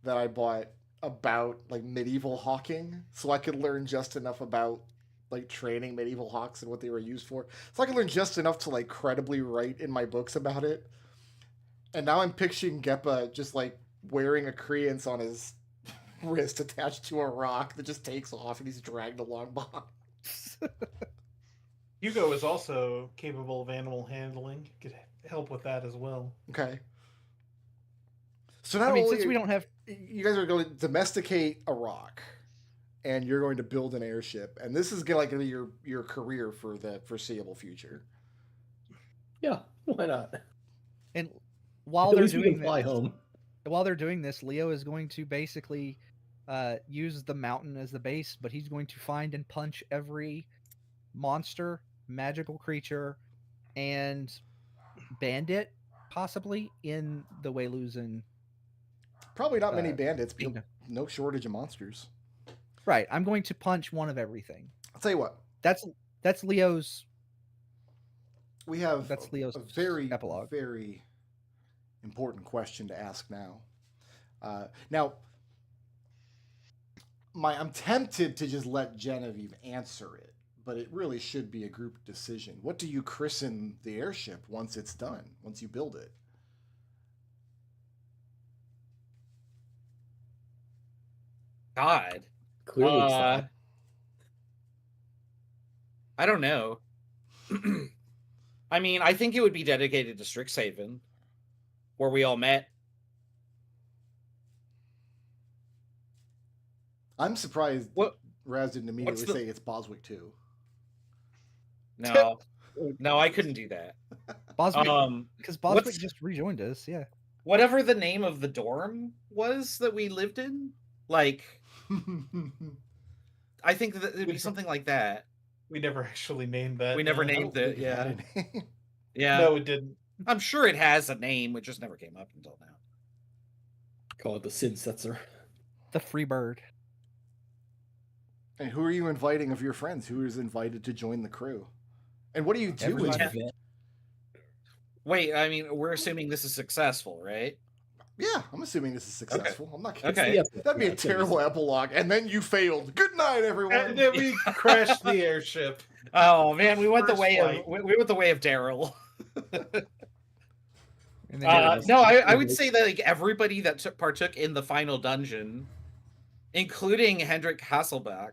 Speaker 1: that I bought about like medieval hawking, so I could learn just enough about like training medieval hawks and what they were used for. So I could learn just enough to like credibly write in my books about it. And now I'm picturing Geppa just like wearing a creance on his wrist attached to a rock that just takes off and he's dragged along behind.
Speaker 4: Hugo is also capable of animal handling. Could help with that as well.
Speaker 1: Okay. So not
Speaker 3: I mean,
Speaker 1: only
Speaker 3: since we don't have,
Speaker 1: you guys are going to domesticate a rock, and you're going to build an airship, and this is going to be your career for the foreseeable future.
Speaker 6: Yeah, why not?
Speaker 3: and while
Speaker 6: At
Speaker 3: they're
Speaker 6: least we
Speaker 3: doing
Speaker 6: can fly
Speaker 3: this,
Speaker 6: home.
Speaker 3: while they're doing this, Leo is going to basically use the mountain as the base, but he's going to find and punch every monster, magical creature, and bandit possibly in the Waylusan.
Speaker 1: Probably not many
Speaker 3: Uh,
Speaker 1: bandits, but
Speaker 3: kingdom.
Speaker 1: no shortage of monsters.
Speaker 3: Right, I'm going to punch one of everything.
Speaker 1: I'll tell you what,
Speaker 3: That's Leo's.
Speaker 1: we have
Speaker 3: That's Leo's
Speaker 1: a very,
Speaker 3: epilogue.
Speaker 1: very important question to ask now. Now, I'm tempted to just let Genevieve answer it, but it really should be a group decision. What do you christen the airship once it's done, once you build it?
Speaker 2: God.
Speaker 6: Clearly, it's that.
Speaker 2: I don't know. I mean, I think it would be dedicated to Strixhaven, where we all met.
Speaker 1: I'm surprised
Speaker 2: What?
Speaker 1: Raz didn't immediately
Speaker 2: the-
Speaker 1: say it's Boswick 2.
Speaker 2: No, no, I couldn't do that.
Speaker 3: Boswick, because
Speaker 2: what's-
Speaker 3: Boswick just rejoined us. Yeah.
Speaker 2: Whatever the name of the dorm was that we lived in, like, I think that it'd be something like that.
Speaker 4: We never actually named that.
Speaker 2: We never
Speaker 1: I
Speaker 2: named
Speaker 1: don't
Speaker 2: it.
Speaker 1: think it had
Speaker 2: Yeah,
Speaker 1: a name.
Speaker 2: yeah.
Speaker 4: No, it didn't.
Speaker 2: I'm sure it has a name. It just never came up until now.
Speaker 6: Call it the Sid Setzer.
Speaker 3: The free bird.
Speaker 1: And who are you inviting of your friends? Who is invited to join the crew? And what are you doing?
Speaker 3: Everybody.
Speaker 2: Wait, I mean, we're assuming this is successful, right?
Speaker 1: Yeah, I'm assuming this is successful. I'm not kidding.
Speaker 2: Okay.
Speaker 1: That'd be
Speaker 6: Yeah,
Speaker 1: a
Speaker 6: it's gonna be
Speaker 1: terrible epilogue. And then you failed. Good night, everyone.
Speaker 4: And then we crashed the airship.
Speaker 2: Oh man, we went the
Speaker 4: First
Speaker 2: way
Speaker 4: flight.
Speaker 2: of we went the way of Daryl.
Speaker 3: And then
Speaker 2: No, I would say that like everybody that partook in the final dungeon, including Hendrik Hasselbach,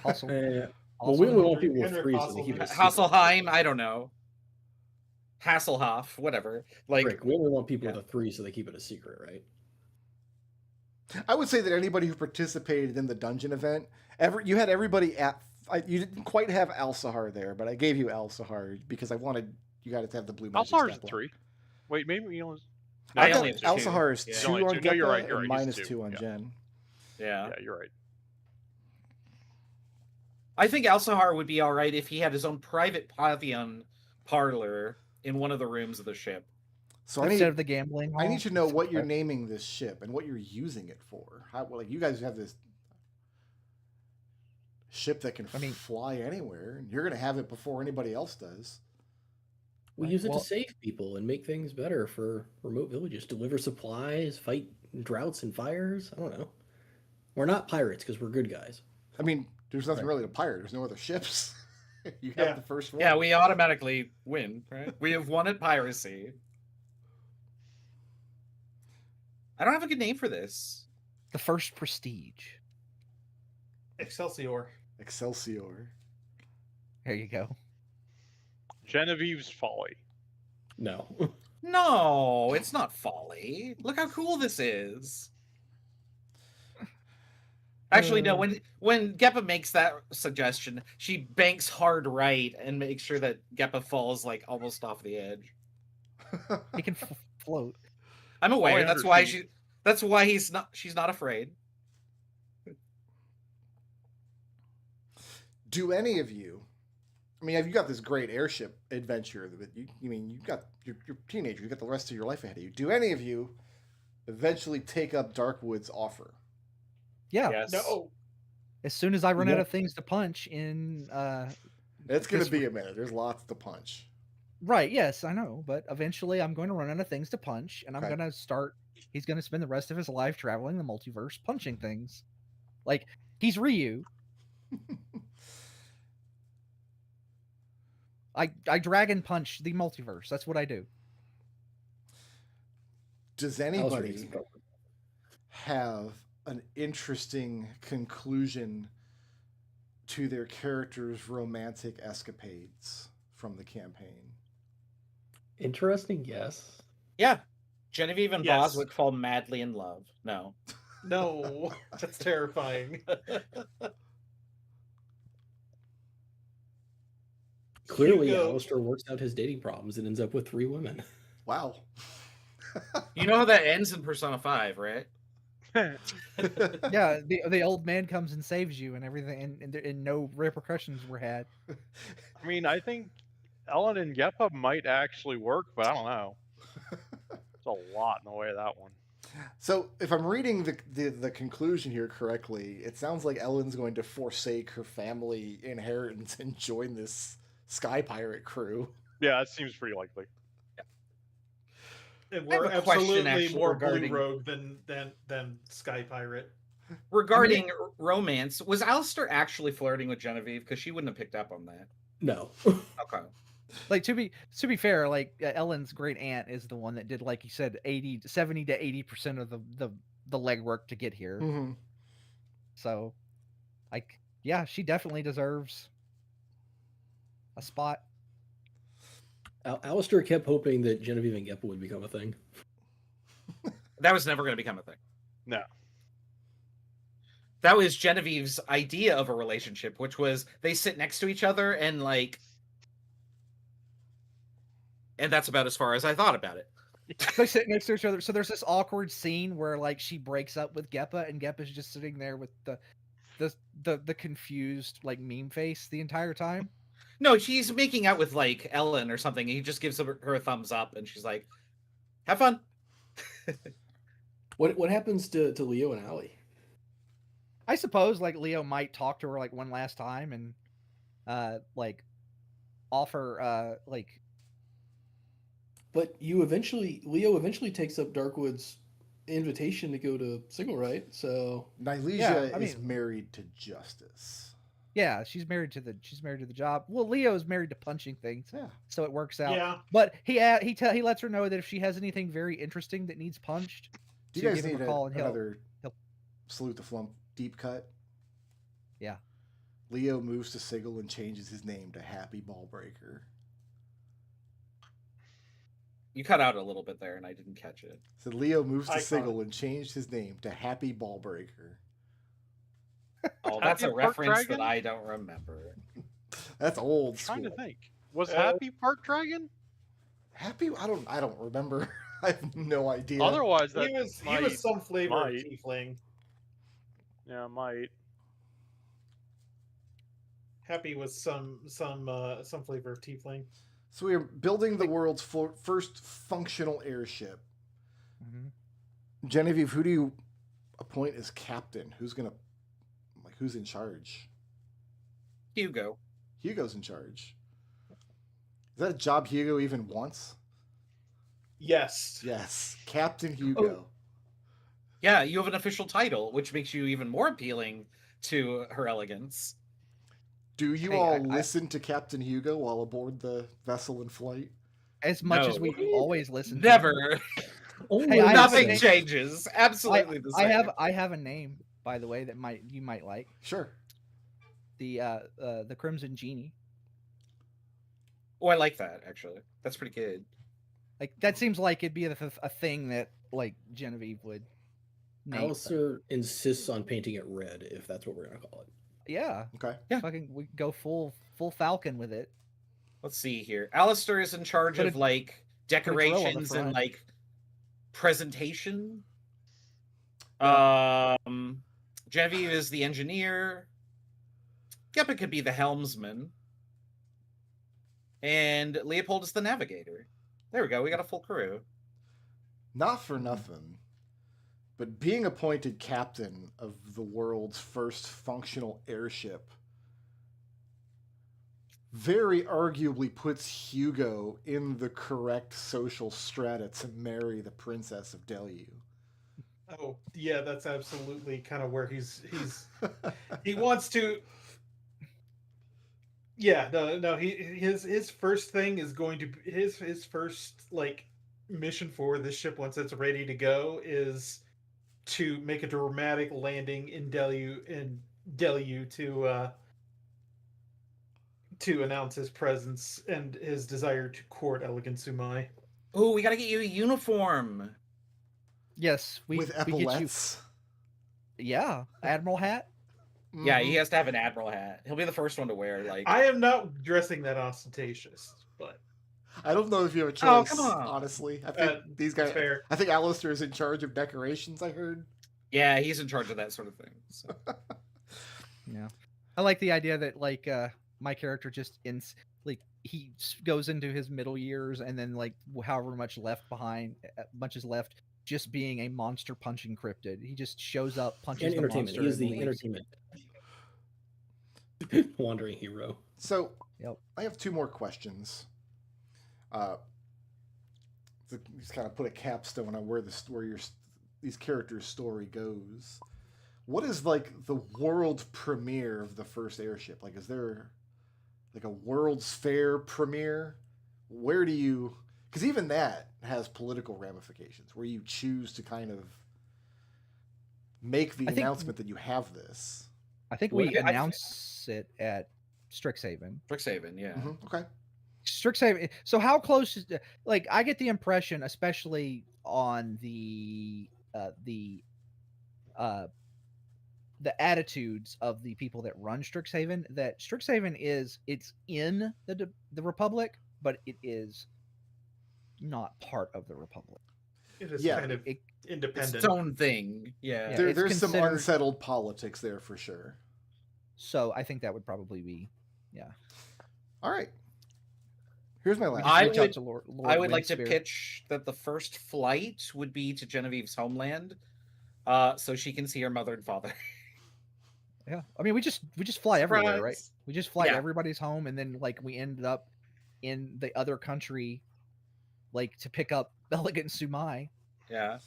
Speaker 3: Hassel,
Speaker 6: Well, we only want people with
Speaker 4: Henrik
Speaker 6: 3, so they keep it a secret.
Speaker 2: Hasselheim, I don't know, Hasselhoff, whatever. Like,
Speaker 6: Rick, we only want people with a 3, so they keep it a secret, right?
Speaker 1: I would say that anybody who participated in the dungeon event, you had everybody at. You didn't quite have Al-Sahar there, but I gave you Al-Sahar because I wanted you guys to have the blue magic.
Speaker 5: Alzar's
Speaker 1: stat block.
Speaker 5: 3. Wait, maybe we only.
Speaker 2: I
Speaker 5: No,
Speaker 2: only
Speaker 5: it's
Speaker 2: have
Speaker 5: two.
Speaker 1: Al-Sahar is
Speaker 2: Yeah.
Speaker 1: 2
Speaker 5: Only
Speaker 1: on
Speaker 5: two. No, you're
Speaker 1: Geppa
Speaker 5: right, you're
Speaker 1: and
Speaker 5: right, he's
Speaker 1: minus
Speaker 5: two.
Speaker 1: 2 on
Speaker 5: Yeah.
Speaker 1: Jen.
Speaker 2: yeah.
Speaker 5: Yeah, you're right.
Speaker 2: I think Al-Sahar would be all right if he had his own private pavilion parlor in one of the rooms of the ship.
Speaker 1: So
Speaker 3: instead of the gambling
Speaker 1: I
Speaker 3: hall,
Speaker 1: need to know
Speaker 3: it's
Speaker 1: what you're
Speaker 3: okay.
Speaker 1: naming this ship and what you're using it for. How, like you guys have this ship that can fly anywhere, and you're going to have it before anybody else does.
Speaker 6: We use it
Speaker 3: Well-
Speaker 6: to save people and make things better for remote villages. Deliver supplies, fight droughts and fires. I don't know. We're not pirates because we're good guys.
Speaker 1: I mean, there's nothing
Speaker 6: Right.
Speaker 1: really to pirate. There's no other ships. You have
Speaker 4: Yeah.
Speaker 1: the first one.
Speaker 2: Yeah, we automatically win, right? We have won at piracy. I don't have a good name for this.
Speaker 3: The first prestige.
Speaker 4: Excelsior.
Speaker 1: Excelsior.
Speaker 3: There you go.
Speaker 5: Genevieve's Folly.
Speaker 6: No.
Speaker 2: No, it's not folly. Look how cool this is. Actually, no. When Geppa makes that suggestion, she banks hard right and makes sure that Geppa falls like almost off the edge.
Speaker 3: He can float.
Speaker 2: I'm aware.
Speaker 5: I
Speaker 2: That's why
Speaker 5: understand.
Speaker 2: That's why she's not afraid.
Speaker 1: Do any of you? I mean, have you got this great airship adventure? That you've got your teenager. You got the rest of your life ahead of you. Do any of you eventually take up Darkwood's offer?
Speaker 3: Yeah.
Speaker 2: Yes.
Speaker 4: No.
Speaker 3: As soon as I run out
Speaker 6: Yeah.
Speaker 3: of things to punch in
Speaker 1: It's going to
Speaker 3: This-
Speaker 1: be a minute. There's lots to punch.
Speaker 3: right, yes, I know, but eventually I'm going to run out of things to punch and I'm
Speaker 1: Okay.
Speaker 3: going to start he's going to spend the rest of his life traveling the multiverse punching things. Like he's Ryu. I dragon punch the multiverse. That's what I do.
Speaker 1: Does
Speaker 6: Alistair
Speaker 1: anybody
Speaker 6: needs to-
Speaker 1: have an interesting conclusion to their characters' romantic escapades from the campaign?
Speaker 6: Interesting, yes.
Speaker 2: Yeah. Genevieve and
Speaker 4: Yes.
Speaker 2: Boswick fall madly in love. No.
Speaker 4: No. That's terrifying.
Speaker 6: Clearly,
Speaker 4: Hugo-
Speaker 6: Alistair works out his dating problems and ends up with 3 women.
Speaker 1: Wow.
Speaker 2: You know how that ends in Persona 5, right?
Speaker 3: Yeah, the old man comes and saves you and everything and no repercussions were had.
Speaker 5: I mean, I think Ellen and Geppa might actually work, but I don't know. It's a lot in the way of that one.
Speaker 1: So, if I'm reading the conclusion here correctly, it sounds like Ellen's going to forsake her family inheritance and join this sky pirate crew.
Speaker 5: Yeah, it seems pretty likely.
Speaker 4: And
Speaker 2: I have
Speaker 4: we're
Speaker 2: a question,
Speaker 4: absolutely
Speaker 2: actually,
Speaker 4: more
Speaker 2: regarding-
Speaker 4: Blue Rogue than Sky Pirate.
Speaker 2: Regarding romance, was Alistair actually flirting with Genevieve? Because she wouldn't have picked up on that.
Speaker 6: No.
Speaker 2: Okay.
Speaker 3: Like to be fair, like Ellen's great aunt is the one that did, like you said, 70 to 80% of the legwork to get here.
Speaker 1: Mm-hmm.
Speaker 3: So, like, yeah, she definitely deserves a spot.
Speaker 6: Alistair kept hoping that Genevieve and Geppa would become a thing.
Speaker 2: That was never going to become a thing.
Speaker 5: No.
Speaker 2: That was Genevieve's idea of a relationship, which was they sit next to each other and that's about as far as I thought about it.
Speaker 3: They sit next to each other. So there's this awkward scene where like she breaks up with Geppa and Geppa's just sitting there with the the confused like meme face the entire time.
Speaker 2: No, she's making out with like Ellen or something. And he just gives her a thumbs up, and she's like, "Have fun."
Speaker 6: What happens to Leo and Allie?
Speaker 3: I suppose like Leo might talk to her like one last time and like offer like.
Speaker 6: But Leo eventually takes up Darkwood's invitation to go to Signal, right? So
Speaker 1: Nylesia is married to Justice.
Speaker 3: Yeah, she's married to the job. Well, Leo's married to punching things,
Speaker 1: Yeah.
Speaker 3: so it works out.
Speaker 4: Yeah.
Speaker 3: But he lets her know that if she has anything very interesting that needs punched,
Speaker 1: Do you
Speaker 3: to
Speaker 1: guys
Speaker 3: give him
Speaker 1: need
Speaker 3: a call and
Speaker 1: another
Speaker 3: he'll-
Speaker 1: Salute the Flumph deep cut?
Speaker 3: Yeah.
Speaker 1: Leo moves to Sigil and changes his name to Happy Ballbreaker.
Speaker 2: You cut out a little bit there, and I didn't catch it.
Speaker 1: So Leo moves to
Speaker 4: I caught
Speaker 1: Sigil and changed his name to Happy Ballbreaker.
Speaker 2: Oh, that's a
Speaker 5: Happy Park
Speaker 2: reference
Speaker 5: Dragon?
Speaker 2: that I don't remember.
Speaker 1: That's old
Speaker 5: I'm
Speaker 1: school.
Speaker 5: trying to think. Was Happy Park Dragon?
Speaker 1: Happy? I don't remember. I have no idea.
Speaker 5: Otherwise, that
Speaker 4: He was
Speaker 5: might,
Speaker 4: some flavor of
Speaker 5: might.
Speaker 4: tiefling.
Speaker 5: Yeah, might.
Speaker 4: Happy was some flavor of tiefling.
Speaker 1: So we are building the world's first functional airship.
Speaker 3: Mhm.
Speaker 1: Genevieve, who do you appoint as captain? Who's in charge?
Speaker 2: Hugo.
Speaker 1: Hugo's in charge. Is that a job Hugo even wants?
Speaker 4: Yes.
Speaker 1: Yes, Captain Hugo.
Speaker 2: Yeah, you have an official title, which makes you even more appealing to her elegance.
Speaker 1: Do you
Speaker 3: Hey,
Speaker 1: all
Speaker 3: I-
Speaker 1: listen to Captain Hugo while aboard the vessel in flight?
Speaker 3: As much as
Speaker 2: No.
Speaker 3: we always listen. to
Speaker 2: Never.
Speaker 3: him.
Speaker 6: Only
Speaker 3: I have
Speaker 2: Nothing
Speaker 3: a-
Speaker 2: changes. Absolutely the same.
Speaker 3: I have a name, by the way, that you might like.
Speaker 1: Sure.
Speaker 3: The Crimson Genie.
Speaker 2: Oh, I like that, actually. That's pretty good.
Speaker 3: Like that seems like it'd be a thing that like Genevieve would name.
Speaker 6: Alistair insists on painting it red, if that's what we're gonna call it.
Speaker 3: Yeah.
Speaker 1: Okay.
Speaker 2: Yeah.
Speaker 3: Fucking we go full Falcon with it.
Speaker 2: Let's see here. Alistair is in charge
Speaker 3: Put
Speaker 2: of
Speaker 3: a-
Speaker 2: like
Speaker 3: drill on the
Speaker 2: decorations and
Speaker 3: front.
Speaker 2: like presentation. Genevieve is the engineer. Yep, it could be the helmsman. And Leopold is the navigator. There we go. We got a full crew.
Speaker 1: Not for nothing, but being appointed captain of the world's first functional airship very arguably puts Hugo in the correct social strata to marry the Princess of Deleu.
Speaker 4: Oh, yeah, that's absolutely kind of where he's he wants to. Yeah, no, his first thing is going to be his first like mission for this ship once it's ready to go is to make a dramatic landing in Deleu to announce his presence and his desire to court Elegant Sumai.
Speaker 2: Oh, we got to get you a uniform.
Speaker 3: Yes,
Speaker 1: With
Speaker 3: we get you.
Speaker 1: epaulets.
Speaker 3: Yeah, Admiral hat.
Speaker 2: Yeah,
Speaker 1: Mhm.
Speaker 2: he has to have an admiral hat. He'll be the first one to wear. Like,
Speaker 4: I am not dressing that ostentatious, but
Speaker 1: I don't know if you have a
Speaker 2: Oh,
Speaker 1: choice,
Speaker 2: come on.
Speaker 1: honestly. I think these guys.
Speaker 4: fair.
Speaker 1: I think Alistair is in charge of decorations, I heard.
Speaker 2: yeah, he's in charge of that sort of thing. So.
Speaker 3: Yeah, I like the idea that like my character just goes into his middle years and then like however much is left, just being a monster punching cryptid. He just shows up, punches
Speaker 6: And
Speaker 3: the
Speaker 6: entertainment.
Speaker 3: monster,
Speaker 6: He is
Speaker 3: and
Speaker 6: the
Speaker 3: leaves.
Speaker 6: entertainment wandering hero.
Speaker 1: So,
Speaker 3: Yep.
Speaker 1: I have two more questions. Just kind of put a capstone on where these characters' story goes. What is like the world premiere of the first airship? Like, is there like a World's Fair premiere? Where do you? Because even that has political ramifications, where you choose to kind of make the
Speaker 3: I think-
Speaker 1: announcement that you have this.
Speaker 3: I think
Speaker 2: Well,
Speaker 3: we
Speaker 2: yeah,
Speaker 3: announce it at Strixhaven.
Speaker 2: Strixhaven, yeah.
Speaker 1: Okay.
Speaker 3: Strixhaven. So how close is like I get the impression, especially on the attitudes of the people that run Strixhaven, that Strixhaven it's in the Republic, but it is not part of the Republic.
Speaker 4: It is
Speaker 1: Yeah,
Speaker 4: kind of
Speaker 3: It,
Speaker 2: It's
Speaker 4: independent.
Speaker 2: its own thing. Yeah.
Speaker 3: Yeah.
Speaker 1: There's
Speaker 3: it's
Speaker 1: some
Speaker 3: considered-
Speaker 1: unsettled politics there for sure.
Speaker 3: So I think that would probably be, yeah.
Speaker 1: All right. Here's my last.
Speaker 2: I
Speaker 3: Reach out
Speaker 2: would-
Speaker 3: to Lord
Speaker 2: I would like to
Speaker 3: Windspear.
Speaker 2: pitch that the first flight would be to Genevieve's homeland, so she can see her mother and father.
Speaker 3: Yeah, I mean, we just fly everywhere, right?
Speaker 2: Surprise!
Speaker 3: We just fly to
Speaker 2: Yeah.
Speaker 3: everybody's home, and then like we end up in the other country, like to pick up Elegant Sumai.
Speaker 2: Yeah.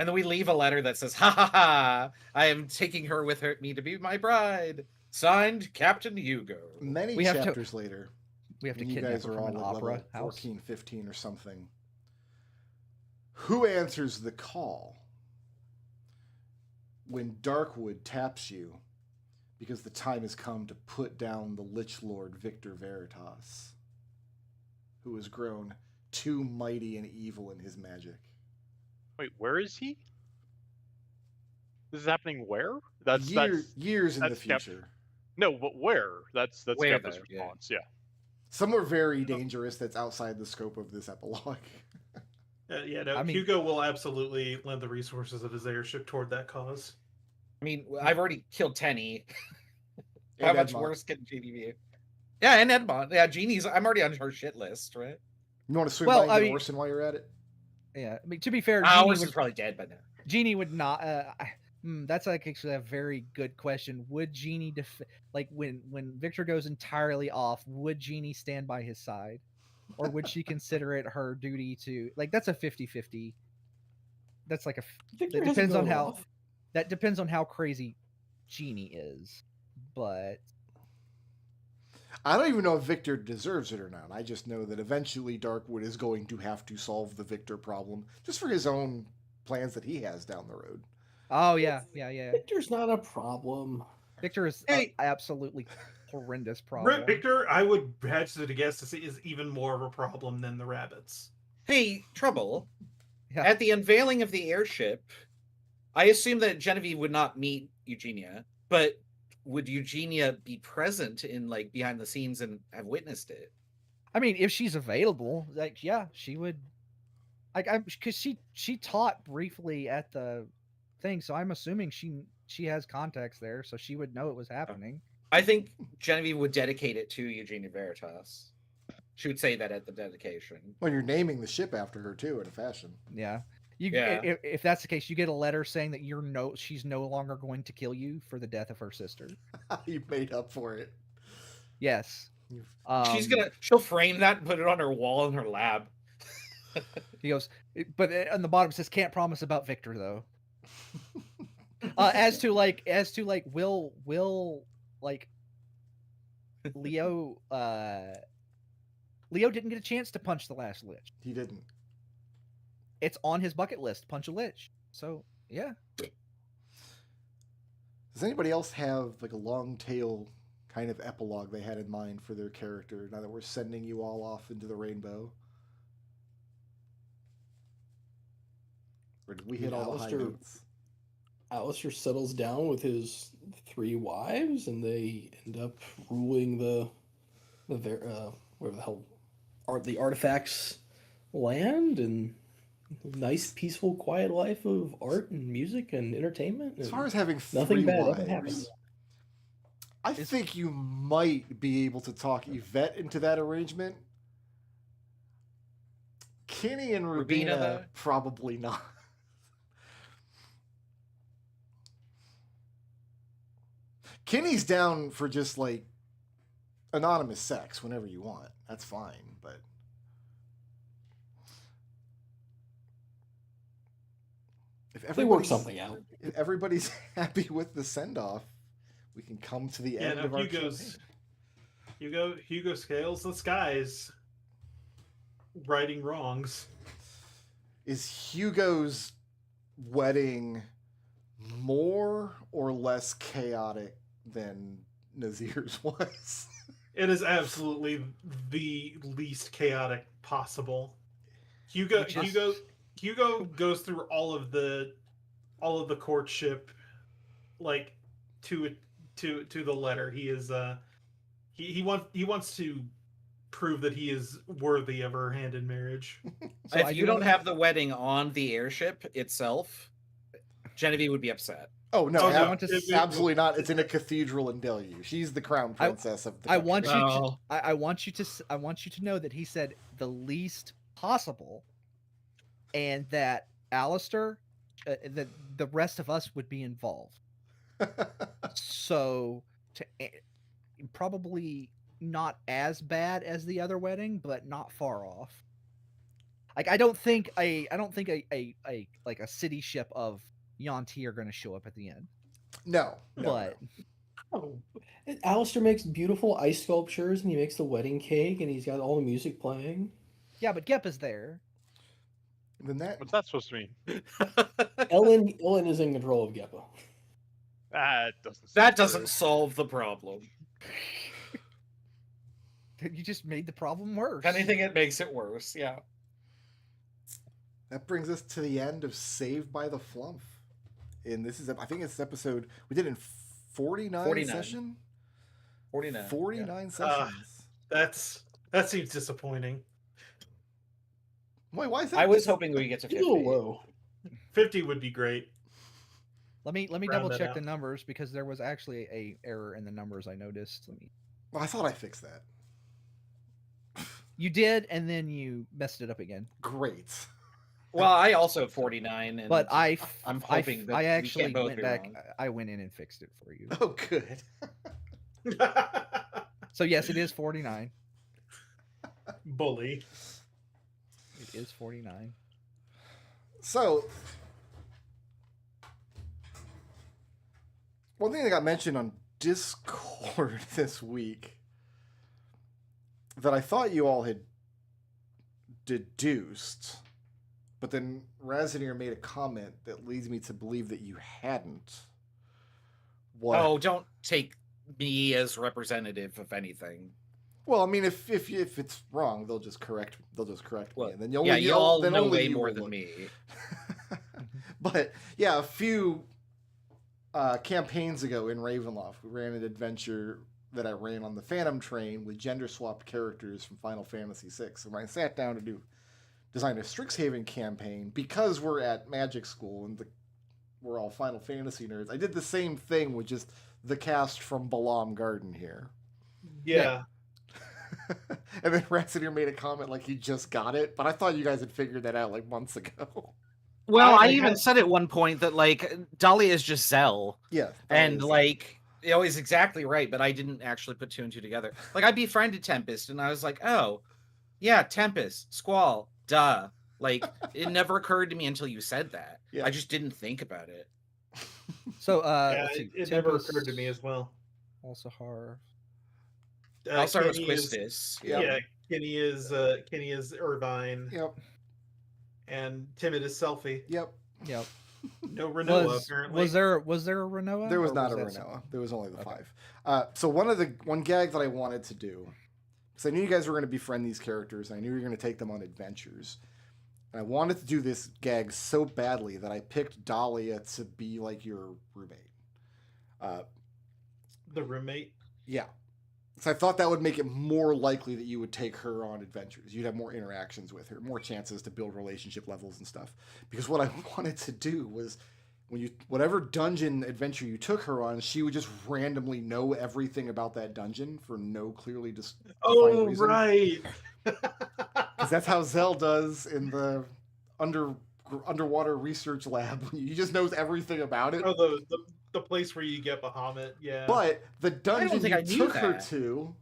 Speaker 2: And then we leave a letter that says, "Ha ha ha! I am taking her with me to be my bride." Signed, Captain Hugo.
Speaker 1: Many
Speaker 3: We have to-
Speaker 1: chapters later,
Speaker 3: We have to
Speaker 1: when you
Speaker 3: kidnap
Speaker 1: guys
Speaker 3: her
Speaker 1: are
Speaker 3: from
Speaker 1: on
Speaker 3: an
Speaker 1: like
Speaker 3: opera
Speaker 1: level
Speaker 3: house.
Speaker 1: 14, 15 or something. Who answers the call when Darkwood taps you because the time has come to put down the Lich Lord Victor Veritas, who has grown too mighty and evil in his magic?
Speaker 5: Wait, where is he? This is happening where? That's
Speaker 1: years in the
Speaker 5: that's Cap-
Speaker 1: future.
Speaker 5: no, but where? That's
Speaker 2: Where,
Speaker 5: Kepler's
Speaker 2: though? Yeah.
Speaker 5: response. Yeah.
Speaker 1: Somewhere very dangerous that's outside the scope of this epilogue.
Speaker 4: Yeah, no,
Speaker 3: I mean-
Speaker 4: Hugo will absolutely lend the resources of his airship toward that cause.
Speaker 2: I mean, I've already killed Tenny. How
Speaker 1: And
Speaker 2: much
Speaker 1: Edmond.
Speaker 2: worse can Jeannie be? Yeah, and Edmond. Yeah, Jeannie's. I'm already on her shit list, right?
Speaker 1: You want to swing
Speaker 3: Well,
Speaker 1: by
Speaker 3: I
Speaker 1: and get
Speaker 3: mean-
Speaker 1: Orson while you're at it?
Speaker 3: Yeah, I mean, to be fair,
Speaker 2: Orson's probably dead by now.
Speaker 3: Jeannie would not. That's like actually a very good question. Would Jeannie like when Victor goes entirely off? Would Jeannie stand by his side, or would she consider it her duty to like? That's a 50-50. That's like a.
Speaker 6: Victor
Speaker 3: It
Speaker 6: hasn't
Speaker 3: depends on
Speaker 6: gone
Speaker 3: how.
Speaker 6: off.
Speaker 3: That depends on how crazy Jeannie is, but
Speaker 1: I don't even know if Victor deserves it or not. I just know that eventually Darkwood is going to have to solve the Victor problem just for his own plans that he has down the road.
Speaker 3: oh yeah.
Speaker 6: Victor's not a problem.
Speaker 3: Victor is
Speaker 2: Hey.
Speaker 3: absolutely horrendous problem.
Speaker 4: Victor, I would hazard a guess to say, is even more of a problem than the rabbits.
Speaker 2: Hey, Trouble.
Speaker 3: Yeah.
Speaker 2: At the unveiling of the airship, I assume that Genevieve would not meet Eugenia, but would Eugenia be present in like behind the scenes and have witnessed it?
Speaker 3: I mean, if she's available, like yeah, she would. Like I'm because she taught briefly at the thing, so I'm assuming she has contacts there, so she would know it was happening.
Speaker 2: I think Genevieve would dedicate it to Eugenia Veritas. She would say that at the dedication.
Speaker 1: Well, you're naming the ship after her too, in a fashion.
Speaker 3: Yeah. You,
Speaker 2: Yeah.
Speaker 3: if that's the case, you get a letter saying that she's no longer going to kill you for the death of her sister.
Speaker 1: You made up for it.
Speaker 3: Yes.
Speaker 1: You've-
Speaker 2: She'll frame that and put it on her wall in her lab.
Speaker 3: He goes, but on the bottom it says can't promise about Victor though. As to will like Leo didn't get a chance to punch the last lich.
Speaker 1: He didn't.
Speaker 3: It's on his bucket list, punch a lich. So yeah.
Speaker 1: Does anybody else have like a long tail kind of epilogue they had in mind for their character now that we're sending you all off into the rainbow? Or did we hit all the high
Speaker 6: Alistair-
Speaker 1: notes?
Speaker 6: Alistair settles down with his 3 wives, and they end up ruling whatever the hell the artifacts land, and nice, peaceful, quiet life of art and music and entertainment.
Speaker 1: As
Speaker 6: and
Speaker 1: far as having
Speaker 6: nothing
Speaker 1: three
Speaker 6: bad ever
Speaker 1: wives,
Speaker 6: happens.
Speaker 1: I think you might be able to talk Yvette into that arrangement. Kenny and
Speaker 2: Rubina,
Speaker 1: Rubina,
Speaker 2: though?
Speaker 1: probably not. Kenny's down for just like anonymous sex whenever you want. That's fine, but if
Speaker 6: They work
Speaker 1: everybody's,
Speaker 6: something out.
Speaker 1: if everybody's happy with the send off, we can come to the
Speaker 4: Yeah,
Speaker 1: end
Speaker 4: no,
Speaker 1: of our
Speaker 4: Hugo's-
Speaker 1: campaign.
Speaker 4: Hugo scales the skies, righting wrongs.
Speaker 1: Is Hugo's wedding more or less chaotic than Nazir's was?
Speaker 4: It is absolutely the least chaotic possible. Hugo goes through all of the courtship, like to the letter. He is he wants to prove that he is worthy of her hand in marriage.
Speaker 2: If you don't have the wedding on the airship itself, Genevieve would be upset.
Speaker 1: Oh no,
Speaker 4: Oh,
Speaker 3: I
Speaker 4: no.
Speaker 3: want to.
Speaker 1: absolutely not. It's in a cathedral in Deluge. She's the crown princess of the
Speaker 3: I
Speaker 1: country.
Speaker 3: want you to.
Speaker 2: Oh.
Speaker 3: I want you to. I want you to know that he said the least possible, and that Alistair, that the rest of us would be involved. So, probably not as bad as the other wedding, but not far off. Like I don't think a like a city ship of Yuan-Ti are going to show up at the end.
Speaker 1: No,
Speaker 3: But
Speaker 6: Oh, Alistair makes beautiful ice sculptures, and he makes the wedding cake, and he's got all the music playing.
Speaker 3: yeah, but Gep is there.
Speaker 1: then that
Speaker 5: What's that supposed to mean?
Speaker 6: Ellen is in control of Geppa.
Speaker 5: That doesn't. seem
Speaker 2: That
Speaker 5: true.
Speaker 2: doesn't solve the problem.
Speaker 3: You just made the problem worse.
Speaker 2: If anything, it makes it worse. Yeah.
Speaker 1: that brings us to the end of Saved by the Flumph. And this is, I think it's episode we did in 49
Speaker 2: 49.
Speaker 1: session.
Speaker 2: 49.
Speaker 1: 49 sessions.
Speaker 4: That seems disappointing.
Speaker 1: Wait, why is that?
Speaker 2: I was hoping we get to
Speaker 6: He's
Speaker 2: 50.
Speaker 6: a little low.
Speaker 4: 50 would be great.
Speaker 3: Let me
Speaker 4: Round
Speaker 3: double
Speaker 4: that
Speaker 3: check
Speaker 4: out.
Speaker 3: the numbers because there was actually a error in the numbers I noticed.
Speaker 1: Well, I thought I fixed that.
Speaker 3: You did, and then you messed it up again.
Speaker 1: Great.
Speaker 2: Well, I also have 49. And
Speaker 3: But I'm
Speaker 2: hoping that
Speaker 3: I
Speaker 2: we
Speaker 3: actually
Speaker 2: can't both
Speaker 3: went
Speaker 2: be
Speaker 3: back.
Speaker 2: wrong.
Speaker 3: I went in and fixed it for you.
Speaker 1: Oh, good.
Speaker 3: So yes, it is 49.
Speaker 4: Bully.
Speaker 3: It is 49.
Speaker 1: So, one thing that got mentioned on Discord this week that I thought you all had deduced, but then Razanier made a comment that leads me to believe that you hadn't. What?
Speaker 2: Oh, don't take me as representative of anything.
Speaker 1: Well, I mean, if it's wrong, they'll just correct me,
Speaker 2: Well,
Speaker 1: and then you'll
Speaker 2: yeah, you all
Speaker 1: then
Speaker 2: know
Speaker 1: only
Speaker 2: way
Speaker 1: you
Speaker 2: more
Speaker 1: will
Speaker 2: than
Speaker 1: look.
Speaker 2: me.
Speaker 1: But yeah, a few campaigns ago in Ravenloft, we ran an adventure that I ran on the Phantom Train with gender swapped characters from Final Fantasy VI. And when I sat down to design a Strixhaven campaign, because we're at Magic School and we're all Final Fantasy nerds, I did the same thing with just the cast from Balam Garden here.
Speaker 4: Yeah.
Speaker 1: And then Ratzinger made a comment like he just got it, but I thought you guys had figured that out like months ago.
Speaker 2: Well, I
Speaker 4: I
Speaker 2: even
Speaker 4: had-
Speaker 2: said at one point that like Dahlia is just Zell,
Speaker 1: Yeah.
Speaker 2: and like he's exactly right, but I didn't actually put two and two together. Like I befriended Tempest, and I was like, oh, yeah, Tempest, Squall, duh. Like it never occurred to me until you said that.
Speaker 1: Yeah.
Speaker 2: I just didn't think about it.
Speaker 3: So
Speaker 4: Yeah,
Speaker 3: let's see,
Speaker 4: it never
Speaker 3: Tempest,
Speaker 4: occurred to me as well.
Speaker 3: Also Har.
Speaker 2: I'll start with
Speaker 4: Kenny is-
Speaker 2: Quistis.
Speaker 4: Yeah, Kenny is Irvine,
Speaker 1: Yep.
Speaker 4: and Timid is Selfie.
Speaker 1: Yep.
Speaker 3: Yep.
Speaker 4: No Renoa,
Speaker 3: Was
Speaker 4: apparently.
Speaker 3: was there a Renoa?
Speaker 1: There was
Speaker 3: or
Speaker 1: not a
Speaker 3: that
Speaker 1: Renoa.
Speaker 3: something?
Speaker 1: There was only the
Speaker 3: Okay.
Speaker 1: 5. So one gag that I wanted to do, because I knew you guys were going to befriend these characters, and I knew you were going to take them on adventures. And I wanted to do this gag so badly that I picked Dahlia to be like your roommate.
Speaker 4: The roommate.
Speaker 1: Yeah. So I thought that would make it more likely that you would take her on adventures. You'd have more interactions with her, more chances to build relationship levels and stuff. Because what I wanted to do was whatever dungeon adventure you took her on, she would just randomly know everything about that dungeon for no clearly defined
Speaker 4: Oh,
Speaker 1: reason.
Speaker 4: right.
Speaker 1: Because that's how Zell does in the underwater research lab. He just knows everything about it.
Speaker 4: Oh, the place where you get Bahamut. Yeah.
Speaker 1: But the dungeon
Speaker 2: think
Speaker 1: you
Speaker 2: I knew
Speaker 1: took her
Speaker 2: that.
Speaker 1: to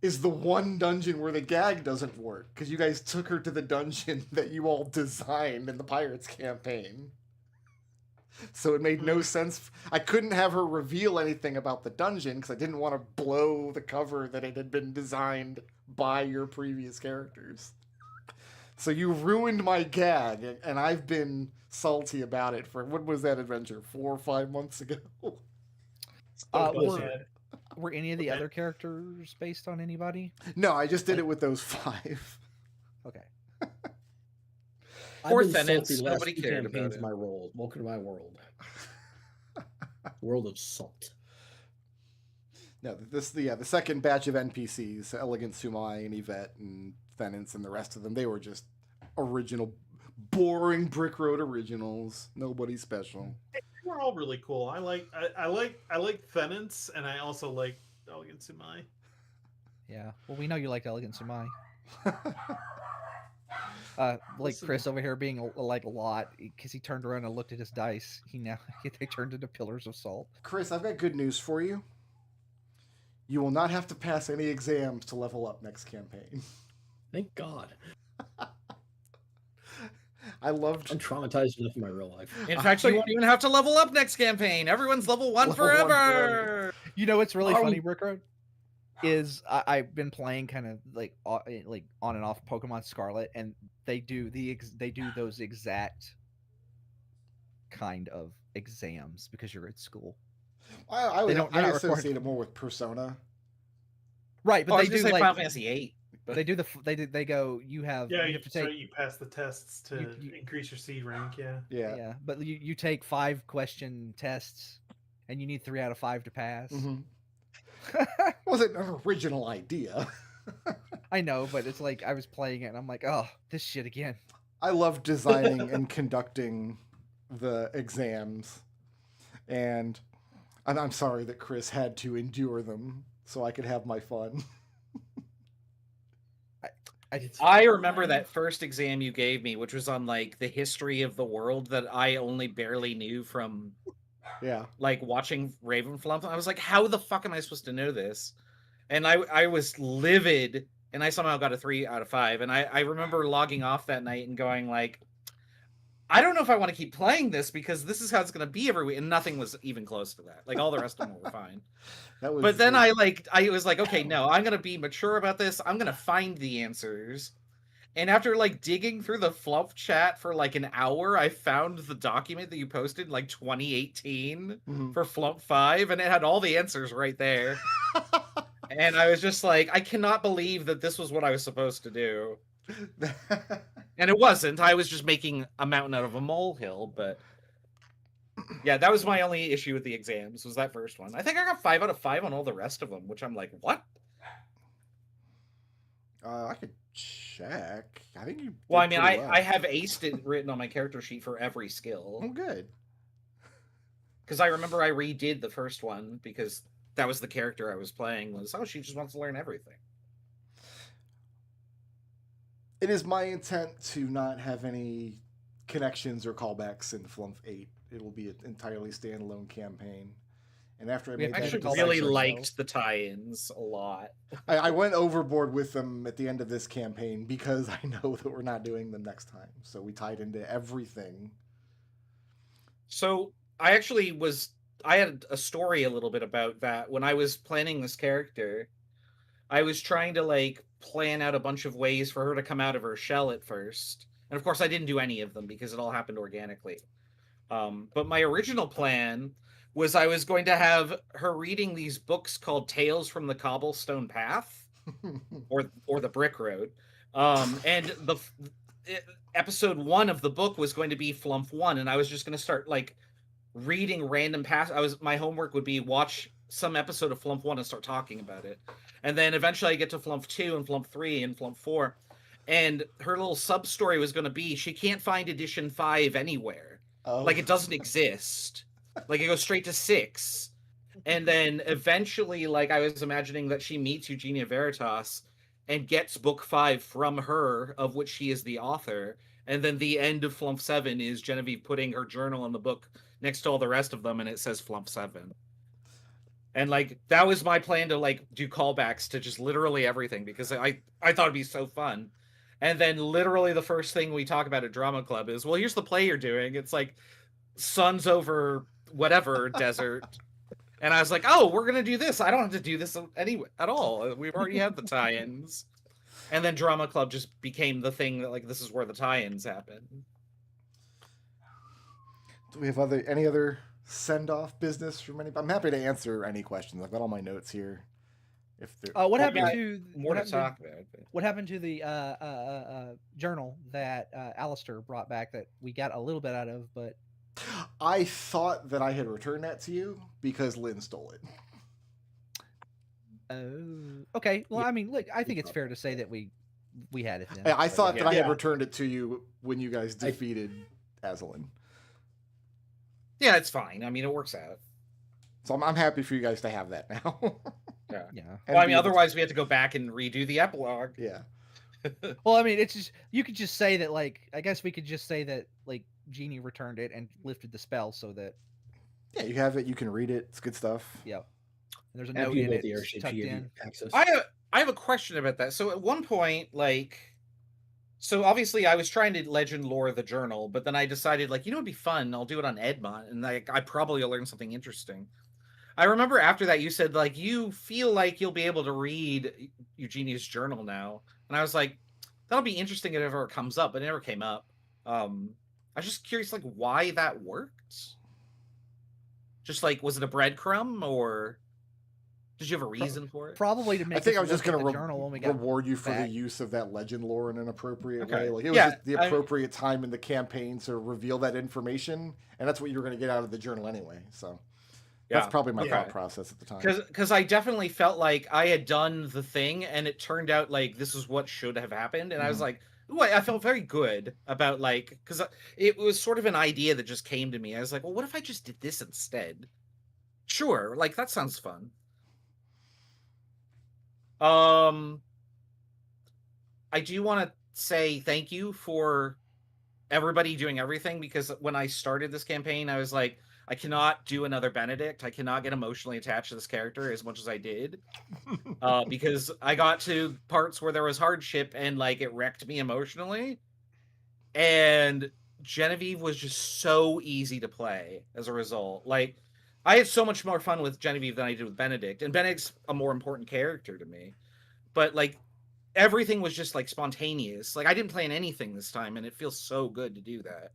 Speaker 1: is the one dungeon where the gag doesn't work. Because you guys took her to the dungeon that you all designed in the Pirates campaign. So it made no sense. I couldn't have her reveal anything about the dungeon because I didn't want to blow the cover that it had been designed by your previous characters. So you ruined my gag, and I've been salty about it for, what was that adventure, 4 or 5 months ago?
Speaker 4: So
Speaker 3: were-
Speaker 4: bad.
Speaker 3: Were any of the
Speaker 4: Okay.
Speaker 3: other characters based on anybody?
Speaker 1: No, I just did it with those 5.
Speaker 3: Okay.
Speaker 6: I've
Speaker 2: Poor
Speaker 6: been
Speaker 2: Thenance,
Speaker 6: salty the last
Speaker 2: nobody
Speaker 6: 2
Speaker 2: cared about
Speaker 6: campaigns
Speaker 2: it.
Speaker 6: of my world. Welcome to my world. World of salt.
Speaker 1: No, the second batch of NPCs, Elegant Sumai and Yvette and Thenance and the rest of them, they were just original, boring Brick Road originals. Nobody special.
Speaker 4: They're all really cool. I like Penance, and I also like Elegant Sumai.
Speaker 3: Yeah. Well, we know you like Elegant Sumai. Like
Speaker 4: Listen.
Speaker 3: Chris over here being like a lot because he turned around and looked at his dice. They turned into pillars of salt.
Speaker 1: Chris, I've got good news for you. You will not have to pass any exams to level up next campaign.
Speaker 6: Thank God.
Speaker 1: I'm
Speaker 6: traumatized enough in my real life.
Speaker 2: In fact, you won't even have to level up next campaign. Everyone's level 1
Speaker 1: Level 1
Speaker 2: forever.
Speaker 1: forever.
Speaker 3: You know what's really
Speaker 6: Are
Speaker 3: funny,
Speaker 6: we-
Speaker 3: Brickroad? Is I've been playing kind of like on and off Pokemon Scarlet, and they do those exact kind of exams because you're at school,
Speaker 1: I
Speaker 3: They're not
Speaker 1: associate it more with Persona.
Speaker 3: right?
Speaker 2: Oh,
Speaker 3: But
Speaker 2: I
Speaker 3: they
Speaker 2: was gonna
Speaker 3: do
Speaker 2: say
Speaker 3: like
Speaker 2: Final Fantasy 8.
Speaker 3: they do they go you have
Speaker 4: Yeah,
Speaker 3: you have to take
Speaker 4: you pass the tests to
Speaker 3: you-
Speaker 4: increase your seed rank. Yeah.
Speaker 1: Yeah.
Speaker 3: yeah, but you take 5 question tests, and you need 3 out of 5 to pass.
Speaker 1: Mm-hmm. Wasn't an original idea.
Speaker 3: I know, but it's like I was playing it and I'm like, oh, this shit again.
Speaker 1: I love designing and conducting the exams, and I'm sorry that Chris had to endure them so I could have my fun.
Speaker 2: I remember that first exam you gave me, which was on like the history of the world that I only barely knew from
Speaker 1: Yeah.
Speaker 2: like watching Raven Flumph. I was like, how the fuck am I supposed to know this? And I was livid, and I somehow got a 3 out of 5. And I remember logging off that night and going like, I don't know if I want to keep playing this because this is how it's going to be every week. And nothing was even close to that. Like all the rest of them were fine.
Speaker 1: That was
Speaker 2: But then I was like, okay, no, I'm going to be mature about this. I'm going to find the answers. And after like digging through the Flumph chat for like an hour, I found the document that you posted in like 2018
Speaker 1: Mhm.
Speaker 2: for Flumph 5, and it had all the answers right there. And I was just like, I cannot believe that this was what I was supposed to do. And it wasn't. I was just making a mountain out of a molehill, but yeah, that was my only issue with the exams, was that first one. I think I got 5 out of 5 on all the rest of them, which I'm like, what?
Speaker 1: I could check. I think you.
Speaker 2: Well, I
Speaker 1: did
Speaker 2: mean,
Speaker 1: pretty well.
Speaker 2: I have aced it written on my character sheet for every skill.
Speaker 1: Oh, good.
Speaker 2: Because I remember I redid the first one because that was the character I was playing, was, oh, she just wants to learn everything.
Speaker 1: It is my intent to not have any connections or callbacks in Flumph 8. It will be an entirely standalone campaign. And after I
Speaker 3: We have
Speaker 1: made
Speaker 2: I
Speaker 1: that
Speaker 3: to
Speaker 2: actually
Speaker 3: call
Speaker 1: decision,
Speaker 2: really
Speaker 3: back to
Speaker 2: liked
Speaker 3: ourselves.
Speaker 2: the tie-ins a lot.
Speaker 1: I went overboard with them at the end of this campaign because I know that we're not doing them next time. So we tied into everything.
Speaker 2: So I actually I had a story a little bit about that. When I was planning this character, I was trying to like plan out a bunch of ways for her to come out of her shell at first. And of course I didn't do any of them because it all happened organically. But my original plan was I was going to have her reading these books called Tales from the Cobblestone Path or the Brick Road. And episode 1 of the book was going to be Flumph 1, and I was just going to start like reading random my homework would be watch some episode of Flumph 1 and start talking about it. And then eventually I get to Flumph 2 and Flumph 3 and Flumph 4. And her little sub story was going to be she can't find edition 5 anywhere.
Speaker 1: Oh.
Speaker 2: Like it doesn't exist. Like it goes straight to 6. And then eventually, like I was imagining that she meets Eugenia Veritas and gets book 5 from her, of which she is the author. And then the end of Flumph 7 is Genevieve putting her journal in the book next to all the rest of them, and it says Flumph 7. And like that was my plan, to like do callbacks to just literally everything, because I thought it'd be so fun. And then literally the first thing we talk about at Drama Club is, well, here's the play you're doing. It's like Suns over whatever desert. And I was like, oh, we're going to do this. I don't have to do this anyway at all. We've already had the tie-ins. And then Drama Club just became the thing that like, this is where the tie-ins happen.
Speaker 1: Do we have any other send-off business from anybody? I'm happy to answer any questions. I've got all my notes here. If there,
Speaker 3: What happened
Speaker 2: got
Speaker 3: to
Speaker 2: More
Speaker 3: what
Speaker 2: to
Speaker 3: happened
Speaker 2: talk about. But...
Speaker 3: What happened to the journal that Alistair brought back that we got a little bit out of, but
Speaker 1: I thought that I had returned that to you because Lynn stole it.
Speaker 3: oh, okay. Well,
Speaker 1: Yeah.
Speaker 3: I mean, look, I think it's fair to say that we had it then.
Speaker 1: I thought
Speaker 2: yeah.
Speaker 1: that I had
Speaker 6: Yeah.
Speaker 1: returned it to you when you guys defeated Aslan.
Speaker 2: Yeah, it's fine. I mean, it works out.
Speaker 1: So I'm happy for you guys to have that now.
Speaker 2: Yeah.
Speaker 3: Yeah.
Speaker 1: And
Speaker 2: Well, I
Speaker 1: be
Speaker 2: mean,
Speaker 1: able to-
Speaker 2: otherwise we have to go back and redo the epilogue.
Speaker 1: yeah.
Speaker 3: Well, I mean, it's just you could just say that, like, I guess we could just say that, like, Genie returned it and lifted the spell so that,
Speaker 1: Yeah, you have it. You can read it. It's good stuff.
Speaker 3: yeah. There's a
Speaker 6: After
Speaker 3: note
Speaker 6: you
Speaker 3: in
Speaker 6: built
Speaker 3: it
Speaker 6: the airship,
Speaker 3: tucked
Speaker 6: she gave you
Speaker 3: in.
Speaker 6: access.
Speaker 2: I have a question about that. So at one point, like, so obviously I was trying to legend lore the journal, but then I decided, like, it'd be fun. I'll do it on Edmont, and like I probably will learn something interesting. I remember after that you said, like, you feel like you'll be able to read Eugenia's journal now, and I was like, that'll be interesting if it ever comes up, but it never came up. I was just curious, like, why that worked. Just like, was it a breadcrumb, or did you have a reason for it?
Speaker 3: Probably to make
Speaker 1: I think
Speaker 3: us
Speaker 1: I was just
Speaker 3: look at
Speaker 1: going
Speaker 3: the journal when we
Speaker 1: to
Speaker 3: got
Speaker 1: reward you for the
Speaker 3: back.
Speaker 1: use of that legend lore in an appropriate
Speaker 2: Okay.
Speaker 1: way. Like it was
Speaker 2: Yeah,
Speaker 1: just the appropriate time in the campaign to reveal that information, and that's what you were going to get out of the journal anyway. So that's
Speaker 2: Yeah,
Speaker 1: probably my
Speaker 2: okay.
Speaker 1: thought process at the time.
Speaker 2: Because I definitely felt like I had done the thing, and it turned out like this is what should have happened, and I was
Speaker 1: Mhm.
Speaker 2: like, ooh, I felt very good about, like, because it was sort of an idea that just came to me. I was like, well, what if I just did this instead? Sure, like that sounds fun. I do want to say thank you for everybody doing everything, because when I started this campaign, I was like, I cannot do another Benedict. I cannot get emotionally attached to this character as much as I did, because I got to parts where there was hardship and like it wrecked me emotionally. And Genevieve was just so easy to play as a result. Like, I had so much more fun with Genevieve than I did with Benedict, and Benedict's a more important character to me. But like, everything was just like spontaneous. Like, I didn't plan anything this time, and it feels so good to do that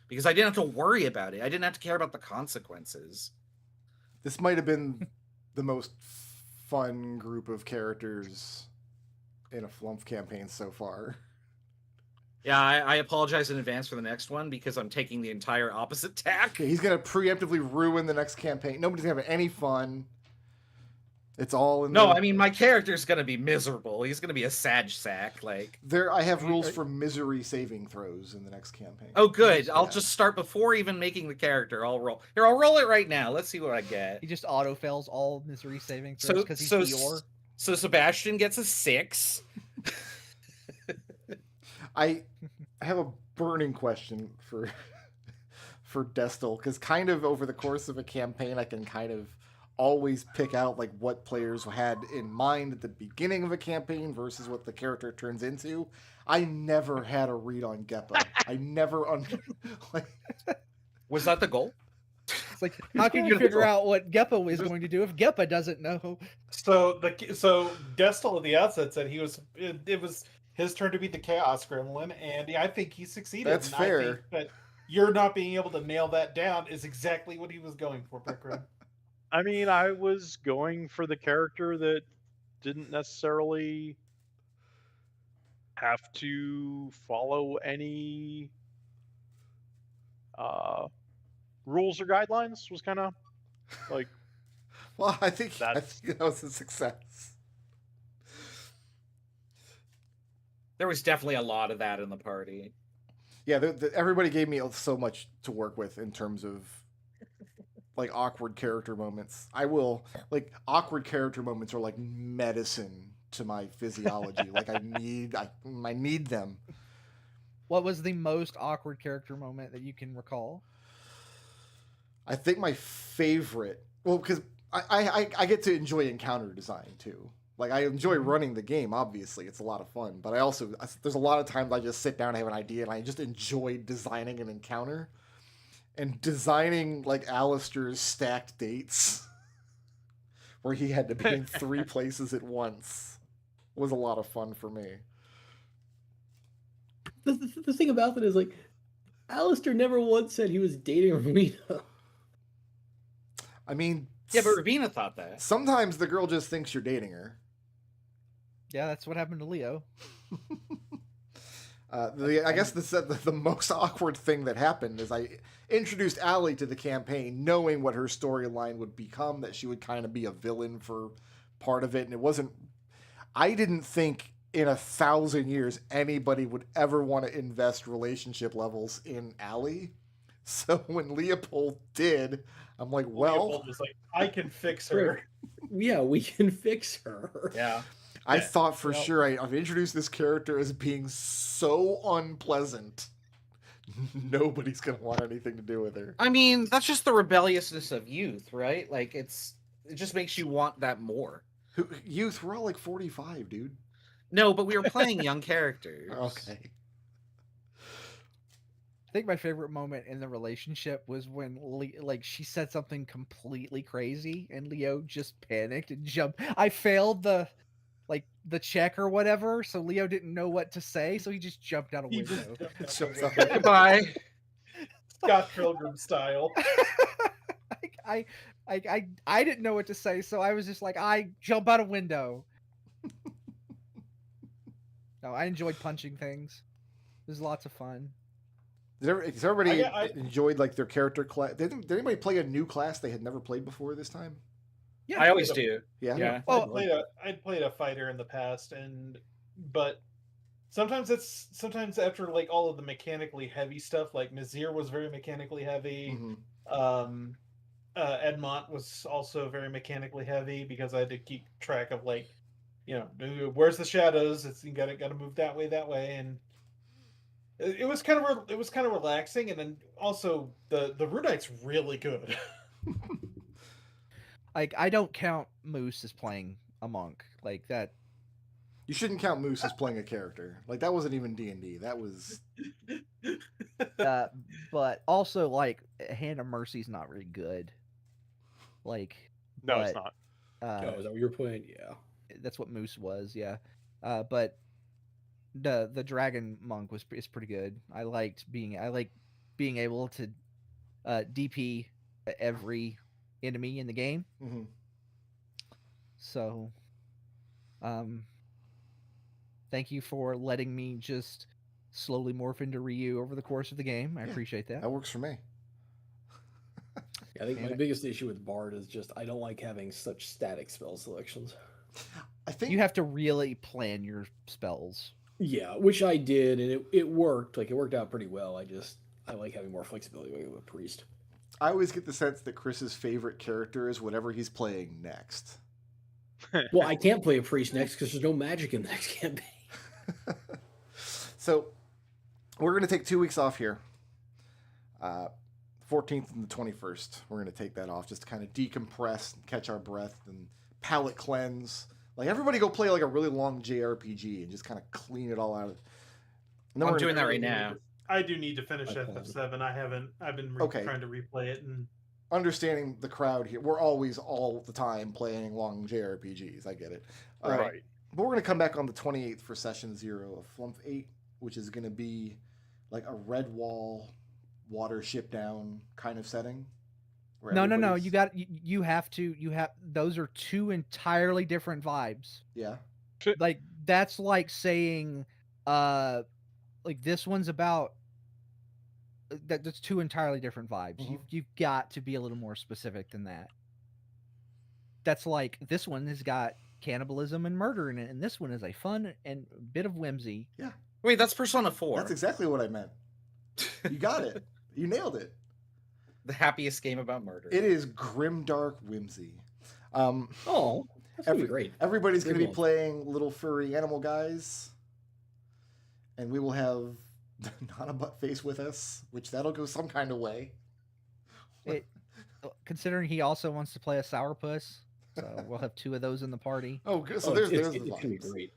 Speaker 2: because I didn't have to worry about it. I didn't have to care about the consequences.
Speaker 1: This might have been the most fun group of characters in a Flumph campaign so far.
Speaker 2: Yeah, I apologize in advance for the next one because I'm taking the entire opposite tack.
Speaker 1: Okay, he's going to preemptively ruin the next campaign. Nobody's going to have any fun. It's all in
Speaker 2: No,
Speaker 1: the...
Speaker 2: I mean, my character's gonna be miserable. He's gonna be a sad sack. Like,
Speaker 1: I have rules for misery saving throws in the next campaign.
Speaker 2: oh, good. I'll
Speaker 1: Yeah.
Speaker 2: just start before even making the character. I'll roll. Here, I'll roll it right now. Let's see what I get.
Speaker 3: He just auto fails all misery saving throws because he's Dior.
Speaker 2: So Sebastian gets a 6.
Speaker 1: I have a burning question for Destel, because kind of over the course of a campaign, I can kind of always pick out like what players had in mind at the beginning of a campaign versus what the character turns into. I never had a read on Geppa. I never
Speaker 2: Was that the goal?
Speaker 3: It's like, how can you figure out what Geppa is going to do if Geppa doesn't know?
Speaker 4: So Destel at the outset said it was his turn to be the Chaos Gremlin, and I think he succeeded.
Speaker 1: That's
Speaker 4: and
Speaker 1: fair.
Speaker 4: I think that you're not being able to nail that down is exactly what he was going for, Brickroom.
Speaker 5: I mean, I was going for the character that didn't necessarily have to follow any rules or guidelines. Was kind of like,
Speaker 1: well, I think that was a success.
Speaker 2: There was definitely a lot of that in the party.
Speaker 1: Yeah, everybody gave me so much to work with in terms of like awkward character moments. Awkward character moments are like medicine to my physiology. Like I need them.
Speaker 3: What was the most awkward character moment that you can recall?
Speaker 1: I think my favorite, well, because I get to enjoy encounter design too. Like I enjoy running the game. Obviously, it's a lot of fun. But there's a lot of times I just sit down and have an idea, and I just enjoy designing an encounter. And designing like Alistair's stacked dates, where he had to be in 3 places at once, was a lot of fun for me.
Speaker 6: The thing about it is, like, Alistair never once said he was dating Rowena.
Speaker 1: I mean,
Speaker 2: Yeah, but Ravina thought that.
Speaker 1: sometimes the girl just thinks you're dating her.
Speaker 3: Yeah, that's what happened to Leo.
Speaker 1: I guess the most awkward thing that happened is I introduced Allie to the campaign knowing what her storyline would become, that she would kind of be a villain for part of it. And I didn't think in 1,000 years anybody would ever want to invest relationship levels in Allie. So when Leopold did, I'm like, well,
Speaker 4: Leopold was like, I can fix her.
Speaker 6: Yeah, we can fix her.
Speaker 2: Yeah.
Speaker 1: I
Speaker 4: Yeah,
Speaker 1: thought for
Speaker 4: well-
Speaker 1: sure I've introduced this character as being so unpleasant. Nobody's gonna want anything to do with her.
Speaker 2: I mean, that's just the rebelliousness of youth, right? Like it just makes you want that more.
Speaker 1: Youth, we're all like 45, dude.
Speaker 2: No, but we were playing young characters.
Speaker 1: Okay.
Speaker 3: I think my favorite moment in the relationship was when she said something completely crazy and Leo just panicked and jumped. I failed the check or whatever, so Leo didn't know what to say, so he just jumped out a
Speaker 4: He just
Speaker 3: window.
Speaker 4: jumped out
Speaker 1: Jumped
Speaker 4: the
Speaker 1: out
Speaker 4: window.
Speaker 2: Goodbye.
Speaker 4: Scott Pilgrim style.
Speaker 3: I didn't know what to say, so I was just like, I jump out a window. No, I enjoyed punching things. It was lots of fun.
Speaker 1: Has everybody
Speaker 4: I-
Speaker 1: enjoyed like their character class? Did anybody play a new class they had never played before this time?
Speaker 3: Yeah,
Speaker 2: I always do.
Speaker 1: Yeah.
Speaker 2: Yeah.
Speaker 3: Oh,
Speaker 4: I'd played a fighter in the past, but sometimes after like all of the mechanically heavy stuff, like Mizir was very mechanically heavy.
Speaker 1: Mhm.
Speaker 4: Edmont was also very mechanically heavy because I had to keep track of like, where's the shadows? It's you gotta move that way, and it was kind of relaxing, and then also the Runite's really good.
Speaker 3: like I don't count Moose as playing a monk like that.
Speaker 1: You shouldn't count Moose as playing a character. Like that wasn't even D&D. That was
Speaker 3: But also like Hand of Mercy's not really good. Like
Speaker 5: No,
Speaker 3: but,
Speaker 5: it's not.
Speaker 6: Oh, is that what you're playing? Yeah.
Speaker 3: That's what Moose was, yeah. But the Dragon Monk is pretty good. I like being able to DP every enemy in the game.
Speaker 1: Mhm.
Speaker 3: So, thank you for letting me just slowly morph into Ryu over the course of the game. I appreciate that.
Speaker 1: That works for me.
Speaker 6: I think
Speaker 3: Damn
Speaker 6: my
Speaker 3: it.
Speaker 6: biggest issue with Bard is just I don't like having such static spell selections.
Speaker 1: I think
Speaker 3: You have to really plan your spells.
Speaker 6: Yeah, which I did, and it worked. Like it worked out pretty well. I like having more flexibility with a priest.
Speaker 1: I always get the sense that Chris's favorite character is whatever he's playing next.
Speaker 6: Well, I can't play a priest next because there's no magic in the next campaign.
Speaker 1: So we're going to take 2 weeks off here. 14th and the 21st. We're going to take that off just to kind of decompress and catch our breath and palate cleanse. Like everybody go play like a really long JRPG and just kind of clean it all out. And then
Speaker 2: I'm
Speaker 1: we're
Speaker 2: doing
Speaker 1: gonna-
Speaker 2: that right now.
Speaker 4: I do need to finish
Speaker 6: Okay.
Speaker 4: FF7. I haven't. I've been
Speaker 1: Okay.
Speaker 4: trying to replay it, and
Speaker 1: Understanding the crowd here, we're always all the time playing long JRPGs. I get it.
Speaker 5: Right.
Speaker 1: But we're going to come back on the 28th for session 0 of Flumph 8, which is going to be like a red wall, water ship down kind of setting. where
Speaker 3: No.
Speaker 1: everybody's-
Speaker 3: You have those are two entirely different vibes.
Speaker 1: Yeah.
Speaker 3: Like that's like saying like this one's about that's two entirely different vibes.
Speaker 1: Mhm.
Speaker 3: You've got to be a little more specific than that. That's like this one has got cannibalism and murder in it, and this one is a fun and bit of whimsy.
Speaker 2: Wait, that's Persona 4.
Speaker 1: That's exactly what I meant. You got it. You nailed it.
Speaker 2: The happiest game about murder.
Speaker 1: It is grimdark whimsy.
Speaker 6: Oh, that's gonna be great.
Speaker 1: Everybody's going to
Speaker 6: Good
Speaker 1: be
Speaker 6: one.
Speaker 1: playing little furry animal guys, and we will have not a butt face with us, which that'll go some kind of way.
Speaker 3: Considering he also wants to play a sourpuss, so we'll have two of those in the party.
Speaker 1: Oh, good. So
Speaker 6: Oh,
Speaker 1: there's
Speaker 6: it's
Speaker 1: the
Speaker 6: gonna be
Speaker 1: vibes.
Speaker 6: great.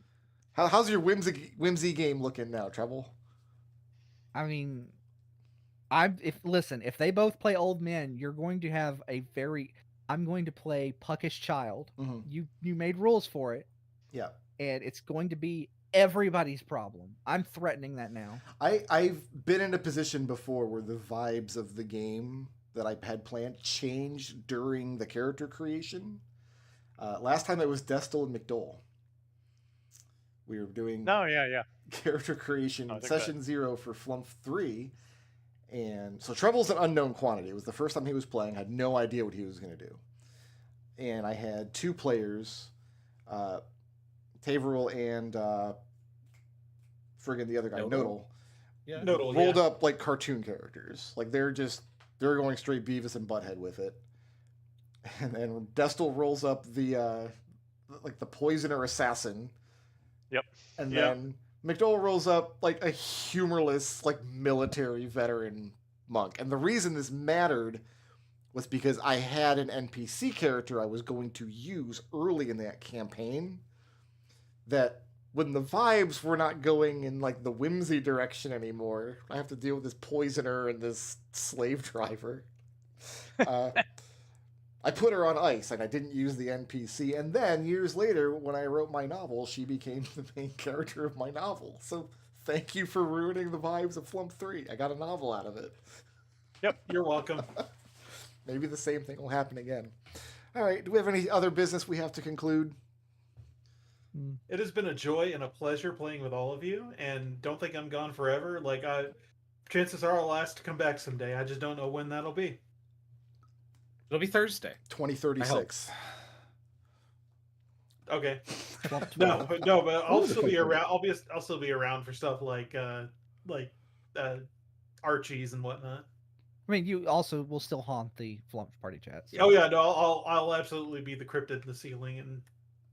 Speaker 1: How's your whimsy game looking now, Treble?
Speaker 3: I mean, if they both play old men, you're going to have I'm going to play puckish child.
Speaker 1: Mm-hmm.
Speaker 3: You made rules for it,
Speaker 1: Yeah.
Speaker 3: and it's going to be everybody's problem. I'm threatening that now.
Speaker 1: I've been in a position before where the vibes of the game that I had planned changed during the character creation. Last time it was Destel and McDowell. We were doing
Speaker 5: No, yeah.
Speaker 1: character creation
Speaker 5: I think
Speaker 1: session 0 for Flumph 3. And so Treble's an unknown quantity. It was the first time he was playing. I had no idea what he was going to do. And I had two players, Taveril and friggin' the other guy,
Speaker 6: Nodal.
Speaker 1: Nodal.
Speaker 2: Yeah.
Speaker 4: Nodal,
Speaker 1: rolled
Speaker 4: yeah.
Speaker 1: up like cartoon characters. Like they're going straight Beavis and Butthead with it. And then Destel rolls up the like the poisoner assassin.
Speaker 5: Yep.
Speaker 1: And
Speaker 5: Yeah.
Speaker 1: then McDowell rolls up like a humorless, like military veteran monk. And the reason this mattered was because I had an NPC character I was going to use early in that campaign that when the vibes were not going in like the whimsy direction anymore, I have to deal with this poisoner and this slave driver. I put her on ice and I didn't use the NPC. And then years later, when I wrote my novel, she became the main character of my novel. So thank you for ruining the vibes of Flumph 3. I got a novel out of it.
Speaker 5: Yep.
Speaker 4: You're welcome.
Speaker 1: Maybe the same thing will happen again. All right. Do we have any other business we have to conclude?
Speaker 4: It has been a joy and a pleasure playing with all of you, and don't think I'm gone forever. Chances are I'll ask to come back someday. I just don't know when that'll be.
Speaker 2: It'll be Thursday.
Speaker 1: 2036.
Speaker 4: Okay.
Speaker 3: Flumph
Speaker 4: No,
Speaker 3: 12.
Speaker 4: but I'll
Speaker 6: Oh,
Speaker 4: still
Speaker 6: the
Speaker 4: be
Speaker 6: company.
Speaker 4: around. I'll still be around for stuff like Archie's and whatnot.
Speaker 3: I mean, you also will still haunt the Flumph party chats.
Speaker 4: Oh yeah, no, I'll absolutely be the cryptid in the ceiling and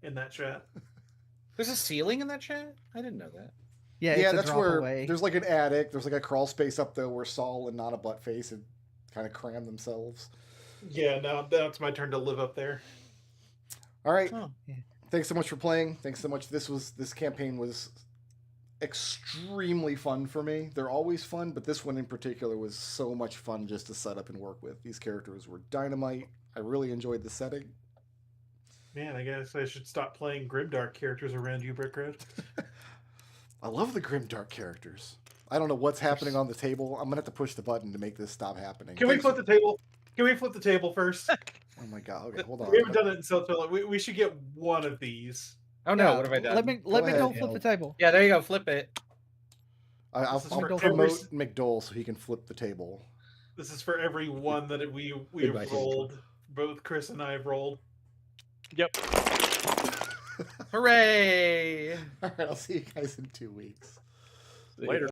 Speaker 4: in that chat.
Speaker 2: There's a ceiling in that chat? I didn't know that.
Speaker 3: Yeah,
Speaker 1: Yeah,
Speaker 3: it's a
Speaker 1: that's
Speaker 3: drop
Speaker 1: where
Speaker 3: away.
Speaker 1: there's like an attic. There's like a crawl space up there where Saul and Not a Buttface have kind of cram themselves.
Speaker 4: Yeah, now it's my turn to live up there.
Speaker 1: All right.
Speaker 2: Oh.
Speaker 3: Yeah.
Speaker 1: Thanks so much for playing. Thanks so much. This campaign was extremely fun for me. They're always fun, but this one in particular was so much fun just to set up and work with. These characters were dynamite. I really enjoyed the setting.
Speaker 4: Man, I guess I should stop playing grimdark characters around you, Brick Road.
Speaker 1: I love the grimdark characters. I don't know what's happening on the table. I'm gonna have to push the button to make this stop happening.
Speaker 4: Can we
Speaker 1: Thanks-
Speaker 4: flip the table? Can we flip the table first?
Speaker 1: Oh my god. Okay, hold on.
Speaker 4: We haven't done it in South Philly. We should get one of these.
Speaker 2: Oh no,
Speaker 3: Yeah,
Speaker 2: what have I done?
Speaker 3: Let me go
Speaker 1: ahead.
Speaker 3: flip the table.
Speaker 2: Yeah, there you go. Flip it.
Speaker 1: I'll
Speaker 4: This is for
Speaker 1: promote
Speaker 4: every-
Speaker 1: McDowell so he can flip the table.
Speaker 4: This is for every one that we
Speaker 6: Goodbye,
Speaker 4: have
Speaker 6: table.
Speaker 4: rolled. Both Chris and I have rolled.
Speaker 5: Yep.
Speaker 2: Hooray!
Speaker 1: All right, I'll see you guys in 2 weeks.
Speaker 5: Later.